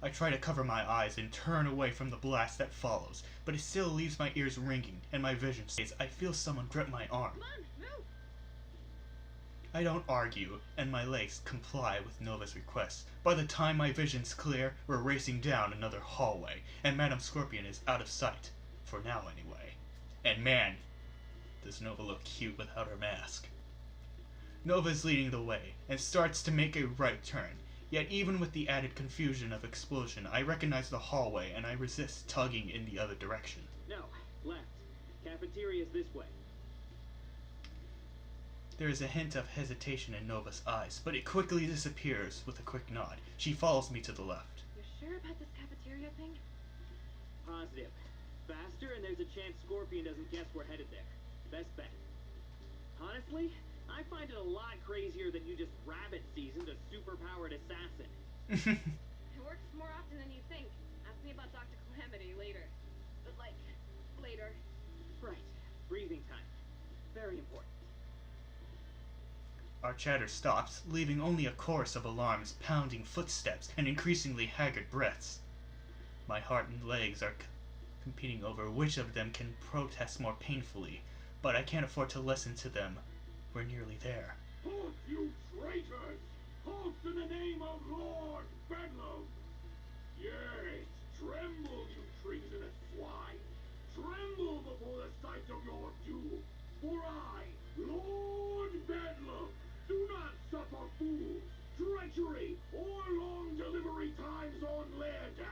I try to cover my eyes and turn away from the blast that follows, but it still leaves my ears ringing and my vision stays. I feel someone grip my arm.
Come on, move!
I don't argue, and my legs comply with Nova's request. By the time my vision's clear, we're racing down another hallway, and Madame Scorpion is out of sight. For now, anyway. And man, does Nova look cute without her mask. Nova's leading the way, and starts to make a right turn. Yet even with the added confusion of explosion, I recognize the hallway, and I resist tugging in the other direction.
No, left. Cafeteria's this way.
There is a hint of hesitation in Nova's eyes, but it quickly disappears with a quick nod. She follows me to the left.
You're sure about this cafeteria thing?
Positive. Faster, and there's a chance Scorpion doesn't guess we're headed there. Best bet. Honestly, I find it a lot crazier that you just rabbit seasoned a superpowered assassin.
It works more often than you think. Ask me about Dr. Calamity later. But later.
Right. Breathing time. Very important.
Our chatter stops, leaving only a chorus of alarms, pounding footsteps, and increasingly haggard breaths. My heart and legs are competing over which of them can protest more painfully, but I can't afford to listen to them. We're nearly there.
Halt, you traitors! Halt in the name of Lord Bedlam! Yes, tremble, you treasonous swine! Tremble before the sight of your doom! For I, Lord Bedlam, do not suffer fools, treachery, or long delivery times on Lair Dash!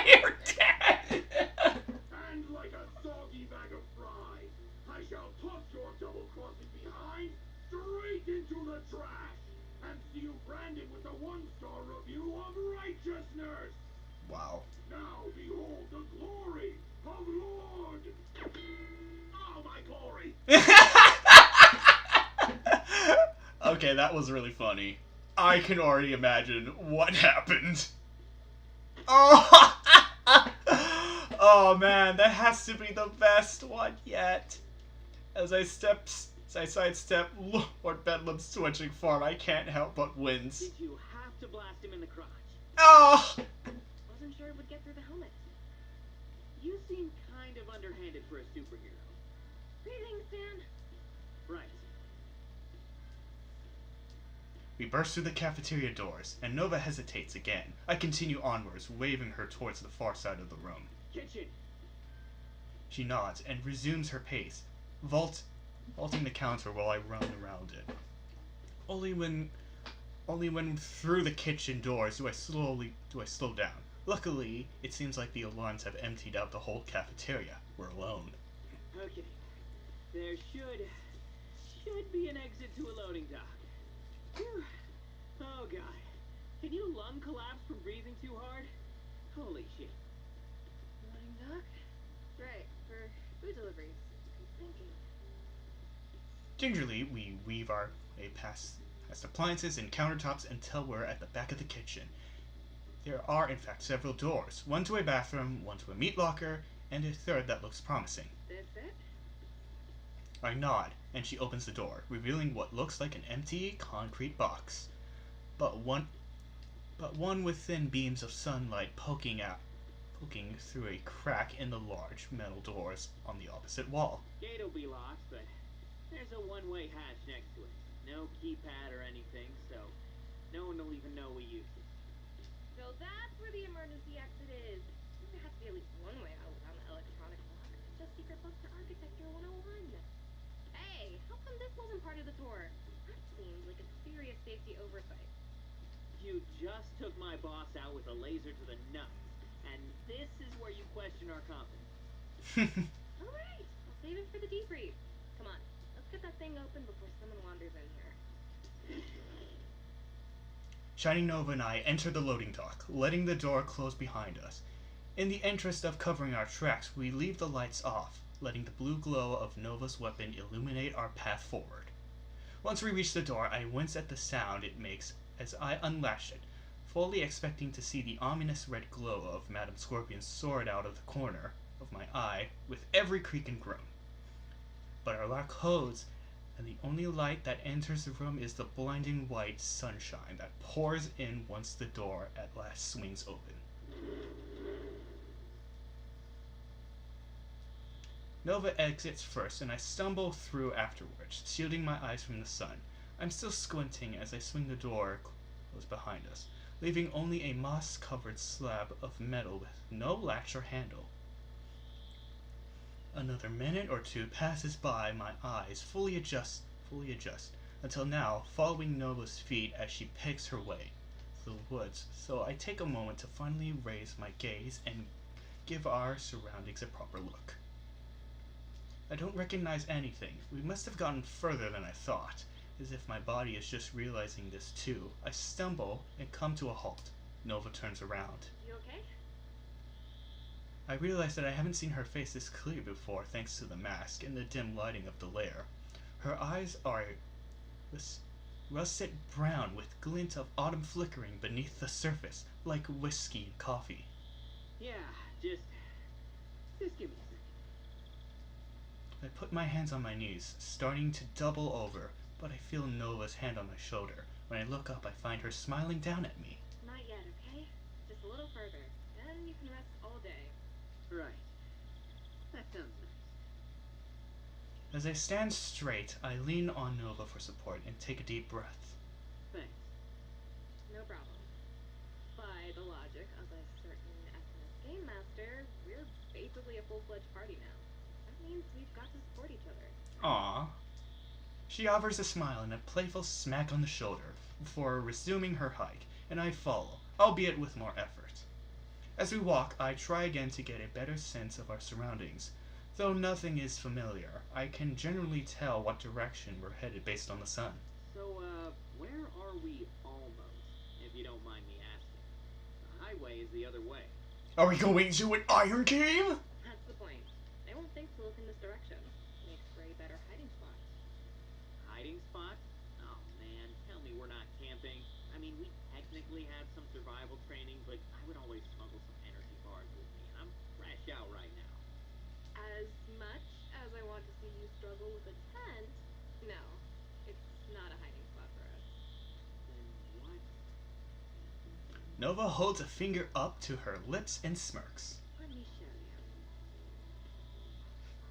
You're dead!
And like a soggy bag of fries, I shall toss your double-crossing behind the trash and see you branded with a 1-star review of righteousness.
Wow.
Now behold the glory of Lord. Oh, my glory!
Okay, that was really funny. I can already imagine what happened. Oh! Oh man, that has to be the best one yet. As I sidestep Lord Bedlam's twitching form, I can't help but wince.
Did you have to blast him in the crotch?
Oh!
Wasn't sure it would get through the helmet. You seem kind of underhanded for a superhero.
Greetings, Dan.
Right.
We burst through the cafeteria doors, and Nova hesitates again. I continue onwards, waving her towards the far side of the room.
Kitchen.
She nods and resumes her pace, vaulting the counter while I run around it. Only when through the kitchen doors do I slow down. Luckily, it seems like the alarms have emptied out the whole cafeteria. We're alone.
Okay. There should be an exit to a loading dock. Whew. Oh god. Can you lung collapse from breathing too hard? Holy shit.
Loading dock? Right, for food deliveries. I'm thinking.
Gingerly, we weave our way past appliances and countertops until we're at the back of the kitchen. There are, in fact, several doors. One to a bathroom, one to a meat locker, and a third that looks promising.
This it?
I nod, and she opens the door, revealing what looks like an empty concrete box. But one with thin beams of sunlight poking through a crack in the large metal doors on the opposite wall.
Gate'll be locked, but there's a one-way hatch next to it. No keypad or anything, so no one will even know we used it.
So that's where the emergency exit is. There has to be at least one way out without an electronic lock. Just secret book for Architecture 101. Hey, how come this wasn't part of the tour? That seems like a serious safety oversight.
You just took my boss out with a laser to the nuts, and this is where you question our competence.
Alright, I'll save it for the debrief. Come on, let's get that thing open before someone wanders in here.
Shining Nova and I enter the loading dock, letting the door close behind us. In the interest of covering our tracks, we leave the lights off, letting the blue glow of Nova's weapon illuminate our path forward. Once we reach the door, I wince at the sound it makes as I unlatch it, fully expecting to see the ominous red glow of Madame Scorpion's sword out of the corner of my eye with every creak and groan. But our lock holds, and the only light that enters the room is the blinding white sunshine that pours in once the door at last swings open. Nova exits first, and I stumble through afterwards, shielding my eyes from the sun. I'm still squinting as I swing the door close behind us, leaving only a moss-covered slab of metal with no latch or handle. Another minute or two passes by, my eyes fully adjust, until now, following Nova's feet as she picks her way through the woods, so I take a moment to finally raise my gaze and give our surroundings a proper look. I don't recognize anything. We must have gotten further than I thought. As if my body is just realizing this too, I stumble and come to a halt. Nova turns around.
You okay?
I realize that I haven't seen her face this clear before thanks to the mask and the dim lighting of the lair. Her eyes are russet brown with glint of autumn flickering beneath the surface, like whiskey and coffee.
Yeah, just give me a second.
I put my hands on my knees, starting to double over, but I feel Nova's hand on my shoulder. When I look up, I find her smiling down at me.
Not yet, okay? Just a little further. Then you can rest all day.
Right. That sounds nice.
As I stand straight, I lean on Nova for support and take a deep breath.
Thanks.
No problem. By the logic of a certain SMS game master, we're basically a full-fledged party now. That means we've got to support each other.
Aww. She offers a smile and a playful smack on the shoulder before resuming her hike, and I follow, albeit with more effort. As we walk, I try again to get a better sense of our surroundings. Though nothing is familiar, I can generally tell what direction we're headed based on the sun.
So, you don't mind me asking. The highway is the other way.
Are we going to an iron cave?
That's the point. They won't think to look in this direction. Makes for a better hiding spot.
Hiding spot? Oh man, tell me we're not camping. I mean, we technically had some survival training, but I would always smuggle some energy bars with me, and I'm fresh out right now.
As much as I want to see you struggle with a tent, no, it's not a hiding spot for us.
Then what?
Nova holds a finger up to her lips and smirks.
Let me show you.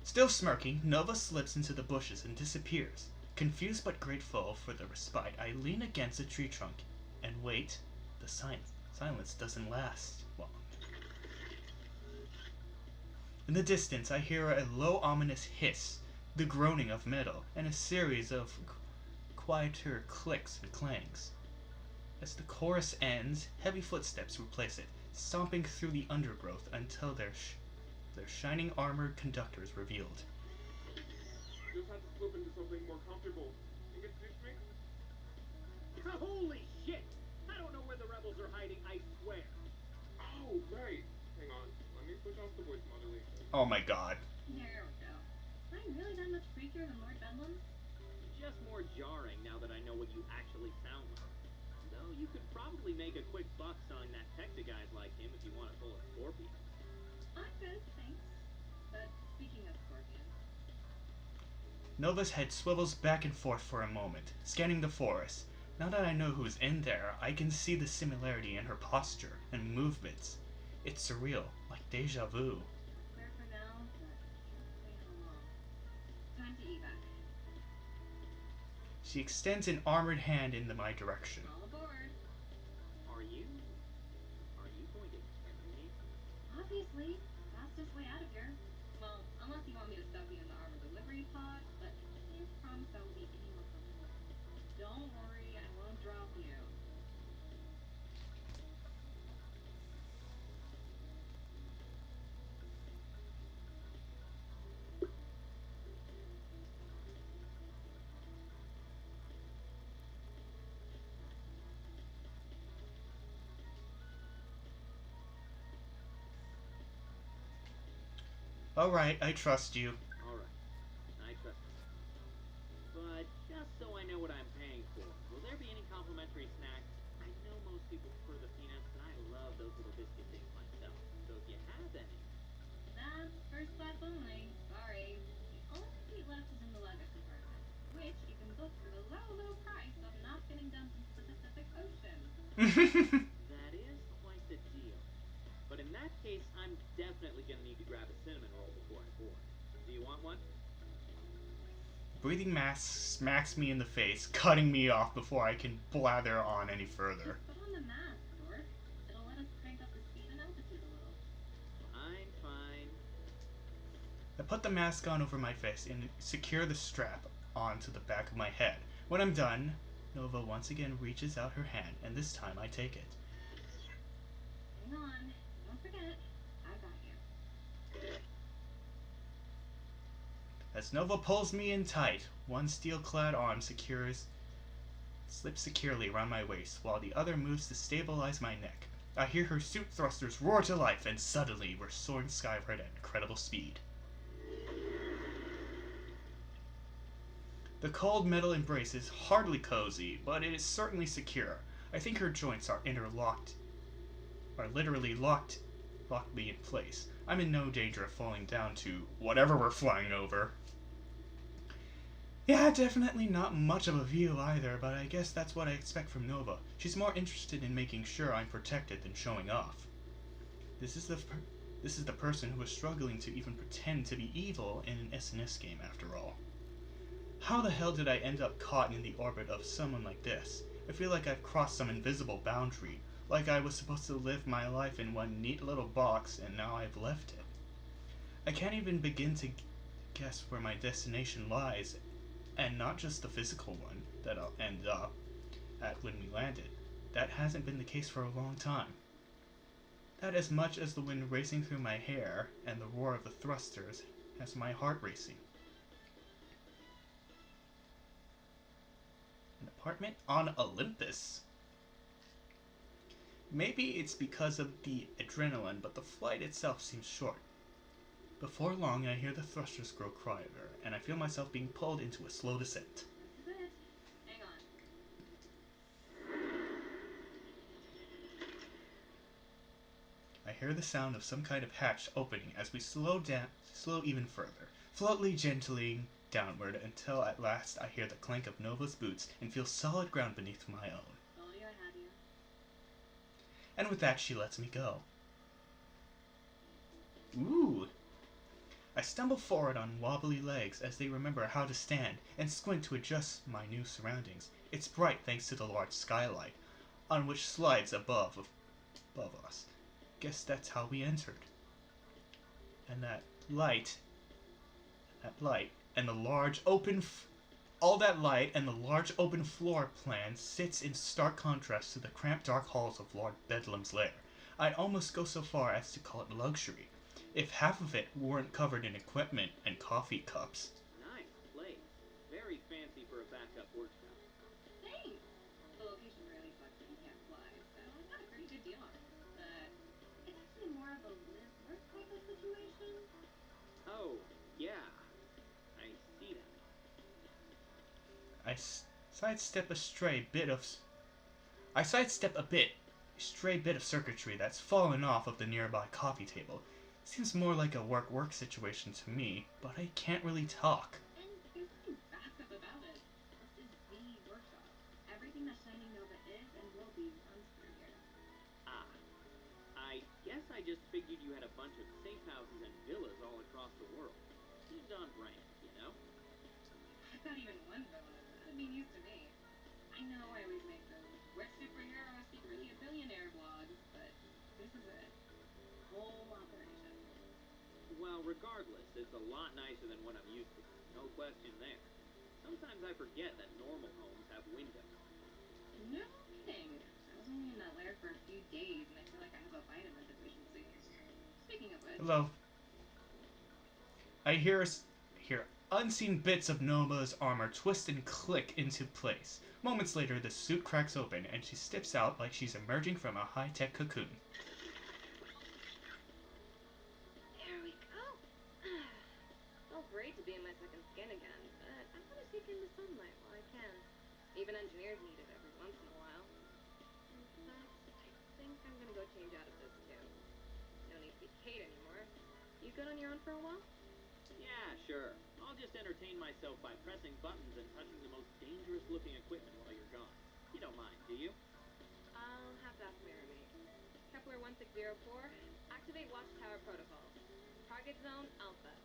Still smirking, Nova slips into the bushes and disappears. Confused but grateful for the respite, I lean against a tree trunk and wait. The silence doesn't last long. In the distance, I hear a low, ominous hiss, the groaning of metal, and a series of quieter clicks and clangs. As the chorus ends, heavy footsteps replace it, stomping through the undergrowth until their shining armored conductor is revealed.
Just had to slip into something more comfortable. Think it suits me?
Holy shit! I don't know where the rebels are hiding, I swear.
Oh, right. Hang on. Let me switch off the voice modulation.
Oh my god.
There we go. Am I really that much freakier than Lord Bedlam?
Just more jarring now that I know what you actually sound like. Though you could probably make a quick buck selling that tech to guys like him if you want to pull a Scorpion.
I'm good, thanks. But speaking of Scorpion,
Nova's head swivels back and forth for a moment, scanning the forest. Now that I know who's in there, I can see the similarity in her posture and movements. It's surreal, like deja vu.
clear for now, but can't say how long. Time to evac.
She extends an armored hand in my direction.
All aboard.
Are you going to carry me?
Obviously, fastest way out of here. Well, unless you want me to stuff you in the armor delivery pod, but I can't promise I will be any more comfortable. Don't worry, I won't drop you.
Alright, I trust you.
Alright, I trust you. But just so I know what I'm paying for, will there be any complimentary snacks? I know most people prefer the peanuts, but I love those little biscuit things myself. So if you have any.
That's first class only. Sorry. The only seat left is in the luggage compartment, which you can book for the low, low price of not getting dumped into the Pacific Ocean.
That is quite the deal. But in that case, I'm definitely gonna need to grab a cinnamon roll before I board. Do you want one?
Breathing mask smacks me in the face, cutting me off before I can blather on any further.
Just put on the mask, Dork. It'll let us crank up the speed and altitude a little.
Fine.
I put the mask on over my face and secure the strap onto the back of my head. When I'm done, Nova once again reaches out her hand, and this time I take it.
Hang on. Don't forget. I got you.
As Nova pulls me in tight, one steel-clad arm slips securely around my waist, while the other moves to stabilize my neck. I hear her suit thrusters roar to life, and suddenly we're soaring skyward at incredible speed. The cold metal embrace is hardly cozy, but it is certainly secure. I think her joints are literally locked me in place. I'm in no danger of falling down to whatever we're flying over. Yeah, definitely not much of a view either, but I guess that's what I expect from Nova. She's more interested in making sure I'm protected than showing off. This is the person who is struggling to even pretend to be evil in an SNS game, after all. How the hell did I end up caught in the orbit of someone like this? I feel like I've crossed some invisible boundary, like I was supposed to live my life in one neat little box, and now I've left it. I can't even begin to guess where my destination lies, and not just the physical one that I'll end up at when we landed. That hasn't been the case for a long time. That as much as the wind racing through my hair and the roar of the thrusters has my heart racing. An apartment on Olympus. Maybe it's because of the adrenaline, but the flight itself seems short. Before long, I hear the thrusters grow quieter, and I feel myself being pulled into a slow descent.
This is it. Hang on.
I hear the sound of some kind of hatch opening as we slow even further, slowly gently downward until at last I hear the clank of Nova's boots and feel solid ground beneath my own.
Told you I had you.
And with that, she lets me go. Ooh! I stumble forward on wobbly legs as they remember how to stand and squint to adjust my new surroundings. It's bright thanks to the large skylight, on which slides above us. Guess that's how we entered. And that light, and the large open, all that light and the large open floor plan sits in stark contrast to the cramped dark halls of Lord Bedlam's lair. I'd almost go so far as to call it luxury, if half of it weren't covered in equipment and coffee cups.
Nice place. Very fancy for a backup workshop.
Thanks! The location really sucks that you can't fly, so I got a pretty good deal on it. But it's actually more of a live-work type of situation.
Oh, yeah. I see that.
I sidestep a stray bit of circuitry that's fallen off of the nearby coffee table. Seems more like a work situation to me, but I can't really talk.
And there's nothing backup about it. This is the workshop. Everything that Shining Nova is and will be runs through here.
Ah. I guess I just figured you had a bunch of safe houses and villas all across the world. Seems on brand, you know?
Not even one villa. That'd be news to me. I know I always make those "Which superhero is secretly a billionaire" vlogs, but this is it. Whole operation.
Well, regardless, it's a lot nicer than what I'm used to. No question there. Sometimes I forget that normal homes have windows.
No kidding. I was only in that lair for a few days, and I feel like I have a vitamin deficiency. Speaking of which...
Hello. I hear unseen bits of Nova's armor twist and click into place. Moments later, the suit cracks open, and she steps out like she's emerging from a high-tech cocoon.
There we go. Felt great to be in my second skin again, but I want to take in the sunlight while I can. Even engineers need it every once in a while. In fact, I think I'm gonna go change out of this too. No need to be Kate anymore. You good on your own for a while?
Yeah, sure. I'll just entertain myself by pressing buttons and touching the most dangerous-looking equipment while you're gone. You don't mind, do you?
I'll have to ask my roommate. Kepler 1604, activate Watchtower protocols. Target zone Alpha.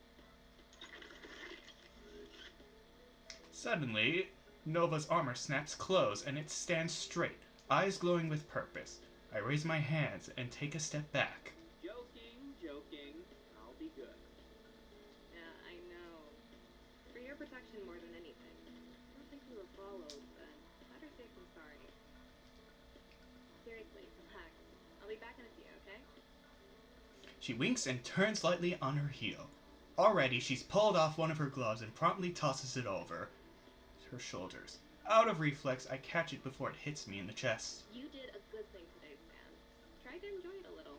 Suddenly, Nova's armor snaps closed and it stands straight, eyes glowing with purpose. I raise my hands and take a step back.
Joking. I'll be good.
Yeah, I know. For your protection more than anything. I don't think we were followed, but better safe than sorry. Seriously, relax. I'll be back in a few, okay?
She winks and turns lightly on her heel. Already, she's pulled off one of her gloves and promptly tosses it over her shoulders. Out of reflex, I catch it before it hits me in the chest.
You did a good thing today, Stan. Try to enjoy it a little.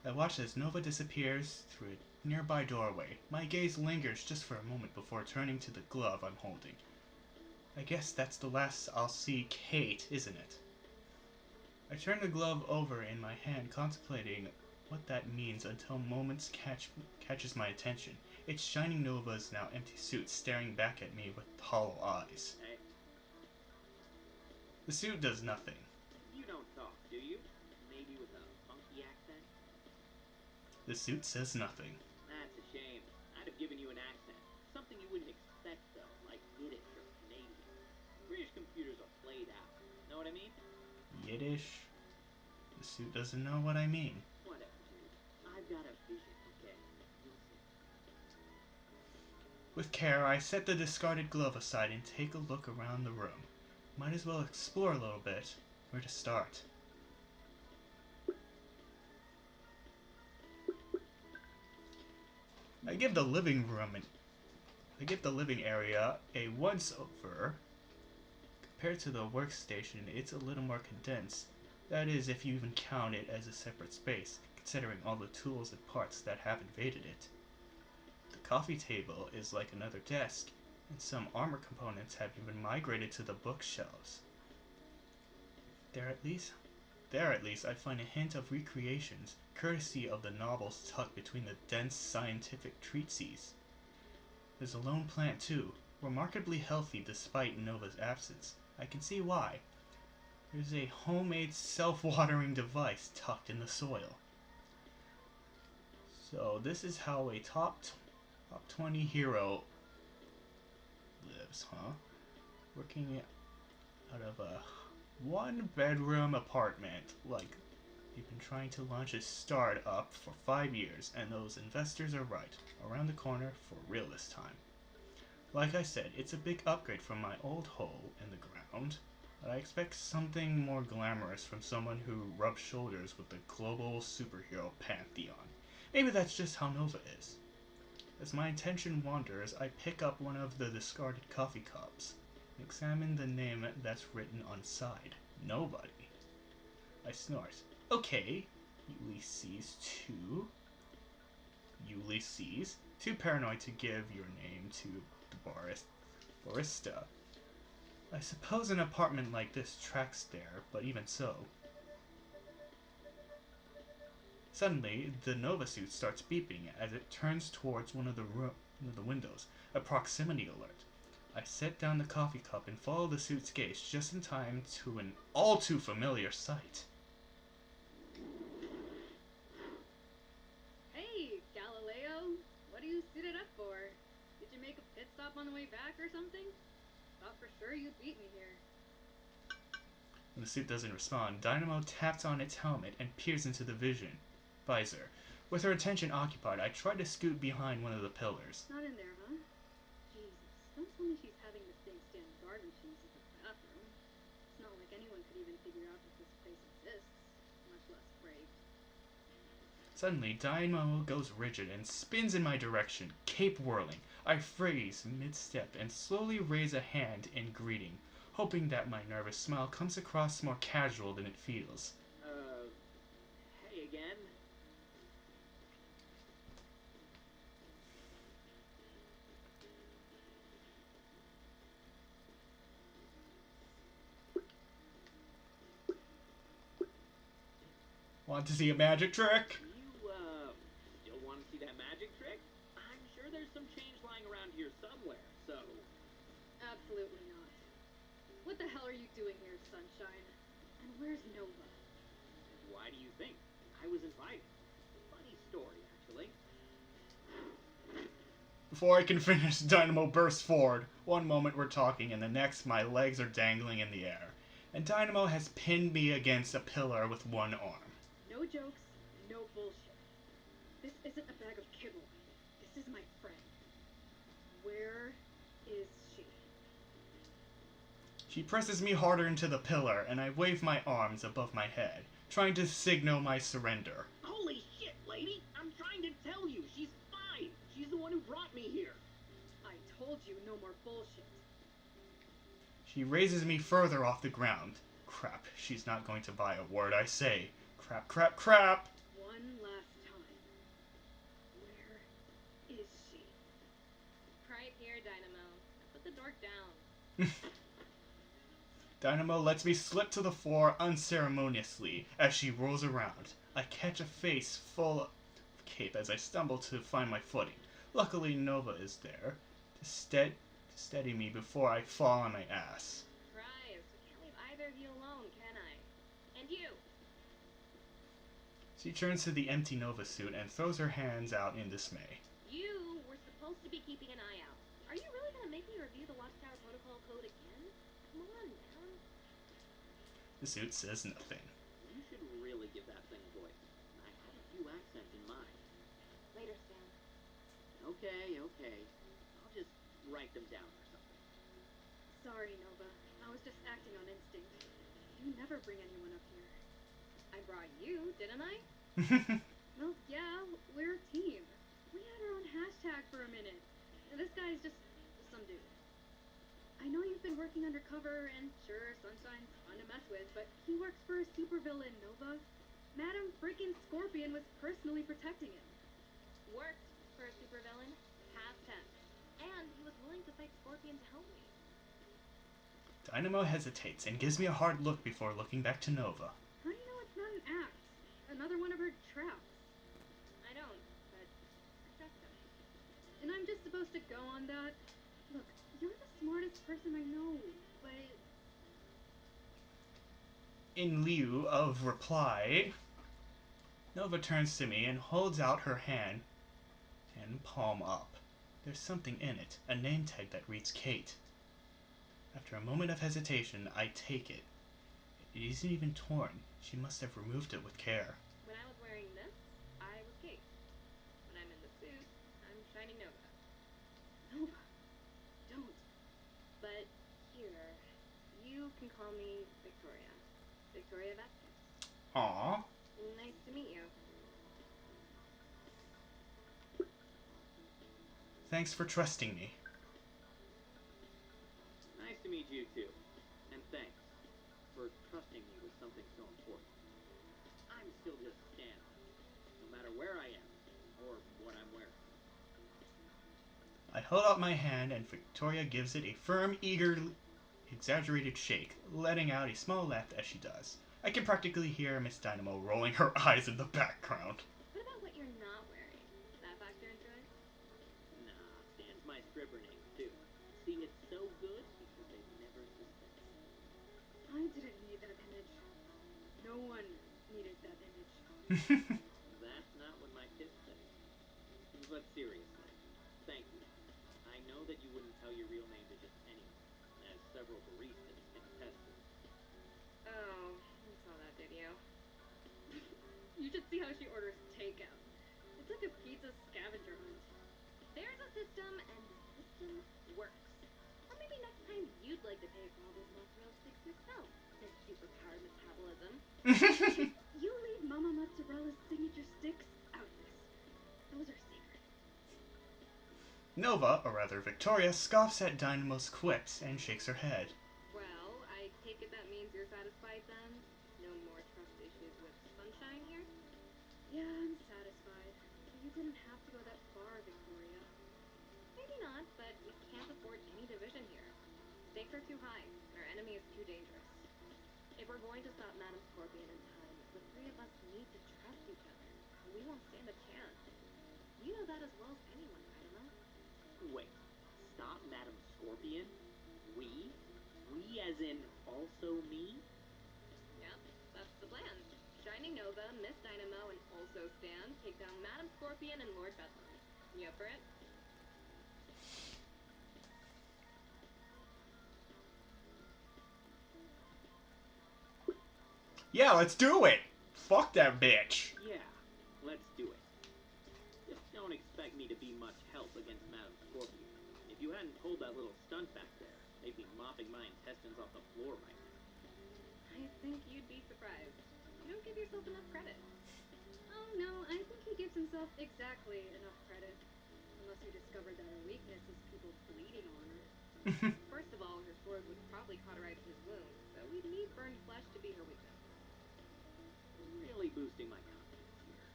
I watch as Nova disappears through a nearby doorway. My gaze lingers just for a moment before turning to the glove I'm holding. I guess that's the last I'll see Kate, isn't it? I turn the glove over in my hand, contemplating what that means until moments catches my attention. It's Shining Nova's now empty suit staring back at me with hollow eyes.
Hey,
The suit does nothing.
you don't talk, do you? Maybe with a funky accent?
The suit says nothing.
That's a shame. I'd have given you an accent. Something you wouldn't expect, though, like Yiddish or Canadian. British computers are played out. Know what I mean?
Yiddish? The suit doesn't know what I mean.
Whatever, dude. I've got a vision, okay? You'll see.
With care, I set the discarded glove aside and take a look around the room. Might as well explore a little bit. Where to start? I give the living area a once over. Compared to the workstation, it's a little more condensed. That is, if you even count it as a separate space, considering all the tools and parts that have invaded it. The coffee table is like another desk, and some armor components have even migrated to the bookshelves. There at least I find a hint of recreations, courtesy of the novels tucked between the dense scientific treatises. There's a lone plant too, remarkably healthy despite Nova's absence. I can see why. There's a homemade self-watering device tucked in the soil. So this is how a top 20 hero lives, huh? Working out of a one-bedroom apartment, like they've been trying to launch a startup for 5 years, and those investors are right, around the corner for real this time. Like I said, it's a big upgrade from my old hole in the ground, but I expect something more glamorous from someone who rubs shoulders with the global superhero pantheon. Maybe that's just how Nova is. As my attention wanders, I pick up one of the discarded coffee cups and examine the name that's written on side. Nobody. I snort. Okay, Ulysses 2. Ulysses. Too paranoid to give your name to the barista. I suppose an apartment like this tracks there, but even so. Suddenly, the Nova suit starts beeping as it turns towards one of the windows. A proximity alert. I set down the coffee cup and follow the suit's gaze just in time to an all too familiar sight.
Hey, Galileo! What are you suited up for? Did you make a pit stop on the way back or something? Thought for sure you'd beat me here.
When the suit doesn't respond, Dynamo taps on its helmet and peers into the visor. With her attention occupied, I try to scoot behind one of the pillars.
Not in there, huh? Jesus, don't tell me she's having this thing stand guard when she uses the bathroom. It's not like anyone could even figure out that this place exists, much less break.
Suddenly, Dynamo goes rigid and spins in my direction, cape whirling. I freeze mid-step and slowly raise a hand in greeting, hoping that my nervous smile comes across more casual than it feels.
Hey again.
Want to see a magic trick?
You, still want to see that magic trick? I'm sure there's some change lying around here somewhere, so...
Absolutely not. What the hell are you doing here, Sunshine? And where's Nova?
Why do you think? I was invited. Funny story, actually.
Before I can finish, Dynamo bursts forward. One moment we're talking, and the next my legs are dangling in the air. And Dynamo has pinned me against a pillar with one arm.
No jokes, no bullshit. This isn't a bag of kibble. This is my friend. Where is she?
She presses me harder into the pillar, and I wave my arms above my head, trying to signal my surrender.
Holy shit, lady! I'm trying to tell you, she's fine! She's the one who brought me here!
I told you no more bullshit.
She raises me further off the ground. Crap, she's not going to buy a word I say. Crap, crap, crap!
One last time. Where is she?
Right here, Dynamo. Put the dork down.
Dynamo lets me slip to the floor unceremoniously as she rolls around. I catch a face full of cape as I stumble to find my footing. Luckily, Nova is there to steady me before I fall on my ass.
Christ, I can't leave either of you alone, can I? And you!
She turns to the empty Nova suit and throws her hands out in dismay.
You were supposed to be keeping an eye out. Are you really gonna make me review the Watchtower Protocol Code again? Come on, man.
The suit says nothing.
You should really give that thing a voice. I had a few accents in mind.
Later, Stan.
Okay. I'll just write them down or something.
Sorry, Nova. I was just acting on instinct. You never bring anyone up here.
I brought you, didn't I?
Well, yeah, we're a team. We had our own hashtag for a minute. And this guy's just some dude. I I know you've been working undercover, and sure, Sunshine's fun to mess with, but he works for a supervillain, Nova. Madam freaking Scorpion was personally protecting him.
Worked for a supervillain, past tense. And he was willing to fight Scorpion to help me.
Dynamo hesitates and gives me a hard look before looking back to Nova.
How do you know it's not an act? Another one of her traps.
I don't, but I trust him.
And I'm just supposed to go on that? Look, you're the smartest person I know, but...
In lieu of reply, Nova turns to me and holds out her hand and palm up. There's something in it, a name tag that reads Kate. After a moment of hesitation, I take it. It isn't even torn. She must have removed it with care.
When I was wearing this, I was Kate. When I'm in the suit, I'm Shiny Nova.
Nova, don't.
But here, you can call me Victoria. Victoria Vasquez.
Aww.
Nice to meet you.
Thanks for trusting me.
Nice to meet you too. And thanks for trusting me with something so important. I'm still just Stan, no matter where I am or what I'm wearing.
I hold out my hand and Victoria gives it a firm, eager, exaggerated shake, letting out a small laugh as she does. I can practically hear Miss Dynamo rolling her eyes in the background.
What about what you're not wearing? Does that factor into it?
Nah, Stan's my stripper name too. See, it's so good because they never suspect.
I didn't need that image. No one needed that image.
That's not what my kids say. But seriously, thank you. I know that you wouldn't tell your real name to just anyone, as several baristas can attest to.
Oh, I saw that video.
You should see how she orders takeout. It's like a pizza scavenger hunt.
There's a system, and the system works. Or maybe next time you'd like to pay for all those mozzarella sticks yourself, Miss Superpowered Metabolism.
You leave Mama Mozzarella's signature sticks out of this. Those are sacred.
Nova, or rather Victoria, scoffs at Dynamo's quips and shakes her head.
Well, I take it that means you're satisfied then? No more trust issues with Sunshine here?
Yeah, I'm satisfied. You didn't have to go that far, Victoria.
Maybe not, but we can't afford any division here. Stakes are too high, and our enemy is too dangerous. If we're going to stop Madam Scorpion in time, the three of us need to trust each other, or we won't stand a chance. You know that as well as anyone, Dynamo.
Wait, stop Madam Scorpion? We? We as in also me?
Yep, that's the plan. Shining Nova, Miss Dynamo, and also Stan take down Madam Scorpion and Lord Bedlam. You up for it?
Yeah, let's do it! Fuck that bitch!
Yeah, let's do it. Just don't expect me to be much help against Madam Scorpion. If you hadn't pulled that little stunt back there, they'd be mopping my intestines off the floor right now.
I think you'd be surprised. You don't give yourself enough credit.
Oh no, I think he gives himself exactly enough credit. Unless you discovered that her weakness is people bleeding on her.
First of all, her sword would probably cauterize his wounds, so we'd need burned flesh to be her weakness.
Really boosting my confidence here.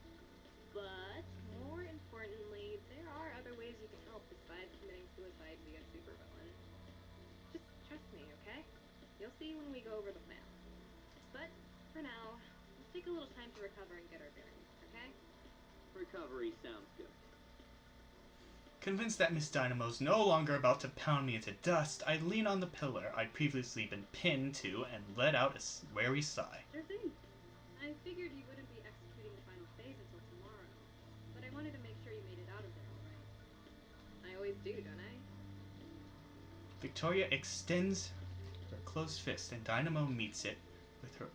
But, more importantly, there are other ways you can help besides committing suicide via supervillain. Just trust me, okay? You'll see when we go over the plan. But, for now, let's take a little time to recover and get our bearings, okay?
Recovery sounds good.
Convinced that Miss Dynamo's no longer about to pound me into dust, I lean on the pillar I'd previously been pinned to and let out a wary sigh.
Sure thing. I figured you wouldn't be executing the final phase until tomorrow, but I wanted to make sure you made it out of there all right.
I always do, don't I?
Victoria extends her closed fist and Dynamo meets it with her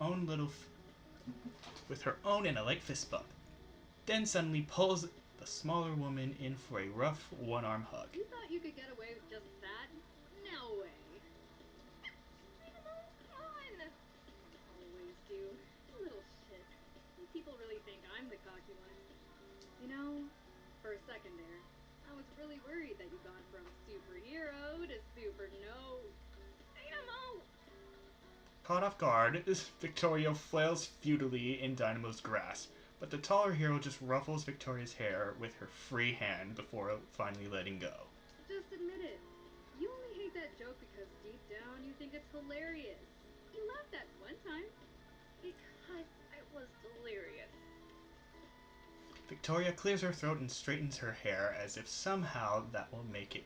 own in a light fist bump. Then suddenly pulls the smaller woman in for a rough one-arm hug.
You thought you could get away with just that? No way.
Dynamo, come on!
Always do. Little shit. You people really think I'm the cocky one. You know, for a second there, I was really worried that you'd gone from superhero to super no.
Caught off guard, Victoria flails futilely in Dynamo's grasp, but the taller hero just ruffles Victoria's hair with her free hand before finally letting go.
Just admit it. You only hate that joke because deep down you think it's hilarious. You laughed at one time. Because it was delirious.
Victoria clears her throat and straightens her hair as if somehow that will make it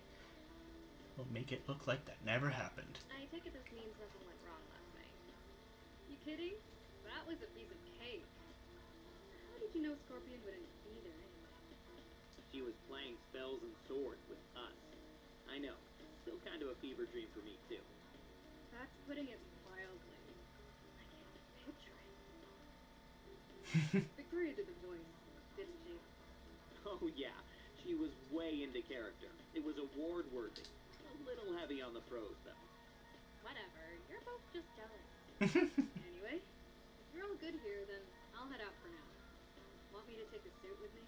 look like that never happened.
I take it this means nothing went wrong last night. You kidding? That was a piece of cake. How did you know Scorpion wouldn't be there anyway?
She was playing spells and swords with us. I know. Still kind of a fever dream for me, too.
That's putting it mildly. I can't picture it. Victoria did the voice, didn't she?
Oh, yeah. She was way into character. It was award-worthy. A little heavy on the prose, though.
Whatever. You're both just jealous. Anyway, if you're all good here, then I'll head out for now. Want me to take a suit with me?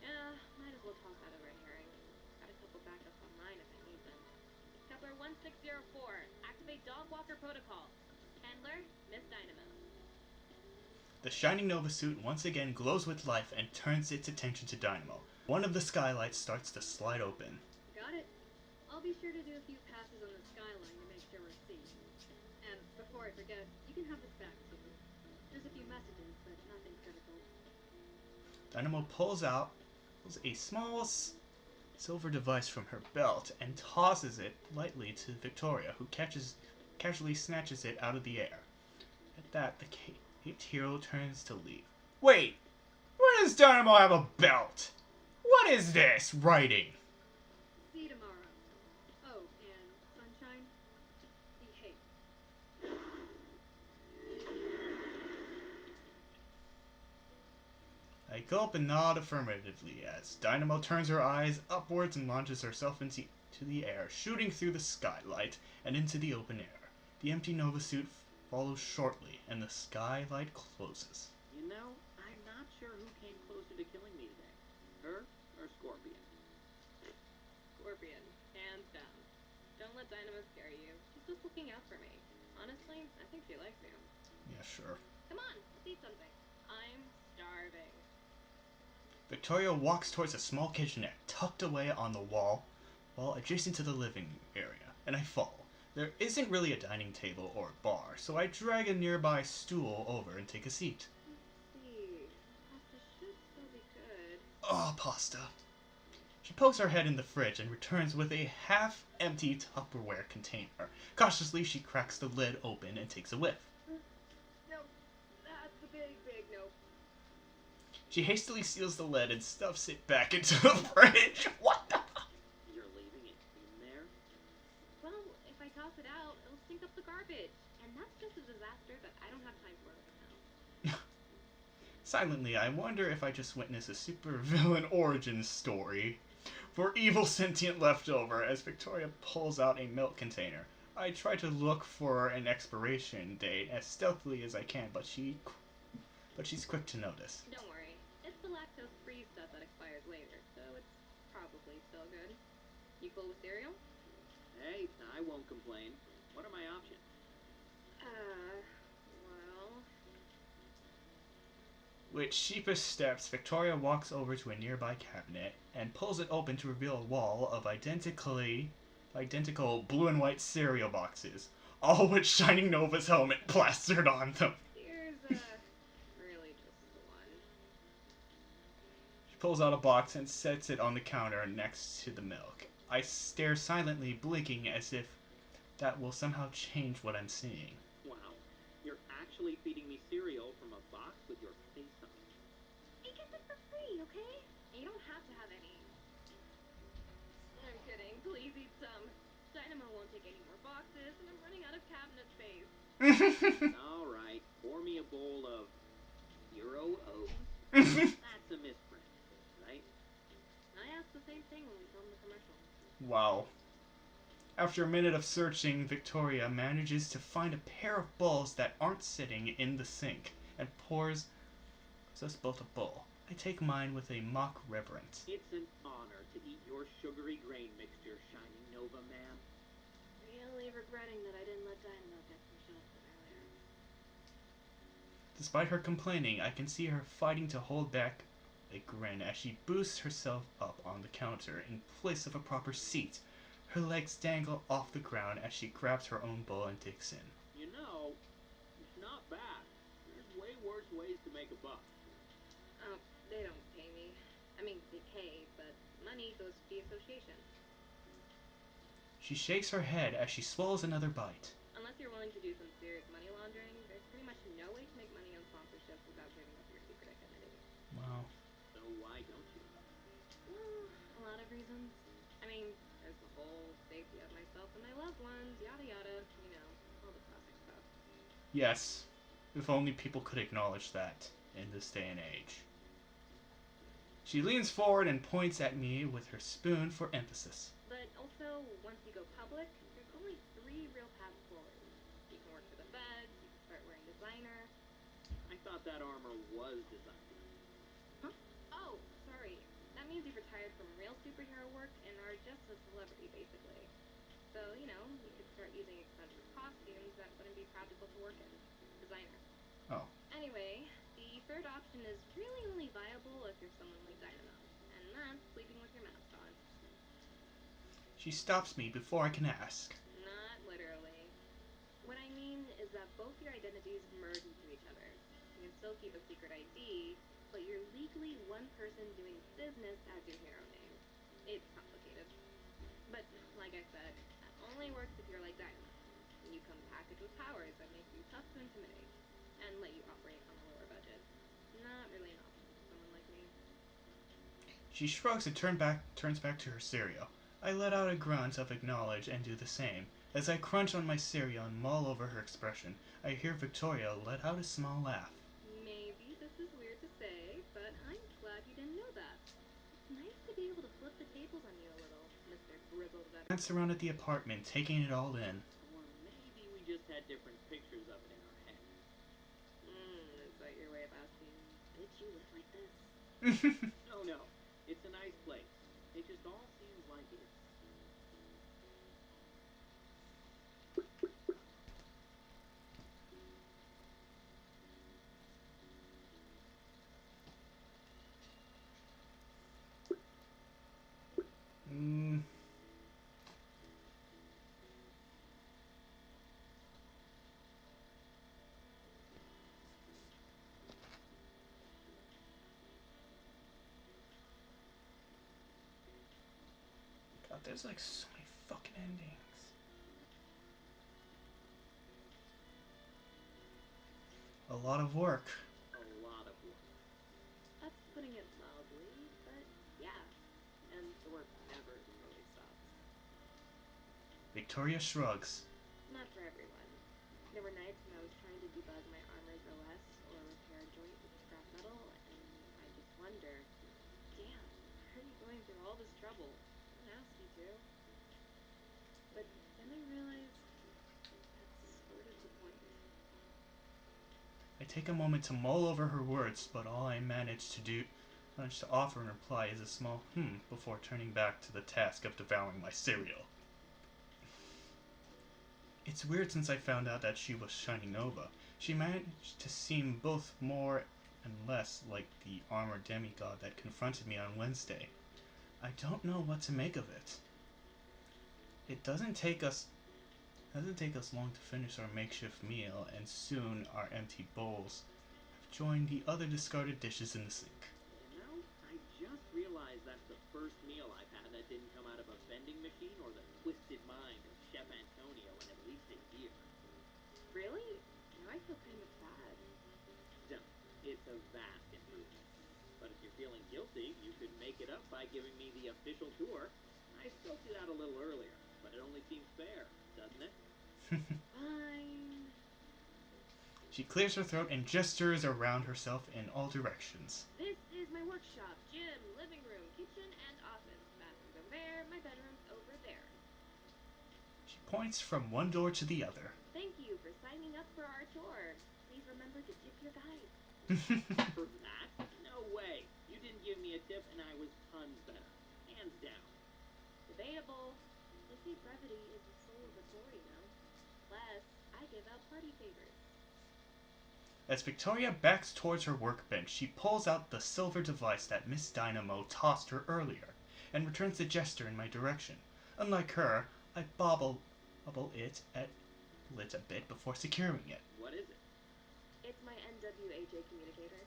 Yeah, might as well toss out a red herring. Got a couple backups online if I need them.
Kepler 1604, activate dog walker protocol. Handler, Miss Dynamo.
The shining Nova suit once again glows with life and turns its attention to Dynamo. One of the skylights starts to slide open.
Got it. I'll be sure to do a few passes on the skyline to make sure we're seen. And before I forget, you can have this back too. There's a few messages, but nothing critical.
Dynamo pulls out a small silver device from her belt and tosses it lightly to Victoria, who casually snatches it out of the air. At that, the caped hero turns to leave. Wait! Where does Dynamo have a belt? What is this writing?
See you tomorrow. Oh, and Sunshine, behave.
I gulp and nod affirmatively as Dynamo turns her eyes upwards and launches herself into the air, shooting through the skylight and into the open air. The empty Nova suit follows shortly, and the skylight closes.
You know, I'm not sure who came closer to killing me today. Her or Scorpion?
Scorpion, hands down. Don't let Dynamo scare you. She's just looking out for me. Honestly, I think she likes you.
Yeah, sure.
Come on, let's eat something.
I'm starving.
Victoria walks towards a small kitchenette tucked away on the wall adjacent to the living area, and I fall. There isn't really a dining table or bar, so I drag a nearby stool over and take a seat.
Let's see. Pasta should still be good.
Oh, pasta. She pokes her head in the fridge and returns with a half-empty Tupperware container. Cautiously, she cracks the lid open and takes a whiff.
No, that's a big, big nope.
She hastily seals the lid and stuffs it back into the fridge. What the?
You're leaving it in there?
Well, if I toss it out, it'll stink up the garbage. And that's just a disaster that I don't have time for right now.
Silently, I wonder if I just witnessed a supervillain origin story for evil sentient leftover as Victoria pulls out a milk container. I try to look for an expiration date as stealthily as I can, but she's quick to notice.
Don't worry. It's the lactose-free stuff that expires later, so it's probably still good. You cool with cereal?
Hey, I won't complain. What are my options?
Well...
With sheepish steps, Victoria walks over to a nearby cabinet and pulls it open to reveal a wall of identical blue and white cereal boxes, all with Shining Nova's helmet plastered on them.
Here's, really just the one.
She pulls out a box and sets it on the counter next to the milk. I stare silently, blinking as if that will somehow change what I'm seeing.
Wow, you're actually feeding me cereal from a box with your face on it.
He gets it for free, okay? And you don't have to have any.
I'm kidding. Please eat some. Dynamo won't take any more boxes, and I'm running out of cabinet space.
All right, pour me a bowl of Euro O's. That's a misprint, right?
I asked the same thing when we filmed the commercial.
Wow. After a minute of searching, Victoria manages to find a pair of bowls that aren't sitting in the sink and pours us both a bowl. I take mine with a mock reverence.
It's an honor to eat your sugary grain mixture, Shining Nova, ma'am.
Really regretting that I didn't let Dynamo get some shots of
Despite her complaining, I can see her fighting to hold back a grin as she boosts herself up on the counter in place of a proper seat. Her legs dangle off the ground as she grabs her own bowl and digs in.
You know, it's not bad. There's way worse ways to make a buck.
Oh, they don't pay me. I mean, they pay, but money goes to the association.
She shakes her head as she swallows another bite.
Unless you're willing to do some serious money laundering, there's pretty much no way to make money on sponsorships without giving up your secret identity.
Wow.
So why don't you?
Well, a lot of reasons. I mean, there's the whole safety of myself and my loved ones, yada yada, you know, all the classic stuff.
Yes, if only people could acknowledge that in this day and age. She leans forward and points at me with her spoon for emphasis.
But also, once you go public, there's only 3 real paths forward. You can work for the feds, you can start wearing designer.
I thought that armor was designed.
Oh, sorry. That means you've retired from real superhero work and are just a celebrity, basically. So, you know, you could start using expensive costumes that wouldn't be practical to work in. Designer.
Oh.
Anyway, the third option is really only viable if you're someone like Dynamo, and that's sleeping with your mask on.
She stops me before I can ask.
Not literally. What I mean is that both your identities merge into each other. You can still keep a secret ID, but you're legally one person doing business as your hero name. It's complicated. But, like I said, that only works if you're like Dynamo. You come packaged with powers that make you tough to intimidate, and let you operate on a lower budget. Not really an option for someone like me.
She shrugs and turns back to her cereal. I let out a grunt of acknowledge and do the same. As I crunch on my cereal and mull over her expression, I hear Victoria let out a small laugh.
Maybe this is weird to say, but I'm glad you didn't know that. It's nice to be able to flip the tables on you a little, Mr. Grizzled Veteran.
I glance around at the apartment, taking it all in.
Or maybe we just had different pictures of it in our head.
Is that your way of asking, did you live like this?
No. It's a nice place. It just all seems like it's...
Mm. God, there's like so many fucking endings. A lot of work.
a lot of work.
That's putting it mildly, but yeah. And the work never really stops.
Victoria shrugs.
Not for everyone. There were nights when I was trying to debug my armor's OS or repair a joint with scrap metal, and I just wonder, damn, why are you going through all this trouble? I don't ask you to. But then I realized that's sort of the point.
I take a moment to mull over her words, but all I manage to offer in reply is a small before turning back to the task of devouring my cereal. It's weird since I found out that she was Shiny Nova. She managed to seem both more and less like the armored demigod that confronted me on Wednesday. I don't know what to make of it. It doesn't take us long to finish our makeshift meal, and soon our empty bowls have joined the other discarded dishes in the sink.
You know, I just realized that's the first meal I've had that didn't come out of a vending machine or the twisted mind of Chef Antonio in at least a year.
Really? Now I feel kind of bad.
Don't. It's a vast improvement. But if you're feeling guilty, you could make it up by giving me the official tour. I scoped it out a little earlier, but it only seems fair, doesn't it?
Fine.
She clears her throat and gestures around herself in all directions.
This is my workshop, gym, living room, kitchen, and office. Bathrooms over there, my bedroom's over there.
She points from one door to the other.
Thank you for signing up for our tour. Please remember to tip your guide.
For that? No way. You didn't give me a tip and I was tons better. Hands down.
Debatable. They say brevity is the soul of the tour, you know. Plus, I give out party favors.
As Victoria backs towards her workbench, she pulls out the silver device that Miss Dynamo tossed her earlier, and returns the gesture in my direction. Unlike her, I bobble it at lit a bit before securing it.
What is it?
It's my NWAJ communicator.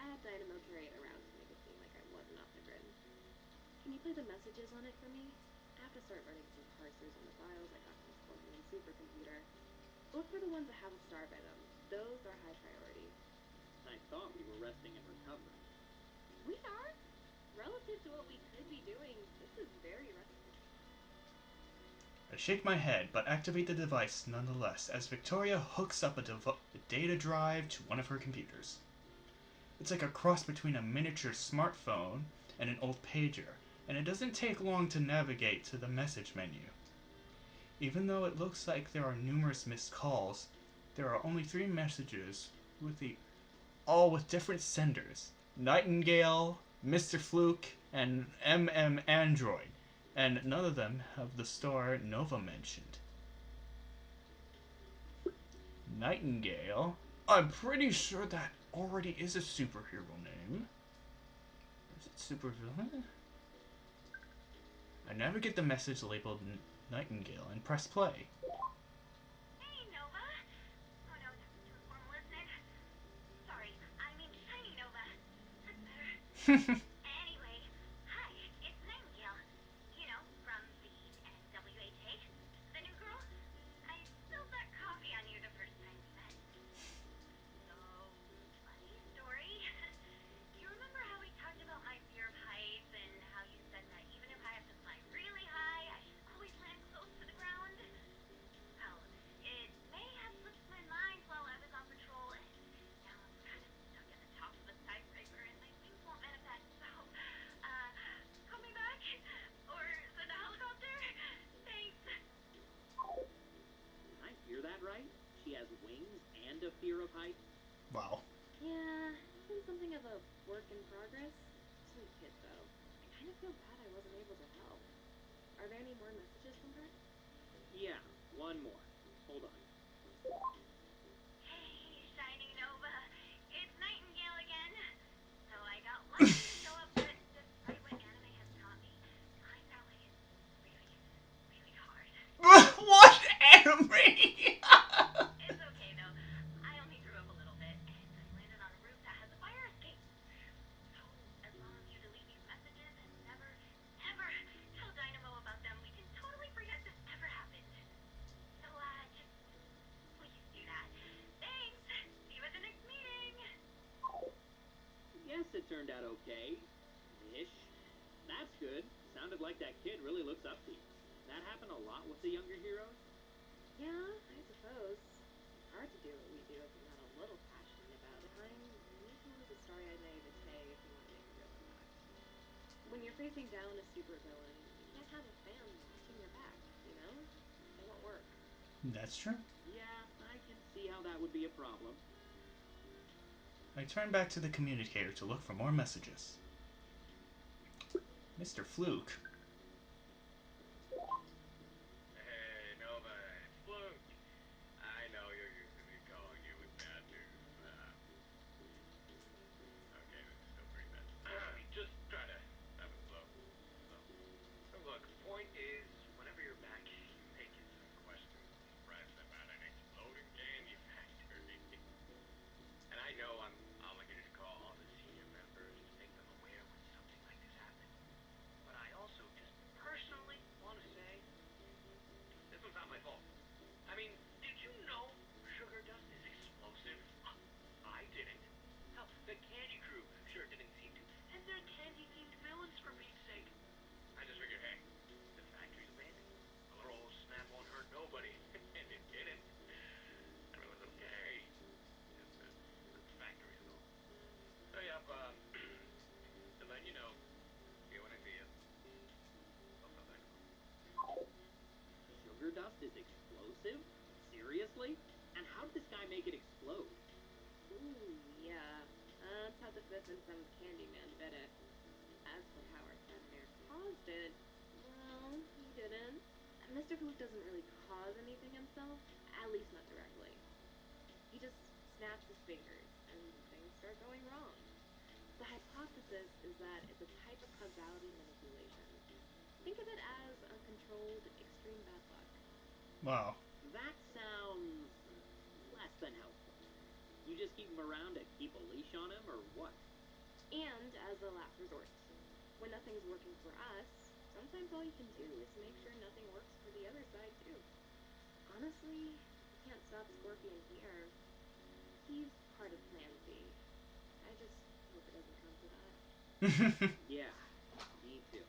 I had Dynamo carry it around to make it seem like I wasn't off the grid. Can you play the messages on it for me? I have to start running some parsers on the files I got from this Colombian supercomputer. Look for the ones that have a star by them. Those are high priority.
I thought we were resting and recovering.
We are? Relative to what we could be doing, this is very restful.
I shake my head, but activate the device nonetheless, as Victoria hooks up a data drive to one of her computers. It's like a cross between a miniature smartphone and an old pager, and it doesn't take long to navigate to the message menu. Even though it looks like there are numerous missed calls, there are only 3 messages, all with different senders. Nightingale, Mr. Fluke, and MM Android, and none of them have the star Nova mentioned. Nightingale? I'm pretty sure that already is a superhero name. Is it supervillain? I navigate the message labeled Nightingale and press play.
Hey, Nova. Oh no, that's too informal, isn't it? Sorry, I mean Shiny Nova. That's better. Anyway, hi, it's Nightingale. You know, from the NWHA. The new girl. I spilled that coffee on you the first time we met. So, funny story. You remember how we talked about my fear of heights and how you said that even if I have to fly really high, I should always land close to the ground? Well, it may have slipped my mind while I was on patrol, and now I'm kind of stuck at the top of a skyscraper and my wings won't manifest, so, call me back? Or send a helicopter? Thanks.
Did I hear that right? She has wings and a fear of heights?
Wow.
Yeah, it's been something of a work in progress. Sweet kid, though. I kind of feel bad I wasn't able to help. Are there any more messages from her?
Yeah, one more. Hold on.
Hey, Shiny Nova. It's Nightingale again. So I got lucky to show up, but despite what anime has taught me, flying that way is really, really hard.
What anime?
It's okay though. I only grew up a little bit, and I landed on a roof that has a fire escape. So as long as you delete these messages and never, ever tell Dynamo about them, we can totally forget this ever happened. So just please do that. Thanks. See you at the next meeting.
Guess it turned out okay. Ish. That's good. Sounded like that kid really looks up to you. That happen a lot with the younger heroes?
Yeah, I suppose. It's hard to do what we do if you're not a little passionate about it. You need to lose a starry-eyed naivete if you want to make a real impact. When you're facing down a supervillain, you can't have a fan watching your back, you know? It won't work.
That's true.
Yeah, I can see how that would be a problem.
I turn back to the communicator to look for more messages. Mr. Fluke.
Hey, Nova, it's Fluke. I know you're used to me calling you with bad news. Okay, this is still pretty bad. Just try to have it slow. So look, point is, whenever you're back, you may get some questions from the press about an exploding candy factory. And I know I'm obligated to call all the senior members to make them aware when something like this happens. But I also just personally want to say, this was not my fault. I mean, did you know sugar dust is explosive? I didn't. Hell, the candy crew sure didn't seem to. And they're candy-themed villains, for Pete's sake. I just figured, hey, the factory's abandoned. A little old snap won't hurt nobody. And it didn't. Everyone's okay. Just the factory is all. So, yeah, to let you know, see you when I see you. I'll come back tomorrow.
Sugar dust is explosive? Seriously? And how did this guy make it explode?
Ooh, yeah. Let's have to fit in some Candyman did it. As for how our friend there caused it, well, he didn't. Mr. Fluke doesn't really cause anything himself, at least not directly. He just snaps his fingers, and things start going wrong. The hypothesis is that it's a type of causality manipulation. Think of it as uncontrolled extreme bad luck.
Wow.
That sounds less than helpful. You just keep him around to keep a leash on him, or what?
And as a last resort. When nothing's working for us, sometimes all you can do is make sure nothing works for the other side too. Honestly, you can't stop Scorpion here. He's part of Plan B. I just hope it doesn't come to that.
Yeah, me too.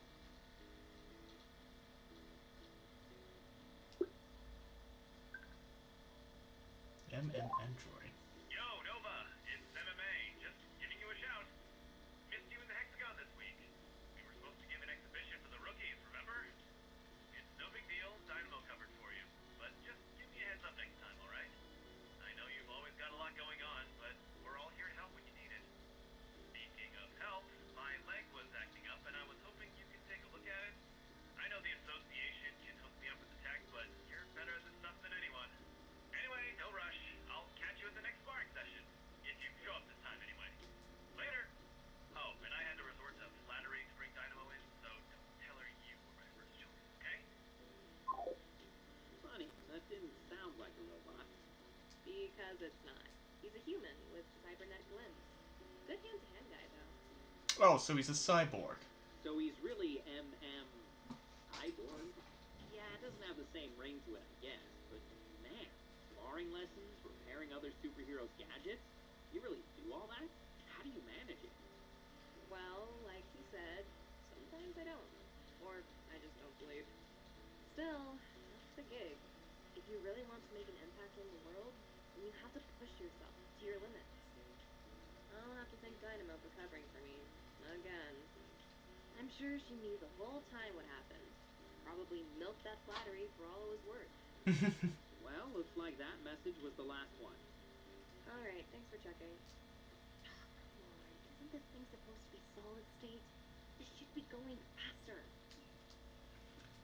Android.
Yo, Nova, it's MMA. Just giving you a shout. Missed you in the Hexagon this week. We were supposed to give an exhibition for the rookies, remember? It's no big deal, Dynamo covered for you. But just give me a heads up next time, alright? I know you've always got a lot going on, but we're all here to help when you need it. Speaking of help, my leg was acting up and I was hoping you could take a look at it. I know the association can hook me up with the tech, but you're better at this stuff than anyone. Anyway, no rush. I'll catch you at the next sparring session. If you show up this time anyway. Later! Oh, and I had to resort to flattery to bring Dynamo in, so don't tell her you were my first choice, okay?
Funny, that didn't sound like a robot.
Because it's not. He's a human with cybernetic limbs. Good hand-to-hand guy, though.
Oh, so he's a cyborg.
So he's really cyborg? Yeah, it doesn't have the same ring to it, I guess, but man, sparring lessons, repairing other superheroes' gadgets? You really do all that? How do you manage it?
Well, like he said, sometimes I don't. Or I just don't sleep. Still, that's the gig. If you really want to make an impact in the world, then you have to push yourself to your limits. I'll have to thank Dynamo for covering for me. Again. I'm sure she knew the whole time what happened. Probably milked that flattery for all it was worth.
Well, looks like that message was the last one.
Alright, thanks for checking. Come on, isn't this thing supposed to be solid state? This should be going faster.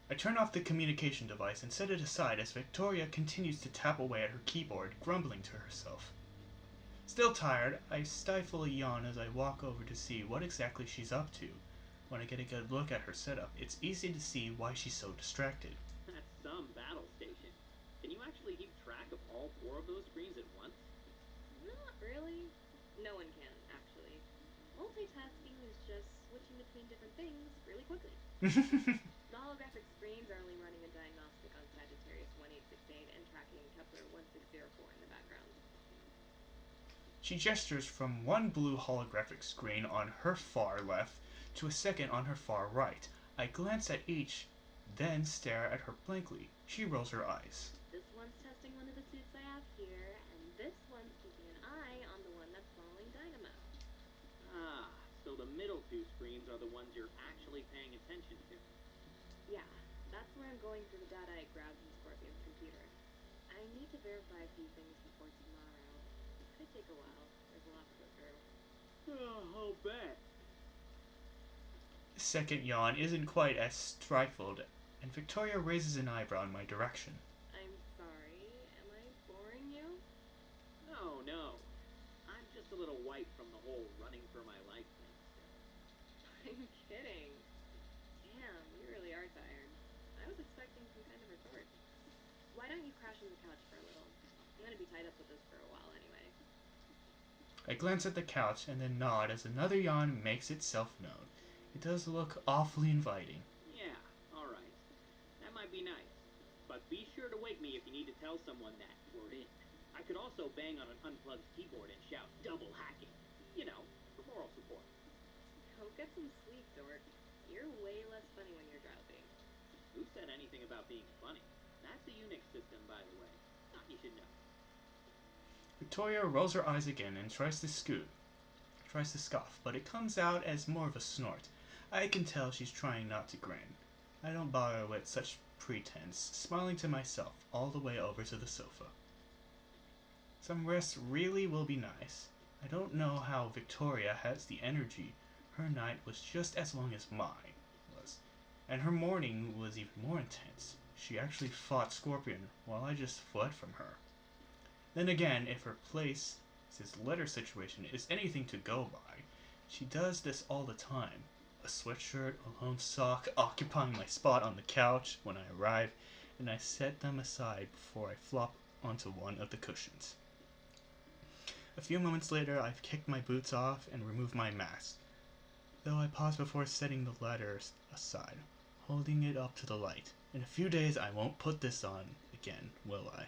I turn off the communication device and set it aside as Victoria continues to tap away at her keyboard, grumbling to herself. Still tired, I stifle a yawn as I walk over to see what exactly she's up to. When I get a good look at her setup, it's easy to see why she's so distracted.
That's some battle station. Can you actually keep track of all 4 of those screens at once?
Not really. No one can, actually. Multitasking is just switching between different things really quickly. The holographic screens are only running a diagnostic on Sagittarius 1868 and tracking Kepler 1604 in the background.
She gestures from one blue holographic screen on her far left to a second on her far right. I glance at each, then stare at her blankly. She rolls her eyes.
This one's testing one of the suits I have here, and this one's keeping an eye on the one that's following Dynamo.
Ah, so the middle 2 screens are the ones you're actually paying attention to.
Yeah, that's where I'm going through the data I grabbed from Scorpion's computer. I need to verify a few things before tomorrow. It could take a while. There's a lot to go through.
Oh, I'll bet.
The second yawn isn't quite as stifled, and Victoria raises an eyebrow in my direction.
I'm sorry. Am I boring you?
No. I'm just a little white from the whole running for my life thing still.
I'm kidding. Damn, you really are tired. I was expecting some kind of retort. Why don't you crash on the couch for a little? I'm gonna be tied up with this for a while anyway.
I glance at the couch and then nod as another yawn makes itself known. It does look awfully inviting.
Yeah, alright. That might be nice. But be sure to wake me if you need to tell someone that we're in. I could also bang on an unplugged keyboard and shout double hacking. You know, for moral support.
Go get some sleep, dork. You're way less funny when you're drowsy.
Who said anything about being funny? That's a Unix system, by the way. Thought you should know.
Victoria rolls her eyes again and tries to scoff, but it comes out as more of a snort. I can tell she's trying not to grin. I don't bother with such pretense, smiling to myself all the way over to the sofa. Some rest really will be nice. I don't know how Victoria has the energy. Her night was just as long as mine was, and her morning was even more intense. She actually fought Scorpion while I just fled from her. Then again, if her place This letter situation is anything to go by. She does this all the time. A sweatshirt, a lone sock occupying my spot on the couch when I arrive, and I set them aside before I flop onto one of the cushions. A few moments later, I've kicked my boots off and removed my mask, though I pause before setting the letter aside, holding it up to the light. In a few days, I won't put this on again, will I?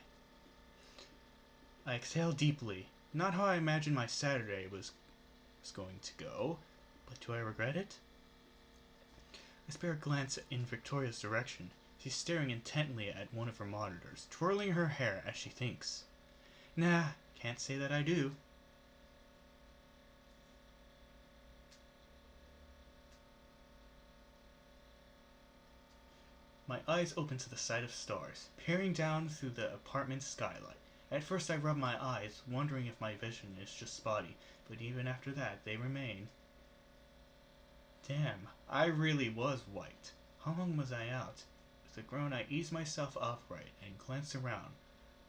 I exhale deeply. Not how I imagined my Saturday was going to go, but do I regret it? I spare a glance in Victoria's direction. She's staring intently at one of her monitors, twirling her hair as she thinks. Nah, can't say that I do. My eyes open to the sight of stars, peering down through the apartment's skylight. At first I rub my eyes, wondering if my vision is just spotty, but even after that, they remain. Damn, I really was wiped. How long was I out? With a groan, I ease myself upright and glance around.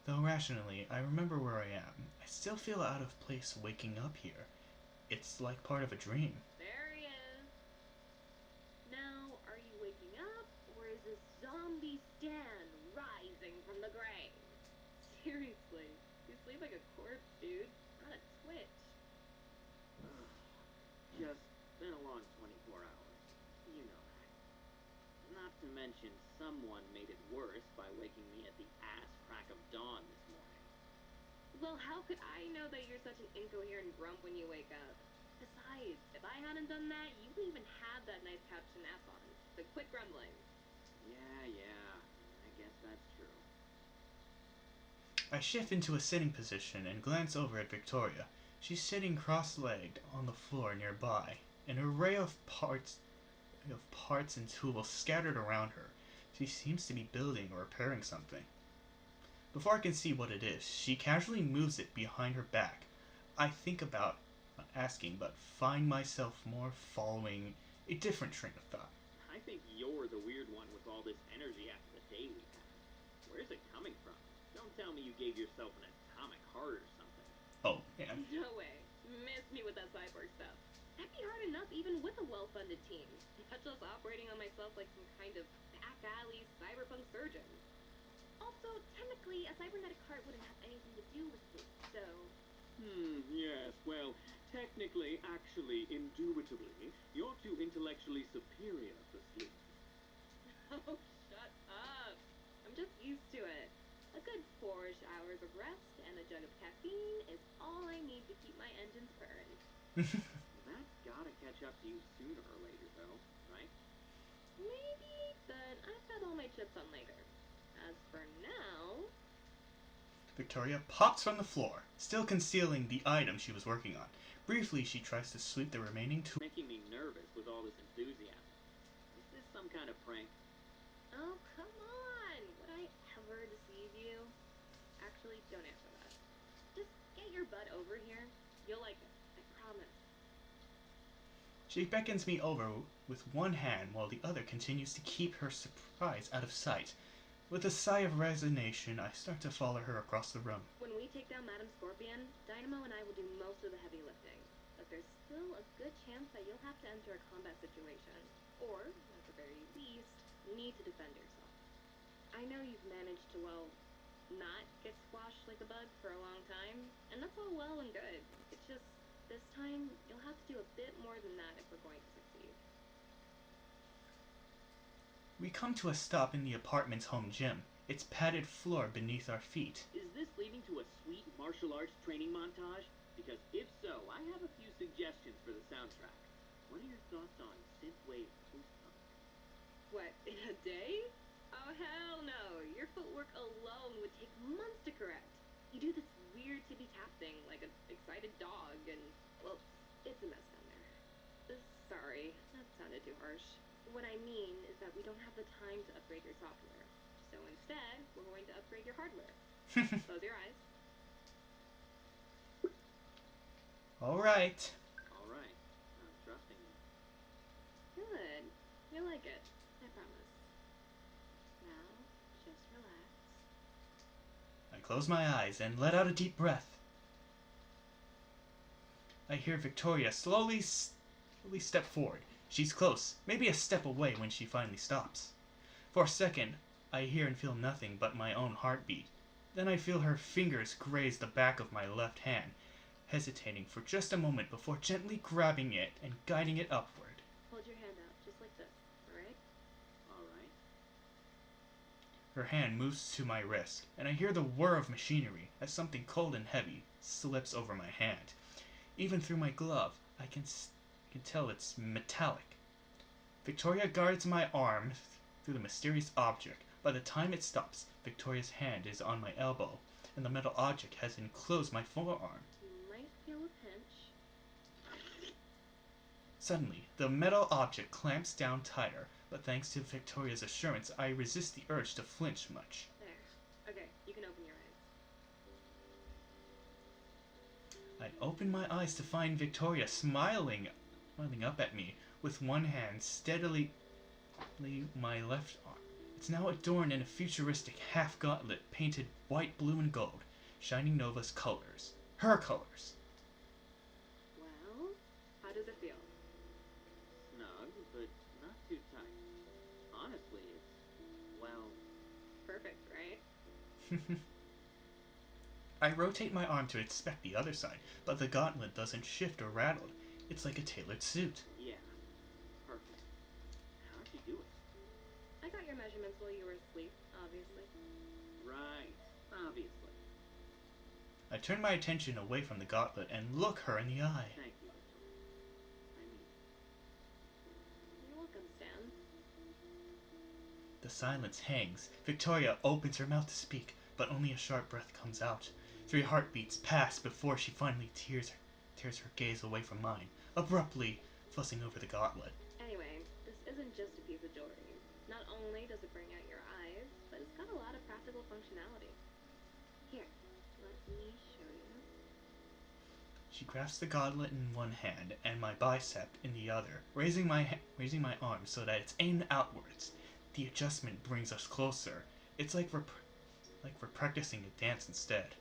Though rationally, I remember where I am. I still feel out of place waking up here. It's like part of a dream.
There he is. Now, are you waking up, or is a zombie Stan rising from the grave? Seriously, you sleep like a corpse, dude. Not a twitch.
Just been a long 24 hours. You know that. Not to mention, someone made it worse by waking me at the ass crack of dawn this morning.
Well, how could I know that you're such an incoherent grump when you wake up? Besides, if I hadn't done that, you wouldn't even have that nice couch to nap on. So quit grumbling.
Yeah, I guess that's true.
I shift into a sitting position and glance over at Victoria. She's sitting cross-legged on the floor nearby, an array of parts and tools scattered around her. She seems to be building or repairing something. Before I can see what it is, she casually moves it behind her back. I think about asking, but find myself more following a different train of thought.
I think you're the weird one with all this energy after the day we had. Where's it coming from? Don't tell me you gave yourself an atomic heart or something.
Oh, yeah.
No way. Miss me with that cyborg stuff. That'd be hard enough even with a well-funded team. Not just operating on myself like some kind of back-alley cyberpunk surgeon. Also, technically, a cybernetic heart wouldn't have anything to do with this, so...
Yes, well, technically, actually, indubitably, you're too intellectually superior for sleep.
Oh, shut up. I'm just used to it. A good 4-ish hours of rest and a jug of caffeine is all I need to keep my engines purring.
That's gotta catch up to you sooner or later, though, right?
Maybe, but I've got all my chips on later. As for now...
Victoria pops from the floor, still concealing the item she was working on. Briefly, she tries to sweep the remaining tools.
Making me nervous with all this enthusiasm. Is this some kind of prank?
Oh, come on! Would I ever deceive you? Actually, don't answer that. Just get your butt over here. You'll like it. I promise.
She beckons me over with one hand while the other continues to keep her surprise out of sight. With a sigh of resignation, I start to follow her across the room.
When we take down Madame Scorpion, Dynamo and I will do most of the heavy lifting. But there's still a good chance that you'll have to enter a combat situation. Or, at the very least, need to defend yourself. I know you've managed to, well, not get squashed like a bug for a long time, and that's all well and good. It's just, this time, you'll have to do a bit more than that if we're going to succeed.
We come to a stop in the apartment's home gym, its padded floor beneath our feet.
Is this leading to a sweet martial arts training montage? Because if so, I have a few suggestions for the soundtrack. What are your thoughts on synthwave post-punk?
What, in a day? Oh, hell no. Your footwork alone would take months to correct. You do this weird tippy-tap thing like an excited dog, and, well, it's a mess down there. Sorry, that sounded too harsh. What I mean is that we don't have the time to upgrade your software. So instead, we're going to upgrade your hardware. Close your eyes.
Alright.
Alright, I'm trusting you.
Good. You'll like it. I promise. Now, just relax.
I close my eyes and let out a deep breath. I hear Victoria slowly step forward. She's close, maybe a step away when she finally stops. For a second, I hear and feel nothing but my own heartbeat. Then I feel her fingers graze the back of my left hand, hesitating for just a moment before gently grabbing it and guiding it upward.
Hold your hand out, just like this, alright?
Alright.
Her hand moves to my wrist, and I hear the whir of machinery as something cold and heavy slips over my hand. Even through my glove, I can tell it's metallic. Victoria guards my arm through the mysterious object. By the time it stops, Victoria's hand is on my elbow, and the metal object has enclosed my forearm.
You might feel a pinch.
Suddenly, the metal object clamps down tighter, but thanks to Victoria's assurance, I resist the urge to flinch much.
There. Okay, you can open your eyes.
I open my eyes to find Victoria smiling up at me, with one hand steadily my left arm. It's now adorned in a futuristic half-gauntlet painted white, blue, and gold, shining Nova's colors. Her colors.
Well, how does it feel?
Snug, but not too tight. Honestly, it's, well,
Perfect, right?
I rotate my arm to inspect the other side, but the gauntlet doesn't shift or rattle. It's like a tailored suit.
yeah, perfect. How'd you do it?
I got your measurements while you were asleep, obviously.
Right, obviously.
I turn my attention away from the gauntlet and look her in the eye.
Thank you, Victoria. I mean,
You're welcome, Stan.
The silence hangs. Victoria opens her mouth to speak, but only a sharp breath comes out. 3 heartbeats pass before she finally tears her gaze away from mine, abruptly fussing over the gauntlet.
Anyway, this isn't just a piece of jewelry. Not only does it bring out your eyes, but it's got a lot of practical functionality. Here, let me show you.
She grasps the gauntlet in one hand and my bicep in the other, raising my arm so that it's aimed outwards. The adjustment brings us closer. It's like we're practicing a dance instead.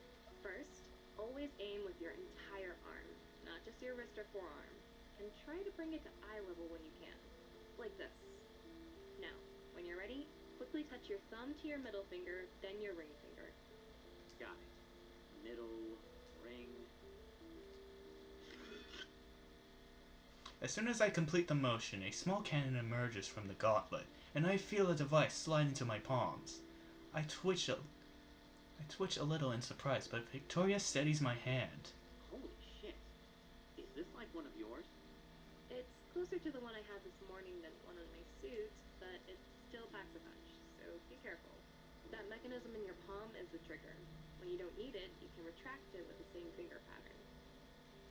First, always aim with your entire arm, not just your wrist or forearm, and try to bring it to eye level when you can. Like this. Now, when you're ready, quickly touch your thumb to your middle finger, then your ring finger.
got it. Middle, ring.
As soon as I complete the motion, a small cannon emerges from the gauntlet, and I feel a device slide into my palms. I twitch a little in surprise, but Victoria steadies my hand.
Holy shit. Is this like one of yours?
It's closer to the one I had this morning than one on my suit, but it still packs a punch, so be careful. That mechanism in your palm is the trigger. When you don't need it, you can retract it with the same finger pattern.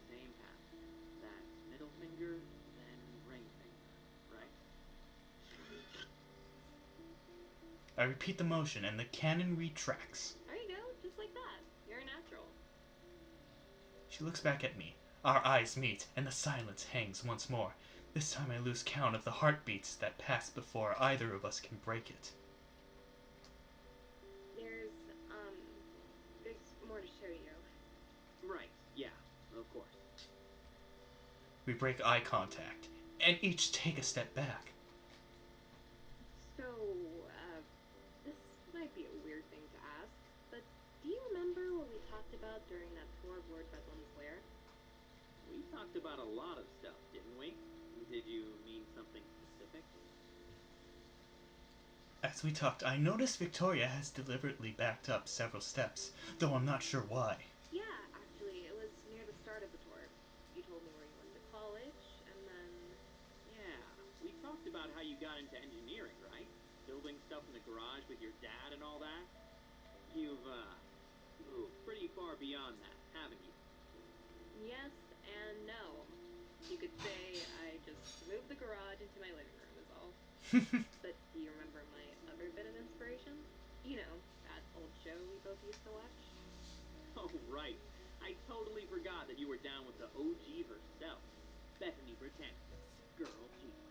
Same pattern. That's middle finger, then ring finger, right?
I repeat the motion, and the cannon retracts.
There you go, just like that. You're a natural.
She looks back at me. Our eyes meet, and the silence hangs once more. This time I lose count of the heartbeats that pass before either of us can break it.
There's more to show you.
Right, yeah, of course.
We break eye contact, and each take a step back.
So, this might be a weird thing to ask, but do you remember what we talked about during that tour of Lord Bedlam's lair?
We talked about a lot of stuff, didn't we? Did you mean something specific?
As we talked, I noticed Victoria has deliberately backed up several steps, though I'm not sure why.
Yeah, actually, it was near the start of the tour. You told me where you went to college, and then...
Yeah, we talked about how you got into engineering, right? Building stuff in the garage with your dad and all that? You've, moved pretty far beyond that, haven't you?
Yes and no. You could say I just moved the garage into my living room is all. But do you remember my other bit of inspiration? You know, that old show we both used to watch?
Oh, right. I totally forgot that you were down with the OG herself. Bethany Britannica. Girl genius.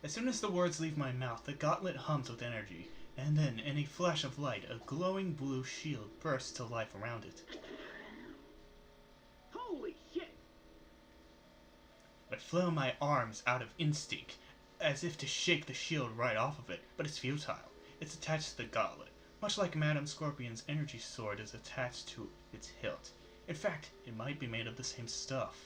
As soon as the words leave my mouth, the gauntlet hums with energy, and then, in a flash of light, a glowing blue shield bursts to life around it. flail my arms out of instinct, as if to shake the shield right off of it, but it's futile. It's attached to the gauntlet, much like Madame Scorpion's energy sword is attached to its hilt. In fact, it might be made of the same stuff.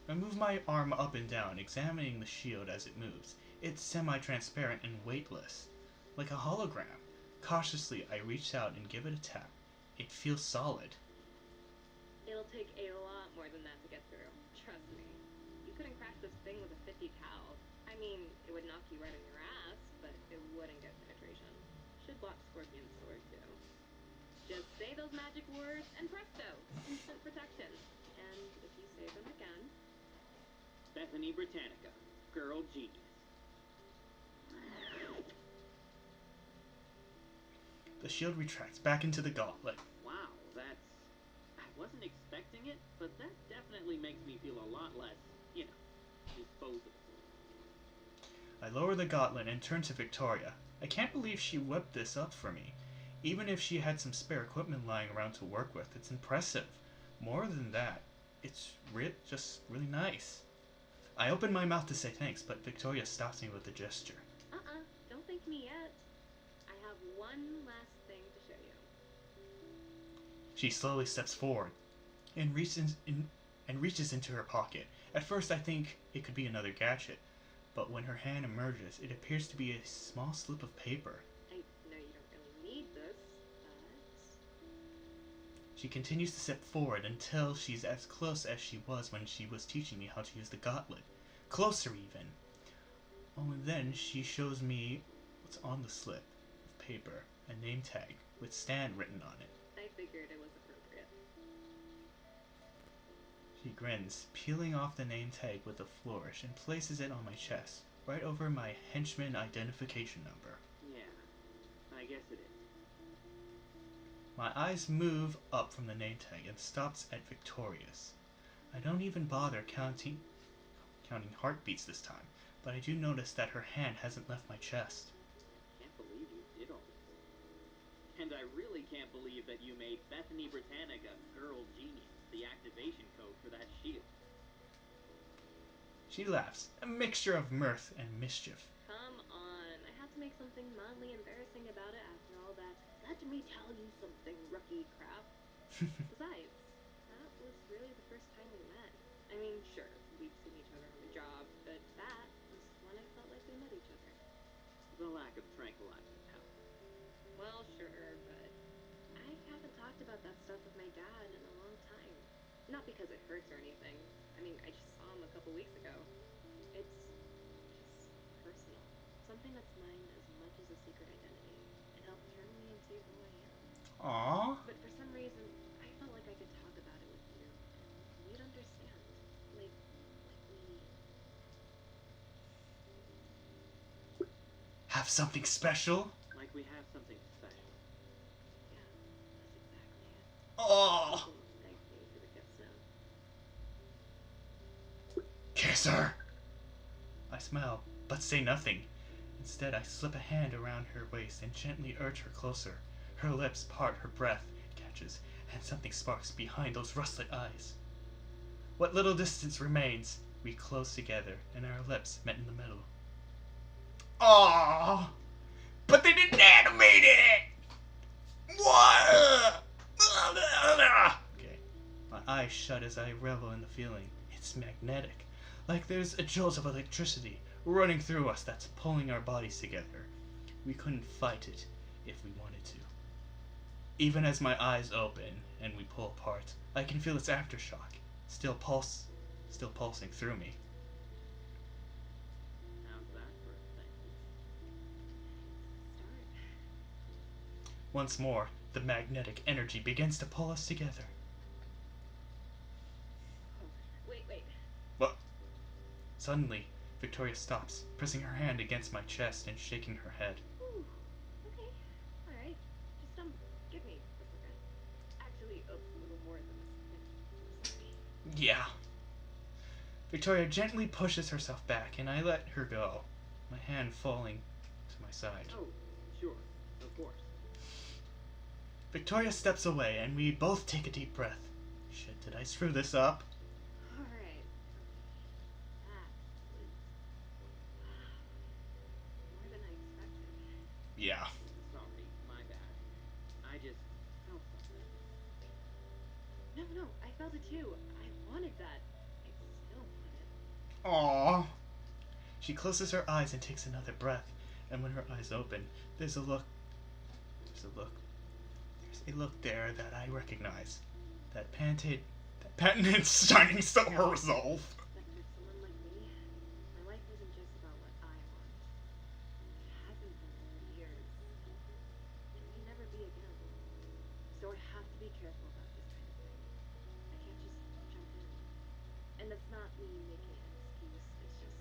I move my arm up and down, examining the shield as it moves. It's semi-transparent and weightless, like a hologram. Cautiously, I reach out and give it a tap. It feels solid.
It'll take a lot more than that to get through. Trust me. You couldn't crack this thing with a 50 cal. I mean, it would knock you right in your ass, but it wouldn't get penetration. Should block Scorpion's sword, too. Just say those magic words, and presto! Instant protection. And if you say them again...
Bethany Britannica, girl genius.
The shield retracts back into the gauntlet.
Wow, that's... I wasn't expecting it, but that definitely makes me feel a lot less, disposable.
I lower the gauntlet and turn to Victoria. I can't believe she whipped this up for me. Even if she had some spare equipment lying around to work with, it's impressive. More than that, it's just really nice. I open my mouth to say thanks, but Victoria stops me with a gesture.
Don't thank me yet. I have one last thing to show you.
She slowly steps forward and reaches into her pocket. At first I think it could be another gadget, but when her hand emerges, it appears to be a small slip of paper.
I know you don't really need this, but...
She continues to step forward until she's as close as she was when she was teaching me how to use the gauntlet. Closer even. Only then she shows me what's on the slip of paper, a name tag with Stan written on it.
I figured it was appropriate.
She grins, peeling off the name tag with a flourish and places it on my chest, right over my Henchman identification number.
Yeah, I guess it is.
My eyes move up from the name tag and stops at Victoria's. I don't even bother counting heartbeats this time, but I do notice that her hand hasn't left my chest.
Can't believe you did all this. And I really can't believe that you made Bethany Britannica, girl genius, the activation code for that shield.
She laughs, a mixture of mirth and mischief.
Come on, I had to make something mildly embarrassing about it after all that let me tell you something rookie crap. Besides, that was really the first time we met. I mean, sure, we'd seen each other on the job, but that was when I felt like we met each other.
The lack of tranquilizing powder.
Well, sure, but I haven't talked about that stuff with my dad in a long time. Not because it hurts or anything. I mean, I just saw him a couple weeks ago. It's just personal. Something that's mine as much as a secret identity. It helped turn me into who I am.
Aww.
But for some reason, I felt like I could talk about it with you, and you'd understand. Like we...
Have something special?
Like we have something special.
Yeah, that's exactly it.
Oh.
Thank me for the gifts now.
Kiss her! I smile, but say nothing. Instead, I slip a hand around her waist and gently urge her closer. Her lips part, her breath catches, and something sparks behind those rustlet eyes. What little distance remains, we close together, and our lips met in the middle. Aww! But they didn't animate it! What? Okay. My eyes shut as I revel in the feeling. It's magnetic. Like there's a jolt of electricity running through us that's pulling our bodies together. We couldn't fight it if we wanted to. Even as my eyes open and we pull apart, I can feel its aftershock, still pulsing through me.
How's that for a thing?
Start.
Once more, the magnetic energy begins to pull us together.
Wait.
What? Suddenly, Victoria stops, pressing her hand against my chest and shaking her head.
Ooh, okay. Alright. Just, give me a second. Actually, a little more than a second. I'm sorry.
Yeah. Victoria gently pushes herself back, and I let her go, my hand falling to my side.
Oh, sure, of course.
Victoria steps away, and we both take a deep breath. Shit, did I screw this up?
Alright.
Yeah.
Sorry, my bad. I just felt something.
No, I felt it too. I wanted that. I still want it.
Aww. She closes her eyes and takes another breath, and when her eyes open, there's a look there that I recognize. That patented shining silver resolve.
That for someone like me, my life isn't just about what I want. It hasn't been for years. It may never be again. So I have to be careful about this kind of thing. I can't just jump in. And that's not me making an excuse. It's just,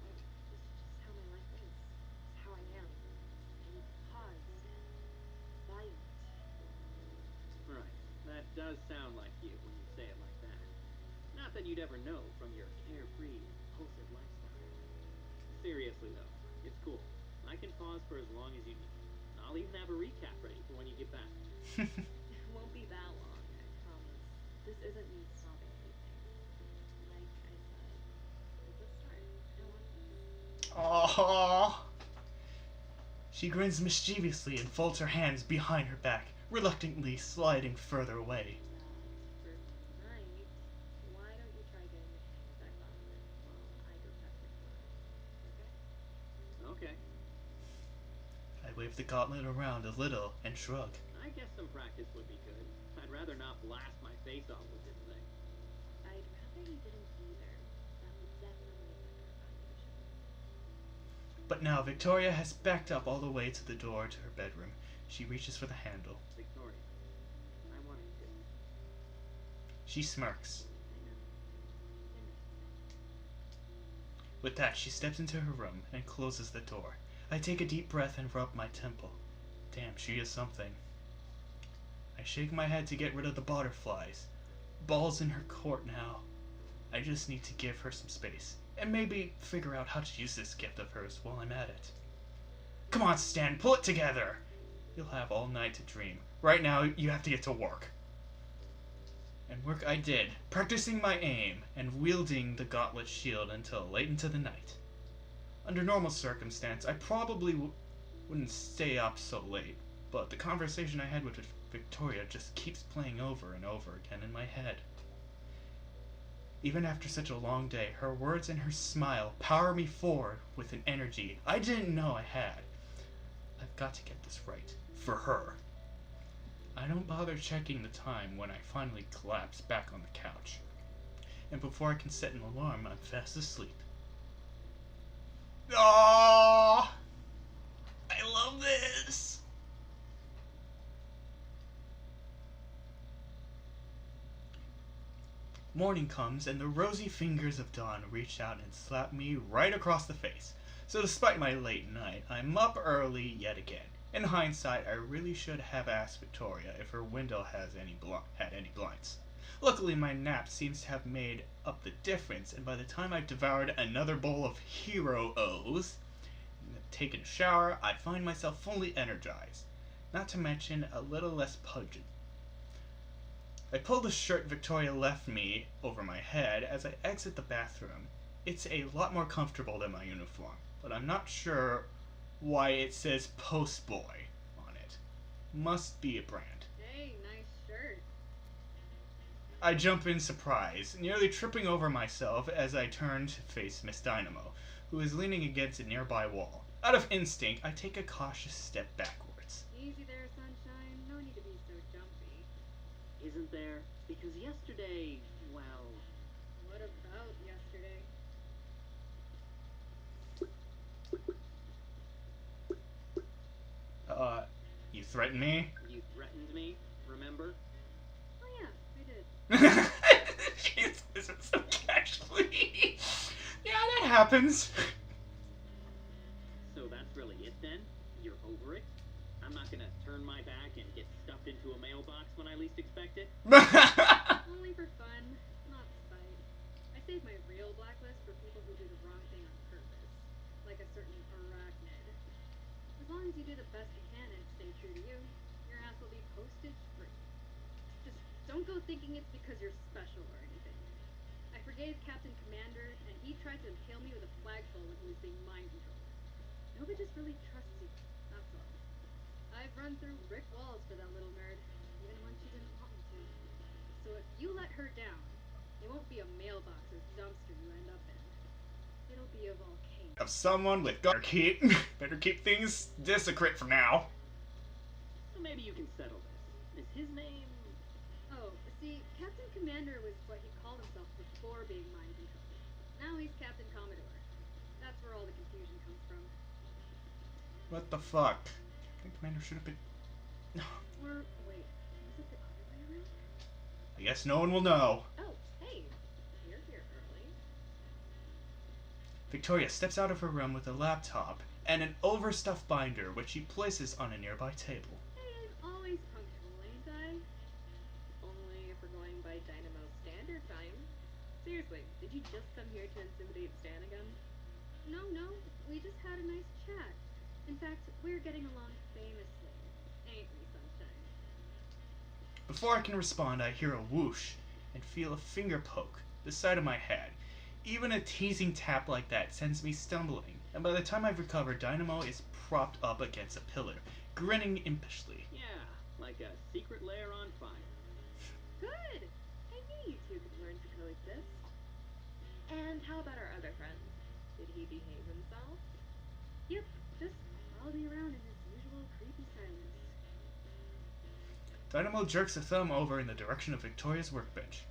well, it's just how my life is. It's how I am. I'm paused and violent.
Right. That does sound like you when you say it like that. Not that you'd ever know from your carefree, impulsive lifestyle. Seriously though, it's cool. I can pause for as long as you need. I'll even have a recap ready for when you get back.
It won't be that long, I promise. This isn't me stopping anything. Like I said, it's a start. I want this.
Aww. She grins mischievously and folds her hands behind her back, reluctantly sliding further away.
For tonight, why don't you try getting the hang of that gauntlet while I go prep Victoria? Okay?
Okay.
I wave the gauntlet around a little and shrug.
I guess some practice would be good. I'd rather not blast my face off with this thing.
I'd rather you didn't either. That would definitely affect our evaluation.
But now Victoria has backed up all the way to the door to her bedroom. She reaches for the handle.
Victoria, I wanted to.
She smirks.
I know.
With that, she steps into her room and closes the door. I take a deep breath and rub my temple. Damn, she is something. I shake my head to get rid of the butterflies. Ball's in her court now. I just need to give her some space, and maybe figure out how to use this gift of hers while I'm at it. Come on, Stan, pull it together! You'll have all night to dream. Right now, you have to get to work. And work I did, practicing my aim and wielding the gauntlet shield until late into the night. Under normal circumstance, I probably wouldn't stay up so late, but the conversation I had with Victoria just keeps playing over and over again in my head. Even after such a long day, her words and her smile power me forward with an energy I didn't know I had. I've got to get this right. For her. I don't bother checking the time when I finally collapse back on the couch. And before I can set an alarm, I'm fast asleep. Aww! I love this! Morning comes, and the rosy fingers of dawn reach out and slap me right across the face. So despite my late night, I'm up early yet again. In hindsight, I really should have asked Victoria if her window had any blinds. Luckily, my nap seems to have made up the difference, and by the time I've devoured another bowl of Hero O's and have taken a shower, I find myself fully energized, not to mention a little less pungent. I pull the shirt Victoria left me over my head as I exit the bathroom. It's a lot more comfortable than my uniform, but I'm not sure why it says Postboy on it. Must be a brand.
Hey, nice shirt.
I jump in surprise, nearly tripping over myself as I turn to face Miss Dynamo, who is leaning against a nearby wall. Out of instinct, I take a cautious step backwards.
Easy there, sunshine. No need to be so jumpy.
Isn't there? Because yesterday, well...
What about yesterday?
You threaten me?
You threatened me, remember?
Oh yeah, I did.
She's so casually. Yeah, that happens.
So that's really it then? You're over it? I'm not gonna turn my back and get stuffed into a mailbox when I least expect it?
Only for fun, not spite. I save my real blacklist for people who do the wrong thing on purpose. Like a certain arachnid. As long as you do the best you can and stay true to you, your ass will be postage free. Just don't go thinking it's because you're special or anything. I forgave Captain Commander, and he tried to impale me with a flagpole when he was being mind controlled. Nobody just really trusts you. I've run through brick walls for that little nerd, even when she didn't want me to. So if you let her down, it won't be a mailbox or dumpster you end up in. It'll be a volcano.
Of someone with better keep things secret for now.
So maybe you can settle this. Is his name...
Oh, see, Captain Commander was what he called himself before being mind controlled. Now he's Captain Commodore. That's where all the confusion comes from.
What the fuck? I think Commander should have been.
Or, wait, was it the other way around?
I guess no one will know.
Oh, hey, you're here early.
Victoria steps out of her room with a laptop and an overstuffed binder, which she places on a nearby table.
Hey, I'm always punctual, ain't I?
Only if we're going by Dynamo Standard Time. Seriously, did you just come here to intimidate Stan again?
No, we just had a nice chat. In fact, we're getting along famously. Ain't we, sunshine?
Before I can respond, I hear a whoosh and feel a finger poke the side of my head. Even a teasing tap like that sends me stumbling, and by the time I've recovered, Dynamo is propped up against a pillar, grinning impishly.
Yeah, like a secret lair on fire.
Good! I knew you two could learn to coexist. And how about our other friend? Did he behave himself?
Yep, just crawling around in his usual creepy silence.
Dynamo jerks a thumb over in the direction of Victoria's workbench,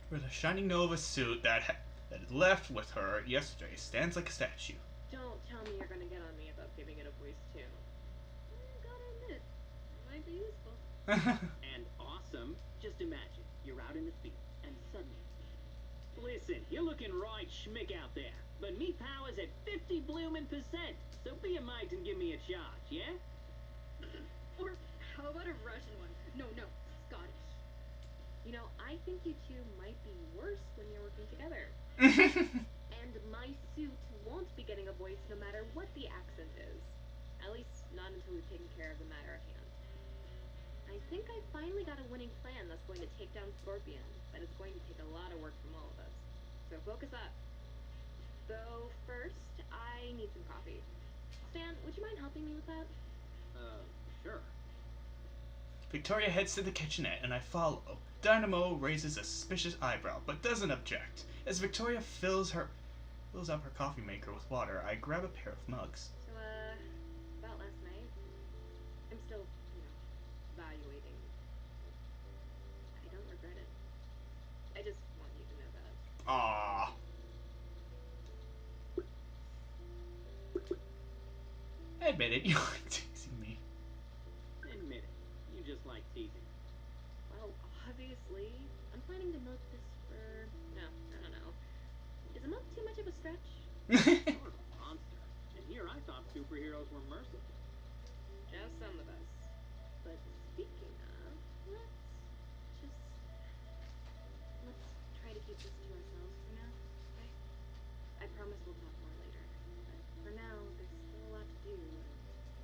where the shiny Nova suit that left with her yesterday stands like a statue.
Don't tell me you're gonna get on me about giving it a voice too.
Gotta admit, it might be useful.
And awesome. Just imagine, you're out in the field, and suddenly... Listen, you're looking right schmick out there, but me power's at 50 bloomin'%, so be a mite and give me a charge, yeah?
Or how about a Russian one? No, Scottish.
You know, I think you two might be worse when you're working together. And my suit won't be getting a voice no matter what the accent is. At least not until we've taken care of the matter at hand. I think I finally got a winning plan that's going to take down Scorpion, but it's going to take a lot of work from all of us. So focus up. Though first, I need some coffee. Stan, would you mind helping me with that?
Sure.
Victoria heads to the kitchenette and I follow. Dynamo raises a suspicious eyebrow, but doesn't object. As Victoria fills up her coffee maker with water, I grab a pair of mugs.
So, about last night, I'm still, evaluating. I don't regret it. I just want you to know that.
Aww. Admit it, you like teasing me.
Admit it. You just like teasing.
Well, obviously, I'm planning to milk this for, no, I don't know. Is a month too much of a stretch?
You're a monster. And here I thought superheroes were merciful.
Just some of us. But speaking of, let's try to keep this to ourselves for now, okay? I promise we'll talk more later. But for now, there's still a lot to do.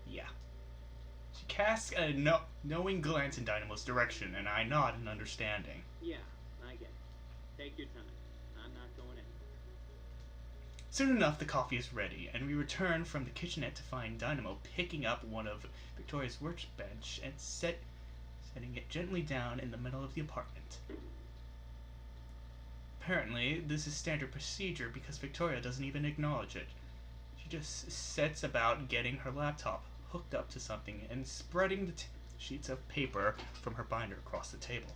Yeah. She casts a knowing glance in Dynamo's direction, and I nod in understanding.
Yeah, I get it. Take your time. I'm not going anywhere.
Soon enough, the coffee is ready, and we return from the kitchenette to find Dynamo picking up one of Victoria's workbench and setting it gently down in the middle of the apartment. Apparently, this is standard procedure because Victoria doesn't even acknowledge it. She just sets about getting her laptop hooked up to something and spreading the sheets of paper from her binder across the table.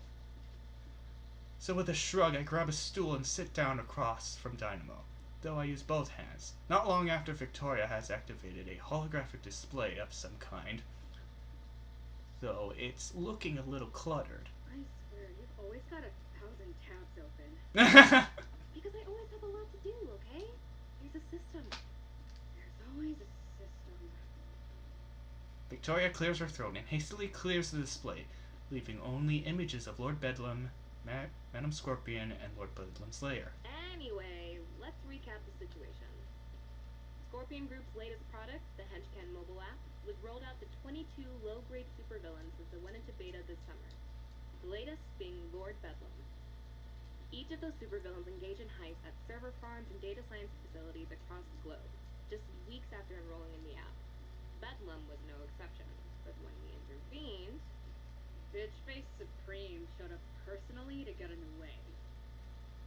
So with a shrug, I grab a stool and sit down across from Dynamo, though I use both hands, not long after Victoria has activated a holographic display of some kind, though it's looking a little cluttered.
I swear, you've always got 1,000 tabs open.
Because I always have a lot to do, okay? There's a system.
There's always a system.
Victoria clears her throat and hastily clears the display, leaving only images of Lord Bedlam, Madam Scorpion, and Lord Bedlam's lair.
Anyway, let's recap the situation. Scorpion Group's latest product, the Henchman mobile app, was rolled out to 22 low-grade supervillains since it went into beta this summer. The latest being Lord Bedlam. Each of those supervillains engage in heists at server farms and data science facilities across the globe, just weeks after enrolling in the app. Bedlam was no exception.
But when he intervened, Bitch Face Supreme showed up personally to get in the way.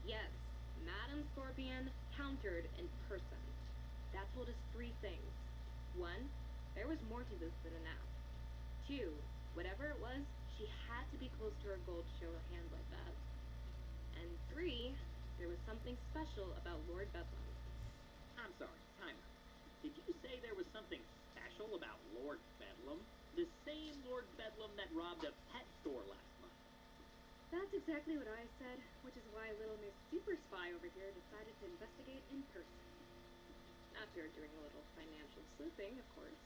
Yes, Madam Scorpion countered in person. That told us three things. One, there was more to this than an app. Two, whatever it was, she had to be close to her goal to show her hand like that. And three, there was something special about Lord Bedlam.
I'm sorry, time out. Did you say there was something special about Lord Bedlam? The same Lord Bedlam that robbed a pet store last month.
That's exactly what I said, which is why little Miss Super Spy over here decided to investigate in person. After doing a little financial sleuthing, of course.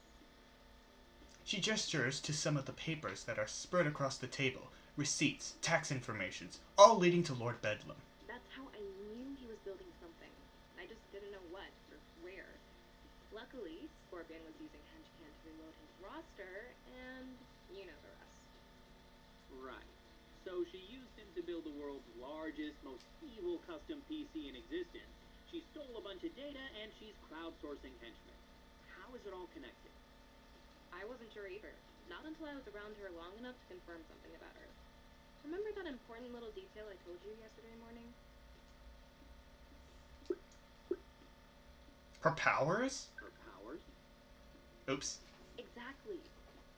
She gestures to some of the papers that are spread across the table. Receipts, tax informations, all leading to Lord Bedlam.
That's how I knew he was building something. I just didn't know what or where. Luckily, Scorpion was using Henchman to reload his roster, and you know the rest.
Right. So she used him to build the world's largest, most evil custom PC in existence. She stole a bunch of data, and she's crowdsourcing Henchmen. How is it all connected?
I wasn't sure either. Not until I was around her long enough to confirm something about her. Remember that important little detail I told you yesterday morning?
Her powers?
Her powers?
Oops.
Exactly.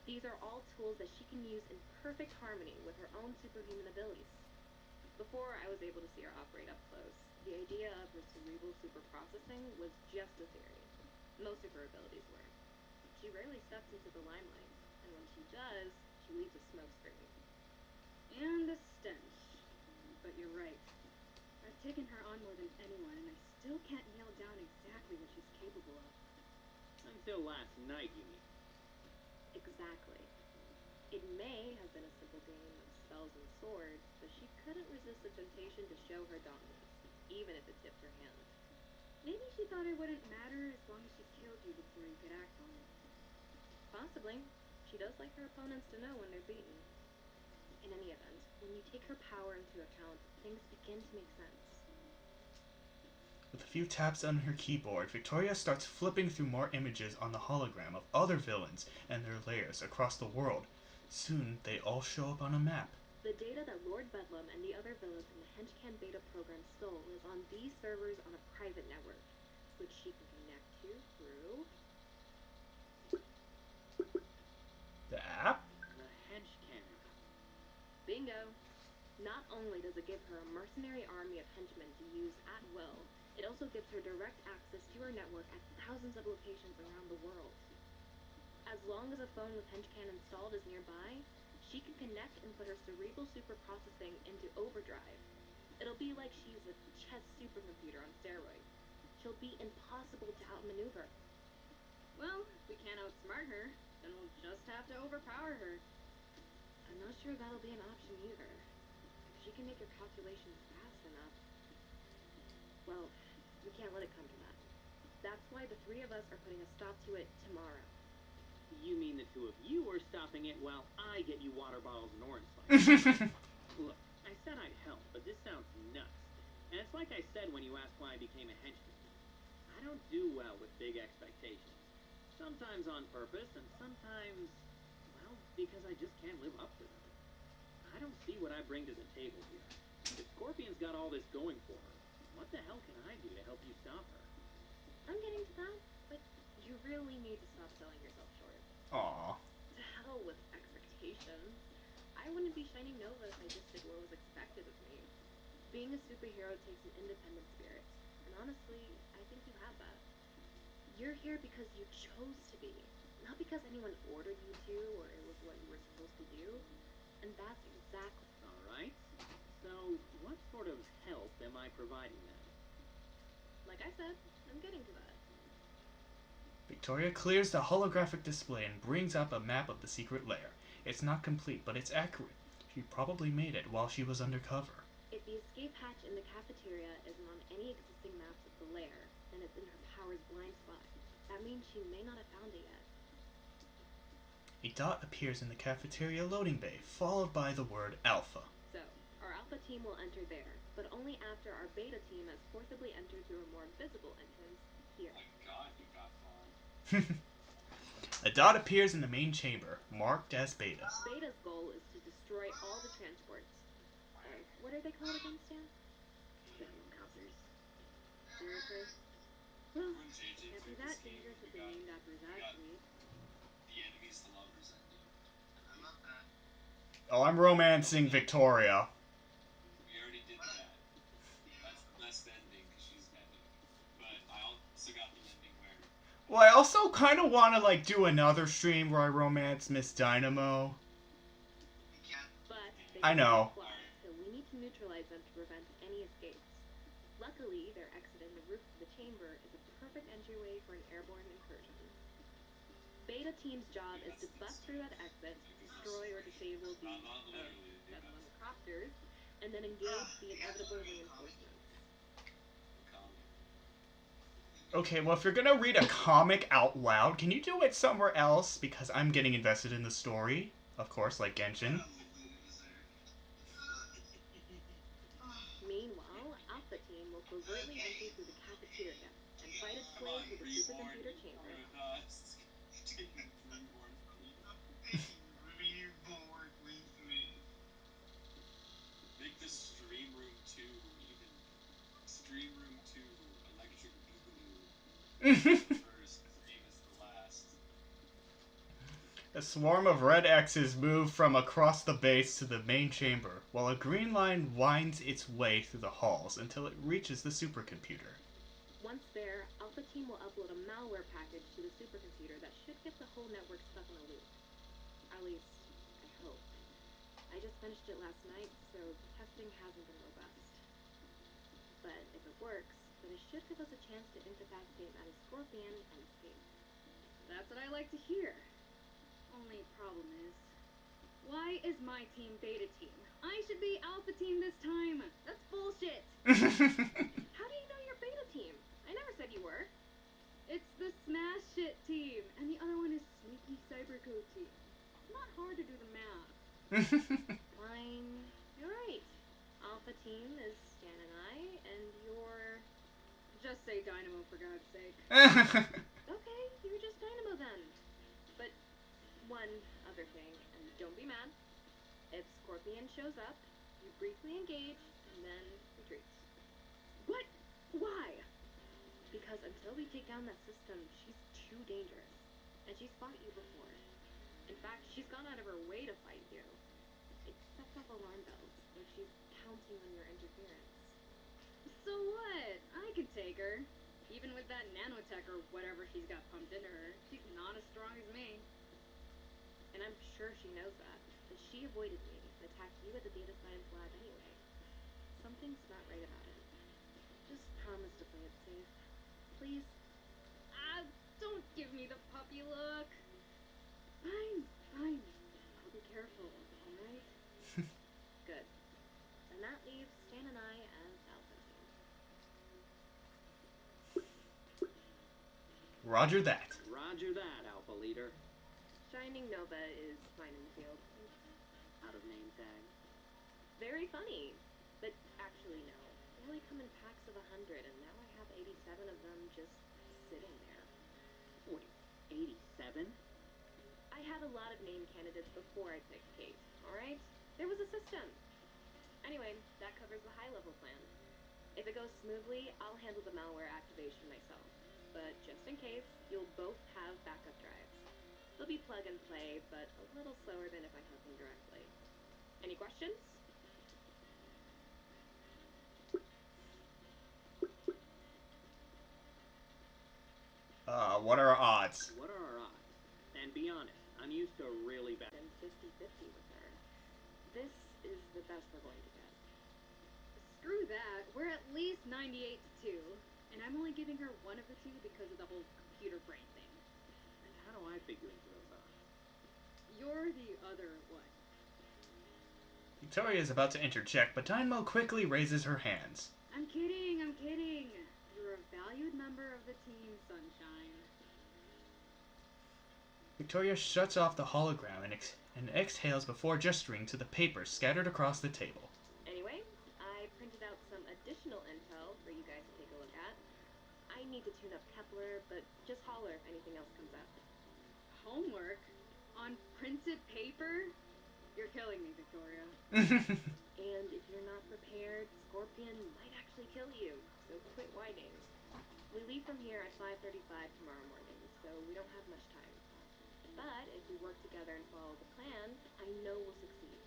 These are all tools that she can use in perfect harmony with her own superhuman abilities. Before I was able to see her operate up close, the idea of her cerebral superprocessing was just a theory. Most of her abilities were. She rarely steps into the limelight, and when she does, she leaves a smoke screen. And a stench. But you're right. I've taken her on more than anyone, and I still can't nail down exactly what she's capable of.
Until last night, you mean?
Exactly. It may have been a simple game of spells and swords, but she couldn't resist the temptation to show her dominance, even if it tipped her hand. Maybe she thought it wouldn't matter as long as she killed you before you could act on it. Possibly. She does like her opponents to know when they're beaten. In any event, when you take her power into account, things begin to make sense.
With a few taps on her keyboard, Victoria starts flipping through more images on the hologram of other villains and their lairs across the world. Soon, they all show up on a map.
The data that Lord Bedlam and the other villains in the Henchman beta program stole is on these servers on a private network, which she can connect to through...
The app?
The Henchman.
Bingo! Not only does it give her a mercenary army of henchmen to use at will, it also gives her direct access to her network at thousands of locations around the world. As long as a phone with Henchman installed is nearby, she can connect and put her cerebral superprocessing into overdrive. It'll be like she's a chess supercomputer on steroids. She'll be impossible to outmaneuver. Well, if we can't outsmart her, then we'll just have to overpower her. I'm not sure that'll be an option either. If she can make her calculations fast enough... Well, we can't let it come to that. That's why the three of us are putting a stop to it tomorrow.
You mean the two of you are stopping it while I get you water bottles and orange slices? Look, I said I'd help, but this sounds nuts. And it's like I said when you asked why I became a henchman. I don't do well with big expectations. Sometimes on purpose, and sometimes, well, because I just can't live up to them. I don't see what I bring to the table here. If Scorpion's got all this going for her, what the hell can I do to help you stop her?
I'm getting to that, but you really need to stop selling yourself short.
Aww.
To hell with expectations. I wouldn't be shining Nova if I just did what was expected of me. Being a superhero takes an independent spirit, and honestly, I think you have that. You're here because you chose to be, not because anyone ordered you to or it was what you were supposed to do. And that's exactly...
Alright. So, what sort of help am I providing then?
Like I said, I'm getting to that.
Victoria clears the holographic display and brings up a map of the secret lair. It's not complete, but it's accurate. She probably made it while she was undercover.
If the escape hatch in the cafeteria isn't on any existing maps of the lair, then it's in her power's blind spot. That means she may not have found it yet.
A dot appears in the cafeteria loading bay, followed by the word Alpha.
So, our Alpha team will enter there, but only after our Beta team has forcibly entered through a more visible entrance here.
My God, you got far.
A dot appears in the main chamber, marked as Beta.
Beta's goal is to destroy all the transports. What are they called again, Stan?
Bedlam copters.
Seriously? Well,
Wouldn't change it
can't
if
be
it
that
was the
dangerous if
we
they're
got-
named after
we
that
got
sweet.
the enemies to lovers ending.
I love that.
Oh, I'm romancing Victoria.
We already did that. That's the best ending because she's epic. But I also got the ending where
Well, I also kind of want to, like, do another stream where I romance Miss Dynamo.
You can't.
But they
I know.
fly, so we need to neutralize them to prevent any escapes. Luckily, their exit in the roof of the chamber is a perfect entryway for an airborne incursion. Beta Team's job is to bust through that exit, destroy or disable the
not literally.
bedlam copters, and then engage the inevitable reinforcements.
Okay, well, if you're gonna read a comic out loud, can you do it somewhere else? Because I'm getting invested in the story. Of course, like Genshin.
Meanwhile, Alpha Team will covertly enter through the cafeteria and fight its way through the supercomputer chamber.
Reborn with me.
Make this Stream Room 2 even. Stream Room 2, Electric Boogaloo. First, Stream is the last.
A swarm of red X's move from across the base to the main chamber, while a green line winds its way through the halls until it reaches the supercomputer.
Once there, Alpha Team will upload a malware package to the supercomputer that should get the whole network stuck in a loop. At least, I hope. I just finished it last night, so testing hasn't been robust. But if it works, then it should give us a chance to incapacitate Madam Scorpion and escape. That's what I like to hear.
Only problem is, why is my team Beta Team? I should be Alpha Team this time.
That's bullshit! How do you know you're Beta Team? I never said you were.
It's the Smash Shit Team, and the other one is Sneaky Cybercode Team. It's not hard to do the math.
Fine. You're right. Alpha Team is Stan and I, and you're...
Just say Dynamo for God's sake.
Okay, you're just Dynamo then. But one other thing, and don't be mad. If Scorpion shows up, you briefly engage, and then retreat. What? Why? Because until we take down that system, she's too dangerous. And she's fought you before. In fact, she's gone out of her way to fight you. It sets off alarm bells, like she's counting on your interference.
So what? I could take her. Even with that nanotech or whatever she's got pumped into her, she's not as strong as me.
And I'm sure she knows that, but she avoided me and attacked you at the data science lab anyway. Something's not right about it. Just promise to play it safe. Please?
Ah, don't give me the puppy look. Fine, fine. I'll be careful, alright?
Good. And that leaves Stan and I as Alpha Team.
Roger that.
Roger that, Alpha Leader.
Shining Nova is fine in the field. It's
Out of name tag.
very funny. But actually, no. They only come in packs of 100, and now I have 87 of them just sitting there.
Wait, 87?
I had a lot of name candidates before I picked Kate, alright? There was a system. Anyway, that covers the high-level plan. If it goes smoothly, I'll handle the malware activation myself. But just in case, you'll both have backup drives. They'll be plug and play, but a little slower than if I hook them directly. Any questions?
What are our odds?
What are our odds? And be honest, I'm used to really bad.
And 50-50 with her. This is the best we're going to get.
Screw that. We're at least 98 to 2. And I'm only giving her one of the two because of the whole computer brain thing.
And how do I figure into those odds?
You're the other one.
Victoria is about to interject, but Dynamo quickly raises her hands.
I'm kidding, I'm kidding. You're a valued member of the team, Sunshine.
Victoria shuts off the hologram and exhales before gesturing to the papers scattered across the table.
Anyway, I printed out some additional intel for you guys to take a look at. I need to tune up Kepler, but just holler if anything else comes up.
Homework? On printed paper? You're killing me, Victoria.
And if you're not prepared, Scorpion might actually kill you, so quit whining. We leave from here at 5:35 tomorrow morning, so we don't have much time. But if we work together and follow the plan, I know we'll succeed.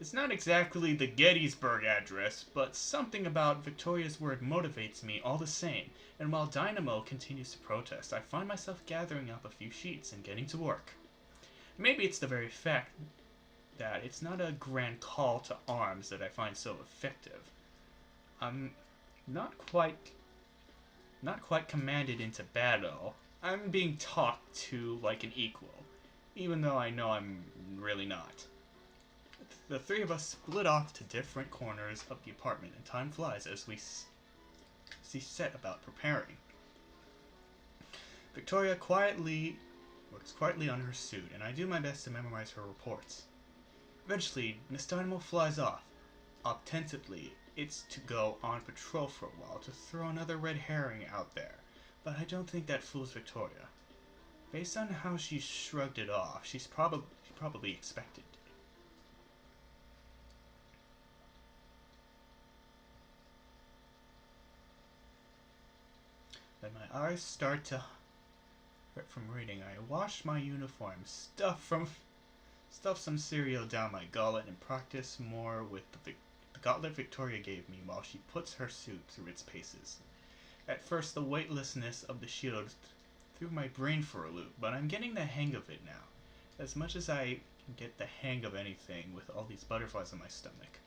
It's not exactly the Gettysburg Address, but something about Victoria's word motivates me all the same, and while Dynamo continues to protest, I find myself gathering up a few sheets and getting to work. Maybe it's the very fact that it's not a grand call to arms that I find so effective. I'm not quite commanded into battle. I'm being talked to like an equal, even though I know I'm really not. The three of us split off to different corners of the apartment, and time flies as we set about preparing. Victoria works quietly on her suit, and I do my best to memorize her reports. Eventually, Miss Dynamo flies off. Ostensibly, it's to go on patrol for a while to throw another red herring out there, but I don't think that fools Victoria. Based on how she shrugged it off, she probably expected. When my eyes start to hurt from reading, I wash my uniform, stuff some cereal down my gullet, and practice more with the gauntlet Victoria gave me while she puts her suit through its paces. At first, the weightlessness of the shield threw my brain for a loop, but I'm getting the hang of it now, as much as I can get the hang of anything with all these butterflies in my stomach.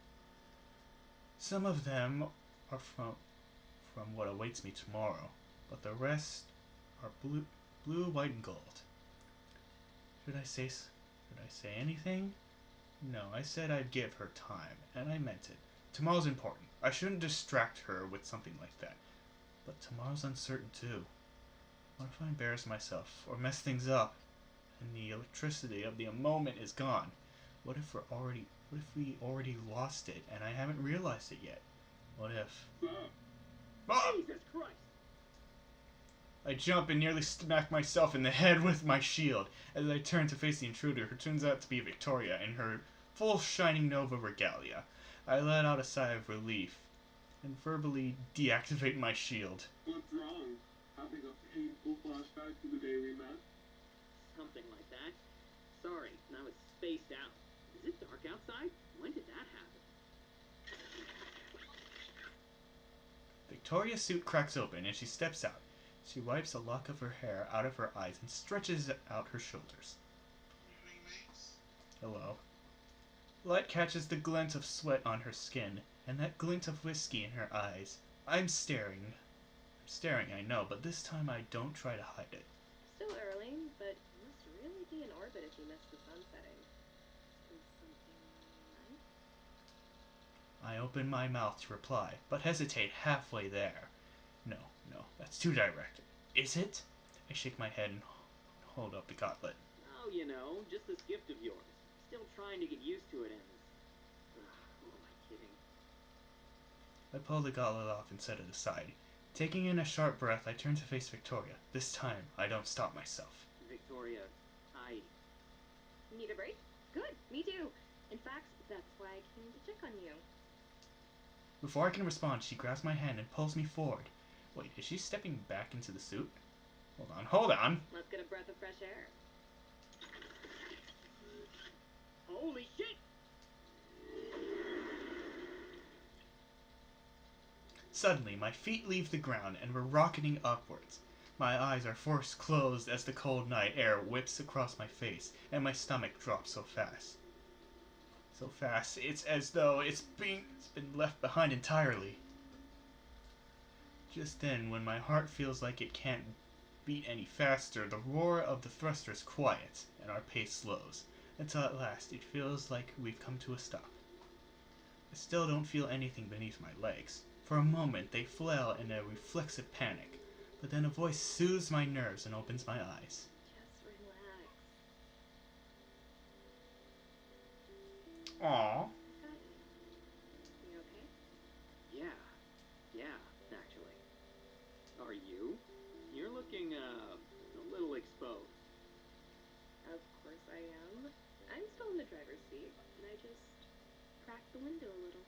Some of them are from what awaits me tomorrow, but the rest are blue, white, and gold. Should I say anything? No, I said I'd give her time, and I meant it. Tomorrow's important. I shouldn't distract her with something like that. But tomorrow's uncertain too. What if I embarrass myself, or mess things up, and the electricity of the moment is gone? What if we already lost it, and I haven't realized it yet? What if... Ah!
Jesus Christ!
I jump and nearly smack myself in the head with my shield as I turn to face the intruder, who turns out to be Victoria in her full shining Nova regalia. I let out a sigh of relief and verbally deactivate my shield.
What's wrong? Having a painful flashback to the day we met?
Something like that. Sorry, I was spaced out. Is it dark outside? When did that happen?
Victoria's suit cracks open and she steps out. She wipes a lock of her hair out of her eyes and stretches out her shoulders.
Evening, mates.
Hello. Light catches the glint of sweat on her skin, and that glint of whiskey in her eyes. I'm staring, I know, but this time I don't try to hide it.
Still early, but you must really be in orbit if you missed the sun setting. Is something nice?
I open my mouth to reply, but hesitate halfway there. No, that's too direct. Is it? I shake my head and hold up the gauntlet.
Oh, you know, just this gift of yours. Still trying to get used to it and... Who am I kidding?
I pull the gauntlet off and set it aside. Taking in a sharp breath, I turn to face Victoria. This time, I don't stop myself.
Victoria, I...
Need a break? Good, me too. In fact, that's why I came to check on you.
Before I can respond, she grabs my hand and pulls me forward. Wait, is she stepping back into the suit? Hold on.
Let's get a breath of fresh air.
Holy shit!
Suddenly, my feet leave the ground and we're rocketing upwards. My eyes are forced closed as the cold night air whips across my face, and my stomach drops so fast. So fast, it's as though it's been left behind entirely. Just then, when my heart feels like it can't beat any faster, the roar of the thrusters quiets, and our pace slows, until at last it feels like we've come to a stop. I still don't feel anything beneath my legs. For a moment, they flail in a reflexive panic, but then a voice soothes my nerves and opens my eyes.
Just relax.
Aww.
You okay?
Yeah, actually. Are you? You're looking, a little exposed.
I am. I'm still in the driver's seat, and I just cracked the window a little.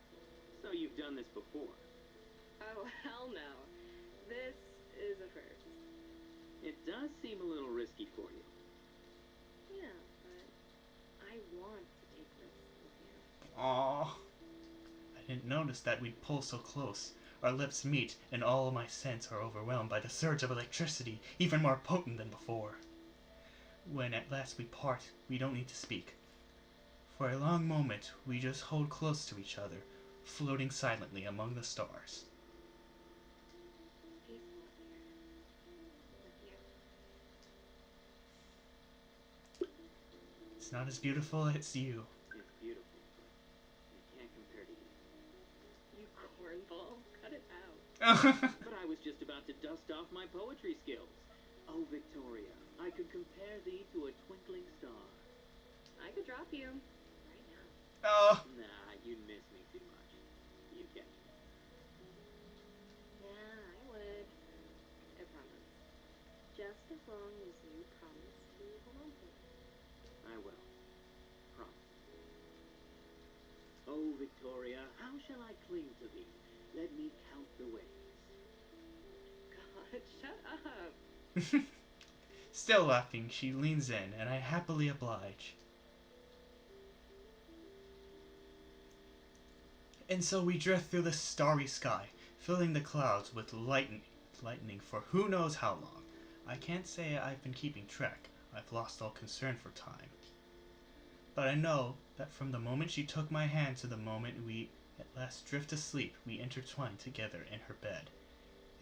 So you've done this before.
Oh, hell no. This is a first.
It does seem a little risky for you.
Yeah, but I want to take risks with you.
Aww. I didn't notice that we'd pull so close. Our lips meet, and all my senses are overwhelmed by the surge of electricity, even more potent than before. When at last we part, we don't need to speak. For a long moment, we just hold close to each other, floating silently among the stars.
It's peaceful up here. With you.
It's not as beautiful as you.
It's beautiful, but it can't compare to you.
You cornball. Cut it out.
But I was just about to dust off my poetry skills. Oh, Victoria, I could compare thee to a twinkling star.
I could drop you right now.
Oh.
Nah, you'd miss me too much. You get me.
Yeah, I would. I promise. Just as long as you promise to hold on to it.
I will. Promise. Oh, Victoria, how shall I cling to thee? Let me count the ways.
God, shut up.
Still laughing, she leans in, and I happily oblige. And so we drift through the starry sky, filling the clouds with lightning for who knows how long. I can't say I've been keeping track. I've lost all concern for time. But I know that from the moment she took my hand to the moment we at last drift asleep, we intertwine together in her bed.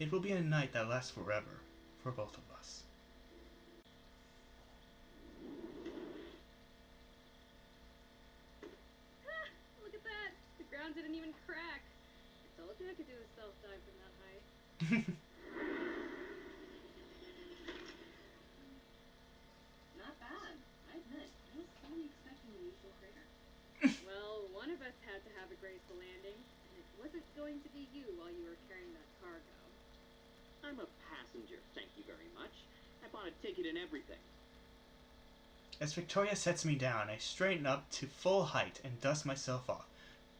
It will be a night that lasts forever, for both of us.
Ah, look at that! The ground didn't even crack. I told you I could do a self-dive from that height.
Not bad. I admit, I was fully expecting the usual crater.
Well, one of us had to have a graceful landing, and it wasn't going to be you while you were carrying that cargo.
I'm a passenger, thank you very much. I bought a ticket and everything.
As Victoria sets me down, I straighten up to full height and dust myself off,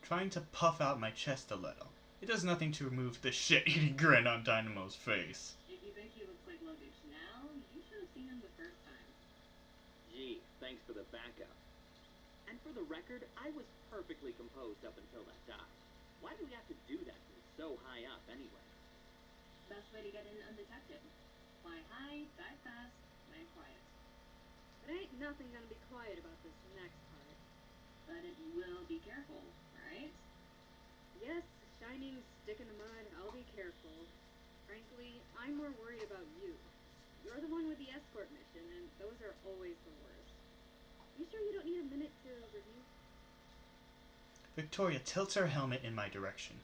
trying to puff out my chest a little. It does nothing to remove the shit-eating grin on Dynamo's face.
If you think he looks like luggage now, you should have seen him the first time.
Gee, thanks for the backup. And for the record, I was perfectly composed up until that dive. Why did we have to do that from so high up anyway?
Best way to get in undetected. Fly high, dive fast, land quiet.
But ain't nothing gonna be quiet about this next part.
But it will be careful, right?
Yes, shining stick in the mud, I'll be careful. Frankly, I'm more worried about you. You're the one with the escort mission, and those are always the worst. You sure you don't need a minute to review?
Victoria tilts her helmet in my direction,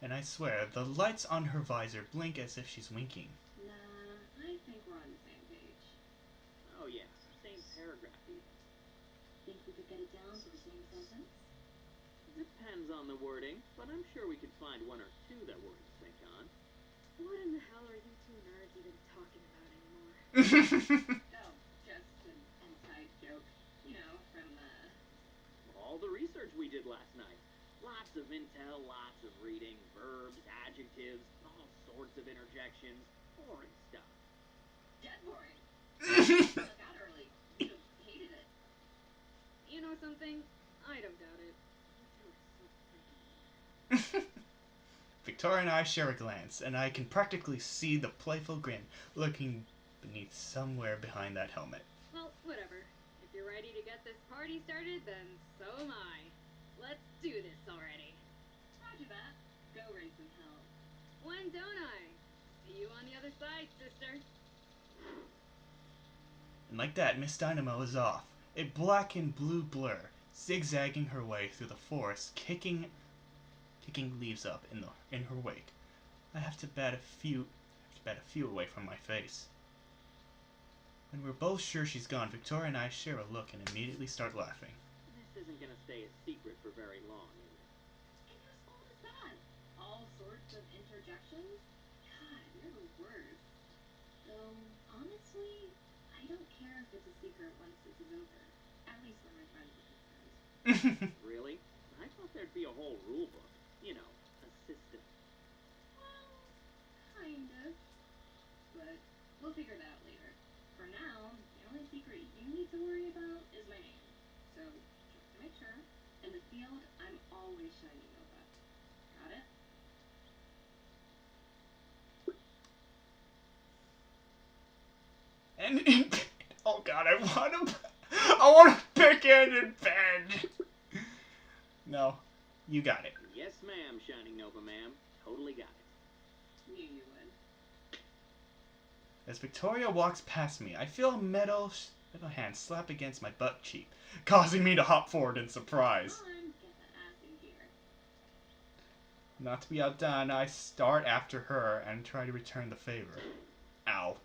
and I swear the lights on her visor blink as if she's winking.
Nah, I think we're on the same page.
Oh yeah, same paragraph even.
Think we could get it down to the same sentence?
Depends on the wording, but I'm sure we could find one or two that we're in sync on.
What in the hell are you two nerds even talking about anymore?
Oh, just an inside joke. You know, from,
All the research we did last night. Lots of intel, lots of reading, verbs, adjectives, all sorts of interjections, boring stuff.
dead boring. Look out early. You hated it.
You know something? I don't doubt it. You two are so pretty.
Victoria and I share a glance, and I can practically see the playful grin lurking beneath somewhere behind that helmet.
Well, whatever. If you're ready to get this party started, then so am I. Let's do this already.
Roger that. Go raise some hell.
When don't I? See you on the other side, sister.
And like that, Miss Dynamo is off, a black and blue blur, zigzagging her way through the forest, kicking leaves up in her wake. I have to bat a few away from my face. When we're both sure she's gone, Victoria and I share a look and immediately start laughing.
This isn't gonna stay a secret for very long, is it?
And whose fault is that? All sorts of interjections? God, you're the worst. Though, honestly, I don't care if it's a secret once this is over. At
At least when my friends are concerned. Really? I thought there'd be a whole rule book. You know, a system.
Well, kind of. But we'll figure that out later. For now, the only secret you need to worry about is my name. So, just to make sure, in the field, I'm always shining Nova. Got it?
And oh god, I want to pick Ann in bed. No, you got it.
Yes, ma'am, Shining Nova, ma'am. Totally got it.
Knew you would.
As Victoria walks past me, I feel a metal hand slap against my butt cheek, causing me to hop forward in surprise.
Come on, get that ass in here.
Not to be outdone, I start after her and try to return the favor. Ow.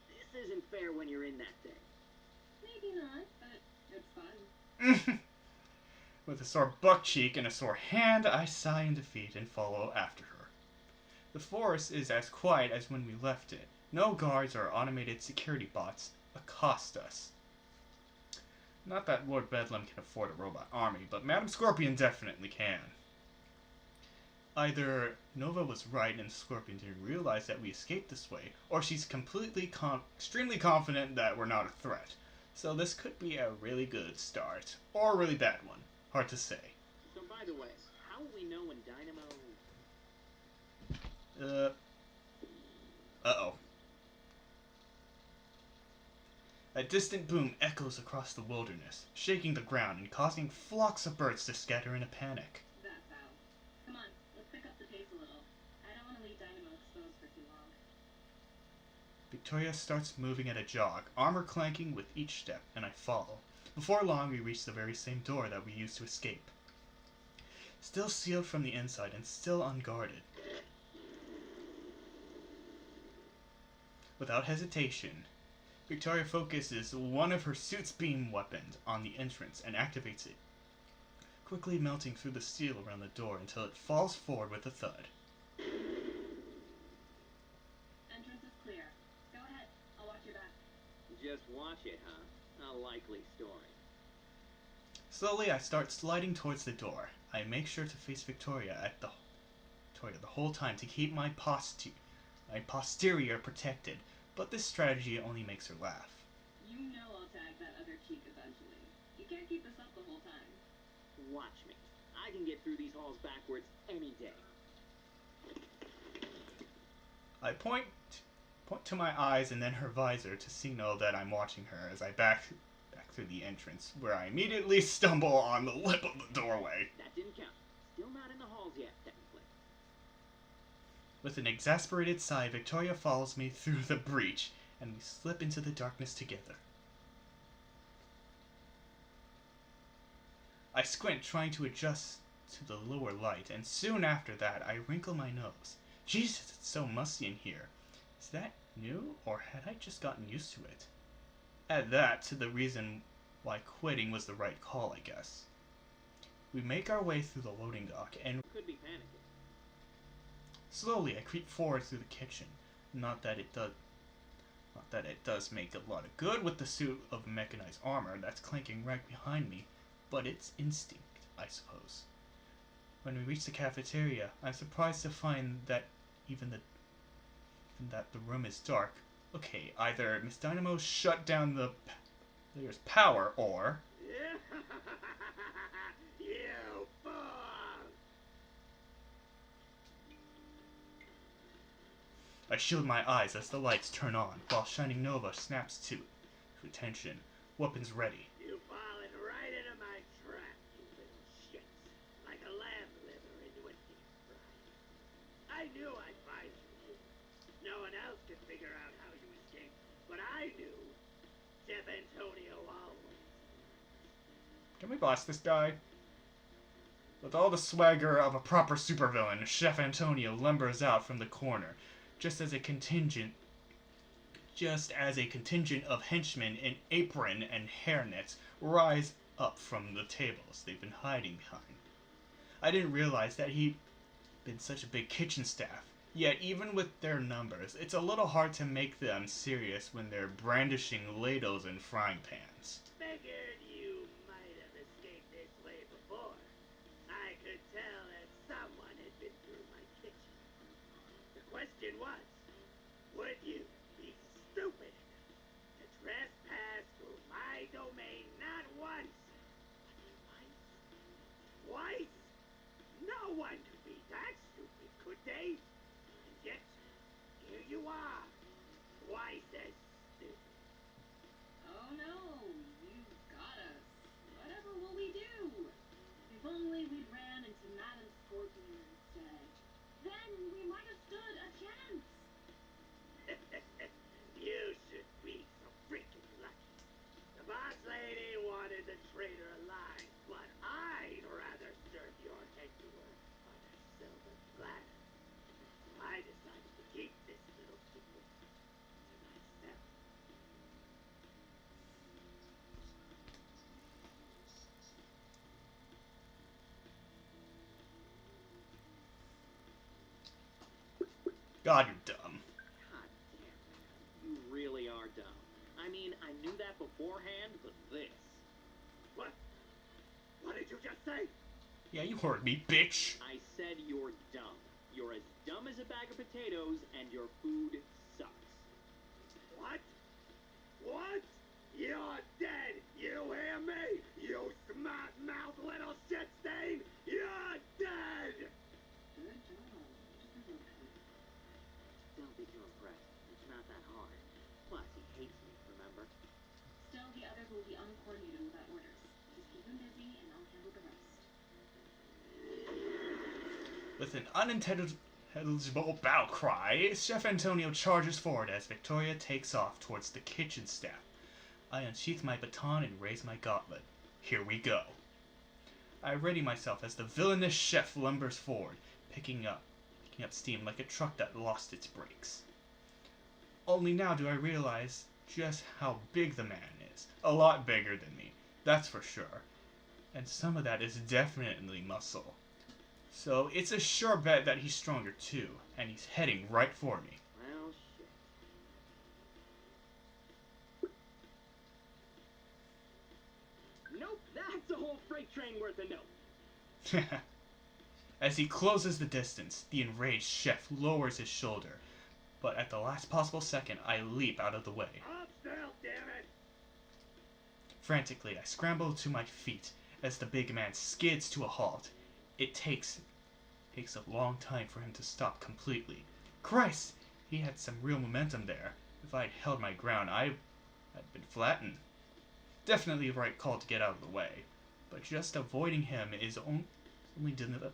This isn't fair when you're in that thing.
Maybe not, but it's fun.
With a sore butt cheek and a sore hand, I sigh in defeat and follow after her. The forest is as quiet as when we left it. No guards or automated security bots accost us. Not that Lord Bedlam can afford a robot army, but Madam Scorpion definitely can. Either Nova was right and Scorpion didn't realize that we escaped this way, or she's extremely confident that we're not a threat. So this could be a really good start, or a really bad one. Hard to say.
So, by the way, how will we know when Dynamo...
Uh-oh. A distant boom echoes across the wilderness, shaking the ground and causing flocks of birds to scatter in a panic.
That's how. Come on, let's pick up the pace a little. I don't want to leave Dynamo exposed for too long.
Victoria starts moving at a jog, armor clanking with each step, and I follow. Before long, we reach the very same door that we used to escape. Still sealed from the inside and still unguarded. Without hesitation, Victoria focuses one of her suit's beam weapons on the entrance and activates it, quickly melting through the steel around the door until it falls forward with a thud.
Entrance is clear. Go ahead, I'll watch your back.
Just watch it, huh? A likely story.
Slowly, I start sliding towards the door. I make sure to face Victoria the whole time to keep my posterior protected, but this strategy only makes her laugh.
You know I'll tag that other cheek eventually. You can't keep this up the whole time.
Watch me. I can get through these halls backwards any day.
I point to my eyes and then her visor to signal that I'm watching her as I back through the entrance, where I immediately stumble on the lip of the doorway.
That didn't count. Still not in the halls yet, technically.
With an exasperated sigh, Victoria follows me through the breach, and we slip into the darkness together. I squint, trying to adjust to the lower light, and soon after that, I wrinkle my nose. Jesus, it's so musty in here. Is that new, or had I just gotten used to it? Add that to the reason why quitting was the right call, I guess. We make our way through the loading dock, and
Could be panicking.
slowly I creep forward through the kitchen. Not that it does make a lot of good with the suit of mechanized armor that's clanking right behind me, but it's instinct, I suppose. When we reach the cafeteria, I'm surprised to find that even that the room is dark. Okay, either Miss Dynamo shut down the player's power, or
You fool!
I shield my eyes as the lights turn on, while Shining Nova snaps to attention, weapons ready.
You've fallen right into my trap, you little shit. Like a lamb liver into a deep fry. I knew I'd find you. No one else could figure out how you escaped, but I knew. Chef Antonio always.
Can we boss this guy? With all the swagger of a proper supervillain, Chef Antonio lumbers out from the corner, just as a contingent of henchmen in apron and hairnets rise up from the tables they've been hiding behind. I didn't realize that he'd been such a big kitchen staff. Yet even with their numbers, it's a little hard to make them serious when they're brandishing ladles and frying pans.
Figured you might have escaped this way before. I could tell that someone had been through my kitchen. The question was, would you be stupid enough to trespass through my domain not once, but twice? Twice? No one could be that stupid, could they? And yet, here you are, twice as stupid.
Oh no, you got us. Whatever will we do? If only we'd ran into Madam Scorpion instead. Then we might have stood a chance.
You should be so freaking lucky. The boss lady wanted the traitor alive, but I'd rather serve your head to her on a silver platter. So I decided to keep this little secret to myself.
God, you're dumb.
God damn, man. You really are dumb. I mean, I knew that beforehand, but this.
What? What did you just say?
Yeah, you heard me, bitch.
I said you're dumb. You're as dumb as a bag of potatoes, and your food sucks.
What? What? You're dead! You hear me? You smart-mouthed little shit stain! You're dead!
Good job.
Don't be too impressed. It's not that hard. Plus, he hates me, remember?
Still, the others will be uncoordinated without orders. Just keep them busy, and I'll handle the rest.
With an unintelligible battle cry, Chef Antonio charges forward as Victoria takes off towards the kitchen staff. I unsheath my baton and raise my gauntlet. Here we go. I ready myself as the villainous chef lumbers forward, picking up steam like a truck that lost its brakes. Only now do I realize just how big the man is. A lot bigger than me, that's for sure. And some of that is definitely muscle. So it's a sure bet that he's stronger too, and he's heading right for me.
Well, shit. Nope, that's a whole freight train worth of note.
As he closes the distance, the enraged chef lowers his shoulder, but at the last possible second, I leap out of the way.
Up still, damn it!
Frantically, I scramble to my feet as the big man skids to a halt. It takes a long time for him to stop completely. Christ! He had some real momentum there. If I'd held my ground, I'd been flattened. Definitely the right call to get out of the way, but just avoiding him is only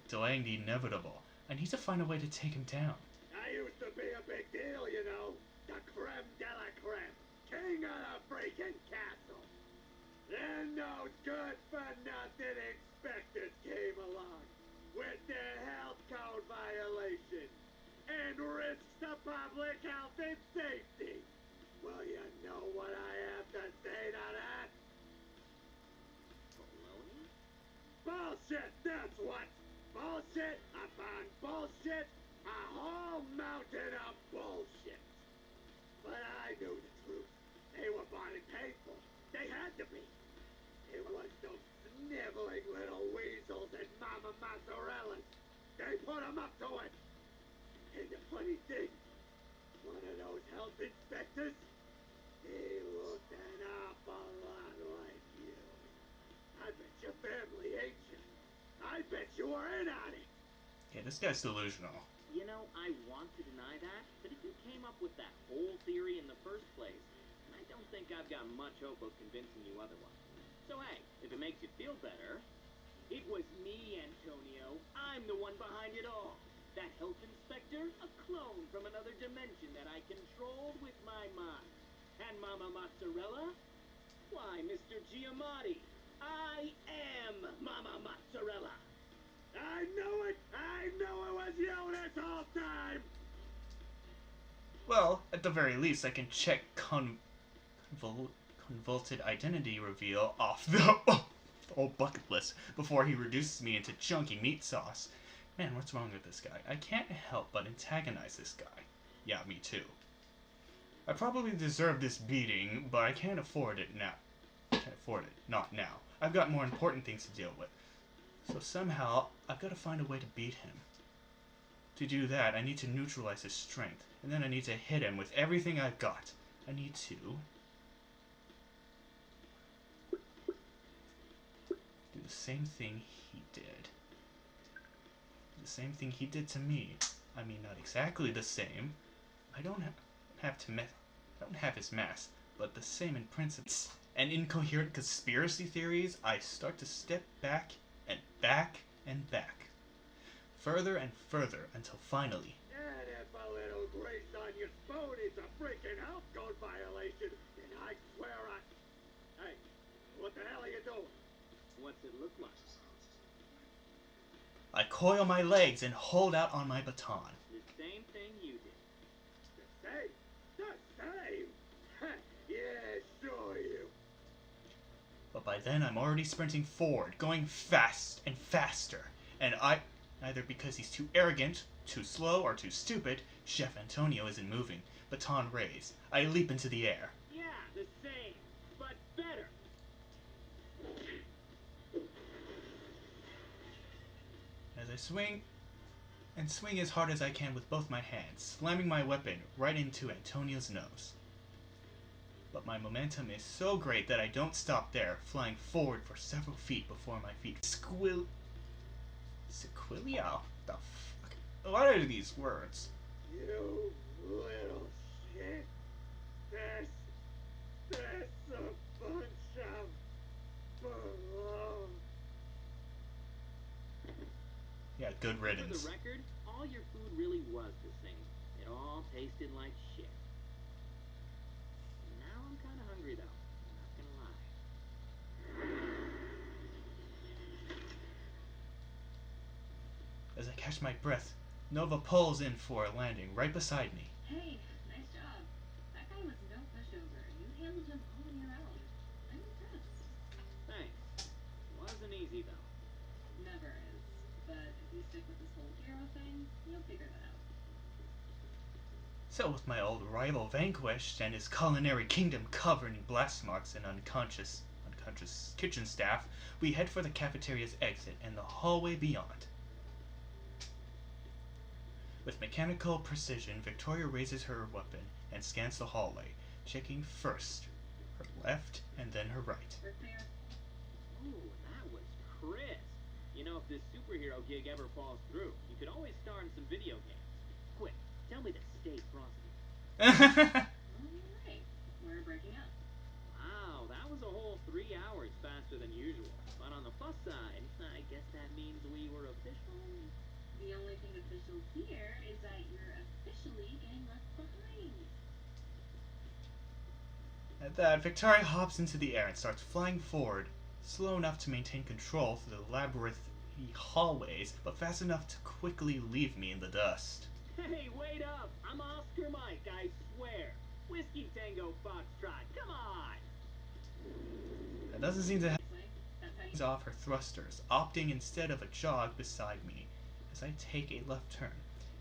delaying the inevitable. I need to find a way to take him down.
I used to be a big deal, you know. The creme de la creme. King of the freaking castle. Then those good-for-nothing inspectors came along with their health code violation and risked the public health and safety. Well, you know what I have to say to that?
Baloney?
Bullshit, that's what! Bullshit upon bullshit, a whole mountain of bullshit. But I knew the truth. They were bought and paid for. They had to be. It was those sniveling little weasels and Mama Mozzarellas. They put 'em up to it. And the funny thing, one of those health inspectors, he looked an awful lot like you. I bet your family hates you. I bet you were in on it.
Yeah, this guy's delusional.
You know, I want to deny that, but if you came up with that whole theory in the first place, I don't think I've got much hope of convincing you otherwise. So hey, if it makes you feel better, it was me, Antonio. I'm the one behind it all. That health inspector, a clone from another dimension that I controlled with my mind. And Mama Mozzarella? Why, Mr. Giamatti, I am Mama Mozzarella.
I knew it! I knew it was you this whole time!
Well, at the very least, I can check convoluted identity reveal off the old bucket list before he reduces me into chunky meat sauce. Man, what's wrong with this guy? I can't help but antagonize this guy. Yeah, me too. I probably deserve this beating, but I can't afford it now. Can't afford it. Not now. I've got more important things to deal with. So somehow, I've got to find a way to beat him. To do that, I need to neutralize his strength, and then I need to hit him with everything I've got. I need to do the same thing he did. The same thing he did to me. I mean, not exactly the same. I don't have his mass, but the same in principle. And incoherent conspiracy theories, I start to step back and back and back. Further and further until finally.
And if a little grease on your spoon is a freaking health code violation, then I swear Hey, what the hell are you doing? What's it look like?
I coil my legs and hold out on my baton.
The same thing you did.
The same? The same? Yeah, sure you.
But by then I'm already sprinting forward, going fast and faster. And either because he's too arrogant, too slow, or too stupid, Chef Antonio isn't moving. Baton raised. I leap into the air.
Yeah, the same, but better.
As I swing as hard as I can with both my hands, slamming my weapon right into Antonio's nose. But my momentum is so great that I don't stop there, flying forward for several feet before my feet Sequilia? The fuck? What are these words?
You little shit. This a bunch of baloney.
Yeah, good
For
riddance.
the record, all your food really was the same. It all tasted like shit. Now I'm kind of hungry, though. I'm not gonna lie.
As I catch my breath, Nova pulls in for a landing right beside me.
Hey, nice job. That guy was no pushover. You handled him all on your own. I'm impressed.
Thanks. Wasn't easy, though.
Never is. But if you stick with this whole hero thing, you'll figure that out.
So with my old rival vanquished and his culinary kingdom covered in blast marks and unconscious kitchen staff, we head for the cafeteria's exit and the hallway beyond. With mechanical precision, Victoria raises her weapon and scans the hallway, checking first her left and then her right.
We're clear.
Ooh, that was crisp. You know, if this superhero gig ever falls through, you could always star in some video games. Quick, tell me to stay frosty.
Alright, we're breaking up.
Wow, that was a whole 3 hours faster than usual. But on the plus side, I guess that means we were official.
The only thing official here is that you're officially getting left behind.
At that, Victoria hops into the air and starts flying forward, slow enough to maintain control through the labyrinth hallways, but fast enough to quickly leave me in the dust.
Hey, wait up! I'm Oscar Mike, I swear. Whiskey Tango Foxtrot, come on!
That doesn't seem to have
That's how you
off her thrusters, opting instead of a jog beside me as I take a left turn.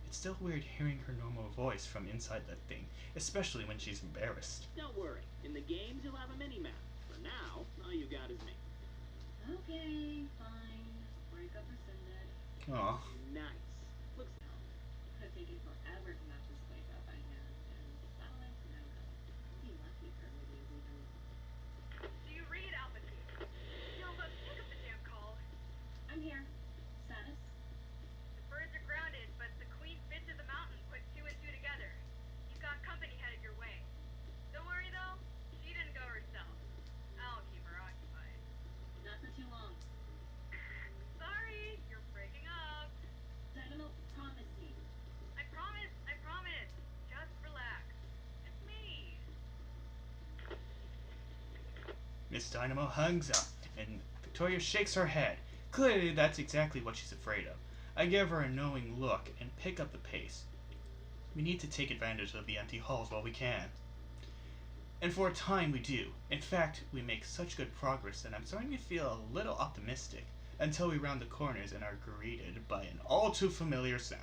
It's still weird hearing her normal voice from inside that thing, especially when she's embarrassed.
Don't worry, in the games you'll have a mini-map. For now, all you got is me.
Okay, fine. Breakup rescinded.
Aw.
Nice. Looks
Could take it forever to map this place out by hand, and satellites no go. Be lucky if Hermione is even.
Do you read out with me? Nova, pick up the damn call.
I'm here. Status?
The birds are grounded, but the queen bit to the mountain put 2 and 2 together. You've got company headed your way. Don't worry though, she didn't go herself. I'll keep her occupied.
Not for too long.
Sorry, you're breaking up.
Dynamo, promise me.
I promise, I promise. Just relax. It's me.
Miss Dynamo hangs up, and Victoria shakes her head. Clearly, that's exactly what she's afraid of. I give her a knowing look and pick up the pace. We need to take advantage of the empty halls while we can. And for a time we do. In fact, we make such good progress that I'm starting to feel a little optimistic. until we round the corners and are greeted by an all too familiar sound.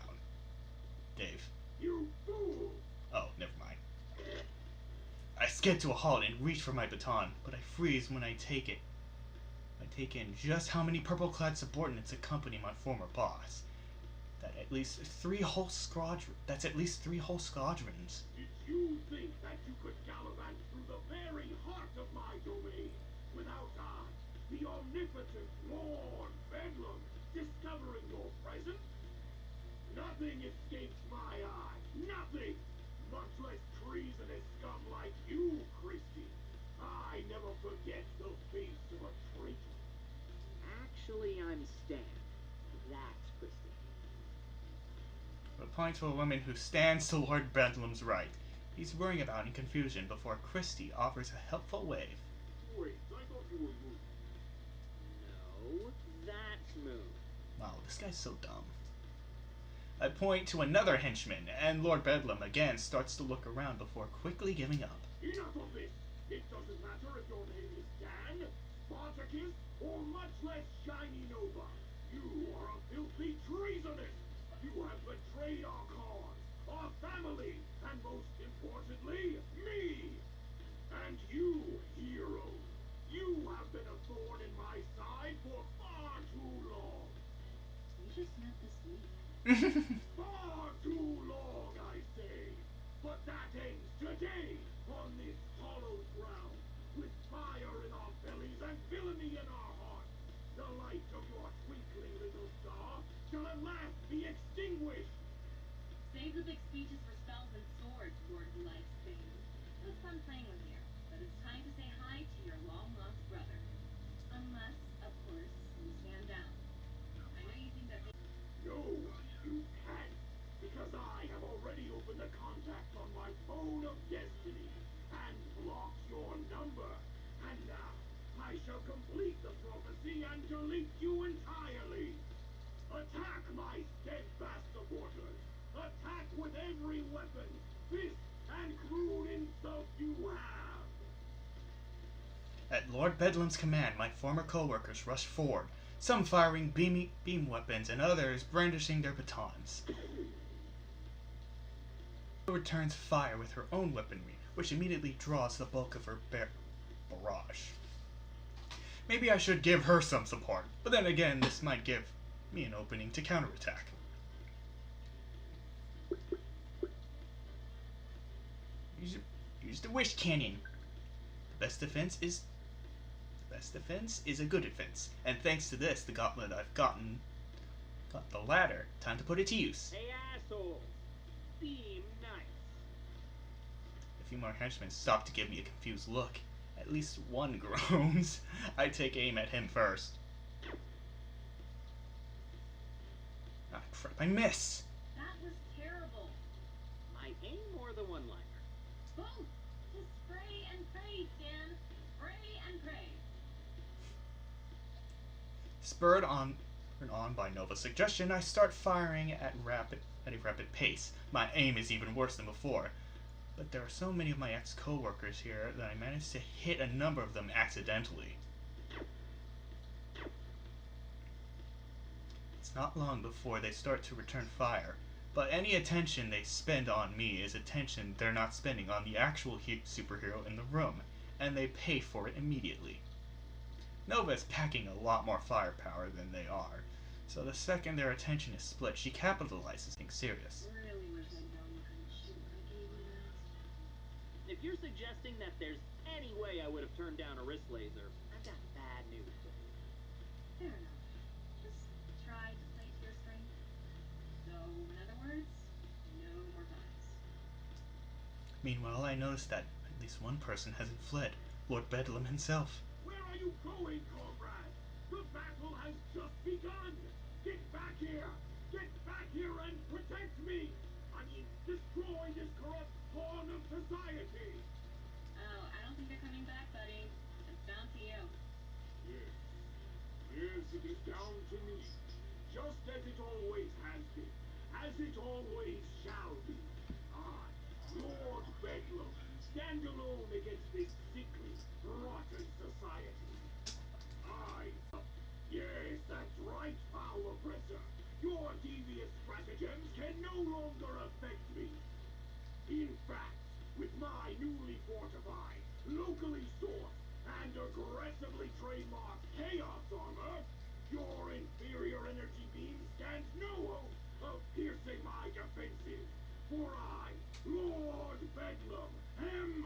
Dave.
You fool!
Oh, never mind. I skid to a halt and reach for my baton, but I freeze when I take it. I take in just how many purple-clad subordinates accompany my former boss. That's at least three whole squadrons.
Did you think that you could gallivant through the very heart of my domain without I, the omnipotent Lord Bedlam, discovering your presence? Nothing escapes my eye. Nothing! Much less treasonous scum like you, Christy. I never forget the face of a traitor.
Actually, I'm Stan. That's Christy.
I point to a woman who stands to Lord Bedlam's right. He's worrying about in confusion before Christy offers a helpful wave.
Wait, I thought you were moving.
No, that's Moon.
Wow, this guy's so dumb. I point to another henchman, and Lord Bedlam again starts to look around before quickly giving up.
Enough of this! It doesn't matter if your name is Dan, Spartacus, or much less Shiny Nova. You are a filthy treasonist! You have betrayed our cause, our family, and most importantly, me! And you, hero, you have been a thorn in my side for far too long!
We just met this week.
Far too long, I say! But that ends today, on this hallowed ground, with fire in our bellies and villainy in our hearts. The light of your twinkling little star shall at last be extinguished.
Save the big speeches for spells and swords, Lord Lifespan. It was fun playing with you, but it's time to say hi to your long-lost brother. Unless, of course, you stand down. I know you think that they...
No, you can't, because I have already opened the contact on my phone of destiny and blocked your number. And now, I shall complete the prophecy and delete you entirely. Attack my steadfast supporters. Attack with every weapon, fist, and crude insult you have.
At Lord Bedlam's command, my former co-workers rushed forward, some firing beam weapons and others brandishing their batons. She returns fire with her own weaponry, which immediately draws the bulk of her barrage. Maybe I should give her some support, but then again, this might give me an opening to counterattack. Use the wish cannon. The best defense is a good defense, and thanks to this, the gauntlet I've got the ladder. Time to put it to use.
Hey, assholes! Be nice.
A few more henchmen stop to give me a confused look. At least one groans. I take aim at him first. Ah, crap, I miss!
That was terrible.
My aim or the one-liner?
Both! Just spray and pray, Stan. Spray and pray.
Spurred on by Nova's suggestion, I start firing at a rapid pace. My aim is even worse than before. But there are so many of my ex-co-workers here that I managed to hit a number of them accidentally. It's not long before they start to return fire, but any attention they spend on me is attention they're not spending on the actual superhero in the room, and they pay for it immediately. Nova is packing a lot more firepower than they are, so the second their attention is split, she capitalizes things serious.
Really wish I'd known you couldn't shoot when I gave you that.
If you're suggesting that there's any way I would have turned down a wrist laser, I've got bad news for you.
Fair enough. Just try to play to your strength. So, in other words, no more guns.
Meanwhile, I notice that at least one person hasn't fled, Lord Bedlam himself.
Where are you going, comrade? The battle has just begun! Get back here! Get back here and protect me! I mean, destroy this corrupt pawn of society!
Oh, I don't think they're coming back, buddy. It's down to you.
Yes. Yes, it is down to me. Just as it always has been. As it always shall be. I, Lord Bedlam, stand alone against this sickly, rotten society. Yes, that's longer affect me. In fact, with my newly fortified, locally sourced, and aggressively trademarked Chaos Armor, your inferior energy beam stands no hope of piercing my defenses. For I, Lord Bedlam, am...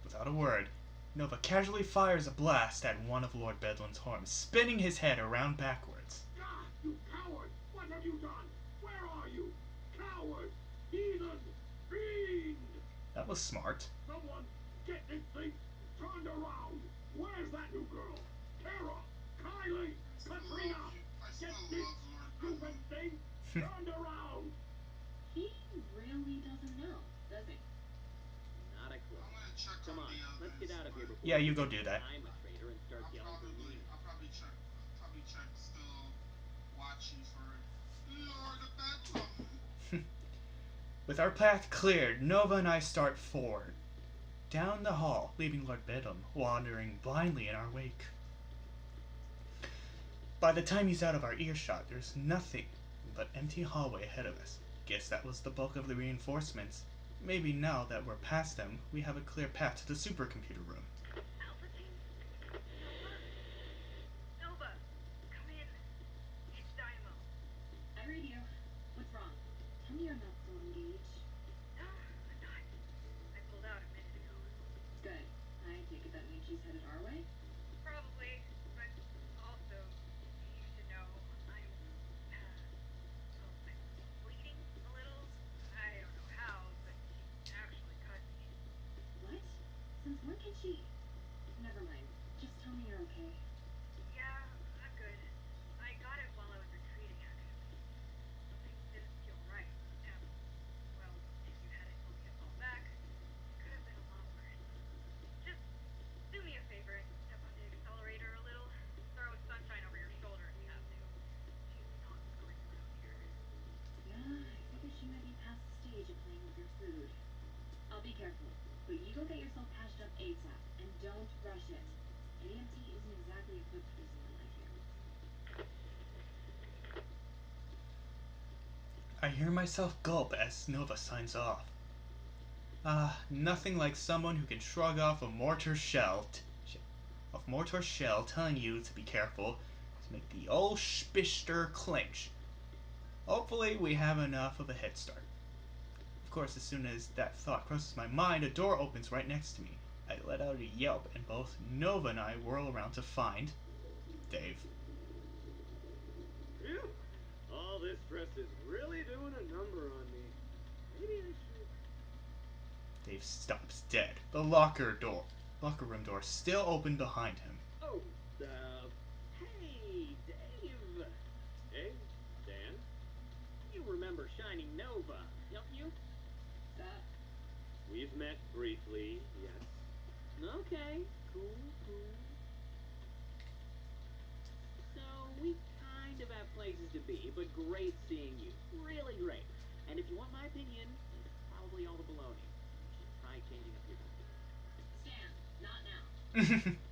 Without a word, Nova casually fires a blast at one of Lord Bedlam's horns, spinning his head around backwards.
Ah, you coward! What have you done? Where are you? Coward! Heathen! Fiend!
That was smart.
Someone, get this thing turned around! Where's that new girl? Tara! Kylie! Katrina! Get this stupid thing turned around!
He really doesn't know, does he?
Not a clue.
I'm gonna check
Come on,
the others.
let's get out of here
but
before
Yeah, you go do that.
I'm a traitor and start yelling for me.
I'll probably check still watching for Lord Bedlam.
With our path cleared, Nova and I start forward. Down the hall, leaving Lord Bedlam wandering blindly in our wake. By the time he's out of our earshot, there's nothing but empty hallway ahead of us. Guess that was the bulk of the reinforcements. Maybe now that we're past them, we have a clear path to the supercomputer room.
Alpha team? Nova! Nova! Come in. It's Dynamo.
I read you. What's wrong? Tell me you're not still engaged.
No, I'm not. I pulled out a minute ago.
Good. I take it that means she's headed our way?
Probably, but also, you should know, I'm bleeding a little. I don't know how, but she actually cut me.
What? Since when can she... Never mind. Just tell me you're okay.
Yeah, I'm good. I got it while I was retreating, actually. Something didn't feel right. And, well, if you hadn't told me to fall back, it could have been a lot worse. Just do me a favor and step on the accelerator a little. Throw Sunshine over your shoulder if you have to. She's not going around here.
Yeah, I figured she might be past the stage of playing with your food. I'll be careful, but you go get yourself patched up ASAP, and don't rush it. AMT isn't exactly equipped for someone like you.
I hear myself gulp as Nova signs off. Ah, nothing like someone who can shrug off a mortar shell telling you to be careful to make the old spister clinch. Hopefully we have enough of a head start. Of course, as soon as that thought crosses my mind, a door opens right next to me. I let out a yelp, and both Nova and I whirl around to find Dave.
Phew! All this stress is really doing a number on me. Maybe I should...
Dave stops dead. The locker room door still open behind him.
Oh, hey, Dave!
Hey, Dan?
You remember Shining Nova, don't you?
That...
We've met briefly, yes.
Okay, cool. So, we kind of have places to be, but great seeing you. Really great. And if you want my opinion, it's probably all the baloney. You should try changing up your diet.
Stan, not now.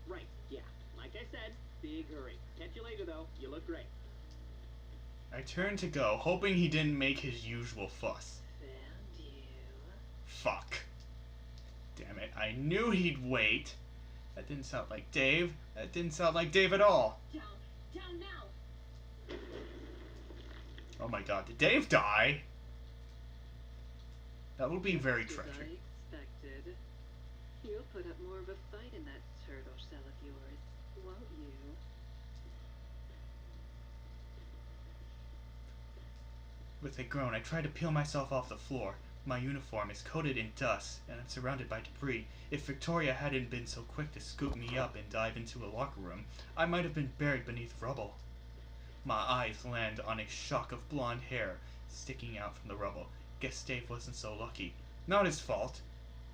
Right, yeah. Like I said, big hurry. Catch you later, though. You look great.
I turned to go, hoping he didn't make his usual fuss.
Found you.
Fuck. Damn it, I knew he'd wait. That didn't sound like Dave. That didn't sound like Dave at all.
Down now!
Oh my god, did Dave die? That would be very
Just as
tragic.
I expected. You'll put up more of a fight in that turtle shell of yours, won't you?
With a groan, I try to peel myself off the floor. My uniform is coated in dust, and I'm surrounded by debris. If Victoria hadn't been so quick to scoop me up and dive into a locker room, I might have been buried beneath rubble. My eyes land on a shock of blonde hair sticking out from the rubble. Guess Dave wasn't so lucky. Not his fault.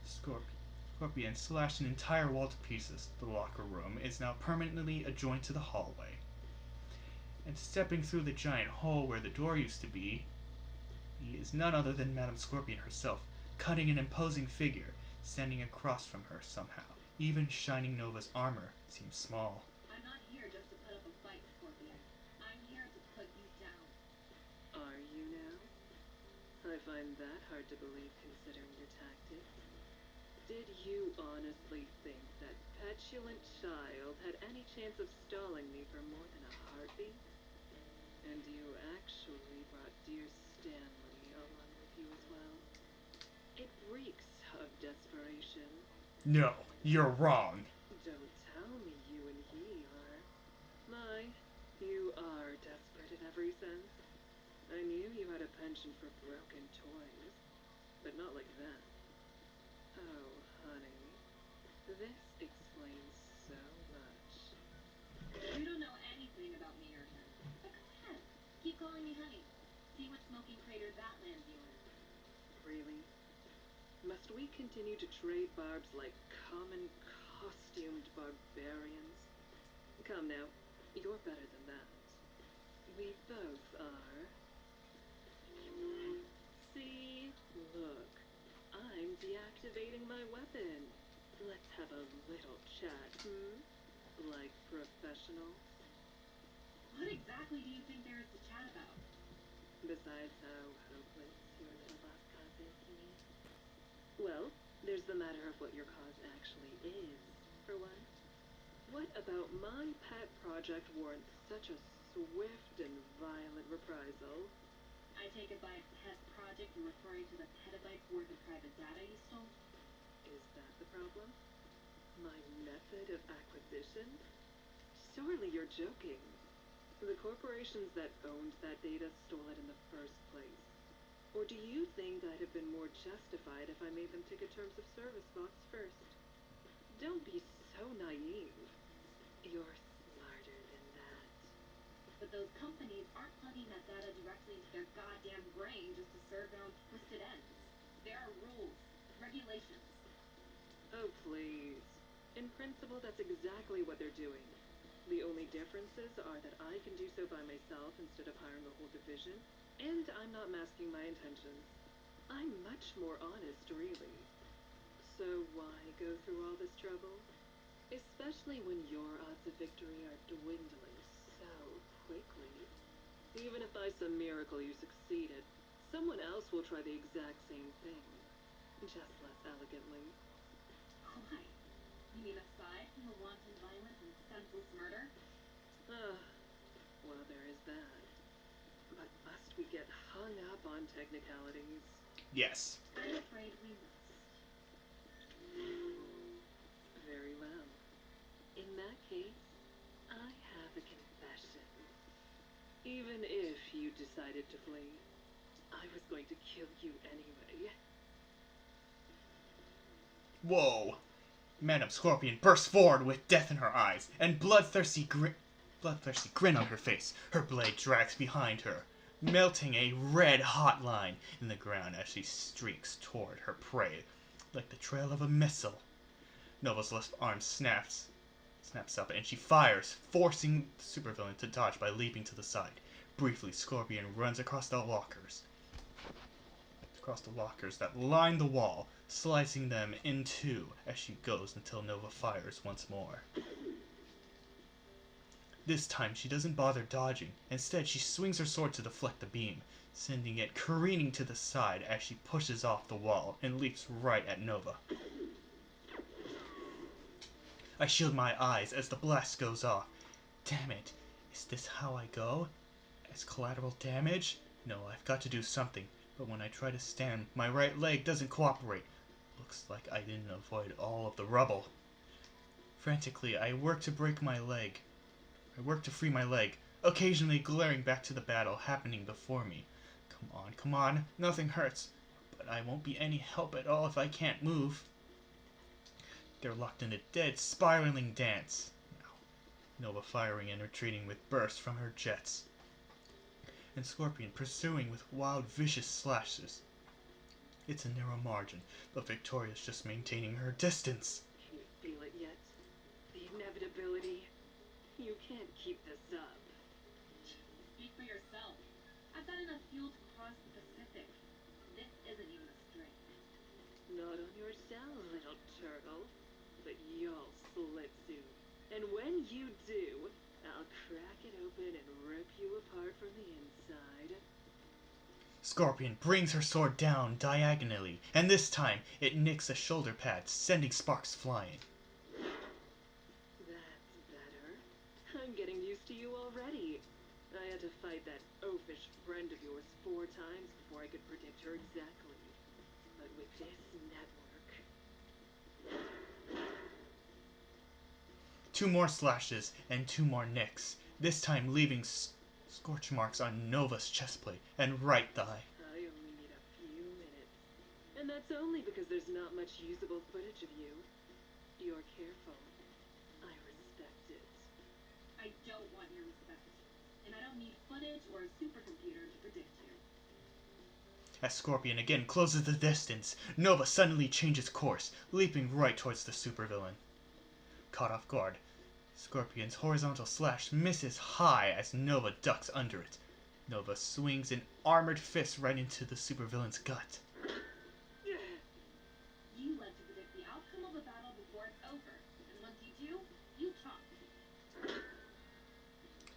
Scorpion slashed an entire wall to pieces. The locker room is now permanently adjoined to the hallway. And stepping through the giant hole where the door used to be, he is none other than Madame Scorpion herself, cutting an imposing figure, standing across from her somehow. Even Shining Nova's armor seems small.
I'm not here just to put up a fight, Scorpion. I'm here to put you down. find that hard to believe considering your tactics. Did you honestly think that petulant child had any chance of stalling me for more than a heartbeat? And you actually brought dear Stanley along with you as well? It reeks of desperation.
No, you're wrong.
Don't tell me you and he are. My, you are desperate in every sense. I knew you had a penchant for broken toys, but not like that. Oh, honey, this explains so much.
You don't know anything about me or him. But go ahead. Keep calling me honey. See what smoking crater that lands you in.
Really? Must we continue to trade barbs like common costumed barbarians? Come now, you're better than that. We both are. See? Look. I'm deactivating my weapon. Let's have a little chat, Like professionals?
What exactly do you think there is to chat about?
Besides how hopeless your little lost cause is to me. Well, there's the matter of what your cause actually is, for one. What about my pet project warrants such a swift and violent reprisal?
I take it by pet project you're referring to the petabytes worth of private data you stole?
Is that the problem? My method of acquisition? Surely you're joking. The corporations that owned that data stole it in the first place. Or do you think I'd have been more justified if I made them take a terms of service box first? Don't be so naive. You're smarter than that.
But those companies aren't plugging that data directly into their goddamn brain just to serve their own twisted ends. There are rules, regulations.
Oh, please. In principle, that's exactly what they're doing. The only differences are that I can do so by myself instead of hiring a whole division, and I'm not masking my intentions. I'm much more honest, really. So why go through all this trouble? Especially when your odds of victory are dwindling so quickly. Even if by some miracle you succeeded, someone else will try the exact same thing, just less elegantly.
Why? You mean aside from the wanton violence and senseless murder?
Well, there is that. But must we get hung up on technicalities?
Yes.
I'm afraid we must.
Very well. In that case, I have a confession. Even if you decided to flee, I was going to kill you anyway.
Whoa. Madam Scorpion burst forward with death in her eyes and bloodthirsty grin on her face. Her blade drags behind her, melting a red-hot line in the ground as she streaks toward her prey, like the trail of a missile. Nova's left arm snaps up, and she fires, forcing the supervillain to dodge by leaping to the side. Briefly, Scorpion runs across the lockers that line the wall, slicing them in two as she goes until Nova fires once more. This time, she doesn't bother dodging. Instead, she swings her sword to deflect the beam, sending it careening to the side as she pushes off the wall and leaps right at Nova. I shield my eyes as the blast goes off. Damn it, is this how I go? As collateral damage? No, I've got to do something. But when I try to stand, my right leg doesn't cooperate. Looks like I didn't avoid all of the rubble. Frantically, I work to free my leg, occasionally glaring back to the battle happening before me. Come on, nothing hurts. But I won't be any help at all if I can't move. They're locked in a dead, spiraling dance. Now, Nova firing and retreating with bursts from her jets, and Scorpion pursuing with wild, vicious slashes. It's a narrow margin, but Victoria's just maintaining her distance.
Can you feel it yet? The inevitability. You can't keep this up.
Speak for yourself. I've got enough fuel to cross the Pacific. This isn't even a string.
Not on yourself, little turtle. But you'll split soon. And when you do, I'll crack it open and rip you apart from the inside.
Scorpion brings her sword down diagonally, and this time it nicks a shoulder pad, sending sparks flying.
That's better. I'm getting used to you already. I had to fight that oafish friend of yours 4 times before I could predict her exactly. But with this network...
2 more slashes and 2 more nicks, this time leaving scorch marks on Nova's chestplate and right thigh.
I only need a few minutes. And that's only because there's not much usable footage of you. You're careful. I respect it.
I don't want your respect. And I don't need footage or a supercomputer to predict you.
As Scorpion again closes the distance, Nova suddenly changes course, leaping right towards the supervillain. Caught off guard, Scorpion's horizontal slash misses high as Nova ducks under it. Nova swings an armored fist right into the supervillain's gut.
You like to predict the outcome of a battle before it's over. And once you do, you talk.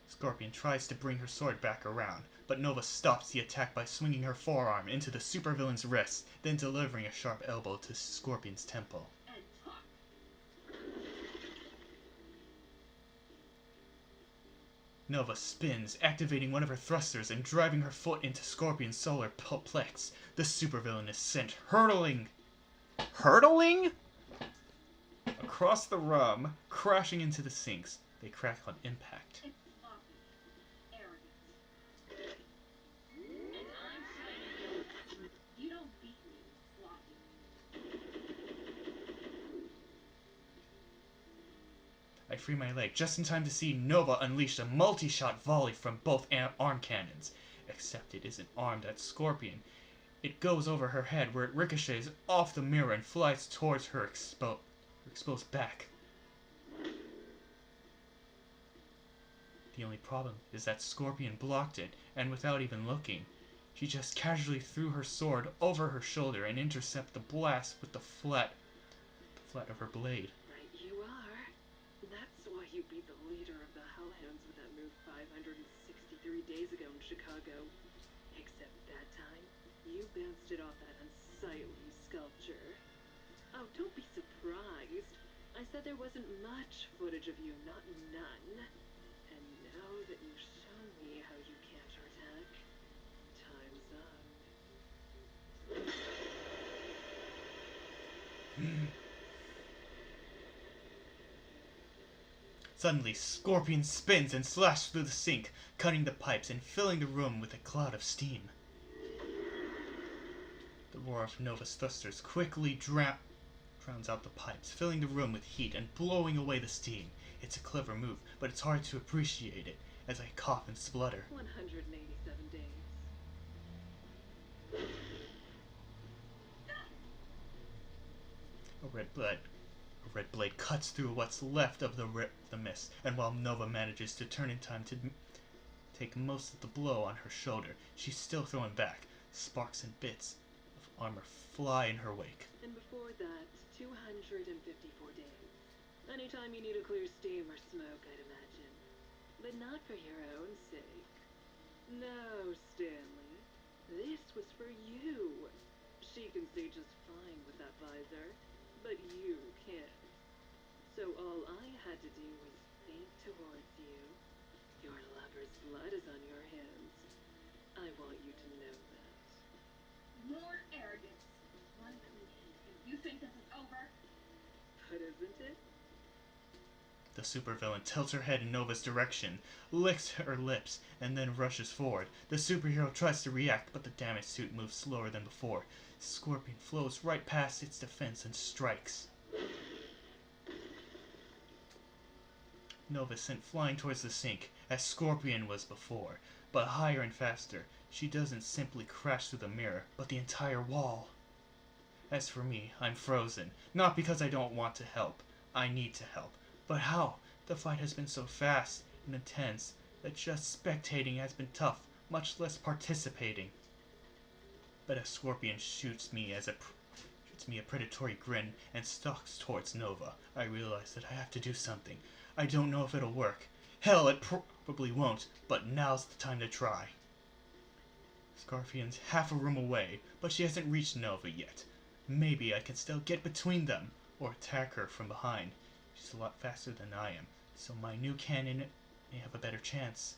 Scorpion tries to bring her sword back around, but Nova stops the attack by swinging her forearm into the supervillain's wrist, then delivering a sharp elbow to Scorpion's temple.
And talk.
Nova spins, activating one of her thrusters and driving her foot into Scorpion's solar plex. The supervillain is sent hurtling across the room, crashing into the sinks. They crack on impact.
It's sloppy. Arrogant. And I'm shining. You don't beat me, sloppy.
I free my leg just in time to see Nova unleash a multi-shot volley from both arm cannons. Except it isn't armed at Scorpion. It goes over her head where it ricochets off the mirror and flies towards her exposed back. The only problem is that Scorpion blocked it, and without even looking, she just casually threw her sword over her shoulder and intercepted the blast with the flat of her blade.
Right you are. That's why you beat the leader of the Hellhounds with that move 563 days ago in Chicago. Except that time, you bounced it off that unsightly sculpture. Oh, don't be surprised. I said there wasn't much footage of you, not none. And now that you've shown me how you counterattack, time's up.
Suddenly, Scorpion spins and slashes through the sink, cutting the pipes and filling the room with a cloud of steam. The roar of Nova's thrusters quickly drowns out the pipes, filling the room with heat and blowing away the steam. It's a clever move, but it's hard to appreciate it as I cough and splutter.
187 days.
A red blade cuts through what's left of the mist, and while Nova manages to turn in time to take most of the blow on her shoulder, she's still throwing back. Sparks and bits of armor fly in her wake.
And before that, 254 days. Anytime you need to clear steam or smoke, I'd imagine. But not for your own sake. No, Stanley. This was for you. She can see just fine with that visor, but you can't. So all I had to do was think towards you. Your lover's blood is on your hands. I want you to know that.
More arrogance. One complete. And you think this is over?
But isn't it?
The supervillain tilts her head in Nova's direction, licks her lips, and then rushes forward. The superhero tries to react, but the damaged suit moves slower than before. Scorpion flows right past its defense and strikes. Nova sent flying towards the sink, as Scorpion was before, but higher and faster. She doesn't simply crash through the mirror, but the entire wall. As for me, I'm frozen, not because I don't want to help. I need to help. But how? The fight has been so fast and intense that just spectating has been tough, much less participating. But as Scorpion shoots me a predatory grin and stalks towards Nova, I realize that I have to do something. I don't know if it'll work. Hell, it probably won't, but now's the time to try. Scorpion's half a room away, but she hasn't reached Nova yet. Maybe I can still get between them, or attack her from behind. She's a lot faster than I am, so my new cannon may have a better chance.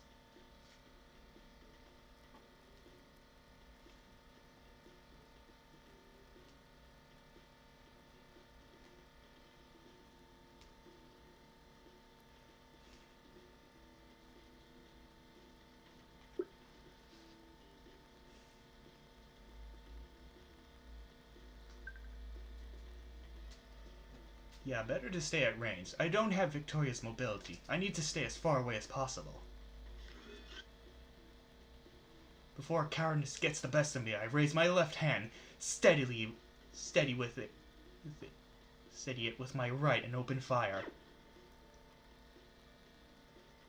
Yeah, better to stay at range. I don't have Victoria's mobility. I need to stay as far away as possible. Before cowardice gets the best of me, I raise my left hand, steady it with my right and open fire.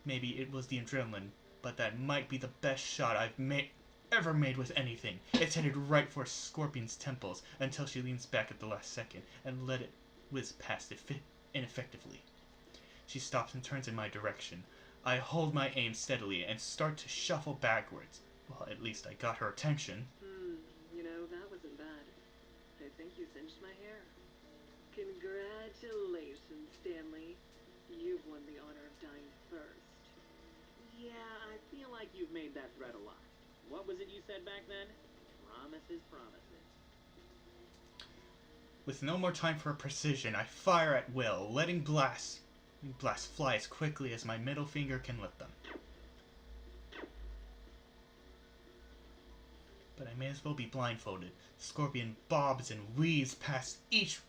Maybe it was the adrenaline, but that might be the best shot I've ever made with anything. It's headed right for Scorpion's temples until she leans back at the last second and let it whiz past it ineffectively. She stops and turns in my direction. I hold my aim steadily and start to shuffle backwards. Well, at least I got her attention.
You know, that wasn't bad. I think you cinched my hair. Congratulations, Stanley. You've won the honor of dying first.
Yeah, I feel like you've made that threat a lot. What was it you said back then? Promises, promises.
With no more time for precision, I fire at will, letting blasts fly as quickly as my middle finger can lift them. But I may as well be blindfolded. Scorpion bobs and weaves past each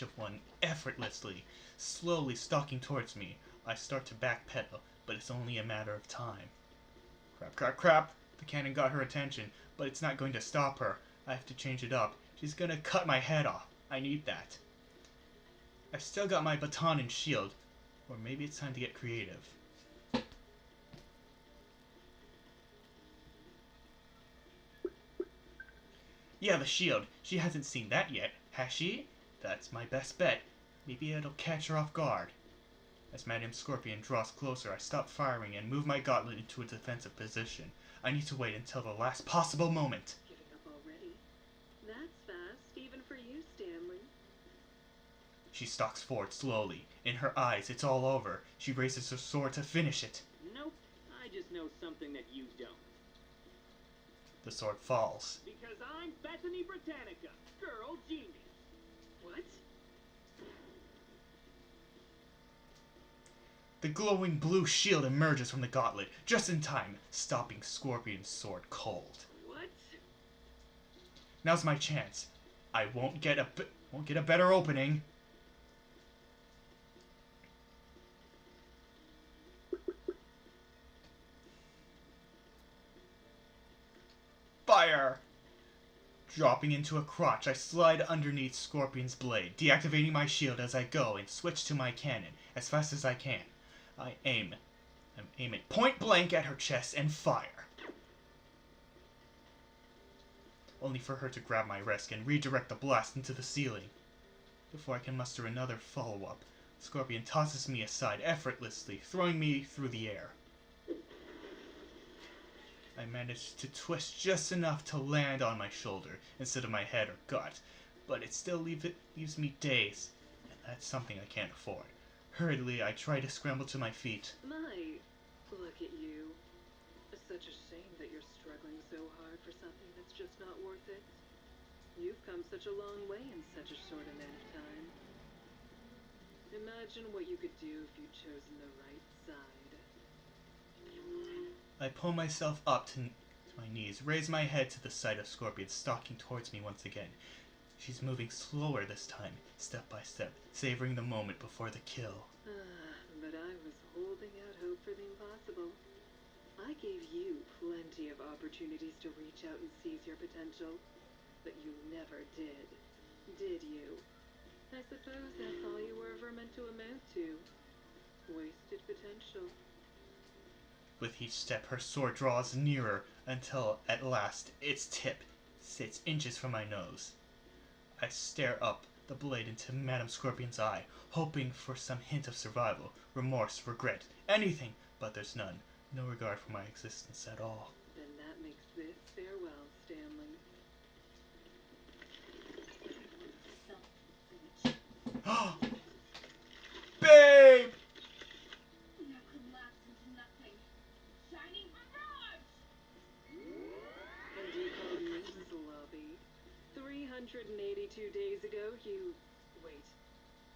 of one effortlessly, slowly stalking towards me. I start to backpedal, but it's only a matter of time. Crap, crap, crap! The cannon got her attention, but it's not going to stop her. I have to change it up. She's gonna cut my head off. I need that. I still got my baton and shield, or maybe it's time to get creative. Yeah, the shield. She hasn't seen that yet, has she? That's my best bet. Maybe it'll catch her off guard. As Madame Scorpion draws closer, I stop firing and move my gauntlet into a defensive position. I need to wait until the last possible moment.
Giving up already? That's fast, even for you, Stanley.
She stalks forward slowly. In her eyes, it's all over. She raises her sword to finish it.
Nope, I just know something that you don't.
The sword falls.
Because I'm Bethany Britannica, girl genius.
What?
The glowing blue shield emerges from the gauntlet, just in time, stopping Scorpion's sword cold.
What?
Now's my chance. I won't get a better opening. Fire! Dropping into a crotch, I slide underneath Scorpion's blade, deactivating my shield as I go and switch to my cannon as fast as I can. I aim it point blank at her chest and fire. Only for her to grab my wrist and redirect the blast into the ceiling. Before I can muster another follow-up, Scorpion tosses me aside effortlessly, throwing me through the air. I managed to twist just enough to land on my shoulder instead of my head or gut, but it still leaves me dazed, and that's something I can't afford. Hurriedly, I try to scramble to my feet.
My, look at you. It's such a shame that you're struggling so hard for something that's just not worth it. You've come such a long way in such a short amount of time. Imagine what you could do if you'd chosen the right side.
I pull myself up to my knees, raise my head to the sight of Scorpion stalking towards me once again. She's moving slower this time, step by step, savoring the moment before the kill.
But I was holding out hope for the impossible. I gave you plenty of opportunities to reach out and seize your potential, but you never did you? I suppose that's all you were ever meant to amount to. Wasted potential.
With each step, her sword draws nearer until, at last, its tip sits inches from my nose. I stare up the blade into Madame Scorpion's eye, hoping for some hint of survival, remorse, regret, anything, but there's none. No regard for my existence at all.
Then that makes this farewell
Babe!
Now collapse into nothing. Shining mirage!
And you called me sloppy. 382 days ago, you... Wait.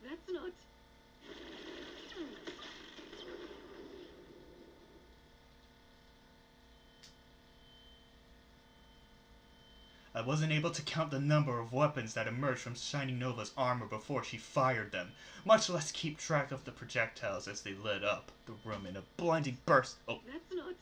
That's not...
I wasn't able to count the number of weapons that emerged from Shining Nova's armor before she fired them, much less keep track of the projectiles as they lit up the room in a blinding burst. Oh,
That's not...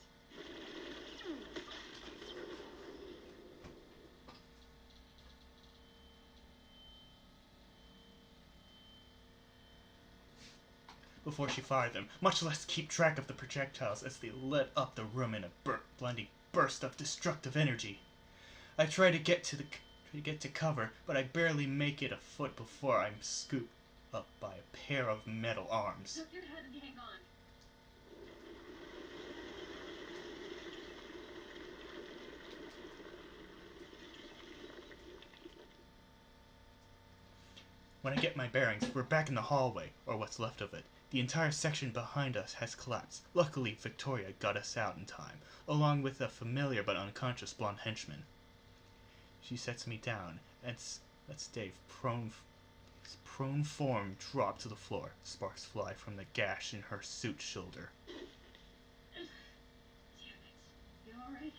before she fired them, much less keep track of the projectiles as they lit up the room in a blinding burst of destructive energy. I try to get to cover, but I barely make it a foot before I'm scooped up by a pair of metal arms.
Tuck your head and hang on.
When I get my bearings, we're back in the hallway, or what's left of it. The entire section behind us has collapsed. Luckily, Victoria got us out in time, along with a familiar but unconscious blonde henchman. She sets me down, and lets Dave his prone form drop to the floor. Sparks fly from the gash in her suit shoulder.
Damn it. You alright?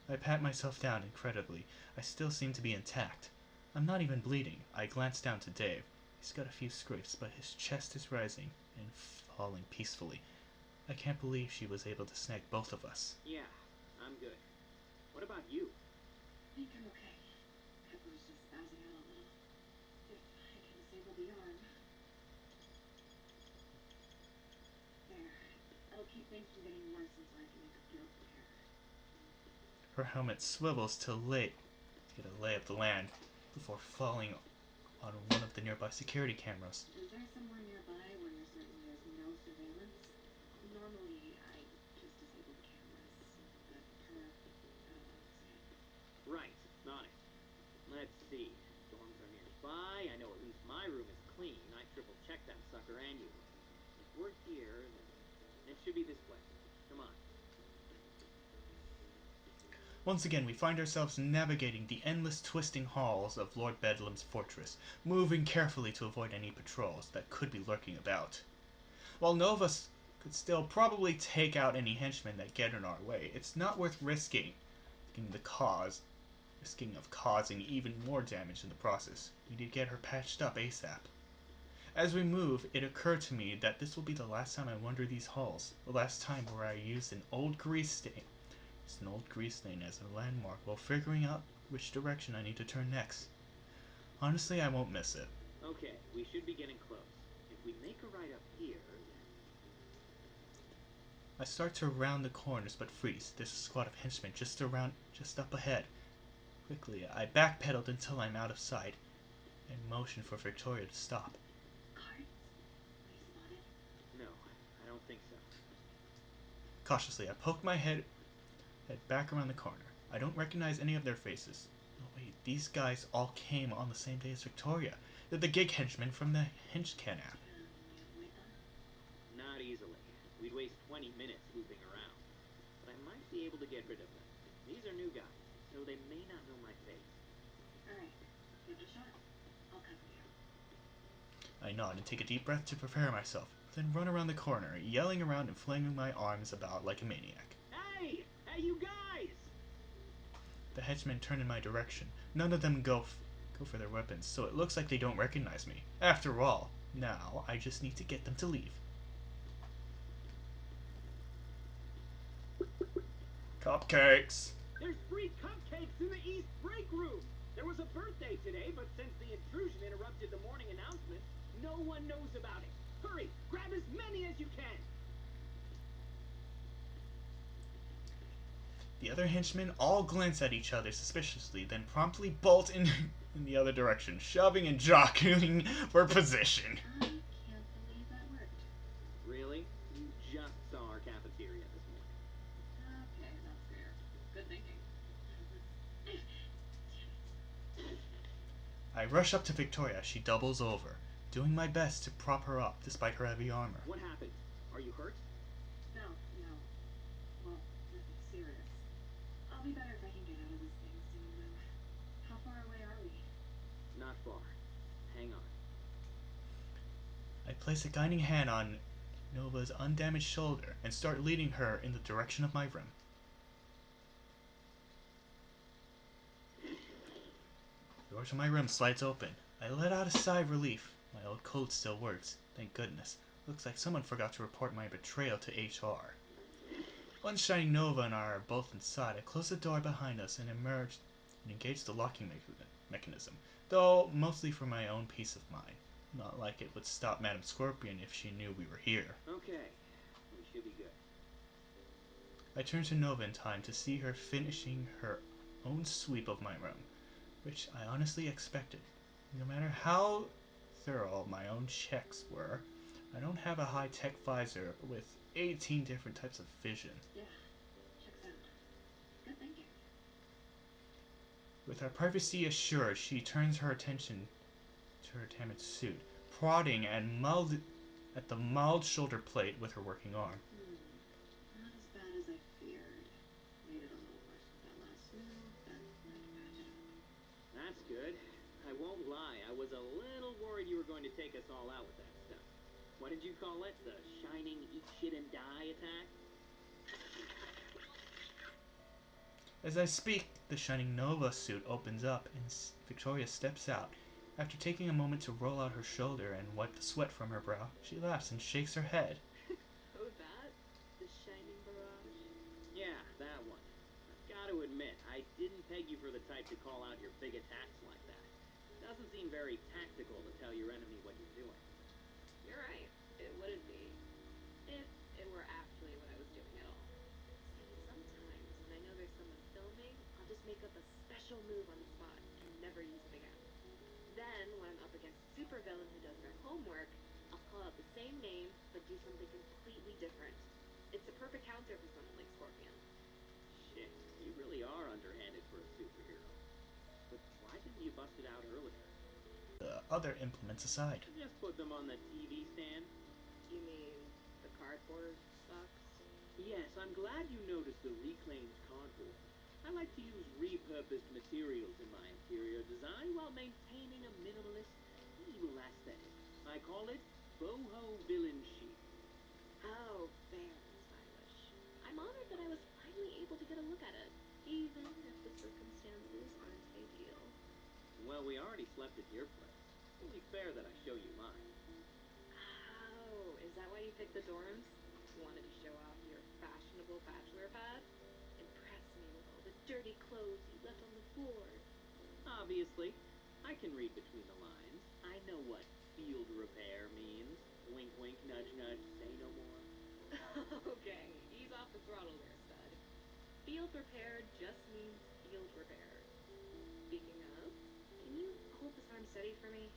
I pat myself down incredibly. I still seem to be intact. I'm not even bleeding. I glance down to Dave. He's got a few scrapes, but his chest is rising and falling peacefully. I can't believe she was able to snag both of us.
Yeah, I'm good. What about you?
I think I'm okay. Pepper was just spazzing out a little. If I can disable the arm. There. That'll keep things from getting worse until I can make a field repair.
Her helmet swivels to get a lay of the land before falling on one of the nearby security cameras.
Is there somewhere nearby where you're certain there's no surveillance? Normally, I just disable the cameras. But her, I don't know what to say.
Right, on it. Let's see. Dorms are nearby. I know at least my room is clean. I triple checked that sucker annually. If we're here, then it should be this way. Come on.
Once again, we find ourselves navigating the endless twisting halls of Lord Bedlam's fortress, moving carefully to avoid any patrols that could be lurking about. While Nova could still probably take out any henchmen that get in our way, it's not worth risking of causing even more damage in the process. We need to get her patched up ASAP. As we move, it occurred to me that this will be the last time I wander these halls, the last time where I used an old grease stain as a landmark while figuring out which direction I need to turn next. Honestly, I won't miss it.
Okay, we should be getting close. If we make a right up here,
I start to round the corners but freeze. There's a squad of henchmen just up ahead. Quickly, I backpedaled until I'm out of sight and motioned for Victoria to stop.
Guards? Are you spotted?
no, I don't think so.
Cautiously, I poke my head back around the corner. I don't recognize any of their faces. Oh wait, these guys all came on the same day as Victoria. They're the gig henchmen from the Henchman app.
Not easily. We'd waste 20 minutes looping around. But I might be able to get rid of them. These are new guys, so they may not know my face.
Alright, give it a shot. I'll cover you.
I nod and take a deep breath to prepare myself, then run around the corner, yelling around and flinging my arms about like a maniac.
Hey! Hey, you guys!
The henchmen turn in my direction. None of them go for their weapons, so it looks like they don't recognize me. After all, now I just need to get them to leave. Cupcakes!
There's free cupcakes in the East break room! There was a birthday today, but since the intrusion interrupted the morning announcement, no one knows about it. Hurry! Grab as many as you can!
The other henchmen all glance at each other suspiciously, then promptly bolt in the other direction, shoving and jockeying for position.
I can't believe that worked.
Really? You just saw our cafeteria this morning.
Okay, that's fair. Good thinking.
I rush up to Victoria as she doubles over. doing my best to prop her up despite her heavy armor.
What happened? Are you hurt?
No. Well, nothing serious. I'll be better if I can get out of this thing soon, though. How far away are we?
Not far. Hang on.
I place a guiding hand on Nova's undamaged shoulder and start leading her in the direction of my room. The door to my room slides open. I let out a sigh of relief. My old code still works, thank goodness. Looks like someone forgot to report my betrayal to HR. Once Shining Nova and I are both inside, I close the door behind us and emerge and engage the locking mechanism, though mostly for my own peace of mind. Not like it would stop Madame Scorpion if she knew we were here.
Okay. We should be good.
I turn to Nova in time to see her finishing her own sweep of my room, which I honestly expected. No matter how thorough my own checks were, I don't have a high-tech visor with 18 different types of vision.
Yeah, checks out. Good thinking.
With our privacy assured, she turns her attention to her damaged suit, prodding at the mild shoulder plate with her working arm.
Not as bad as I feared. Made it a little worse with that last move, but I can patch it up.
That's good. I won't lie, I was a little worried you were going to take us all out with that stuff. What did you call it? The shining eat shit and die attack?
As I speak, the Shining Nova suit opens up and Victoria steps out. After taking a moment to roll out her shoulder and wipe the sweat from her brow, she laughs and shakes her head.
Oh, that? The shining barrage?
Yeah, that one. I've got to admit, I didn't peg you for the type to call out your big attacks like that. Doesn't seem very tactical to tell your enemy what you're doing.
You're right. It wouldn't be. If it were actually what I was doing at all. Sometimes, when I know there's someone filming, I'll just make up a special move on the spot and never use it again. Then, when I'm up against a supervillain who does their homework, I'll call out the same name, but do something completely different. It's a perfect counter for someone like Scorpion.
Shit, you really are underhanded for a superhero. But why didn't you bust it out earlier?
The other implements aside.
Just put them on the TV stand?
You mean the cardboard box?
Yes, I'm glad you noticed the reclaimed cardboard. I like to use repurposed materials in my interior design while maintaining a minimalist, evil aesthetic. I call it boho villain chic.
Oh, very stylish. I'm honored that I was finally able to get a look at it, even if the circumstances aren't ideal.
Well, we already slept at your place. Only fair that I show you mine.
Oh, is that why you picked the dorms? Wanted to show off your fashionable bachelor pad? Impress me with all the dirty clothes you left on the floor.
Obviously, I can read between the lines. I know what field repair means. Wink, wink, nudge, nudge, say no more.
Okay, ease off the throttle there, stud. Field repair just means field repair. Speaking of, can you hold this arm steady for me?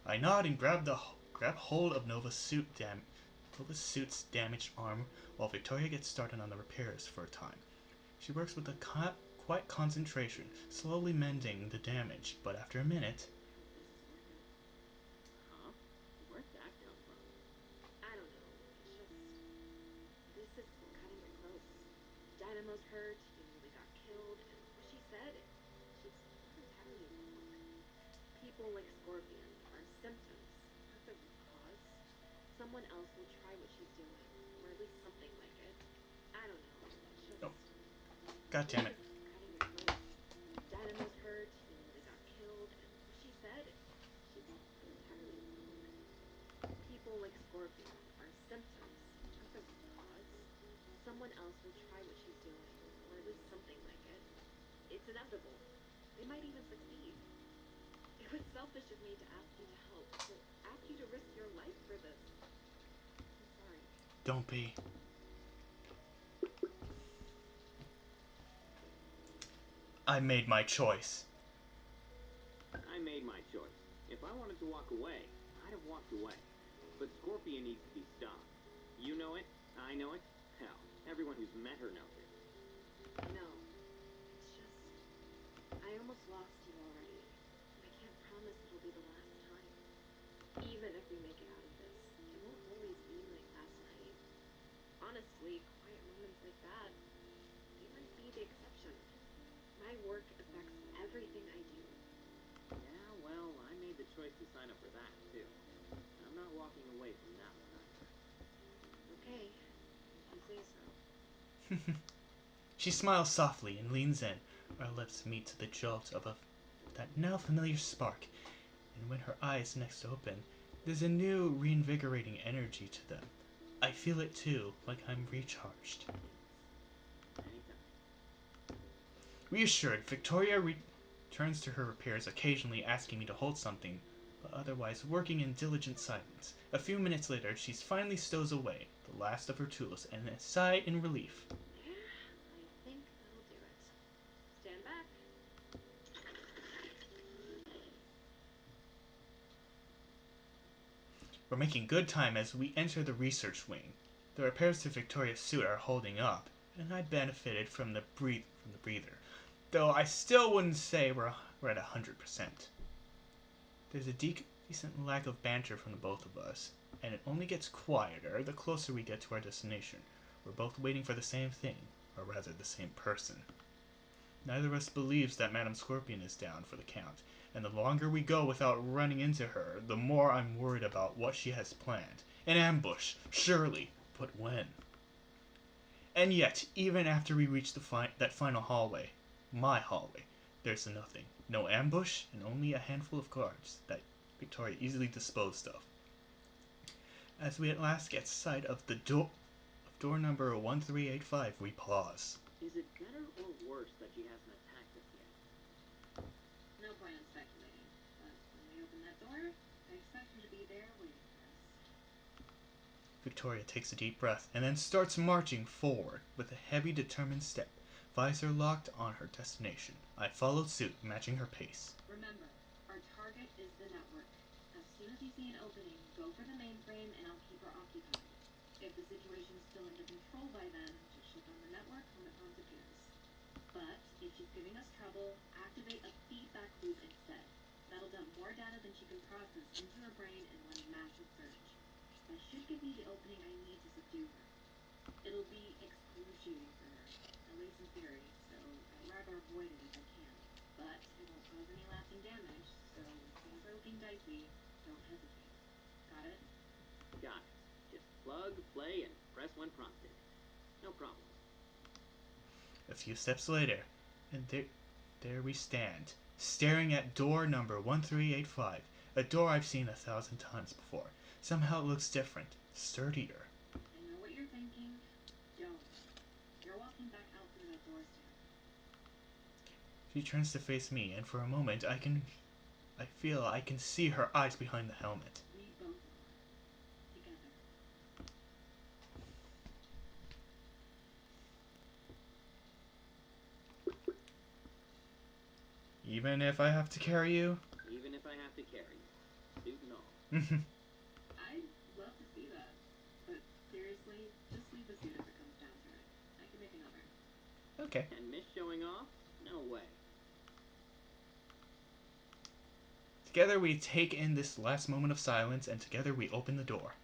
I nod and grab hold of Nova's suit's damaged arm while Victoria gets started on the repairs for a time. She works with a quiet concentration, slowly mending the damage, but after a minute...
Huh? Where'd that come from?
I don't know. It's just... This is cutting it close. Dynamo's hurt, you nearly got killed, and what she said, she's not entirely wrong. People like Scorpion are symptoms, not the root cause. Someone else will try what she's doing, or at least something like it. I don't know. It's just...
Oh. God damn it.
Cutting it close. Dynamo's hurt, you nearly got killed, and what she said, she's not entirely wrong. People like Scorpion are symptoms, not the root cause. Someone else will try what she's doing, or at least something like it. It's inevitable. They might even succeed. It was selfish of me to ask you to help, to ask you to risk your life for this. I'm sorry.
Don't be. I made my choice.
I made my choice. If I wanted to walk away, I'd have walked away. But Scorpion needs to be stopped. You know it, I know it, hell, everyone who's met her knows it.
No. It's just... I almost lost you already. I can't promise it'll be the last time. Honestly, quiet moments like that, they might be the exception. My work affects everything I do.
Yeah, well, I made the choice to sign up for that, too. I'm not walking away from that one either.
Okay, if you say so.
She smiles softly and leans in. Our lips meet to the jolt of that now familiar spark, and when her eyes next open, there's a new, reinvigorating energy to them. I feel it too, like I'm recharged.
Anytime.
Reassured, Victoria returns to her repairs, occasionally asking me to hold something, but otherwise working in diligent silence. A few minutes later, she finally stows away the last of her tools, and a sigh in relief.
Yeah, I think that'll do it. Stand back.
We're making good time as we enter the research wing. The repairs to Victoria's suit are holding up, and I benefited from the breather, though I still wouldn't say we're at 100%. There's a decent lack of banter from the both of us, and it only gets quieter the closer we get to our destination. We're both waiting for the same thing, or rather the same person. Neither of us believes that Madame Scorpion is down for the count, and the longer we go without running into her, the more I'm worried about what she has planned. An ambush, surely, but when? And yet, even after we reach that final hallway, my hallway, there's nothing. No ambush, and only a handful of guards that Victoria easily disposed of. As we at last get sight of door number 1385, we pause.
Is it better or worse that she hasn't attacked us yet?
No point in speculating, but when we open that door, I expect her to be there waiting for us.
Victoria takes a deep breath and then starts marching forward with a heavy, determined step, visor locked on her destination. I followed suit, matching her pace.
Remember, our target is the network. As soon as you see an opening, go for the mainframe and I'll keep her occupied. If the situation is still under control by then, just shut down the network when the prompt appears. But if she's giving us trouble, activate a feedback loop instead. That'll dump more data than she can process into her brain in one massive surge. That should give me the opening I need to subdue her. It'll be excruciating for her, at least in theory, so I'd rather avoid it if I can. But it won't cause any lasting damage, so if things are looking dicey, don't hesitate. Got it?
Got it. Just plug, play, and press when prompted. No problem.
A few steps later, and there we stand, staring at door number 1385, a door I've seen 1,000 times before. Somehow it looks different, sturdier.
I know what you're thinking. Don't. You're walking back out through that door soon.
She turns to face me, and for a moment I feel I can see her eyes behind the helmet.
We both are. Together.
Even if I have to carry you?
Even if I have to carry you. Suit and all.
I'd love to see that. But seriously, just leave the suit if it comes down to it. I can make another.
Okay.
And miss showing off? No way.
Together we take in this last moment of silence, and together we open the door.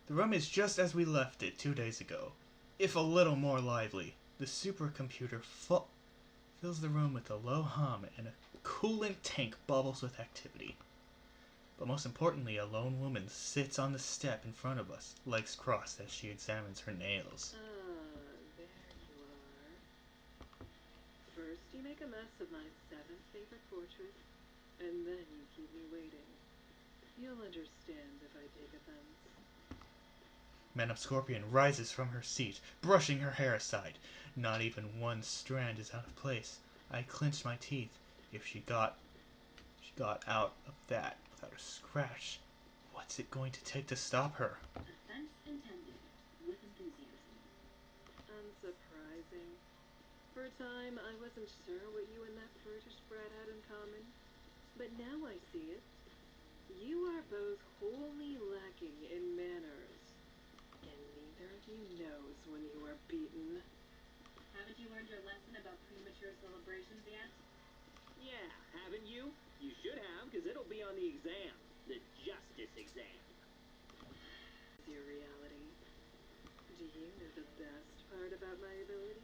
The room is just as we left it 2 days ago, if a little more lively. The supercomputer fills the room with a low hum, and a coolant tank bubbles with activity. But most importantly, a lone woman sits on the step in front of us, legs crossed as she examines her nails.
There you are. First you make a mess of my 7th favorite portrait, and then you keep me waiting. You'll understand if I take offense.
Madame Scorpion rises from her seat, brushing her hair aside. Not even one strand is out of place. I clench my teeth. If she got out of that without a scratch, what's it going to take to stop her?
Offense intended, with enthusiasm.
Unsurprising. For a time, I wasn't sure what you and that British brat had in common, but now I see it. You are both wholly lacking in manners, and neither of you knows when you are beaten.
Haven't you learned your lesson about premature celebrations yet?
Yeah, haven't you? You should have, because it'll be on the exam. The justice exam.
Your reality. Do you know the best part about my ability?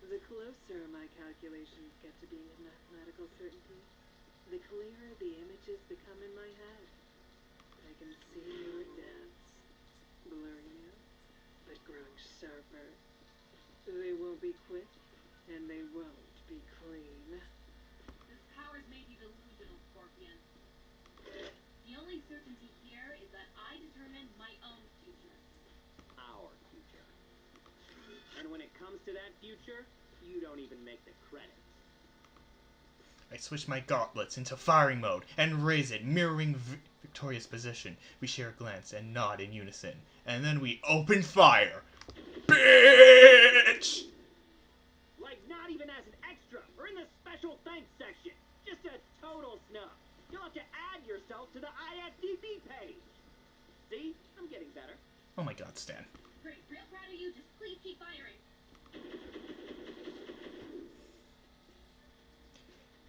The closer my calculations get to being a mathematical certainty, the clearer the images become in my head. I can see your depths, blurry now, but growing sharper. They won't be quick, and they won't be clean.
This power's made you delusional, Scorpion. The only certainty here is that I determine my own future.
Our future. And when it comes to that future, you don't even make the credits.
I switch my gauntlets into firing mode and raise it, mirroring Victoria's position. We share a glance and nod in unison, and then we open fire. Bitch!
Like not even as an extra or in the special thanks section. Just a total snub. You'll have to add yourself to the IFTP page. See? I'm getting better.
Oh my god, Stan.
Great, real proud of you. Just please keep firing.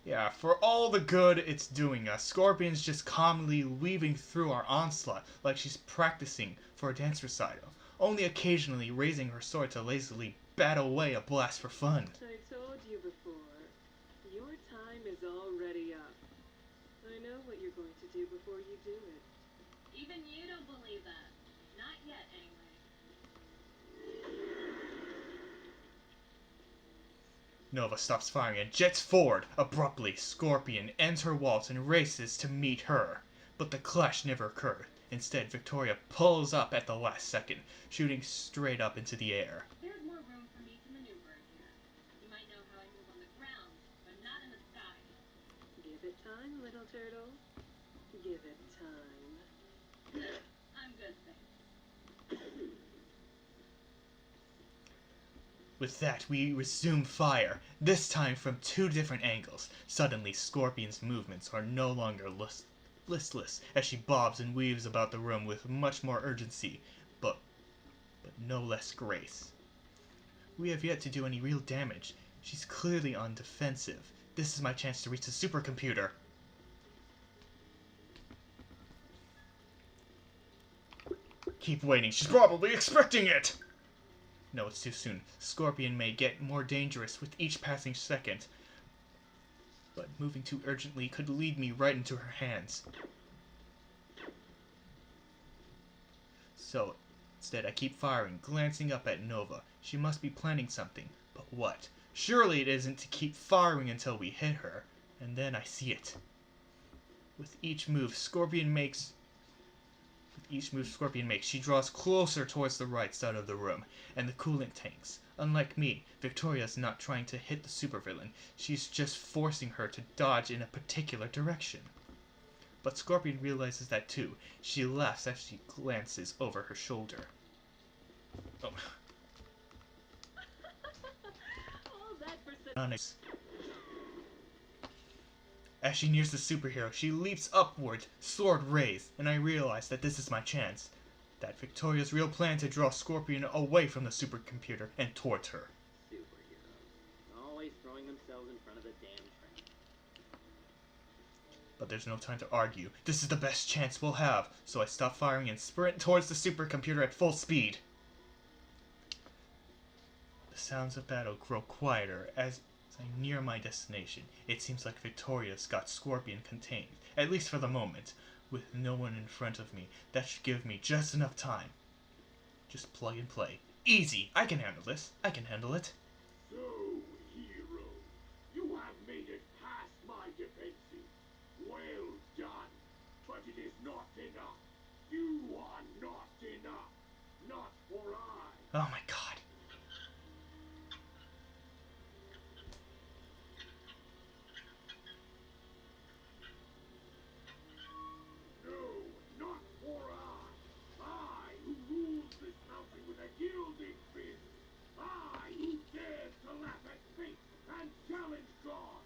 Yeah, for all the good it's doing us, Scorpion's just calmly weaving through our onslaught like she's practicing for a dance recital, only occasionally raising her sword to lazily bat away a blast for fun.
I told you before, your time is already up. I know what you're going to do before you do it.
Even you don't believe that. Not yet, anyway.
Nova stops firing and jets forward. Abruptly, Scorpion ends her waltz and races to meet her. But the clash never occurred. Instead, Victoria pulls up at the last second, shooting straight up into the air.
There's more room for me to maneuver in here. You might know how I move on the ground, but not in the sky.
Give it time, little turtle. Give it time.
I'm good, thanks.
With that, we resume fire, this time from two different angles. Suddenly, Scorpion's movements are no longer listless, as she bobs and weaves about the room with much more urgency, but no less grace. We have yet to do any real damage. She's clearly on defensive. This is my chance to reach the supercomputer. Keep waiting, she's probably expecting it! No, it's too soon. Scorpion may get more dangerous with each passing second, but moving too urgently could lead me right into her hands. So, instead I keep firing, glancing up at Nova. She must be planning something, but what? Surely it isn't to keep firing until we hit her, and then I see it. With each move Scorpion makes, she draws closer towards the right side of the room, and the coolant tanks. Unlike me, Victoria's not trying to hit the supervillain, she's just forcing her to dodge in a particular direction. But Scorpion realizes that too. She laughs as she glances over her shoulder. Oh.
All that for
Honest. As she nears the superhero, she leaps upward, sword raised, and I realize that this is my chance. That Victoria's real plan to draw Scorpion away from the supercomputer and towards her.
superheroes. Always throwing themselves in front of the damn train.
But there's no time to argue. This is the best chance we'll have, so I stop firing and sprint towards the supercomputer at full speed. The sounds of battle grow quieter as I near my destination. It seems like Victoria's got Scorpion contained, at least for the moment. With no one in front of me, that should give me just enough time. Just plug and play. Easy! I can handle this. I can handle it.
So, hero, you have made it past my defenses. Well done. But it is not enough. You are not enough. Not for I.
Oh my god.
No, not for I. I who rules this mountain with a gilded fist. I who dares to laugh at fate and challenge God.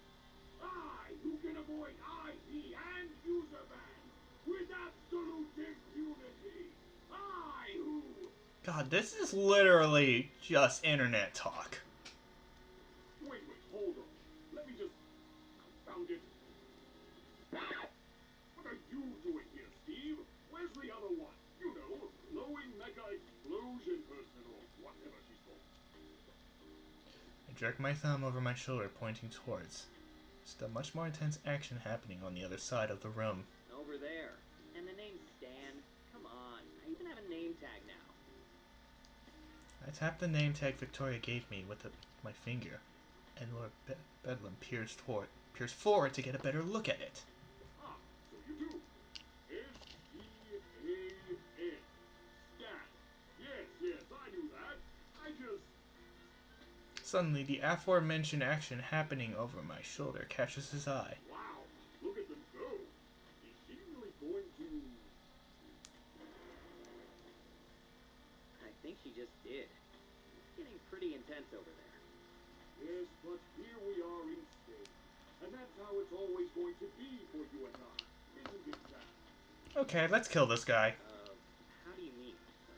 I who can avoid IP and user bans with absolute impunity. I who...
God, this is literally just internet talk.
Wait, hold on. Let me just... Confound it. What are you doing here,
I jerk my thumb over my shoulder, pointing towards. Still much more intense action happening on the other side of the room.
Over there. And the name's Stan. Come on. I even have a name tag now.
I tap the name tag Victoria gave me with my finger, and Lord Bedlam peers forward to get a better look at it.
Ah, so you do. S-T-A-N. Stan. Yes, I knew that. I just...
Suddenly, the aforementioned action happening over my shoulder catches his eye.
Wow, look at them go. Is she really going to...
I think she just did. It's getting pretty intense over there.
Yes, but here we are in Spain. And that's how it's always going to be for you and I. Isn't it, Sam?
Okay, let's kill this guy.
How do you mean, sir?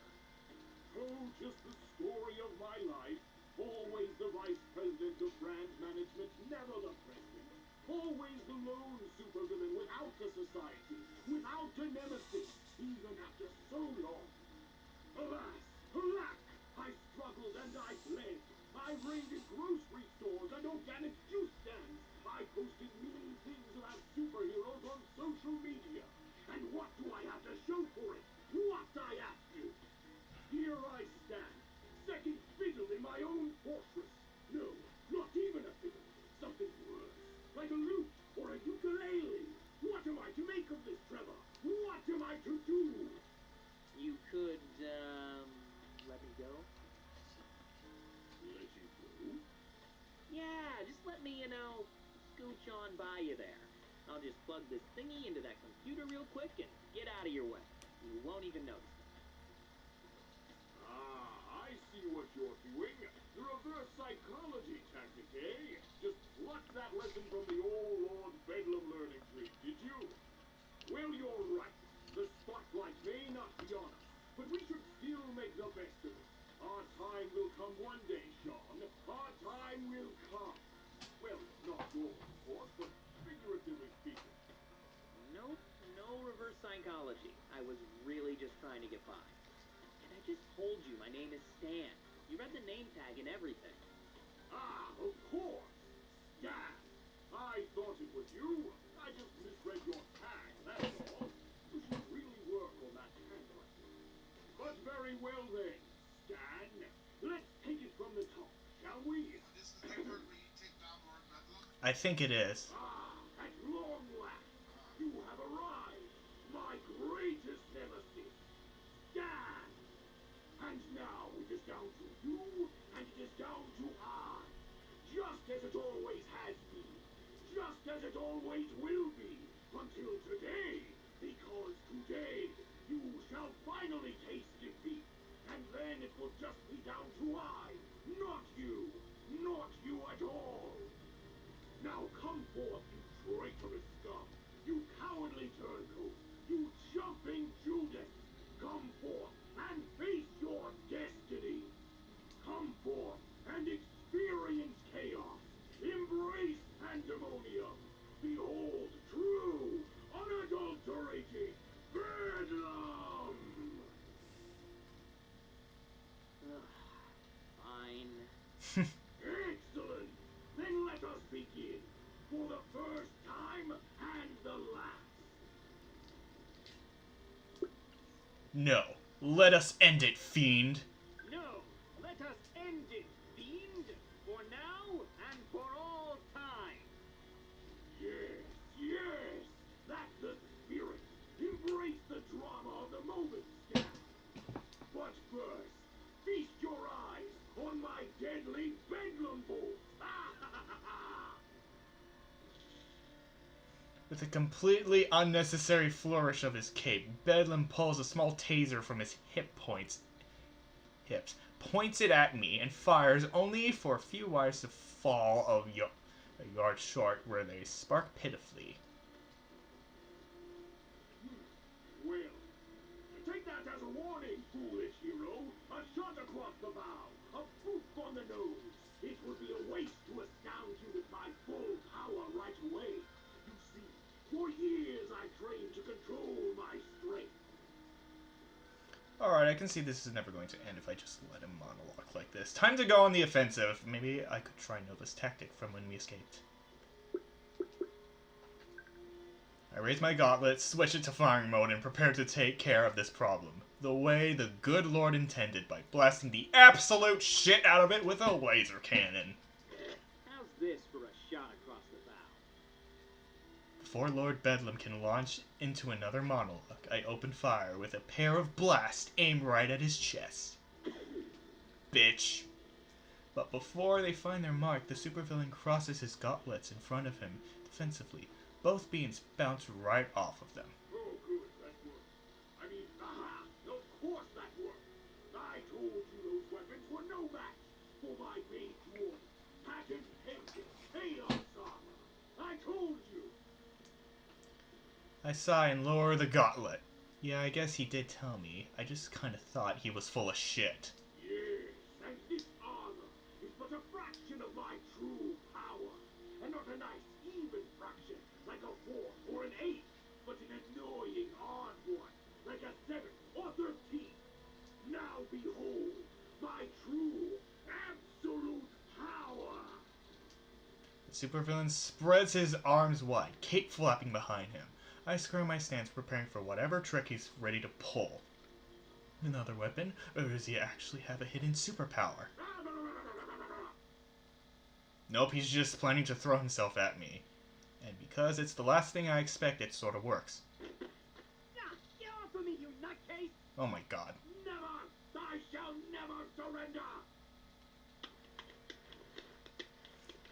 Oh, just the story of my life. Always the vice president of brand management, never the president. Always the lone supervillain without a society, without a nemesis, even after so long. Alas, alack, I struggled and I bled. I raided grocery stores and organic juice stands. I posted mean things about superheroes on social media. And what do I have to show for it? What, I ask you? Here I stand, second fiddle in my own fortress. No, not even a fiddle. Something worse, like a lute or a ukulele. What am I to make of this, Trevor? What am I to do?
You could, let me go?
Let you go?
Yeah, just let me, scooch on by you there. I'll just plug this thingy into that computer real quick and get out of your way. You won't even notice it.
Ah, I see what you're doing. The reverse psychology tactic, eh? Just plucked that lesson from the old Lord Bedlam learning tree, did you? Well, you're right. The spotlight may not be on us, but we should still make the best of it. Our time will come one day, Sean. Our time will come. Well, not yours, of course, but figuratively speaking.
Nope, no reverse psychology. I was really just trying to get by. And I just told you my name is Stan. You read the name tag and everything.
Ah, of course. Stan. I thought it was you. I just misread your tag, that's all. You should really work on that handwriting. But very well then, Stan. Let's take it from the top, shall we?
This is the part where you take down Lord Bedlam?
I think it is.
Ah, at long last, you have arrived, my greatest nemesis, Stan. And now it is down to you, and it is down to I. Just as it always has been. Just as it always will be. Until today. Because today, you shall finally taste defeat. And then it will just be down to I. Not you. Not you at all. Now come forth, you traitorous scum. You cowardly turncoat. You jumping Judas. Come forth and face your destiny. Come forth and experience chaos. Embrace pandemonium. Behold true, unadulterated bedlam.
Fine.
Excellent. Then let us begin. For the first time and the last.
No. Let us end it, fiend.
No, let us end it, fiend. For now and for all time.
Yes, that's the spirit. Embrace the drama of the moment, Stan. But first, feast your eyes on my deadly bedlam bolts.
With a completely unnecessary flourish of his cape, Bedlam pulls a small taser from his hips, points it at me, and fires only for a few wires to fall a yard short, where they spark pitifully.
Well, take that as a warning, foolish hero. A shot across the bow, a boop on the nose. It would be a waste to astound you with my full power right away. You see, for years I trained to control my strength.
Alright, I can see this is never going to end if I just let him monologue like this. Time to go on the offensive. Maybe I could try Nova's tactic from when we escaped. I raise my gauntlet, switch it to firing mode, and prepare to take care of this problem. The way the good Lord intended, by blasting the absolute shit out of it with a laser cannon.
How's this for a shot across the bow?
Before Lord Bedlam can launch into another monologue, I open fire with a pair of blasts aimed right at his chest. Bitch. But before they find their mark, the supervillain crosses his gauntlets in front of him, defensively. Both beams bounce right off of them.
Oh, good, that worked. I mean, aha! Of course that worked. I told you those weapons were no match for my main tool, patent pending chaos armor. I told you.
I sigh and lower the gauntlet. Yeah, I guess he did tell me. I just kinda thought he was full of shit.
Yes, and this armor is but a fraction of my true power, and not a nice even fraction like a 4 or an 8, but an annoying odd one like a 7 or 13. Now behold my true, absolute power.
The supervillain spreads his arms wide, cape flapping behind him. I screw my stance, preparing for whatever trick he's ready to pull. Another weapon? Or does he actually have a hidden superpower? Nope, he's just planning to throw himself at me. And because it's the last thing I expect, it sort of works.
Get off of me, you nutcase!
Oh my god.
Never! I shall never surrender!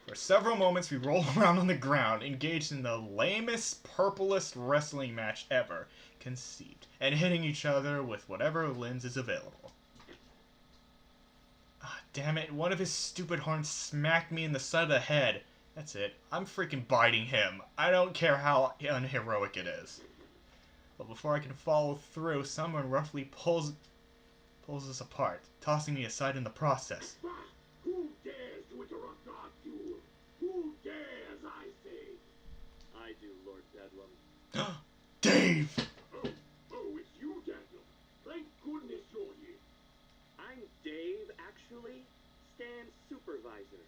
For several moments, we roll around on the ground, engaged in the lamest, purplest wrestling match ever conceived, and hitting each other with whatever lens is available. Ah, damn it, one of his stupid horns smacked me in the side of the head. That's it. I'm freaking biting him. I don't care how unheroic it is. But before I can follow through, someone roughly pulls us apart, tossing me aside in the process.
Who dares to interrupt our duel? Who dares, I say?
I do, Lord Bedlam.
Dave!
Oh, it's you, Daniel. Thank goodness you're here.
I'm Dave, actually. Stan's supervisor.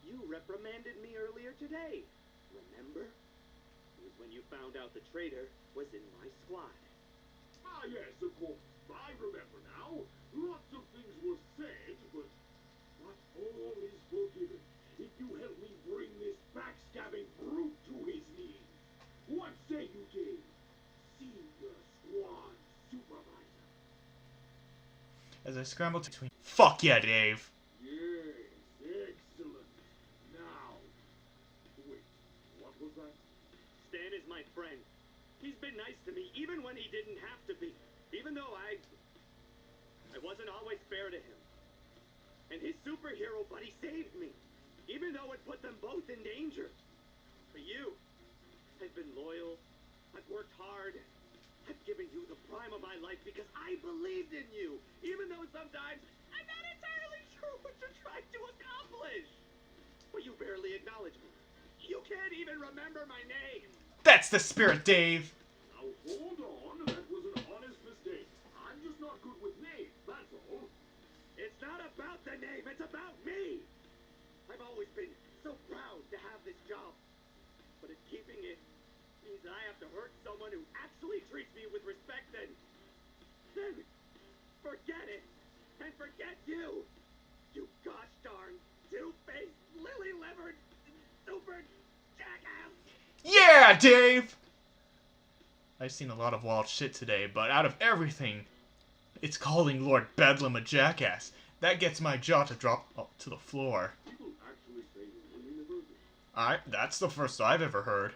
You reprimanded me earlier today. Remember? It was when you found out the traitor was in my squad.
Ah, yes, of course. I remember now. Lots of things were said, but all is forgiven if you help me bring this backstabbing brute to his knees. What say you, Dave? Senior squad supervisor.
As I scramble between... Fuck yeah, Dave!
Yes, excellent. Now, wait, what was that?
Stan is my friend. He's been nice to me, even when he didn't have to be. Even though I wasn't always fair to him. And his superhero buddy saved me, even though it put them both in danger. But you, I've been loyal, I've worked hard, I've given you the prime of my life because I believed in you, even though sometimes I'm not entirely sure what you're trying to accomplish. But you barely acknowledge me. You can't even remember my name.
That's the spirit, Dave!
Now hold on, that was an honest mistake. I'm just not good with names, that's all.
It's not about the name, it's about me! I've always been so proud to have this job. But if keeping it means that I have to hurt someone who actually treats me with respect, then forget it! And forget you! You gosh darn, two-faced, lily-livered, super jackass!
Yeah, Dave! I've seen a lot of wild shit today, but out of everything, it's calling Lord Bedlam a jackass. That gets my jaw to drop to the floor.
People actually say Lily-livered.
That's the first I've ever heard.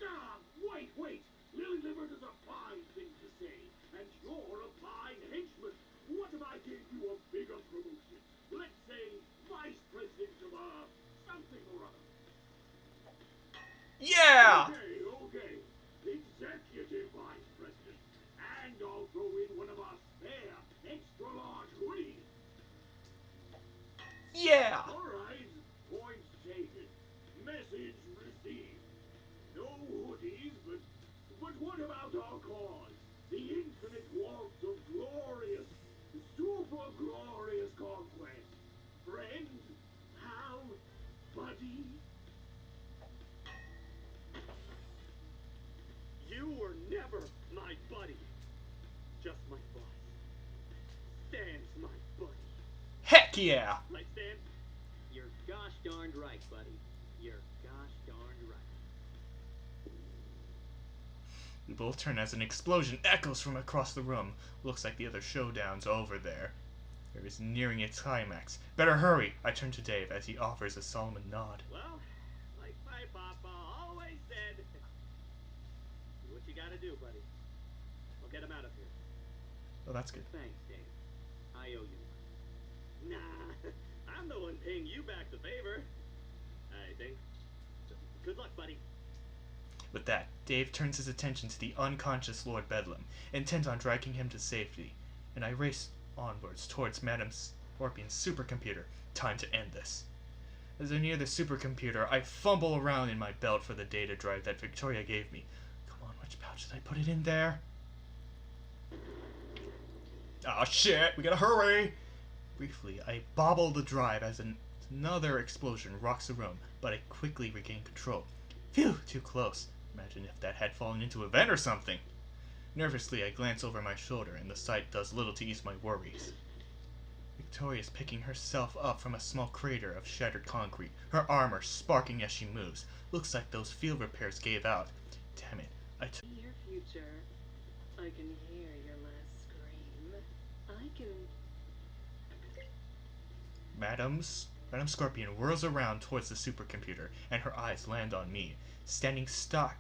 Ah, wait! Lily-livered is a fine thing to say, and you're a fine henchman. What if I gave you a bigger promotion? Let's say vice president of something or other.
Yeah!
Okay. Executive vice president. And I'll throw in one of our spare, extra-large hoodies.
Yeah!
Alright, points taken. Message
Heck yeah!
Right, Stan? You're gosh darned right, buddy. You're gosh darned right.
We both turn as an explosion echoes from across the room. Looks like the other showdown's over there. It is nearing its climax. Better hurry! I turn to Dave as he offers a solemn nod.
Well, like my papa always said, do what you gotta do, buddy. We'll get him out of here.
Oh, that's good.
Thanks, Dave. I owe you one. Nah, I'm the one paying you back the favor. I think. So, good luck, buddy.
With that, Dave turns his attention to the unconscious Lord Bedlam, intent on dragging him to safety, and I race onwards towards Madame Scorpion's supercomputer. Time to end this. As I near the supercomputer, I fumble around in my belt for the data drive that Victoria gave me. Come on, which pouch did I put it in there? Ah, shit, we gotta hurry! Briefly, I bobble the drive as another explosion rocks the room, but I quickly regain control. Phew, too close. Imagine if that had fallen into a vent or something. Nervously, I glance over my shoulder, and the sight does little to ease my worries. Victoria is picking herself up from a small crater of shattered concrete, her armor sparking as she moves. Looks like those field repairs gave out. Damn it,
Your future. I can hear your last scream. I can...
Madame Scorpion whirls around towards the supercomputer, and her eyes land on me, standing stock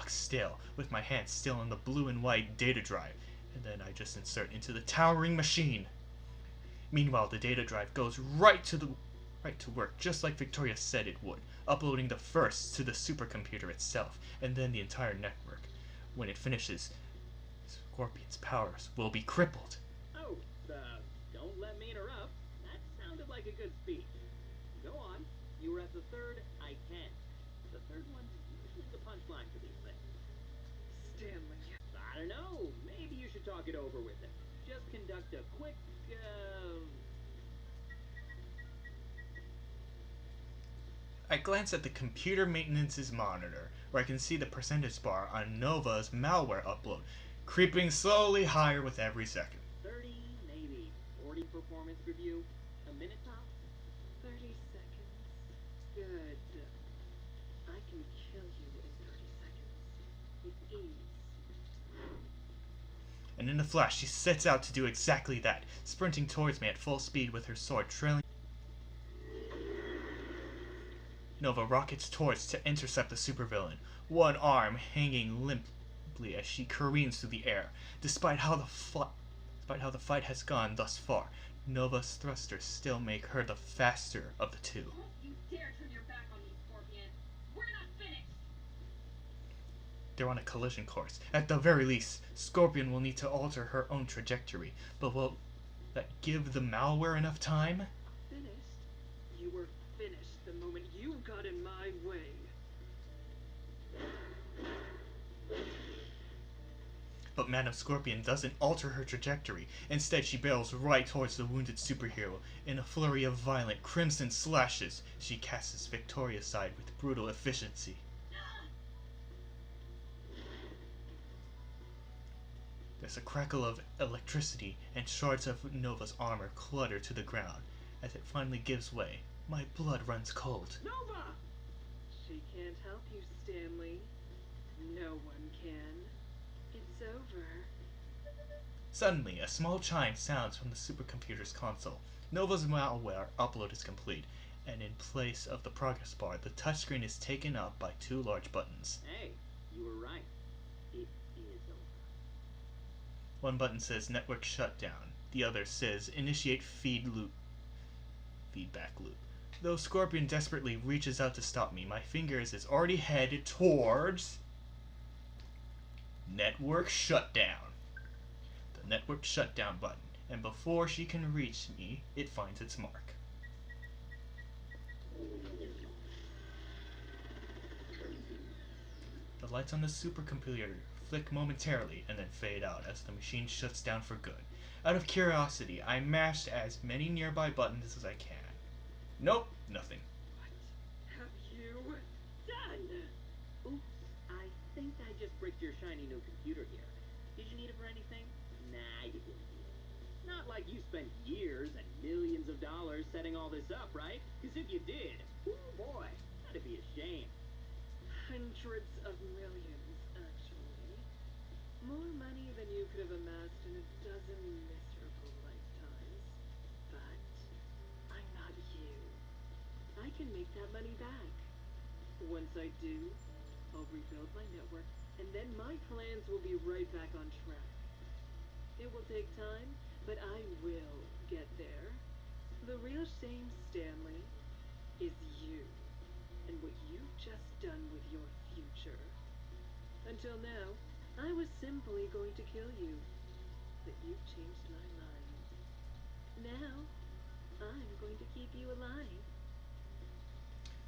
still, with my hands still on the blue and white data drive, and then I just insert into the towering machine. Meanwhile, the data drive goes right to work, just like Victoria said it would, uploading the first to the supercomputer itself, and then the entire network. When it finishes, Scorpion's powers will be crippled.
Oh, don't let me interrupt. That sounded like a good speech. Go on. You were at the third I can. The third one's usually the punchline for these things.
Stanley.
I don't know. Maybe you should talk it over with him. Just conduct a quick,
I glance at the computer maintenance's monitor, where I can see the percentage bar on Nova's malware upload, creeping slowly higher with every second.
30, maybe 40 performance review. A minute top?
30 seconds. Good. I can kill you in 30 seconds. With ease.
And in a flash, she sets out to do exactly that, sprinting towards me at full speed with her sword trailing. Nova rockets towards to intercept the supervillain, one arm hanging limply as she careens through the air. Despite how the fight has gone thus far, Nova's thrusters still make her the faster of the two.
Don't you dare turn your back on me, Scorpion. We're not finished.
They're on a collision course. At the very least, Scorpion will need to alter her own trajectory, but will that give the malware enough time?
Finished? You were finished the moment you got in my way.
But Madame Scorpion doesn't alter her trajectory. Instead, she barrels right towards the wounded superhero. In a flurry of violent, crimson slashes, she casts Victoria's side with brutal efficiency. There's a crackle of electricity, and shards of Nova's armor clutter to the ground. As it finally gives way, my blood runs cold.
Nova! She can't help you, Stanley. No one can. It's over.
Suddenly, a small chime sounds from the supercomputer's console. Nova's malware upload is complete, and in place of the progress bar, the touchscreen is taken up by two large buttons.
Hey, you were right. It is over.
One button says network shutdown. The other says initiate feedback loop. Though Scorpion desperately reaches out to stop me, my fingers is already headed towards network shutdown. The network shutdown button, and before she can reach me, it finds its mark. The lights on the supercomputer flick momentarily and then fade out as the machine shuts down for good. Out of curiosity, I mashed as many nearby buttons as I can. Nope, nothing.
What have you done?
Oops, I think I just bricked your shiny new computer here. Did you need it for anything? Nah, you didn't. Not like you spent years and millions of dollars setting all this up, right? Because if you did, oh boy, that'd be a shame.
Hundreds of millions, actually. More money than you could have amassed in a dozen miserable lifetimes. But I'm not you. I can make that money back. Once I do, I'll rebuild my network, and then my plans will be right back on track. It will take time, but I will get there. The real shame, Stanley, is you, and what you've just done with your future. Until now, I was simply going to kill you, but you've changed my mind. Now, I'm going to keep you alive.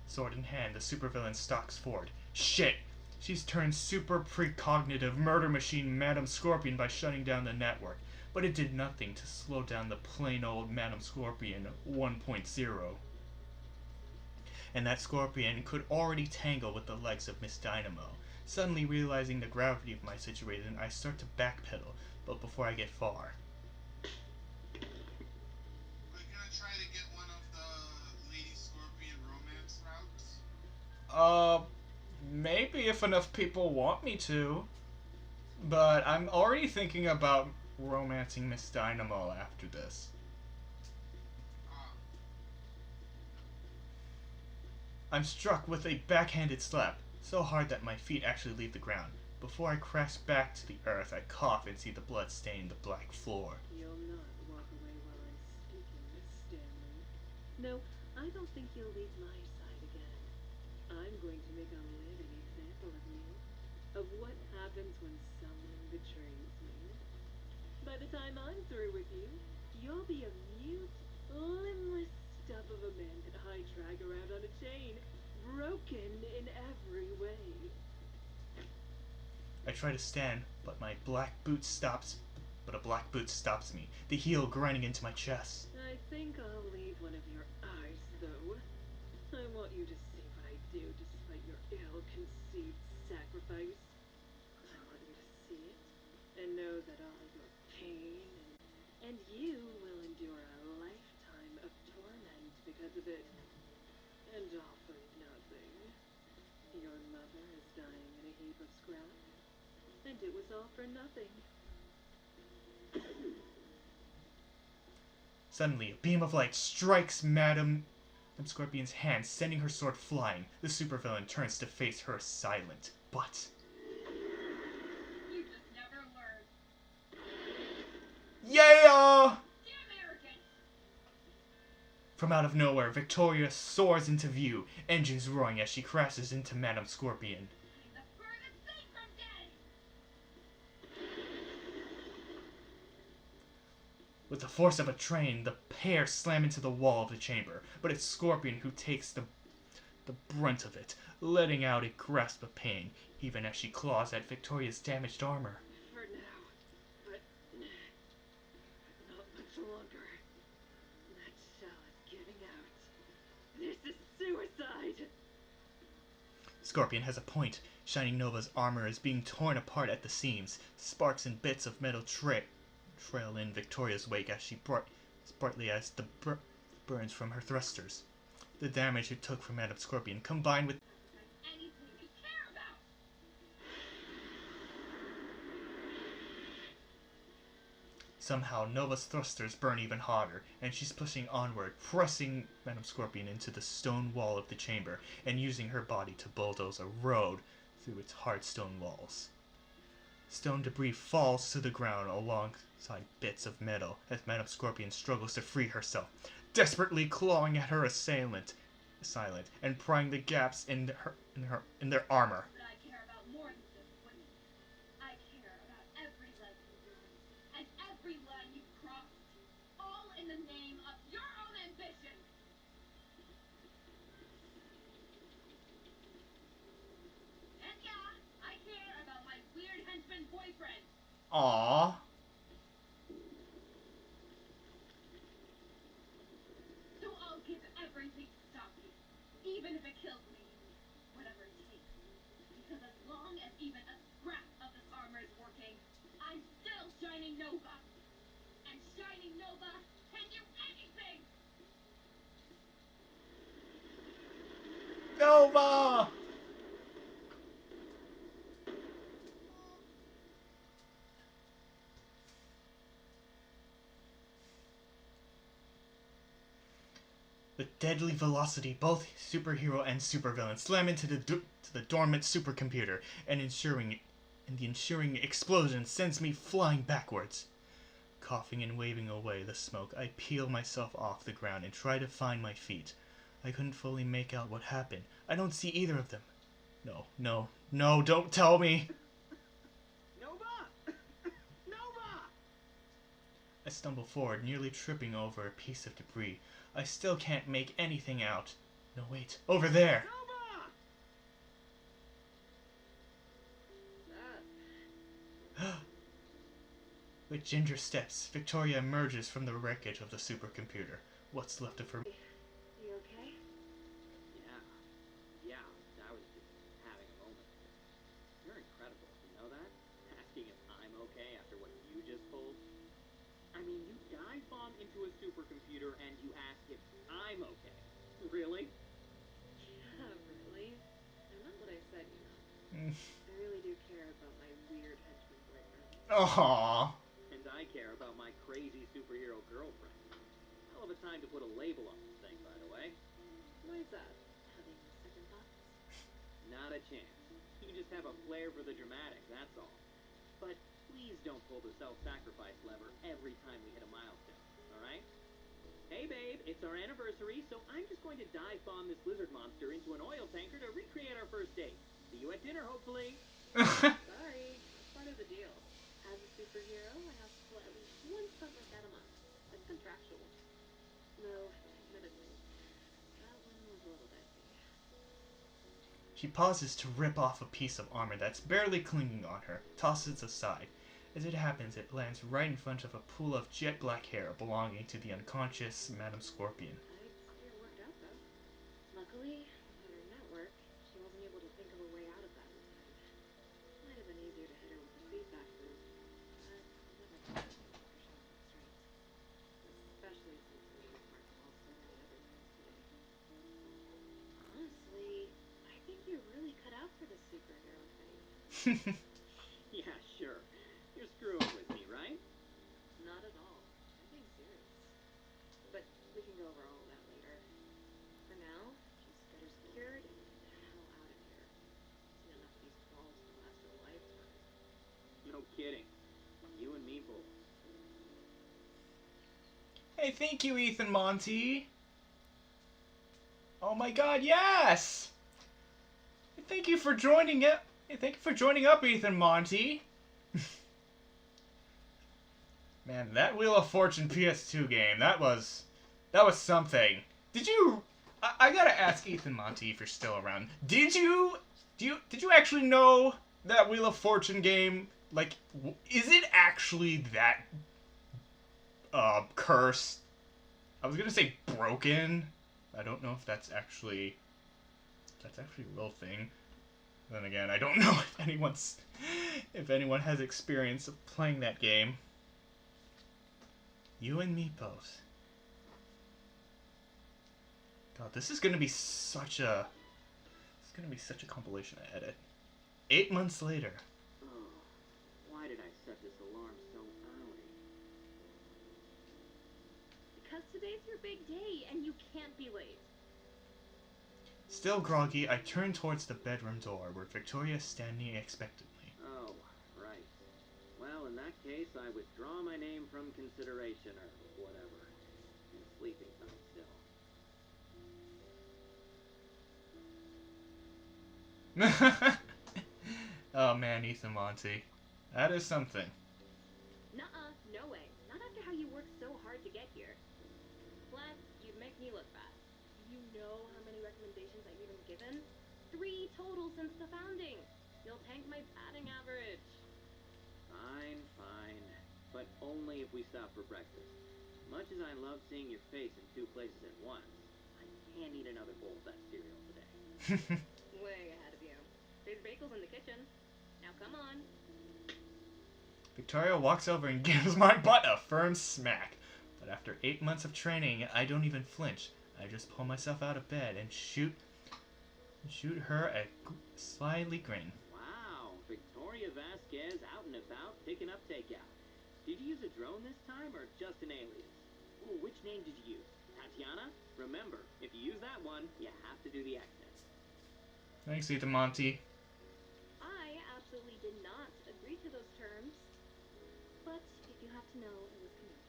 Sword in hand, the supervillain stalks forward. Shit! She's turned super precognitive murder machine Madam Scorpion by shutting down the network, but it did nothing to slow down the plain old Madam Scorpion 1.0. And that Scorpion could already tangle with the likes of Miss Dynamo. Suddenly realizing the gravity of my situation, I start to backpedal, but before I get far.
We're gonna try to get one of the Lady Scorpion romance routes.
Maybe if enough people want me to. But I'm already thinking about romancing Miss Dynamo after this. I'm struck with a backhanded slap, so hard that my feet actually leave the ground. Before I crash back to the earth, I cough and see the blood stain the black floor.
You'll not walk away while I'm speaking, Miss Stanley. No, I don't think you'll leave my side again. I'm going to make a living example of you, of what happens when someone betrays me. By the time I'm through with you, you'll be a mute, limbless stub of a man that I drag around on a chain, broken in every way.
I try to stand, but a black boot stops me, the heel grinding into my chest.
I think I'll leave one of your eyes, though. I want you to see what I do despite your ill-conceived sacrifice. I want you to see it and know that all your pain and you will endure a lifetime of torment because of it. And all for nothing. Your mother is dying in a heap of scrap, and it was all for nothing.
Suddenly, a beam of light strikes Madam Scorpion's hand, sending her sword flying. The supervillain turns to face her silent, but...
You just never learn.
Yeah!
Damn arrogant!
From out of nowhere, Victoria soars into view, engines roaring as she crashes into Madam Scorpion.
I'm the furthest thing from dead!
With the force of a train, the pair slam into the wall of the chamber, but it's Scorpion who takes the brunt of it, letting out a grasp of pain, even as she claws at Victoria's damaged armor.
For now, but not much longer. That shell is giving out. This is suicide!
Scorpion has a point. Shining Nova's armor is being torn apart at the seams. Sparks and bits of metal trail in Victoria's wake as she brightly as the burns from her thrusters. The damage it took from Madam Scorpion, combined with
Anything you care about!
somehow Nova's thrusters burn even harder, and she's pushing onward, pressing Madam Scorpion into the stone wall of the chamber, and using her body to bulldoze a road through its hard stone walls. Stone debris falls to the ground alongside bits of metal as Madam Scorpion struggles to free herself, desperately clawing at her assailant, and prying the gaps in their armor.
But I care about more than just women. I care about every life you ruined, and every line you crossed, all in the name of your own ambition! And yeah, I care about my weird henchman boyfriend!
Aww.
So I'll give everything to stop you, even if it kills me. Whatever it takes. Because as long as even a scrap of this armor is working, I'm still Shining Nova. And Shining Nova can do anything!
Nova! With deadly velocity, both superhero and supervillain slam into to the dormant supercomputer, and the ensuing explosion sends me flying backwards. Coughing and waving away the smoke, I peel myself off the ground and try to find my feet. I couldn't fully make out what happened. I don't see either of them. No, don't tell me!
Nova! Nova!
I stumble forward, nearly tripping over a piece of debris. I still can't make anything out. No, wait. Over there!
Nova!
With ginger steps, Victoria emerges from the wreckage of the supercomputer. What's left of her...
You okay?
Yeah, I was just having a moment. You're incredible, you know that? Asking if I'm okay after what you just pulled. I mean, you dive bomb into a supercomputer and you ask if I'm okay. Really?
Yeah, really. And not what I said, you know.
Mm.
I really do care about my weird henchman boyfriend.
Aww.
And I care about my crazy superhero girlfriend. Hell of a time to put a label on this thing, by the way.
Why is that? Having second thoughts?
Not a chance. You just have a flair for the dramatic, that's all. But please don't pull the self-sacrifice lever every time we hit a milestone, alright? Hey babe, it's our anniversary, so I'm just going to dive bomb this lizard monster into an oil tanker to recreate our first date. See you at dinner, hopefully.
Sorry, it's part of the deal. As a superhero, I have to pull at least one stunt like that a month. It's contractual. Though, admittedly, that one was a little dicey.
She pauses to rip off a piece of armor that's barely clinging on her, tosses it aside. As it happens, it lands right in front of a pool of jet black hair belonging to the unconscious Madame Scorpion.
I'd say it worked out, though. Luckily, with her network, she wasn't able to think of a way out of that in time. Might have been easier to hit her with the feedback loop, but I'll never forget her sharp restraint. Especially since we marked off so many other times today. Honestly, I think you're really cut out for this superhero thing.
Yeah, sure. You're screwing with me, right?
Not at all. I'm being serious. But we can go over all of that later. For now, just get her secured and get the hell out of here. Seen enough of these walls to last a lifetime.
No kidding. You and me both.
Hey, thank you, Ethan Monty. Oh my god, yes! Thank you for joining it. Hey, thank you for joining up, Ethan Monty. Man, that Wheel of Fortune PS2 game, that was something. Did you... I gotta ask Ethan Monty if you're still around. Did you actually know that Wheel of Fortune game? Like, is it actually that cursed? I was gonna say broken. I don't know if that's actually a real thing. Then again, I don't know if anyone has experience of playing that game. You and me both. God, this is gonna be such a compilation to edit. 8 months later.
Oh, why did I set this alarm so early?
Because today's your big day and you can't be late.
Still groggy, I turn towards the bedroom door where Victoria is standing expectantly.
Oh, right. Well, in that case, I withdraw my name from consideration or whatever. I'm sleeping time still.
Oh man, Ethan Monty. That is something.
Nuh-uh, no way. Not after how you worked so hard to get here. Plus, you'd make me look bad. You know how many recommendations I've even given? 3 total since the founding. You'll tank my batting average.
Fine. But only if we stop for breakfast. Much as I love seeing your face in 2 places at once, I can't eat another bowl of that cereal today.
Way ahead of you. There's bagels in the kitchen. Now come on.
Victoria walks over and gives my butt a firm smack. But after 8 months of training, I don't even flinch. I just pull myself out of bed and shoot Shoot her a slyly grin.
Wow, Victoria Vasquez out and about picking up takeout. Did you use a drone this time or just an alias? Ooh, which name did you use? Tatiana? Remember, if you use that one, you have to do the accent.
Thanks, Ethan Monty.
I absolutely did not agree to those terms. But if you have to know, it was Camille's.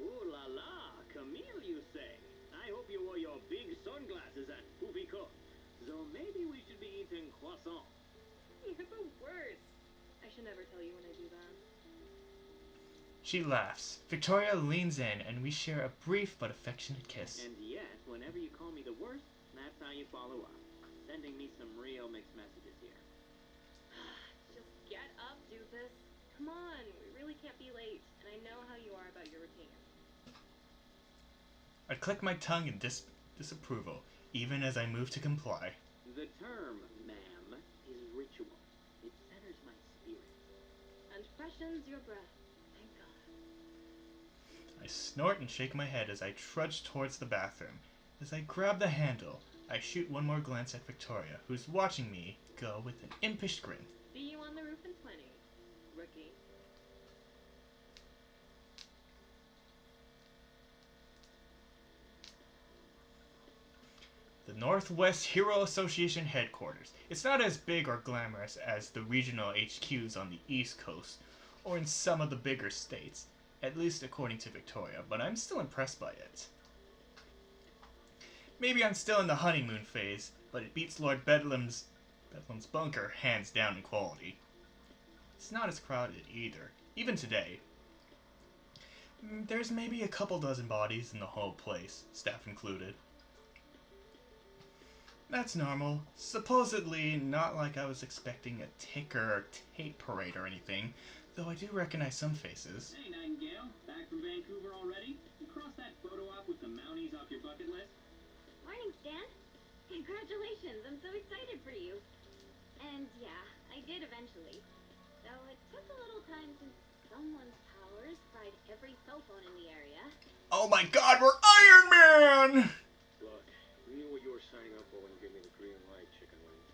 Ooh la la, Camille, you say? I hope you wore your big sunglasses at Poupico. So maybe we should be eating croissant.
You're the worst. I should never tell you when I do that.
She laughs. Victoria leans in, and we share a brief but affectionate kiss.
And yet, whenever you call me the worst, that's how you follow up. Sending me some real mixed messages here.
Just get up, doofus. Come on, we really can't be late. And I know how you are about your routine.
I click my tongue in disapproval, even as I move to comply.
The term, ma'am, is ritual. It centers my spirit.
And freshens your breath. Thank God.
I snort and shake my head as I trudge towards the bathroom. As I grab the handle, I shoot one more glance at Victoria, who's watching me go with an impish grin.
See you on the roof in 20, rookie.
The Northwest Hero Association headquarters. It's not as big or glamorous as the regional HQs on the East Coast, or in some of the bigger states, at least according to Victoria, but I'm still impressed by it. Maybe I'm still in the honeymoon phase, but it beats Lord Bedlam's bunker hands down in quality. It's not as crowded either, even today. There's maybe a couple dozen bodies in the whole place, staff included. That's normal. Supposedly not like I was expecting a ticker or tape parade or anything, though I do recognize some faces.
Hey, Nightingale. Back from Vancouver already? You crossed that photo op with the Mounties off your bucket list?
Morning, Stan. Congratulations, I'm so excited for you. And yeah, I did eventually. Though it took a little time since someone's powers fried every cell phone in the area.
Oh my god, we're Iron Man!
Look, we knew what you were signing up for when you gave me the green light, chicken wings.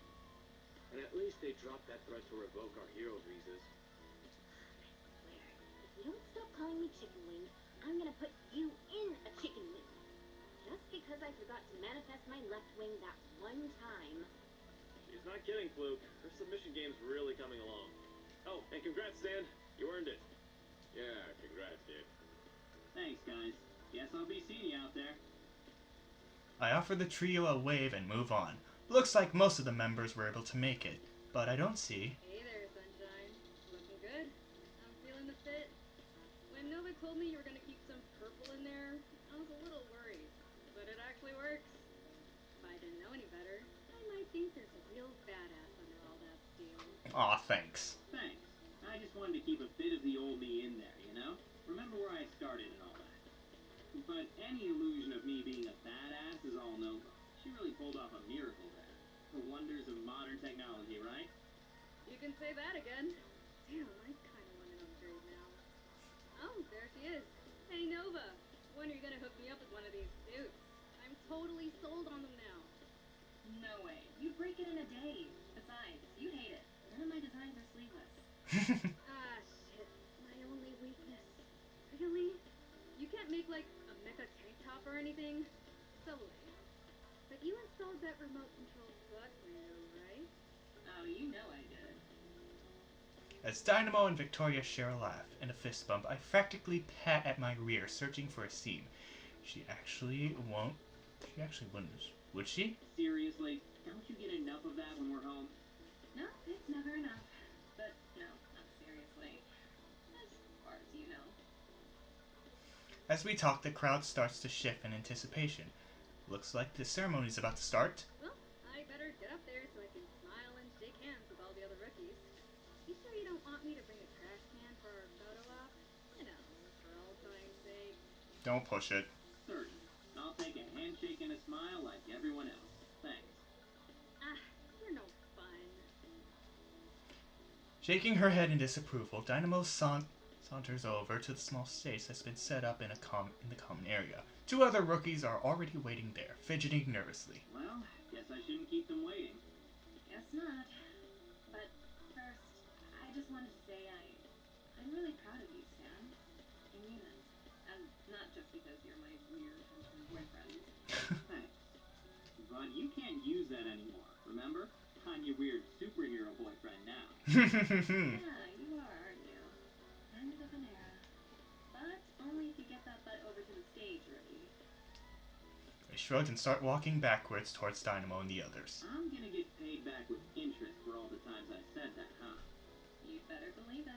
And at least they dropped that threat to revoke our hero visas.
Blair, if you don't stop calling me chicken wing, I'm gonna put you in a chicken wing. Just because I forgot to manifest my left wing that one time.
She's not kidding, Fluke. Her submission game's really coming along. Oh, and congrats, Stan. You earned it. Yeah, congrats, kid.
Thanks, guys. Guess I'll be seeing you out there.
I offer the trio a wave and move on. Looks like most of the members were able to make it, but I don't see.
Hey there, Sunshine. Looking good? I'm feeling the fit. When Nova told me you were gonna keep some purple in there, I was a little worried. But it actually works. If I didn't know any better, I might think there's a real badass under all that steel.
Aw, thanks.
Thanks. I just wanted to keep a bit of the old me in there, you know? Remember where I started and all that. But any illusion of me being a badass is all Nova. She really pulled off a miracle there. The wonders of modern technology, right?
You can say that again. Damn, I kinda want an upgrade now. Oh, there she is. Hey, Nova. When are you gonna hook me up with one of these suits? I'm totally sold on them now.
No way. You'd break it in a day. Besides, you'd hate it. None of my designs are sleeveless.
Ah, shit. My only weakness. Really? You can't make, like, a mecha tank top or anything? So lame. But you installed that remote control butt window, right?
Oh, you know I did.
As Dynamo and Victoria share a laugh and a fist bump, I practically pat at my rear, searching for a seam. She actually wouldn't. Would she?
Seriously? Don't you get enough of that when we're home?
No, it's never enough. But no, not seriously. As far as you know.
As we talk, the crowd starts to shift in anticipation. Looks like the ceremony's about to start.
Well, I better get up there so I can smile and shake hands with all the other rookies. You sure you don't want me to bring a trash can for our photo op? You know, for old time's sake.
Don't push it.
Certain. I'll take a handshake and a smile like everyone else. Thanks.
Ah, you're no fun.
Shaking her head in disapproval, Dynamo saunters over to the small stage that's been set up in the common area. Two other rookies are already waiting there, fidgeting nervously.
Well, guess Guess I shouldn't keep them waiting.
Guess not. But first, I just wanted to say I'm really proud of you, Stan. I mean it. And not just because you're my weird henchman boyfriend.
Thanks. But you can't use that anymore, remember? I'm your weird superhero boyfriend now.
Yeah, you are, aren't you? End of an era. But only if you get that butt over to the stage early.
I shrugged and start walking backwards towards Dynamo and the others.
I'm gonna get paid back with interest for all the times I said that, huh?
You'd better believe it.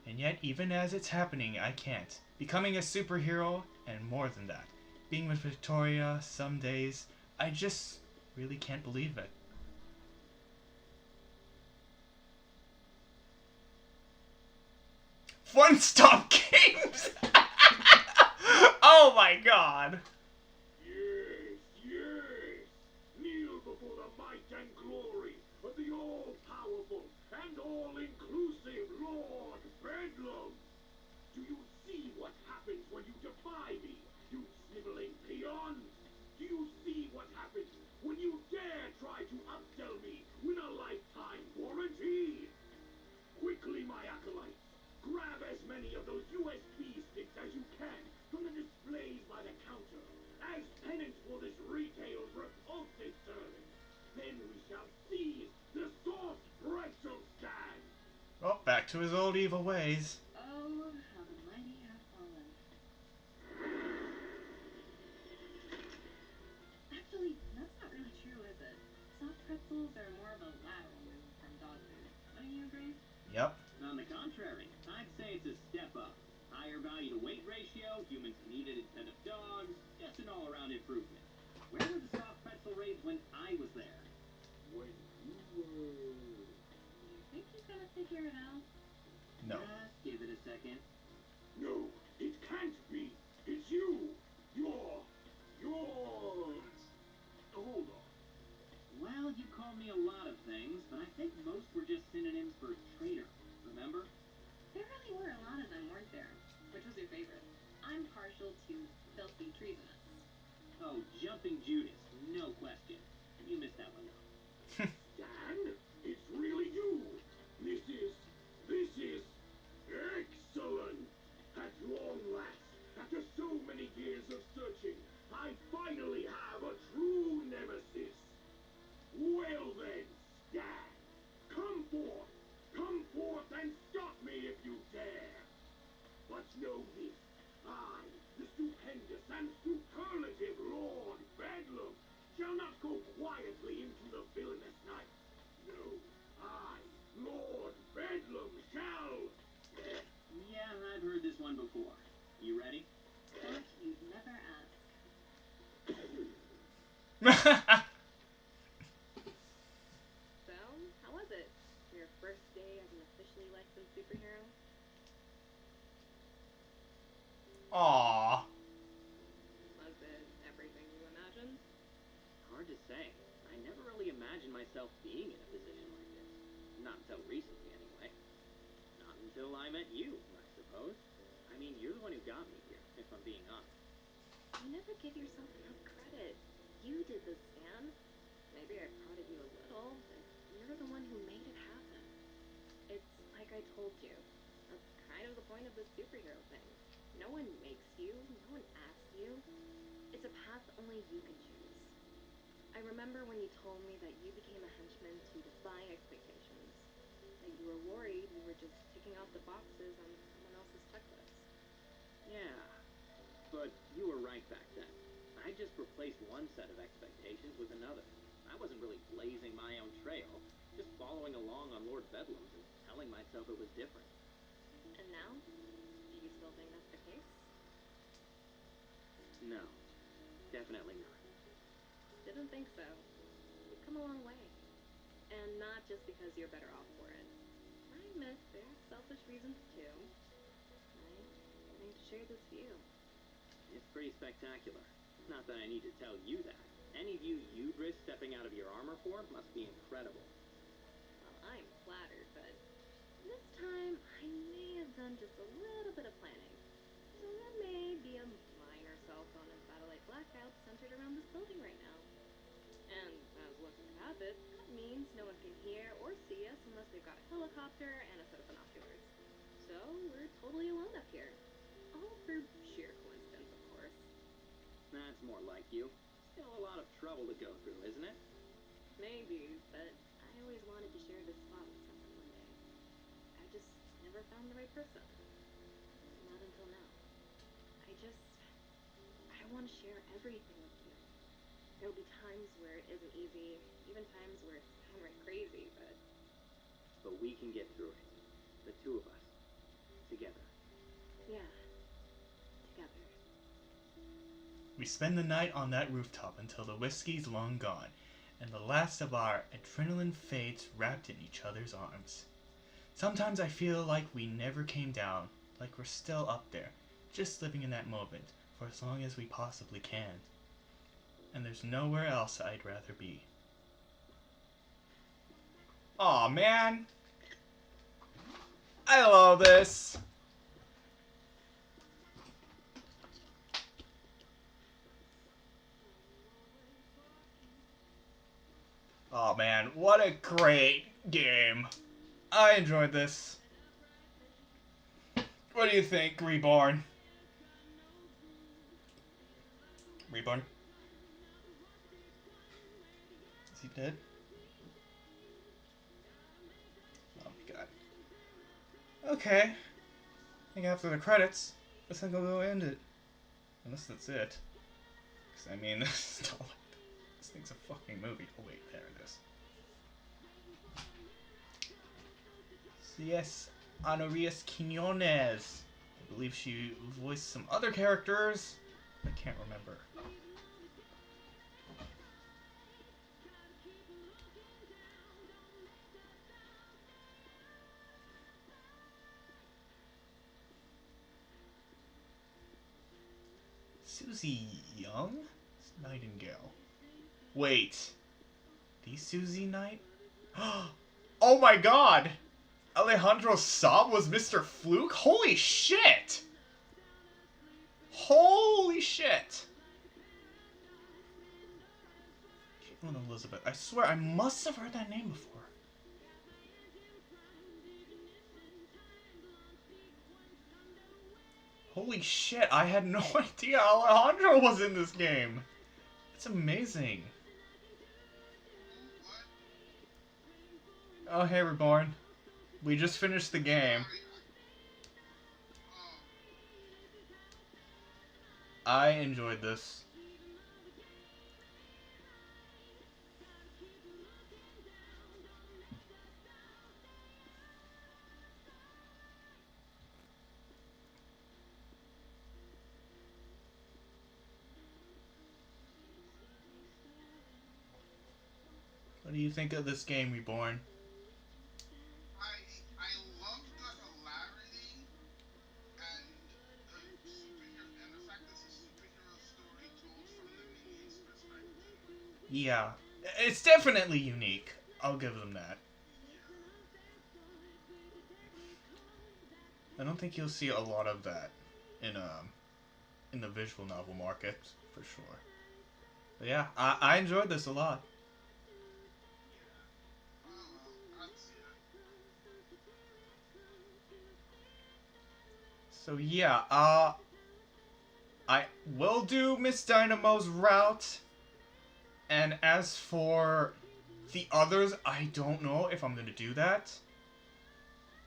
And yet, even as it's happening, I can't. Becoming a superhero, and more than that. Being with Victoria, some days, I just really can't believe it. Fun Stop Games! Oh my god!
Yes, yes! Kneel before the might and glory of the all-powerful and all-inclusive Lord Bedlam! Do you see what happens when you defy me, you sniveling peons? Do you see what happens when you dare try to upsell me with a lifetime warranty? Quickly, my acolytes, grab as many of those USB sticks as you can from the displays by the counter, as penance for this retail's repulsive service. Then we shall seize the soft pretzel stand.
Well, back to his old evil ways.
Oh, how the mighty have fallen. Actually, that's not really true, is it? Soft pretzels are more of a lateral move from dog food. Wouldn't you agree?
Yep.
On the contrary, I'd say it's a step up. Higher value to weight ratio, humans can eat it instead of dogs, just an all-around improvement. Where were the soft pretzel raids when I was there?
When you were...
You think he's gonna figure it out?
No.
Just give it a second.
No, it can't be. It's you. You're... Hold on.
Well, you called me a lot of things, but I think most were just synonyms for traitor. Remember?
There really were a lot of them, weren't there? Which was your favorite? I'm partial to filthy treasonous.
Oh, Jumping Judas, no question. You missed that one though.
Dan, it's really you. This is excellent. At long last, after so many years of searching, I finally have a true nemesis. Well then, Stan, come forth and stop me if you dare. But know this, I, the stupendous and superlative Lord Bedlam, shall not go quietly into the villainous night. No, I, Lord Bedlam, shall...
Yeah, I've heard this one before. You ready?
Thought you'd never ask.
So, how was it? Your first day as an officially licensed superhero?
Aww.
Was it everything you imagined?
Hard to say. I never really imagined myself being in a position like this. Not until recently, anyway. Not until I met you, I suppose. I mean, you're the one who got me here, if I'm being honest.
You never give yourself enough credit. You did this, Stan. Maybe I prodded you a little, but you're the one who made it happen. It's like I told you. That's kind of the point of this superhero thing. No one makes you, no one asks you. It's a path only you can choose. I remember when you told me that you became a henchman to defy expectations. That you were worried you were just ticking off the boxes on someone else's checklist.
Yeah, but you were right back then. I just replaced one set of expectations with another. I wasn't really blazing my own trail, just following along on Lord Bedlam's and telling myself it was different.
And now? Do you still think that's the case?
No, definitely not.
Didn't think so. You've come a long way. And not just because you're better off for it. I admit there's selfish reasons too. I'm getting to share this view.
It's pretty spectacular. Not that I need to tell you that. Any view you'd risk stepping out of your armor for must be incredible.
Well, I'm flattered, but this time I may have done just a little bit of planning. So there may be a minor cell phone and satellite blackout centered around this building right now.
like you. Still a lot of trouble to go through, isn't it?
Maybe, but I always wanted to share this spot with someone one day. I just never found the right person. Not until now. I want to share everything with you. There'll be times where it isn't easy, even times where it's downright crazy, but
we can get through it. The two of us. Together.
yeah, together.
We spend the night on that rooftop until the whiskey's long gone, and the last of our adrenaline fades wrapped in each other's arms. Sometimes I feel like we never came down, like we're still up there, just living in that moment for as long as we possibly can. And there's nowhere else I'd rather be. Aw, man! I love this! Oh man, what a great game. I enjoyed this. What do you think, Reborn? Reborn? Is he dead? Oh my god. Okay. I think after the credits, I think I'll go end it. Unless that's it. Because, I mean, this thing's a fucking movie. Oh wait, there it is. So yes, Honorias Quinones. I believe she voiced some other characters. I can't remember. Susie Young? Nightingale. Wait. The Susie Knight? Oh my god! Alejandro Saab was Mr. Fluke? Holy shit! Holy shit! Caitlin Elizabeth. I swear, I must have heard that name before. Holy shit, I had no idea Alejandro was in this game. It's amazing. Oh, hey, Reborn. We just finished the game. I enjoyed this. What do you think of this game, Reborn?
I love the hilarity and and the fact that it's a superhero story told from the minions' perspective.
Yeah, it's definitely unique. I'll give them that. I don't think you'll see a lot of that in the visual novel market for sure. But yeah, I enjoyed this a lot. So yeah, I will do Miss Dynamo's route. And as for the others, I don't know if I'm gonna do that.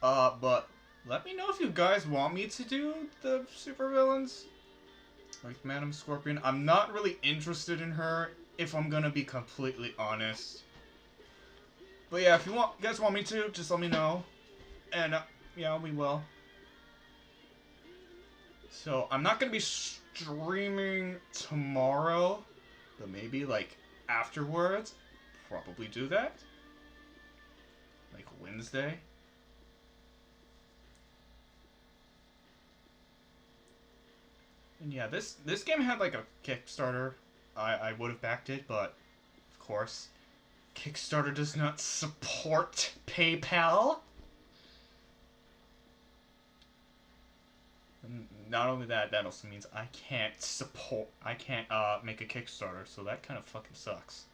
But let me know if you guys want me to do the supervillains. Like Madam Scorpion. I'm not really interested in her, if I'm gonna be completely honest. But yeah, if you guys want me to, just let me know. And yeah, we will. So, I'm not gonna be streaming tomorrow, but maybe, like, afterwards, probably do that. Like, Wednesday. And yeah, this game had, like, a Kickstarter. I would have backed it, but, of course, Kickstarter does not support PayPal. Not only that, that also means I can't make a Kickstarter, so that kind of fucking sucks.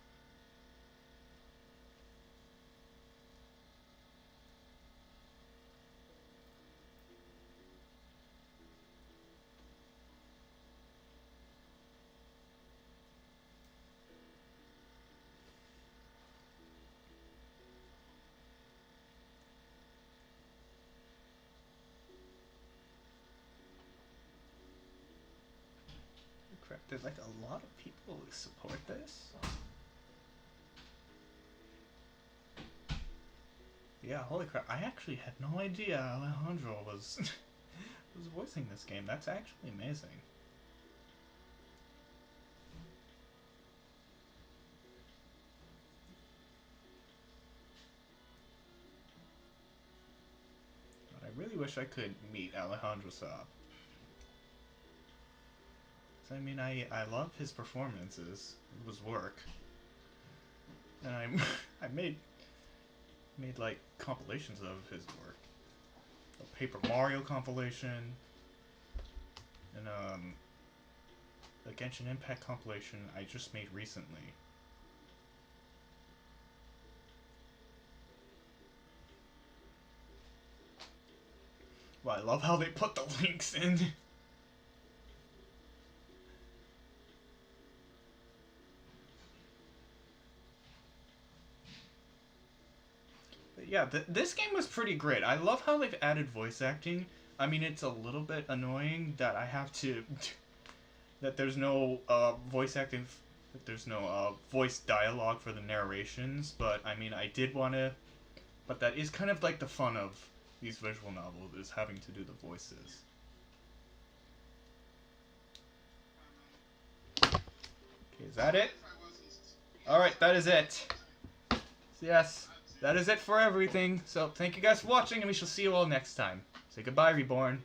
there's like a lot of people who support this. Yeah, holy crap! I actually had no idea Alejandro was was voicing this game. That's actually amazing. But I really wish I could meet Alejandro Saab. I mean, I love his performances. It was work. And I made like compilations of his work. A Paper Mario compilation, and the Genshin Impact compilation I just made recently. Well, I love how they put the links in. Yeah, this game was pretty great. I love how they've added voice acting. I mean, it's a little bit annoying that I have to... that there's no voice acting... that there's no voice dialogue for the narrations, but I mean, I did want to... But that is kind of like the fun of these visual novels, is having to do the voices. Okay, is that it? Alright, that is it. So yes, that is it for everything. So thank you guys for watching, and we shall see you all next time. Say goodbye, Reborn.